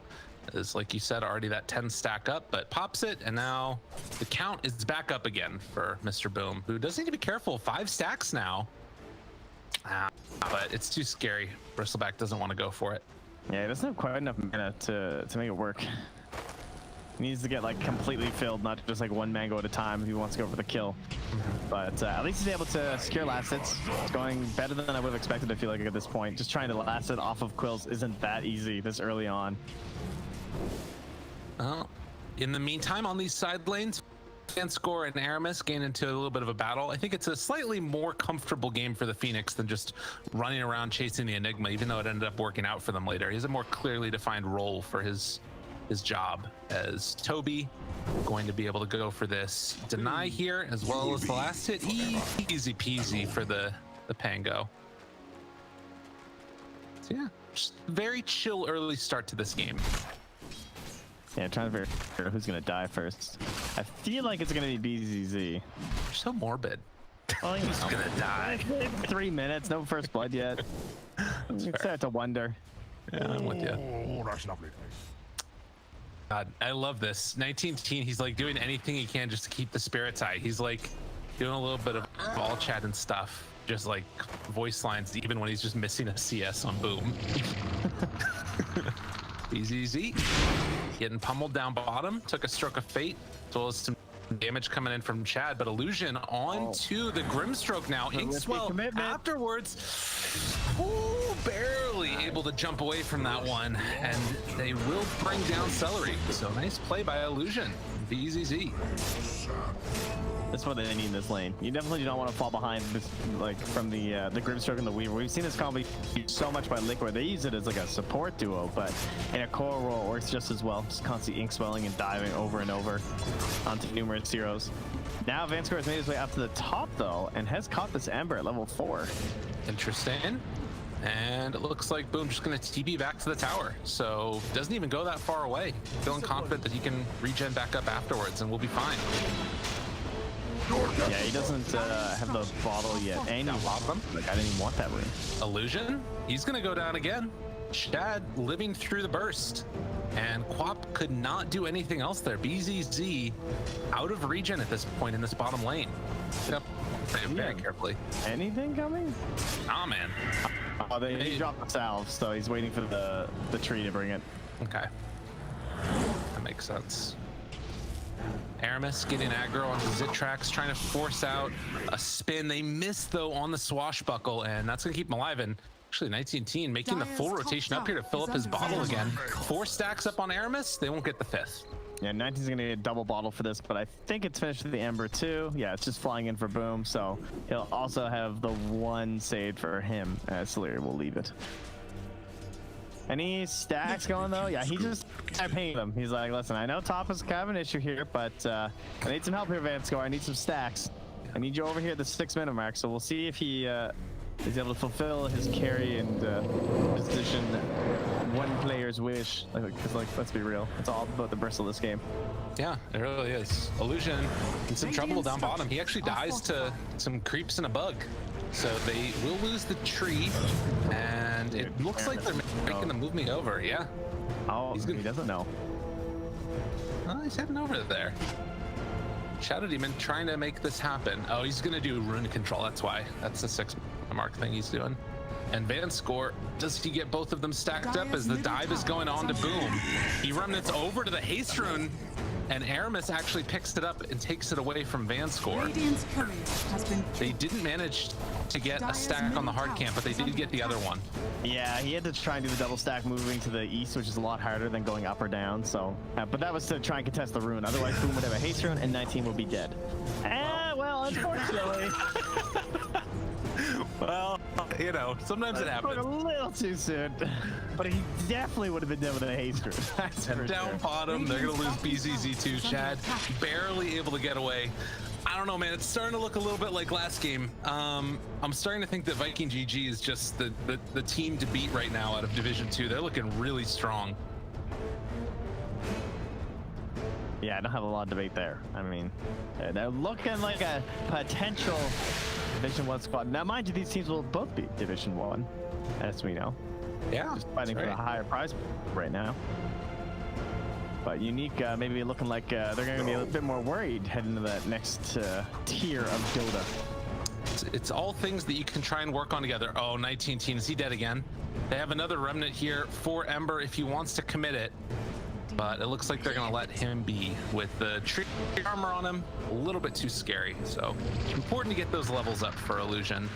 P: Is, like you said, already that 10 stack up, but pops it, and now the count is back up again for Mr. Boom, who does need to be careful. 5 stacks now. But it's too scary. Bristleback doesn't want to go for it.
O: Yeah, he doesn't have quite enough mana to make it work. He needs to get like completely filled, not just like 1 mango at a time if he wants to go for the kill. But at least he's able to secure last hits. It's going better than I would have expected, I feel like, at this point. Just trying to last it off of quills isn't that easy this early on.
P: Well, in the meantime, on these side lanes, Score and Aramis gain into a little bit of a battle. I think it's a slightly more comfortable game for the Phoenix than just running around chasing the Enigma, even though it ended up working out for them later. He has a more clearly defined role for his job, as Toby going to be able to go for this deny here, as well as the last hit. Easy peasy for the Pango. So yeah, just very chill early start to this game.
O: Yeah, trying to figure out who's gonna die first. I feel like it's gonna be BZZ.
P: You're so morbid.
O: Oh,
P: he's gonna die.
O: 3 minutes, no first blood yet. You start to wonder.
P: Yeah, I'm with you.
C: Oh, that's lovely.
P: God, I love this. 19 teen, he's like doing anything he can just to keep the spirits high. He's like doing a little bit of ball chat and stuff. Just like voice lines, even when he's just missing a CS on Boom. BZZ getting pummeled down bottom, took a stroke of fate, as well as some damage coming in from Chad, but Illusion onto the Grimstroke now. Inkswell afterwards, barely able to jump away from that one, and they will bring down Celery. So nice play by Illusion, BZZ.
O: That's what they need in this lane. You definitely do not want to fall behind this, like, from the Grimstroke and the Weaver. We've seen this combo used so much by Liquid. They use it as like a support duo, but in a core role it works just as well. Just constantly ink swelling and diving over and over onto numerous heroes. Now Vanscore has made his way up to the top though, and has caught this Ember at level 4.
P: Interesting. And it looks like Boom just going to TP back to the tower. So doesn't even go that far away. Feeling confident that he can regen back up afterwards and we'll be fine.
O: Yeah, he doesn't have the bottle yet. And like, I didn't even want that room.
P: Illusion, he's gonna go down again. Chad living through the burst. And Quap could not do anything else there. BZZ out of regen at this point in this bottom lane. Yep. Very carefully.
O: Anything coming?
P: Nah, man.
O: Oh, he dropped the salve, so he's waiting for the tree to bring it.
P: Okay. That makes sense. Aramis getting aggro onto Zitrax, trying to force out a spin. They miss though on the swashbuckle, and that's gonna keep him alive. And actually 19 teen making the full rotation up here to fill up his bottle again. 4 stacks up on Aramis, they won't get the 5th.
O: Yeah, 19's gonna get a double bottle for this, but I think it's finished with the Ember too. Yeah, it's just flying in for Boom, so he'll also have the 1 saved for him, as Celery will leave it. Any stacks going though? Yeah, he just pinged them. He's like, listen, I know top is kind of an issue here, but I need some help here, Vanscore. I need some stacks. I need you over here at the 6-minute mark, so we'll see if he He's able to fulfill his carry and position one player's wish. Because, like, let's be real, it's all about the bristle this game.
P: Yeah, it really is. Illusion in some trouble down bottom. He actually dies to some creeps and a bug. So they will lose the tree, and it looks like they're making the move me over. Yeah.
O: Oh, he doesn't know.
P: Oh, he's heading over there. Shadow Demon trying to make this happen. Oh, he's gonna do rune control. That's why. That's the 6 mark thing he's doing. And Van Score, does he get both of them stacked up as the dive is going on to Boom? He remnants over to the haste rune, and Aramis actually picks it up and takes it away from Van Score. They didn't manage to get a stack on the hard camp, but they did get the other one.
O: Yeah, he had to try and do the double stack moving to the east, which is a lot harder than going up or down. So, but that was to try and contest the rune. Otherwise, Boom would have a haste rune, and 19 will be dead. Well, unfortunately.
P: Well, you know, sometimes it happens.
O: A little too soon, but he definitely would have been done with a haste rune.
P: And down bottom, they're gonna lose BZZ2. Chad barely able to get away. I don't know, man. It's starting to look a little bit like last game. I'm starting to think that Viking GG is just the team to beat right now out of Division 2. They're looking really strong.
O: Yeah, I don't have a lot of debate there. I mean, they're looking like a potential Division 1 squad. Now, mind you, these teams will both be Division 1, as we know.
P: Yeah,
O: just fighting for the higher prize right now. But Unique maybe looking like they're going to be a bit more worried heading into that next tier of Dota.
P: It's all things that you can try and work on together. Oh, 19 Teen, is he dead again? They have another remnant here for Ember if he wants to commit it. But it looks like they're going to let him be with the tree armor on him. A little bit too scary. So important to get those levels up for Illusion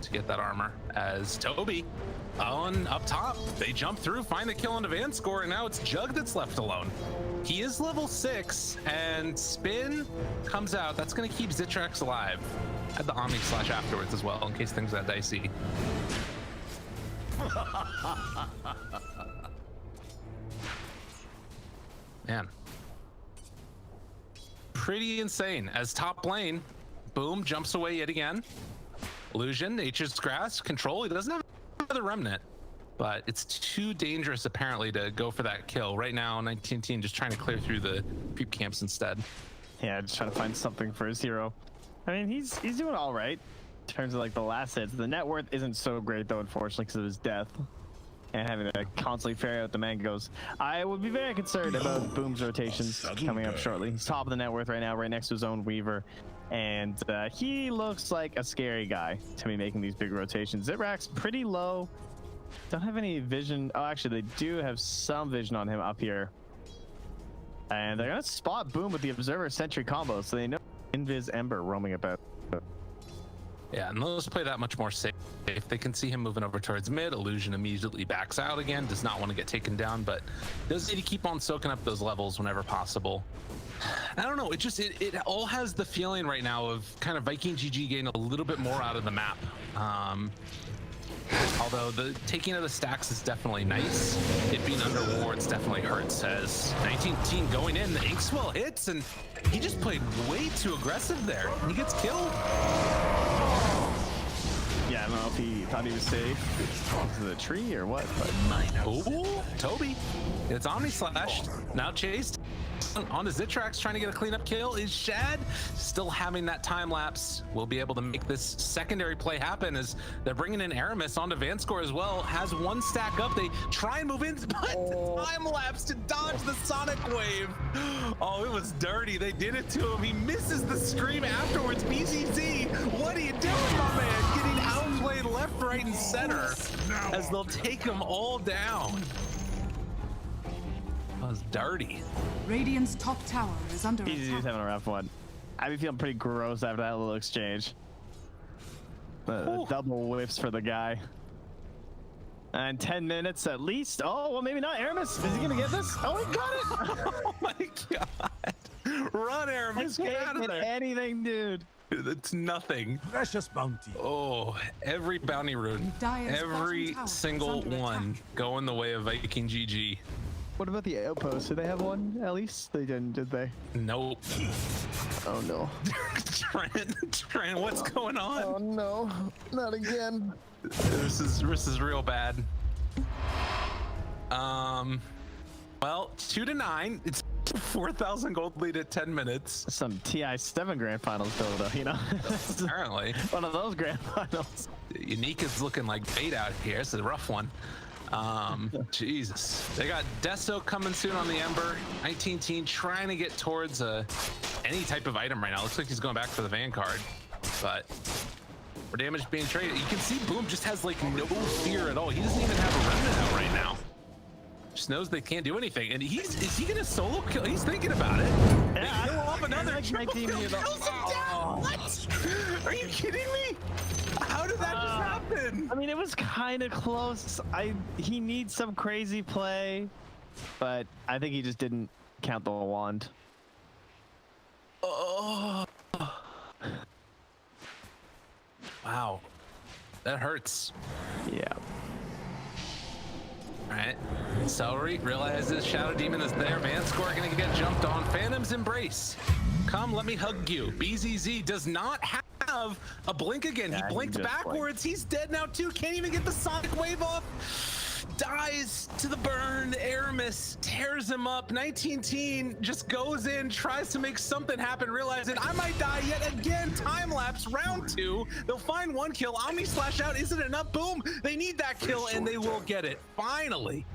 P: to get that armor. As Toby on up top, they jump through, find the kill on the Van Score, and now it's Jug that's left alone. He is level 6, and Spin comes out. That's going to keep Zitrax alive. Had the Omni Slash afterwards as well, in case things got dicey. Man. Pretty insane. As top lane, Boom jumps away yet again. Illusion, Nature's Grass, control. He doesn't have the remnant, but it's too dangerous apparently to go for that kill. Right now, 19 Teen just trying to clear through the creep camps instead.
O: Yeah, just trying to find something for his hero. I mean, he's doing all right in terms of like the last hits. The net worth isn't so great though, unfortunately, because of his death. And having to constantly ferry out the mangoes. I would be very concerned about Boom's rotations coming up shortly. He's top of the net worth right now, right next to his own Weaver. And he looks like a scary guy to be making these big rotations. Zitrax pretty low. Don't have any vision. Oh, actually, they do have some vision on him up here. And they're going to spot Boom with the Observer Sentry combo, so they know Invis Ember roaming about.
P: Yeah, and those play that much more safe. If they can see him moving over towards mid, Illusion immediately backs out again, does not want to get taken down, but does need to keep on soaking up those levels whenever possible. I don't know, it all has the feeling right now of kind of Viking GG getting a little bit more out of the map. Although the taking of the stacks is definitely nice. It being under wards definitely hurts, as 19 Teen going in, the Inkswell hits, and he just played way too aggressive there. He gets killed.
O: Yeah, I don't know if he thought he was safe into the tree or what, but...
P: Ooh, Toby. It's Omni Slash. Now chased. On the Zitrax, trying to get a cleanup kill. Is Shad still having that time lapse? We'll be able to make this secondary play happen as they're bringing in Aramis onto Van Score as well. Has one stack up. They try and move in, but the time lapse to dodge the Sonic Wave. Oh, it was dirty. They did it to him. He misses the scream afterwards. BZZ, what are you doing, my man? Getting outplayed left, right, and center as they'll take him all down. That was dirty.
B: Radiant's top tower is under
O: attack. He's having a rough one. I'd be feeling pretty gross after that little exchange. The double whiffs for the guy. And 10 minutes at least. Oh, well, maybe not. Aramis, is he going to get this? Oh, he got it.
P: Oh, my God. Run, Aramis.
O: Get out of there. Anything, dude.
P: It's nothing.
A: Precious bounty.
P: Oh, every bounty rune. Every single one going the way of Viking GG.
O: What about the outpost? Did they have one at least? They didn't, did they?
P: Nope.
O: Oh no.
P: Trent, what's going on?
O: Oh no, not again.
P: This is real bad. Well, 2-9. It's 4,000 gold lead at 10 minutes.
O: Some TI7 grand finals though, you know.
P: Apparently.
O: One of those grand finals.
P: Unique is looking like bait out here. This is a rough one. Jesus. They got Deso coming soon on the Ember. 19 teen trying to get towards any type of item right now. Looks like he's going back for the Vanguard, but more damage being traded. You can see Boom just has like no fear at all. He doesn't even have a remnant out right now. Just knows they can't do anything. And is he gonna solo kill? He's thinking about it.
O: Yeah,
P: kill off another
O: like
P: triple kill, kills him down. What? Are you kidding me? How did that just happen?
O: I mean, it was kind of close. He needs some crazy play, but I think he just didn't count the wand.
P: Oh. Wow. That hurts.
O: Yeah.
P: Alright. Celery realizes Shadow Demon is there. Vanscore gonna get jumped on. Phantom's Embrace. Come, let me hug you. BZZ does not have a blink again. He blinked backwards. He's dead now too. Can't even get the Sonic Wave off. Dies to the burn. Aramis tears him up. 19 teen just goes in, tries to make something happen, realizing I might die yet again. Time lapse, round 2. They'll find 1 kill. Omni slash out isn't enough. Boom. They need that kill and they will get it. Finally,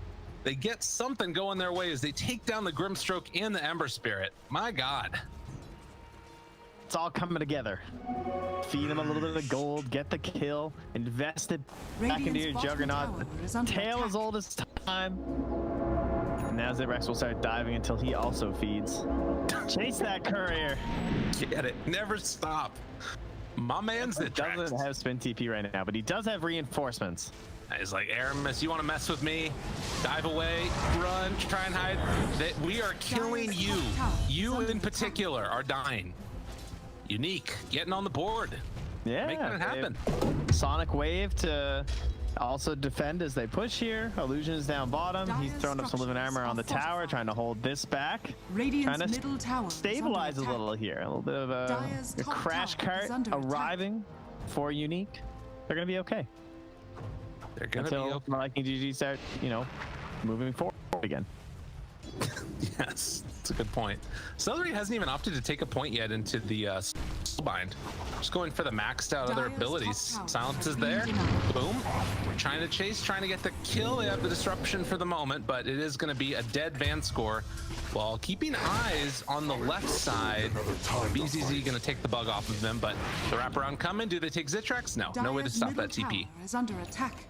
P: they get something going their way as they take down the Grimstroke and the Ember Spirit. My God.
O: It's all coming together. Feed him a little bit of gold, get the kill, invest it back into your Juggernaut. Tail as old as time. And now Zibrex will start diving until he also feeds. Chase that courier.
P: Get it. Never stop. My man's the
O: doesn't have spin TP right now, but he does have reinforcements.
P: He's like, Aramis, you want to mess with me? Dive away, run, try and hide. We are killing you. You in particular are dying. Unique, getting on the board.
O: Yeah,
P: making it happen.
O: Sonic Wave to also defend as they push here. Illusion is down bottom. He's throwing up some living armor on the tower, trying to hold this back. Trying to stabilize a little here. A little bit of a crash cart arriving for Unique. They're gonna be okay.
P: They're gonna
O: until
P: be okay.
O: Viking GG start, moving forward again.
P: Yes, that's a good point. Celery hasn't even opted to take a point yet into the Soulbind. Just going for the maxed out other abilities. Silence is there. Boom. Trying to chase, trying to get the kill. They have the disruption for the moment, but it is going to be a dead Vanscore. While keeping eyes on the left side, BZZ going to take the bug off of them, but the wraparound coming. Do they take Zitrex? No. No way to stop that TP.
B: Is under attack.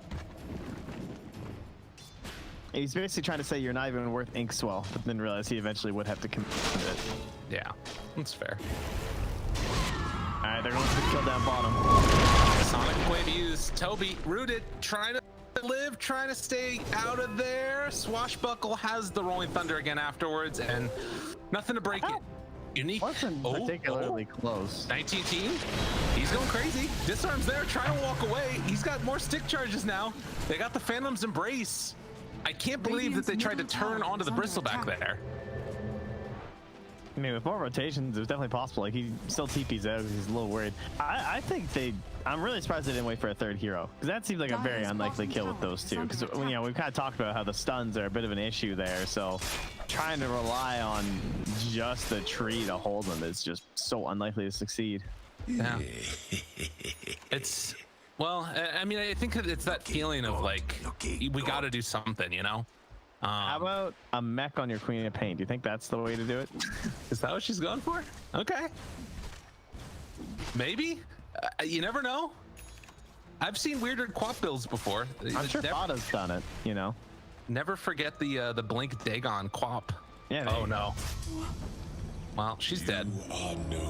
O: He's basically trying to say you're not even worth Inkswell, but then realize he eventually would have to commit it.
P: Yeah, that's fair.
O: All right, they're going to kill down bottom.
P: Sonic Wave used. Toby rooted, trying to live, trying to stay out of there. Swashbuckle has the Rolling Thunder again afterwards, and nothing to break it. Unique.
O: Wasn't particularly close.
P: 19 team. He's going crazy. Disarm's there, trying to walk away. He's got more stick charges now. They got the Phantom's Embrace. I can't believe that they tried to turn onto the Bristleback there.
O: I mean, with more rotations, it was definitely possible. Like, he still TPs out because he's a little worried. I think I'm really surprised they didn't wait for a third hero, because that seems like a very unlikely kill with those two. Because, we've kind of talked about how the stuns are a bit of an issue there. So trying to rely on just the tree to hold them is just so unlikely to succeed.
P: Yeah. Well, I mean, I think it's that feeling of like, we got to do something,
O: How about a mech on your Queen of Pain? Do you think that's the way to do it?
P: Is that what she's going for? Okay. Maybe. You never know. I've seen weirder quap builds before.
O: I'm sure Fada's done it,
P: Never forget the Blink Dagon quap.
O: Yeah.
P: Oh, no. Well, she's dead.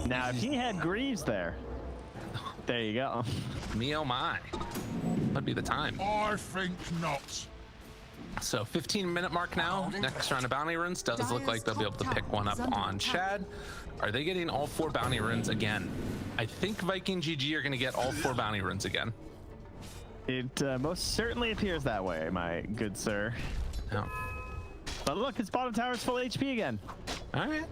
O: Now, if he had Greaves there you go.
P: Me oh my. That'd be the time.
C: I think not.
P: So 15-minute mark now. Next round of bounty runes. Does look like they'll be able to pick one up on Shad. Are they getting all 4 bounty runes again? I think Viking GG are going to get all 4 bounty runes again.
O: It most certainly appears that way, my good sir.
P: Yeah.
O: But look, his bottom tower is full HP again.
P: All right.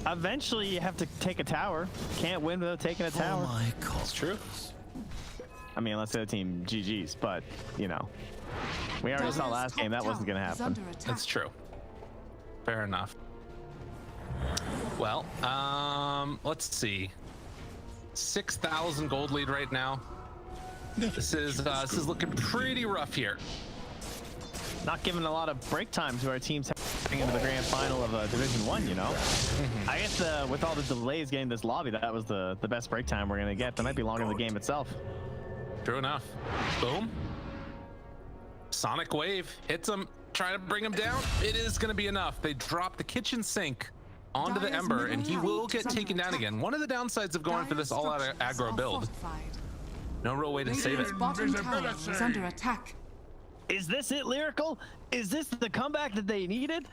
O: Eventually, you have to take a tower. Can't win without taking a tower.
P: It's true.
O: I mean, unless the other team GG's, but, you know. We already saw last game that wasn't going to happen.
P: That's true. Fair enough. Well, let's see. 6,000 gold lead right now. This is looking pretty rough here.
O: Not giving a lot of break time to our teams heading into the grand final of Division 1, you know? I guess with all the delays getting this lobby, that was the best break time we're going to get. That might be longer than the game itself.
P: True enough. Boom. Sonic Wave hits him, trying to bring him down. It is going to be enough. They drop the kitchen sink onto the Ember, and he will get taken down again. One of the downsides of going for this all-out aggro build. No real way to save it.
B: Bottom tower is under attack.
O: Is this it, Lyrical? Is this the comeback that they needed?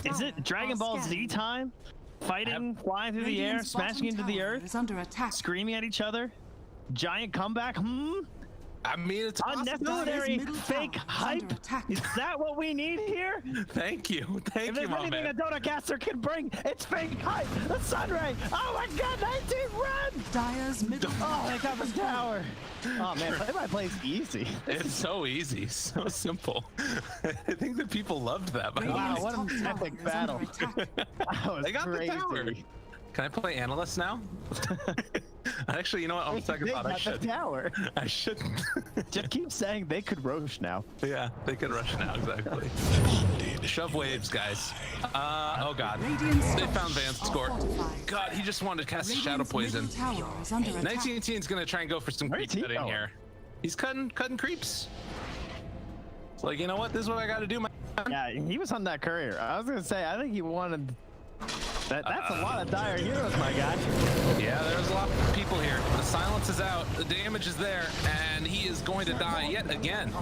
O: Is it Dragon Ball Z time? Fighting, flying through the air, smashing into the earth,
B: is under attack.
O: Screaming at each other? Giant comeback?
P: I mean, it's
O: unnecessary fake hype. Is that what we need here?
P: Thank you. Thank you, my man.
O: If there's anything a Dota caster can bring, it's fake hype. The Sunray. Oh my God, 19 run.
B: Dire's middle.
O: Oh, they got the tower. Oh man, play-by-play is easy.
P: It's so easy, so simple. I think that people loved that.
O: Wow, what an epic battle.
P: They got the tower. Can I play analyst now? Actually, you know what? On second thought, I should.
O: Tower.
P: I shouldn't.
O: Just keep saying they could rush now.
P: Yeah, they can rush now, exactly. Shove waves, guys. Oh God. They found Van's score. God, he just wanted to cast Shadow Poison. 1918 is going to try and go for some creep cutting here. He's cutting creeps. It's like, you know what? This is what I got to do, man.
O: Yeah, he was on that courier. I was going to say, I think he wanted... That's a lot of dire heroes, my guy.
P: Yeah, there's a lot of people here. The silence is out, the damage is there, and he is going to die yet again.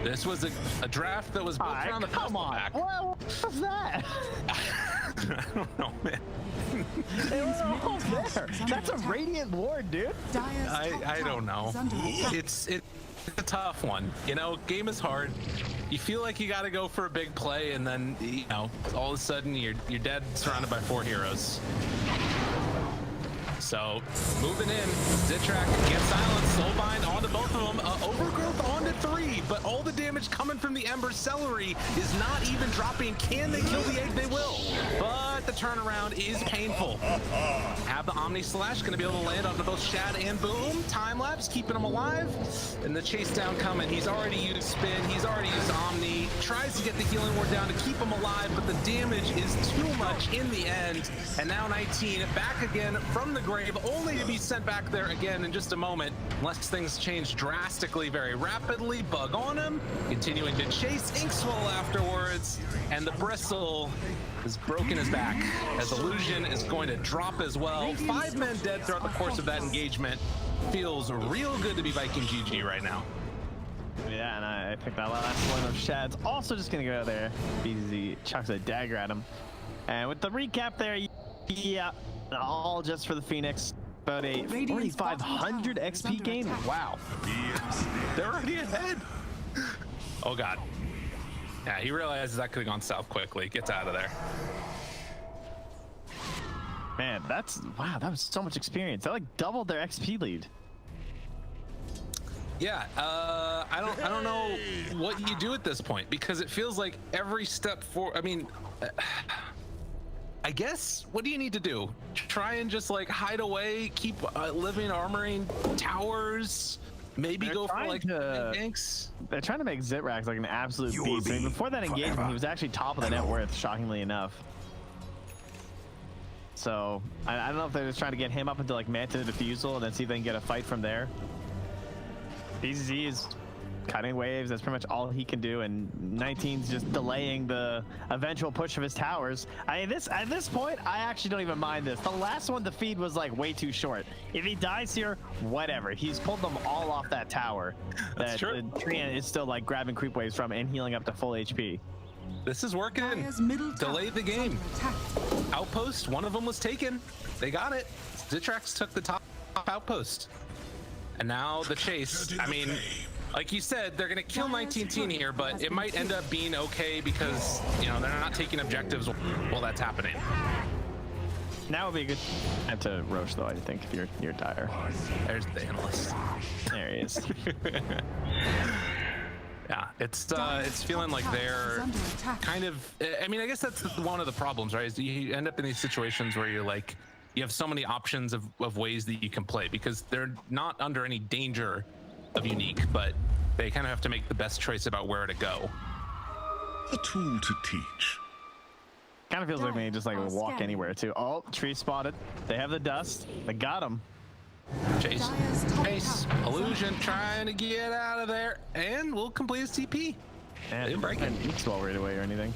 P: This was a draft that was built around the pack.
O: What was that?
P: I don't know, man.
O: They were all there. That's a Radiant Lord, dude.
P: I don't know. It's a tough one. You know, game is hard. You feel like you got to go for a big play, and then, you know, all of a sudden you're dead, surrounded by 4 heroes. So, moving in, Zitrak gets silenced, Soulbind onto both of them, Overgrowth onto 3, but all the damage coming from the Ember Celery is not even dropping. Can they kill the egg? They will, but the turnaround is painful. Have the Omni Slash, going to be able to land onto both Shad and Boom. Time lapse, keeping them alive, and the chase down coming. He's already used Spin, he's already used Omni, tries to get the Healing Ward down to keep him alive, but the damage is too much in the end, and now 19 back again from the grave, only to be sent back there again in just a moment, unless things change drastically very rapidly. Bug on him, continuing to chase Inkswell afterwards, and the Bristle has broken his back as Illusion is going to drop as well. 5 men dead throughout the course of that engagement. Feels real good to be Viking GG right now.
O: Yeah, and I think that last one of Shad's also just gonna go out there. BZ chucks a dagger at him. And with the recap there, yeah, all just for the Phoenix. About a 4,500 XP gain. Wow.
P: They're already ahead. Oh God. Yeah, he realizes that could have gone south quickly. Gets out of there.
O: Man, wow, that was so much experience. That like doubled their XP lead.
P: Yeah, I don't know what you do at this point, because it feels like every step forward. I mean, I guess, what do you need to do? Try and just like hide away, keep living armoring towers, maybe go for like tanks.
O: They're trying to make Zitrax like an absolute beast. I mean, before that engagement, he was actually top of the net worth, shockingly enough. So I don't know if they're just trying to get him up into like Manta Diffusal and then see if they can get a fight from there. BZZ is cutting waves. That's pretty much all he can do, and 19's just delaying the eventual push of his towers. I mean, at this point, I actually don't even mind this. The last one to feed was like way too short. If he dies here, whatever. He's pulled them all off that tower.
P: That's true.
O: The Treant is still like grabbing creep waves from and healing up to full HP.
P: This is working. Delay the game. Outpost, one of them was taken. They got it. Zitrax took the top outpost. And now the chase. I mean, Like you said, they're going to kill 19-teen here, but it might end up being okay because, you know, they're not taking objectives while that's happening.
O: Now would be a good time to Roche, though, I think, if you're dire.
P: There's the analyst.
O: There he is.
P: Yeah, it's feeling like they're kind of, I mean, I guess that's one of the problems, right? Is you end up in these situations where you're like, you have so many options of ways that you can play because they're not under any danger of unique, but they kind of have to make the best choice about where to go.
C: A tool to teach.
O: Kind of feels like me just like walk anywhere too. Oh, tree spotted. They have the dust. They got him.
P: Chase, illusion trying to get out of there, and we'll complete his TP.
O: And
P: didn't break it.
O: It's well right away or anything.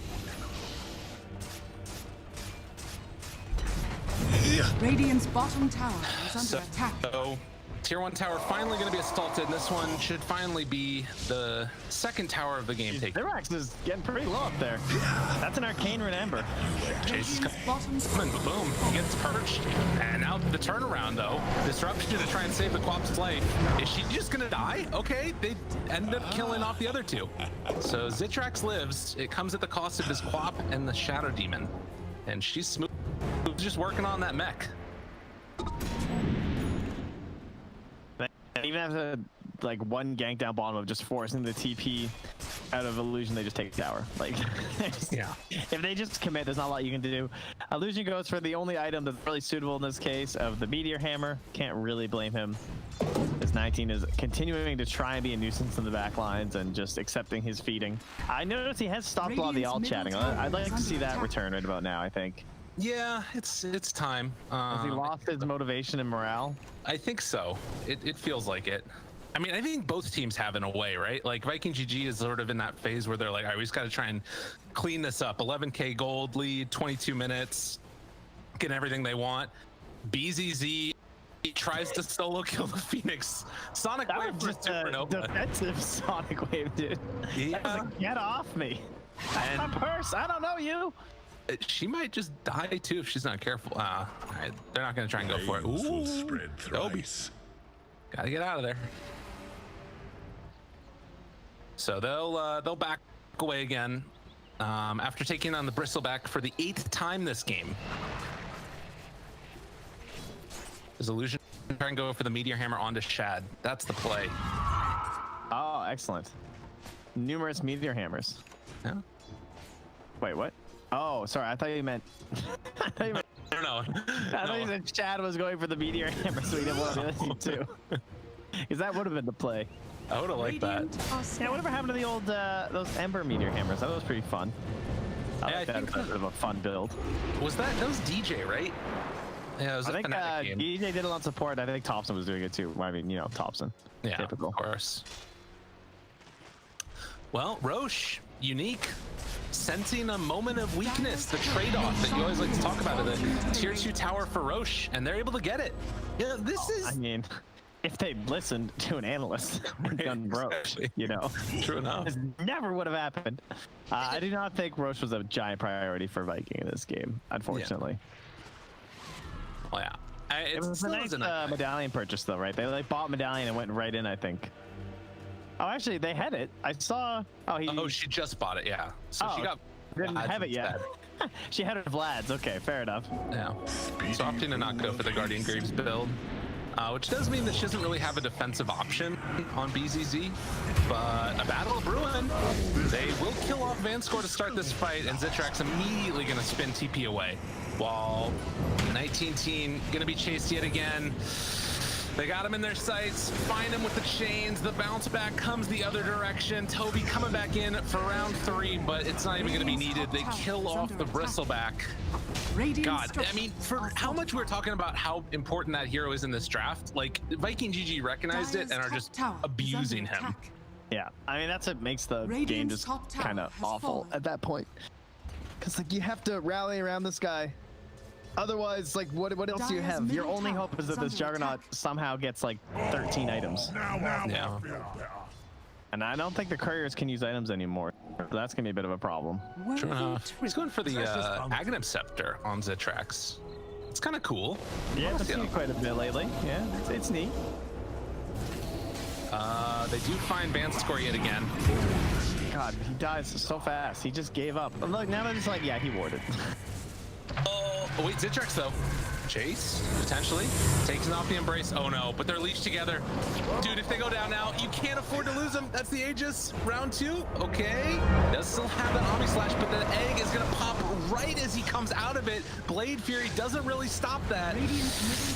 B: Radiant's bottom tower is under attack.
P: So, Tier 1 tower finally going to be assaulted, and this one should finally be the second tower of the game taken.
O: Therax is getting pretty low up there. That's an arcane rune ember.
P: Chase is coming, boom, he gets perched. And now the turnaround, though. Disruption to try and save the Quap's life. Is she just going to die? Okay, they end up killing off the other two. So Zitrax lives. It comes at the cost of his Quap and the Shadow Demon. And she's smooth, just working on that mech.
O: Even after like one gank down bottom of just forcing the TP out of illusion, they just take the tower. Like,
P: yeah.
O: If they just commit, there's not a lot you can do. Illusion goes for the only item that's really suitable in this case of the meteor hammer. Can't really blame him. As 19 is continuing to try and be a nuisance in the back lines and just accepting his feeding. I noticed he has stopped a lot of the alt chatting. I'd like to see that return right about now, I think.
P: Yeah, it's time.
O: Has he lost his motivation and morale?
P: I think so. It feels like it. I mean, I think both teams have in a way, right? Like Viking GG is sort of in that phase where they're like, all right, we just got to try and clean this up. 11K gold lead, 22 minutes, get everything they want. BZZ tries to solo kill the Phoenix. Sonic Wave for Supernova.
O: Defensive Sonic Wave, dude.
P: Yeah.
O: Like, get off me. That's my purse. I don't know you.
P: She might just die too if she's not careful. All right, they're not gonna try and go for it. Ooh, Dobie. Gotta get out of there. So they'll back away again after taking on the Bristleback for the 8th time this game. Is Illusion trying to go for the Meteor Hammer onto Shad? That's the play.
O: Oh, excellent. Numerous Meteor Hammers.
P: Yeah.
O: Wait, what? Oh, sorry. I thought you meant. I thought you meant.
P: No.
O: I thought you said Chad was going for the Meteor Hammer, so he didn't want to do too. Because that would have been the play.
P: I would have liked that.
O: Yeah, whatever happened to the old those Ember Meteor Hammers? That was pretty fun. I like that. It was a fun build.
P: That was DJ, right? Yeah, it was
O: I think
P: game.
O: DJ did it on support. I think Thompson was doing it too. I mean, you know, Thompson.
P: Yeah,
O: typical.
P: Of course. Well, Roche, unique. Sensing a moment of weakness, the trade-off that you always like to talk about, the tier 2 tower for Roche, and they're able to get it. Yeah, this is.
O: I mean, if they listened to an analyst, done Roche, you know.
P: True enough.
O: This never would have happened. I do not think Roche was a giant priority for Viking in this game, unfortunately.
P: Yeah. Well, yeah.
O: It was a nice medallion purchase, though, right? They like bought medallion and went right in, I think. Oh, actually, they had it. I saw. Oh,
P: she just bought it. Yeah. So she got.
O: Didn't have it yet. She had her Vlad's. Okay, fair enough.
P: Yeah. So opting to not go for the Guardian Greaves build, which does mean that she doesn't really have a defensive option on BZZ. But a battle brewing. They will kill off Vanscore to start this fight, and Zitrax immediately going to spin TP away, while 19-teen going to be chased yet again. They got him in their sights, find him with the chains, the bounce back comes the other direction. Toby coming back in for round 3, but it's not even gonna be needed. They kill off the Bristleback. God, I mean, for how much we're talking about how important that hero is in this draft, like Viking GG recognized it and are just abusing him.
O: Yeah, I mean, that's what makes the game just kind of awful at that point. Because like you have to rally around this guy. Otherwise, like, what else do you have? Your only hope is that this Juggernaut somehow gets, like, 13 items.
P: Yeah.
O: And I don't think the couriers can use items anymore. So that's going to be a bit of a problem.
P: Sure enough. He's going for the Aghanim Scepter on Zitrax. It's kind of cool.
O: Yeah, I've seen it quite a bit lately. Yeah, it's neat.
P: They do find Vanscore yet again.
O: God, he dies so fast. He just gave up. Look, now they're just like, yeah, he warded.
P: Oh, wait, Zitrax though. Chase, potentially, takes an off the embrace. Oh no, but they're leashed together. Dude, if they go down now, you can't afford to lose them. That's the Aegis. Round 2, okay. Does still have that Omni Slash, but the egg is gonna pop right as he comes out of it. Blade Fury doesn't really stop that.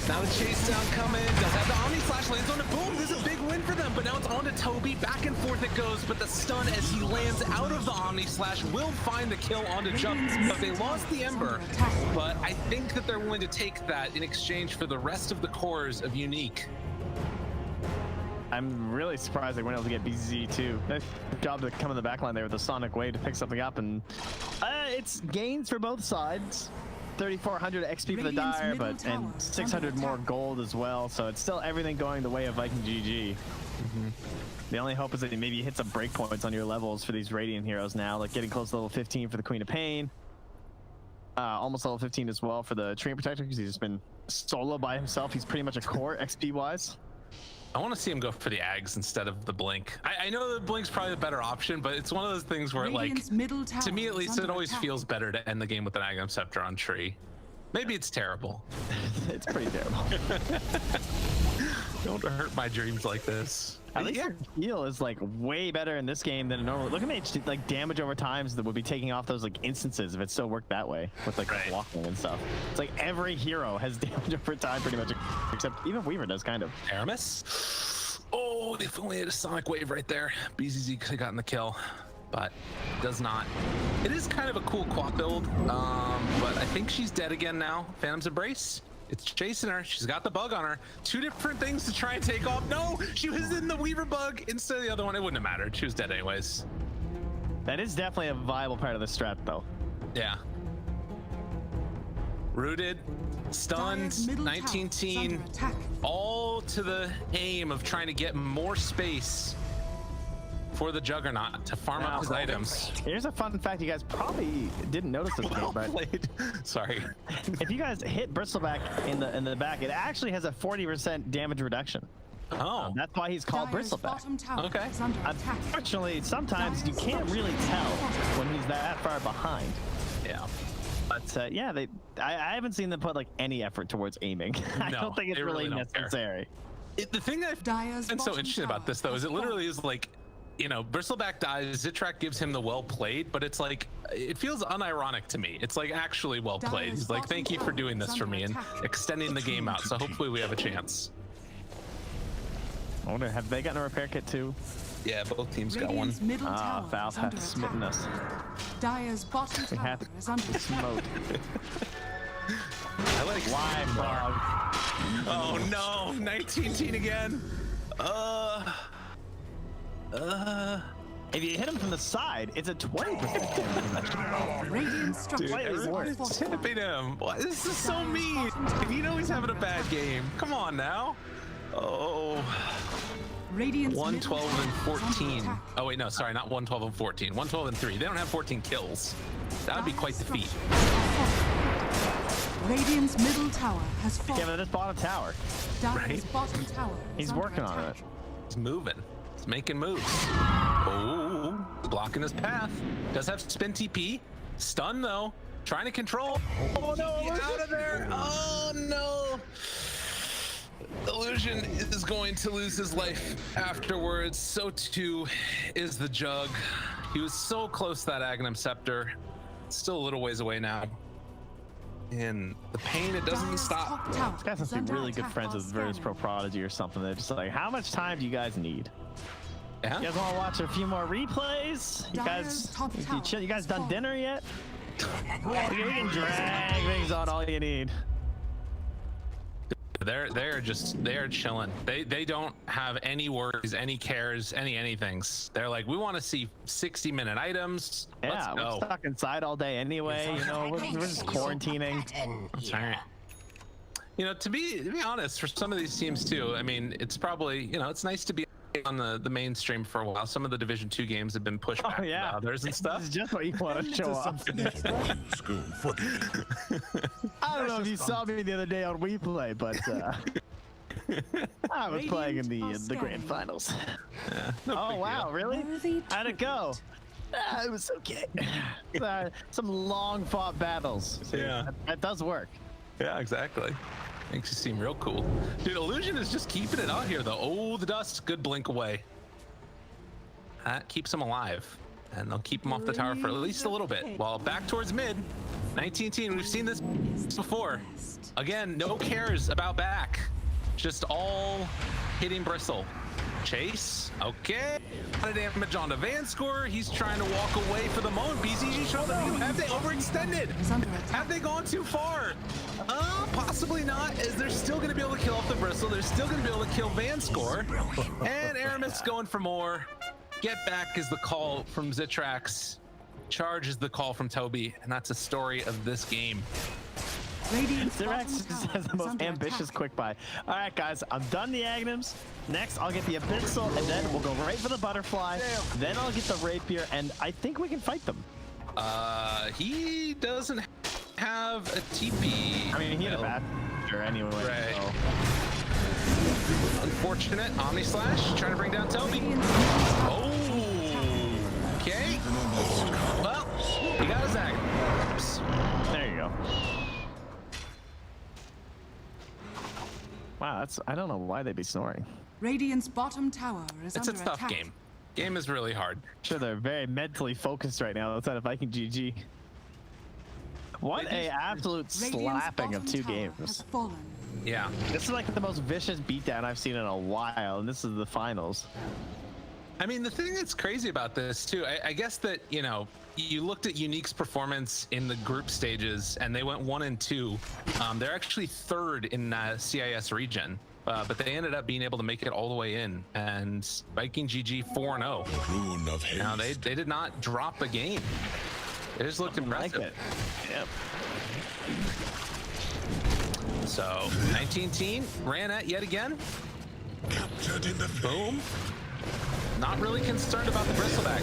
P: Now the chase down coming. Does have the Omni Slash, lands on it. Boom, this is a big win for them, but now it's on to Toby. Back and forth it goes, but the stun as he lands out of the Omni Slash will find the kill onto Jump. But they lost the Ember, but I think that they're willing to take that in exchange for the rest of the cores of Unique.
O: I'm really surprised they weren't able to get BZ too. Nice job to come in the backline there with the Sonic Wave to pick something up, and it's gains for both sides. 3,400 XP for the Dire, and 600 more gold as well. So it's still everything going the way of Viking GG. The only hope is that maybe you hit some breakpoints on your levels for these Radiant heroes now, like getting close to level 15 for the Queen of Pain. Almost level 15 as well for the Treant Protector, because he's just been solo by himself. He's pretty much a core XP wise.
P: I want to see him go for the Ags instead of the Blink. I know the Blink's probably the better option, but it's one of those things where, like, to me at least, it always feels better to end the game with an Agnum Scepter on tree. Maybe it's terrible.
O: It's pretty terrible.
P: Don't hurt my dreams like this.
O: At least your heal is like way better in this game than normal. Look at me, like damage over times that would be taking off those like instances if it still worked that way with like blocking and stuff. It's like every hero has damage over time pretty much, except even Weaver does kind of.
P: Aramis? Oh, if only had a Sonic Wave right there. BZZ could have gotten the kill, but does not. It is kind of a cool quad build, but I think she's dead again now. Phantom's Embrace. It's chasing her. She's got the bug on her. 2 different things to try and take off. No, she was in the Weaver bug instead of the other one. It wouldn't have mattered. She was dead anyways.
O: That is definitely a viable part of the strat, though.
P: Yeah. Rooted, stunned, 19 teen, all to the aim of trying to get more space for the Juggernaut to farm up his items.
O: Here's a fun fact you guys probably didn't notice this game, but
P: sorry.
O: If you guys hit Bristleback in the back, it actually has a 40% damage reduction.
P: Oh.
O: That's why he's called Bristleback.
P: Okay.
O: Unfortunately, sometimes you can't really tell when he's that far behind.
P: Yeah.
O: But yeah, I haven't seen them put like any effort towards aiming. I don't think it's really necessary.
P: The thing that I've been so interesting about this though is it literally is like, you know, Bristleback dies, Zitrak gives him the well played, but it's like, it feels unironic to me. It's like actually well played. He's like, thank you for doing this for me and extending the game out. So hopefully we have a chance.
O: I wonder, have they gotten a repair kit too?
P: Yeah, both teams got one.
O: Valve has smitten us.
B: Dire's bottom tower is under
O: smoke.
P: I like
O: Lime Bog.
P: Oh no, 19 teen again.
O: If you hit him from the side, it's a 20%.
B: Radiant structure.
P: Dude, everybody's tipping him. This is so mean. You know he's having a bad game. Come on now. Oh. 112 and 14. Oh wait, no, sorry, not 112 and 14. 112 and 3. They don't have 14 kills. That would be quite the feat.
B: Radiant's middle tower has fallen.
O: Yeah, but this bottom tower.
B: Dire's bottom tower.
O: He's working on it.
P: He's moving. He's making moves. Oh, blocking his path. Does have spin TP. Stun though. Trying to control. Oh no! Get out of there! Oh no! Illusion is going to lose his life afterwards. So too is the Jug. He was so close to that Agnum Scepter. Still a little ways away now. And the pain, it doesn't stop.
O: These guys must be really good friends with Virtus Pro Prodigy or something. They're just like, how much time do you guys need?
P: Yeah.
O: You guys want to watch a few more replays? You guys done dinner yet? You can drag things on all you need.
P: They're chilling. They don't have any worries, any cares, anythings. They're like, we want to see 60-minute items.
O: Yeah, we're stuck inside all day anyway. You know, we're just quarantining.
P: That's right. You know, to be honest, for some of these teams too, I mean, it's probably, you know, it's nice to be on the mainstream for a while. Some of the Division 2 games have been pushed back to others and stuff.
O: This is just what you want to show off. I don't know if you saw me the other day on WePlay, but I was playing in the grand finals.
P: Yeah,
O: oh wow, really? How'd it go? It was okay. Some long fought battles. See,
P: yeah,
O: that does work.
P: Yeah, exactly. Makes you seem real cool. Dude, Illusion is just keeping it out here though. Oh, the dust, good blink away. That keeps him alive. And they'll keep him off the tower for at least a little bit. While back towards mid, 19-team, we've seen this before. Again, no cares about back. Just all hitting Bristle. Chase, okay. A lot of damage on the Van score. He's trying to walk away for the moment. BZG showed the view. Have they overextended? Have they gone too far? Possibly not, as they're still going to be able to kill off the Bristle. They're still going to be able to kill Van score. And Aramis going for more. Get back is the call from Zitrax. Charge is the call from Toby. And that's a story of this game.
O: Zitrax has the most ambitious quick buy. All right, guys, I'm done the Agnums. Next, I'll get the Abyssal, and then we'll go right for the Butterfly. Then I'll get the Rapier, and I think we can fight them.
P: He doesn't have a TP.
O: I mean, he had a Badger anyway.
P: Right.
O: So.
P: Unfortunate. Omni Slash trying to bring down Toby. Oh, okay. Well, he got his Agnums.
O: There you go. Wow, I don't know why they'd be snoring.
B: Radiant's bottom tower is
P: It's
B: under
P: a tough
B: attack.
P: game. Game is really hard.
O: Sure, they're very mentally focused right now outside of Viking GG. What a absolute slapping of 2 games.
P: Yeah.
O: This is like the most vicious beatdown I've seen in a while, and this is the finals.
P: I mean, the thing that's crazy about this too, I guess that, you know, you looked at Unique's performance in the group stages and they went 1 and 2. They're actually 3rd in CIS region, but they ended up being able to make it all the way in. And Viking GG 4-0. Now they did not drop a game. It just looked impressive.
O: Like it. Yep.
P: So 19-team ran at yet again. Boom. Not really concerned about the bristleback.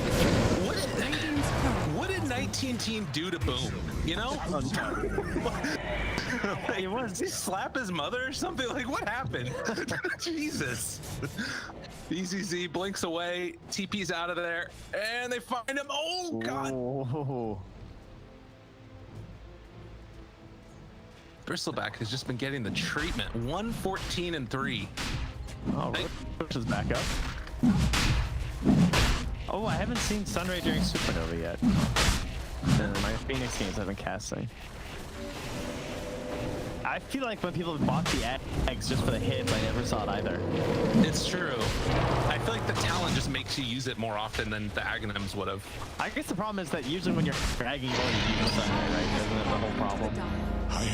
P: What did 19-team do to Boom? You know? Did he slap his mother or something? Like, what happened? Jesus. BZZ blinks away, TP's out of there, and they find him. Oh, God.
O: Whoa.
P: Bristleback has just been getting the treatment. 114 and 3.
O: Oh, Roach is back up. Oh, I haven't seen Sunray during Supernova yet. My Phoenix games have been casting. I feel like when people bought the eggs just for the hits, I never saw it either.
P: It's true. I feel like the talent just makes you use it more often than the Aghanims would have.
O: I guess the problem is that usually when you're dragging, you only use Sunray, right? Isn't that the whole problem?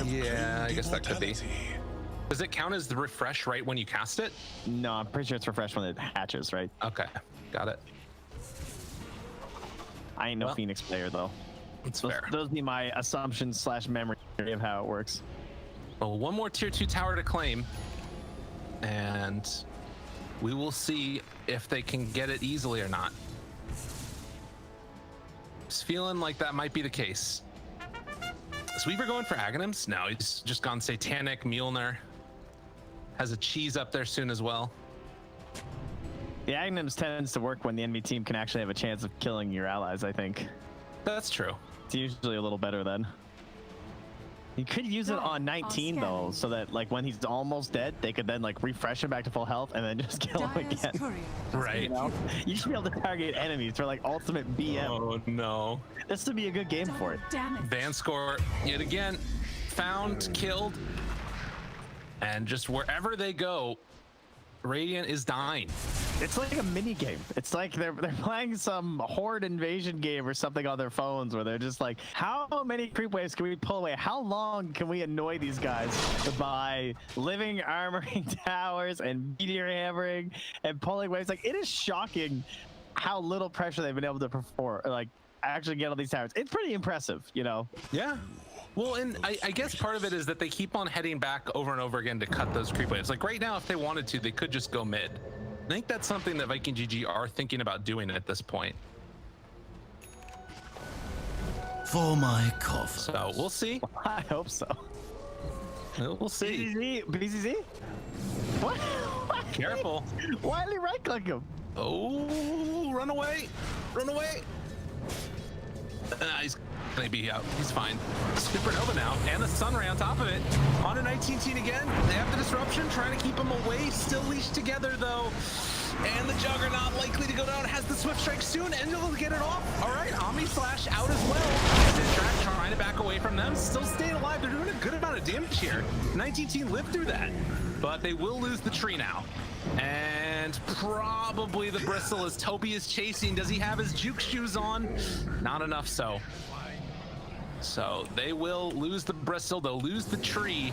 P: Yeah, I guess that could be. Does it count as the refresh right when you cast it?
O: No, I'm pretty sure it's refresh when it hatches, right?
P: Okay, got it.
O: I ain't no Phoenix player though.
P: It's fair.
O: Those be my assumptions / memory of how it works.
P: Well, one more tier 2 tower to claim, and we will see if they can get it easily or not. Just feeling like that might be the case. Is Weaver going for Aghanims? No, he's just gone Satanic. Mjolnir has a cheese up there soon as well.
O: The Aghanims tends to work when the enemy team can actually have a chance of killing your allies, I think.
P: That's true.
O: It's usually a little better then. You could use it on 19 though, so that like when he's almost dead, they could then like refresh him back to full health and then just kill him again.
P: Right.
O: You know? You should be able to target enemies for like ultimate BM.
P: Oh no.
O: This would be a good game for it.
P: Van score yet again, found, killed, and just wherever they go, Radiant is dying.
O: It's like a mini game. It's like they're playing some horde invasion game or something on their phones where they're just like, how many creep waves can we pull away? How long can we annoy these guys by living armoring towers and meteor hammering and pulling waves? Like, it is shocking how little pressure they've been able to perform, like actually get on these towers. It's pretty impressive, you know?
P: Yeah. Well, and I guess part of it is that they keep on heading back over and over again to cut those creep waves. Like right now, if they wanted to, they could just go mid. I think that's something that Viking GG are thinking about doing at this point.
G: For my coffin.
P: So we'll see.
O: I hope so.
P: We'll see.
O: BZZ? What?
P: Careful.
O: Why did he right click him?
P: Oh, run away. Run away. He's gonna be out. He's fine. Supernova now, and the Sunray on top of it. On a 19 team again. They have the disruption, trying to keep him away. Still leashed together though. And the Juggernaut likely to go down. Has the Swift Strike soon, and they'll get it off. All right, Omni Slash out as well. Zintrack trying to back away from them. Still staying alive. They're doing a good amount of damage here. 19 team lived through that, but they will lose the tree now. And probably the bristle as Toby is chasing. Does he have his juke shoes on? Not enough so. So they will lose the bristle. They'll lose the tree.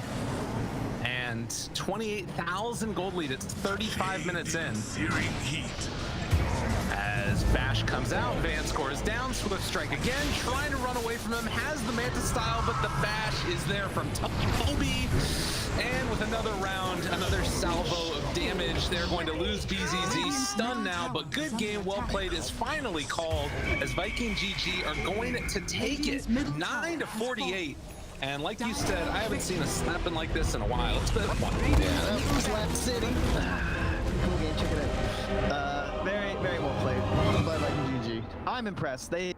P: And 28,000 gold lead. It's 35 minutes in. As Bash comes out, Van scores down, Swift Strike again, trying to run away from him, has the Manta style, but the Bash is there from Toby. And with another round, another salvo of damage, they're going to lose BZZ. Stunned now, but good game, well played is finally called as Viking GG are going to take it 9-48. And like you said, I haven't seen a snapping like this in a while. It's been that was Lab City.
O: Cool game, check it out. Very, very well played. By Viking GG. I'm impressed. They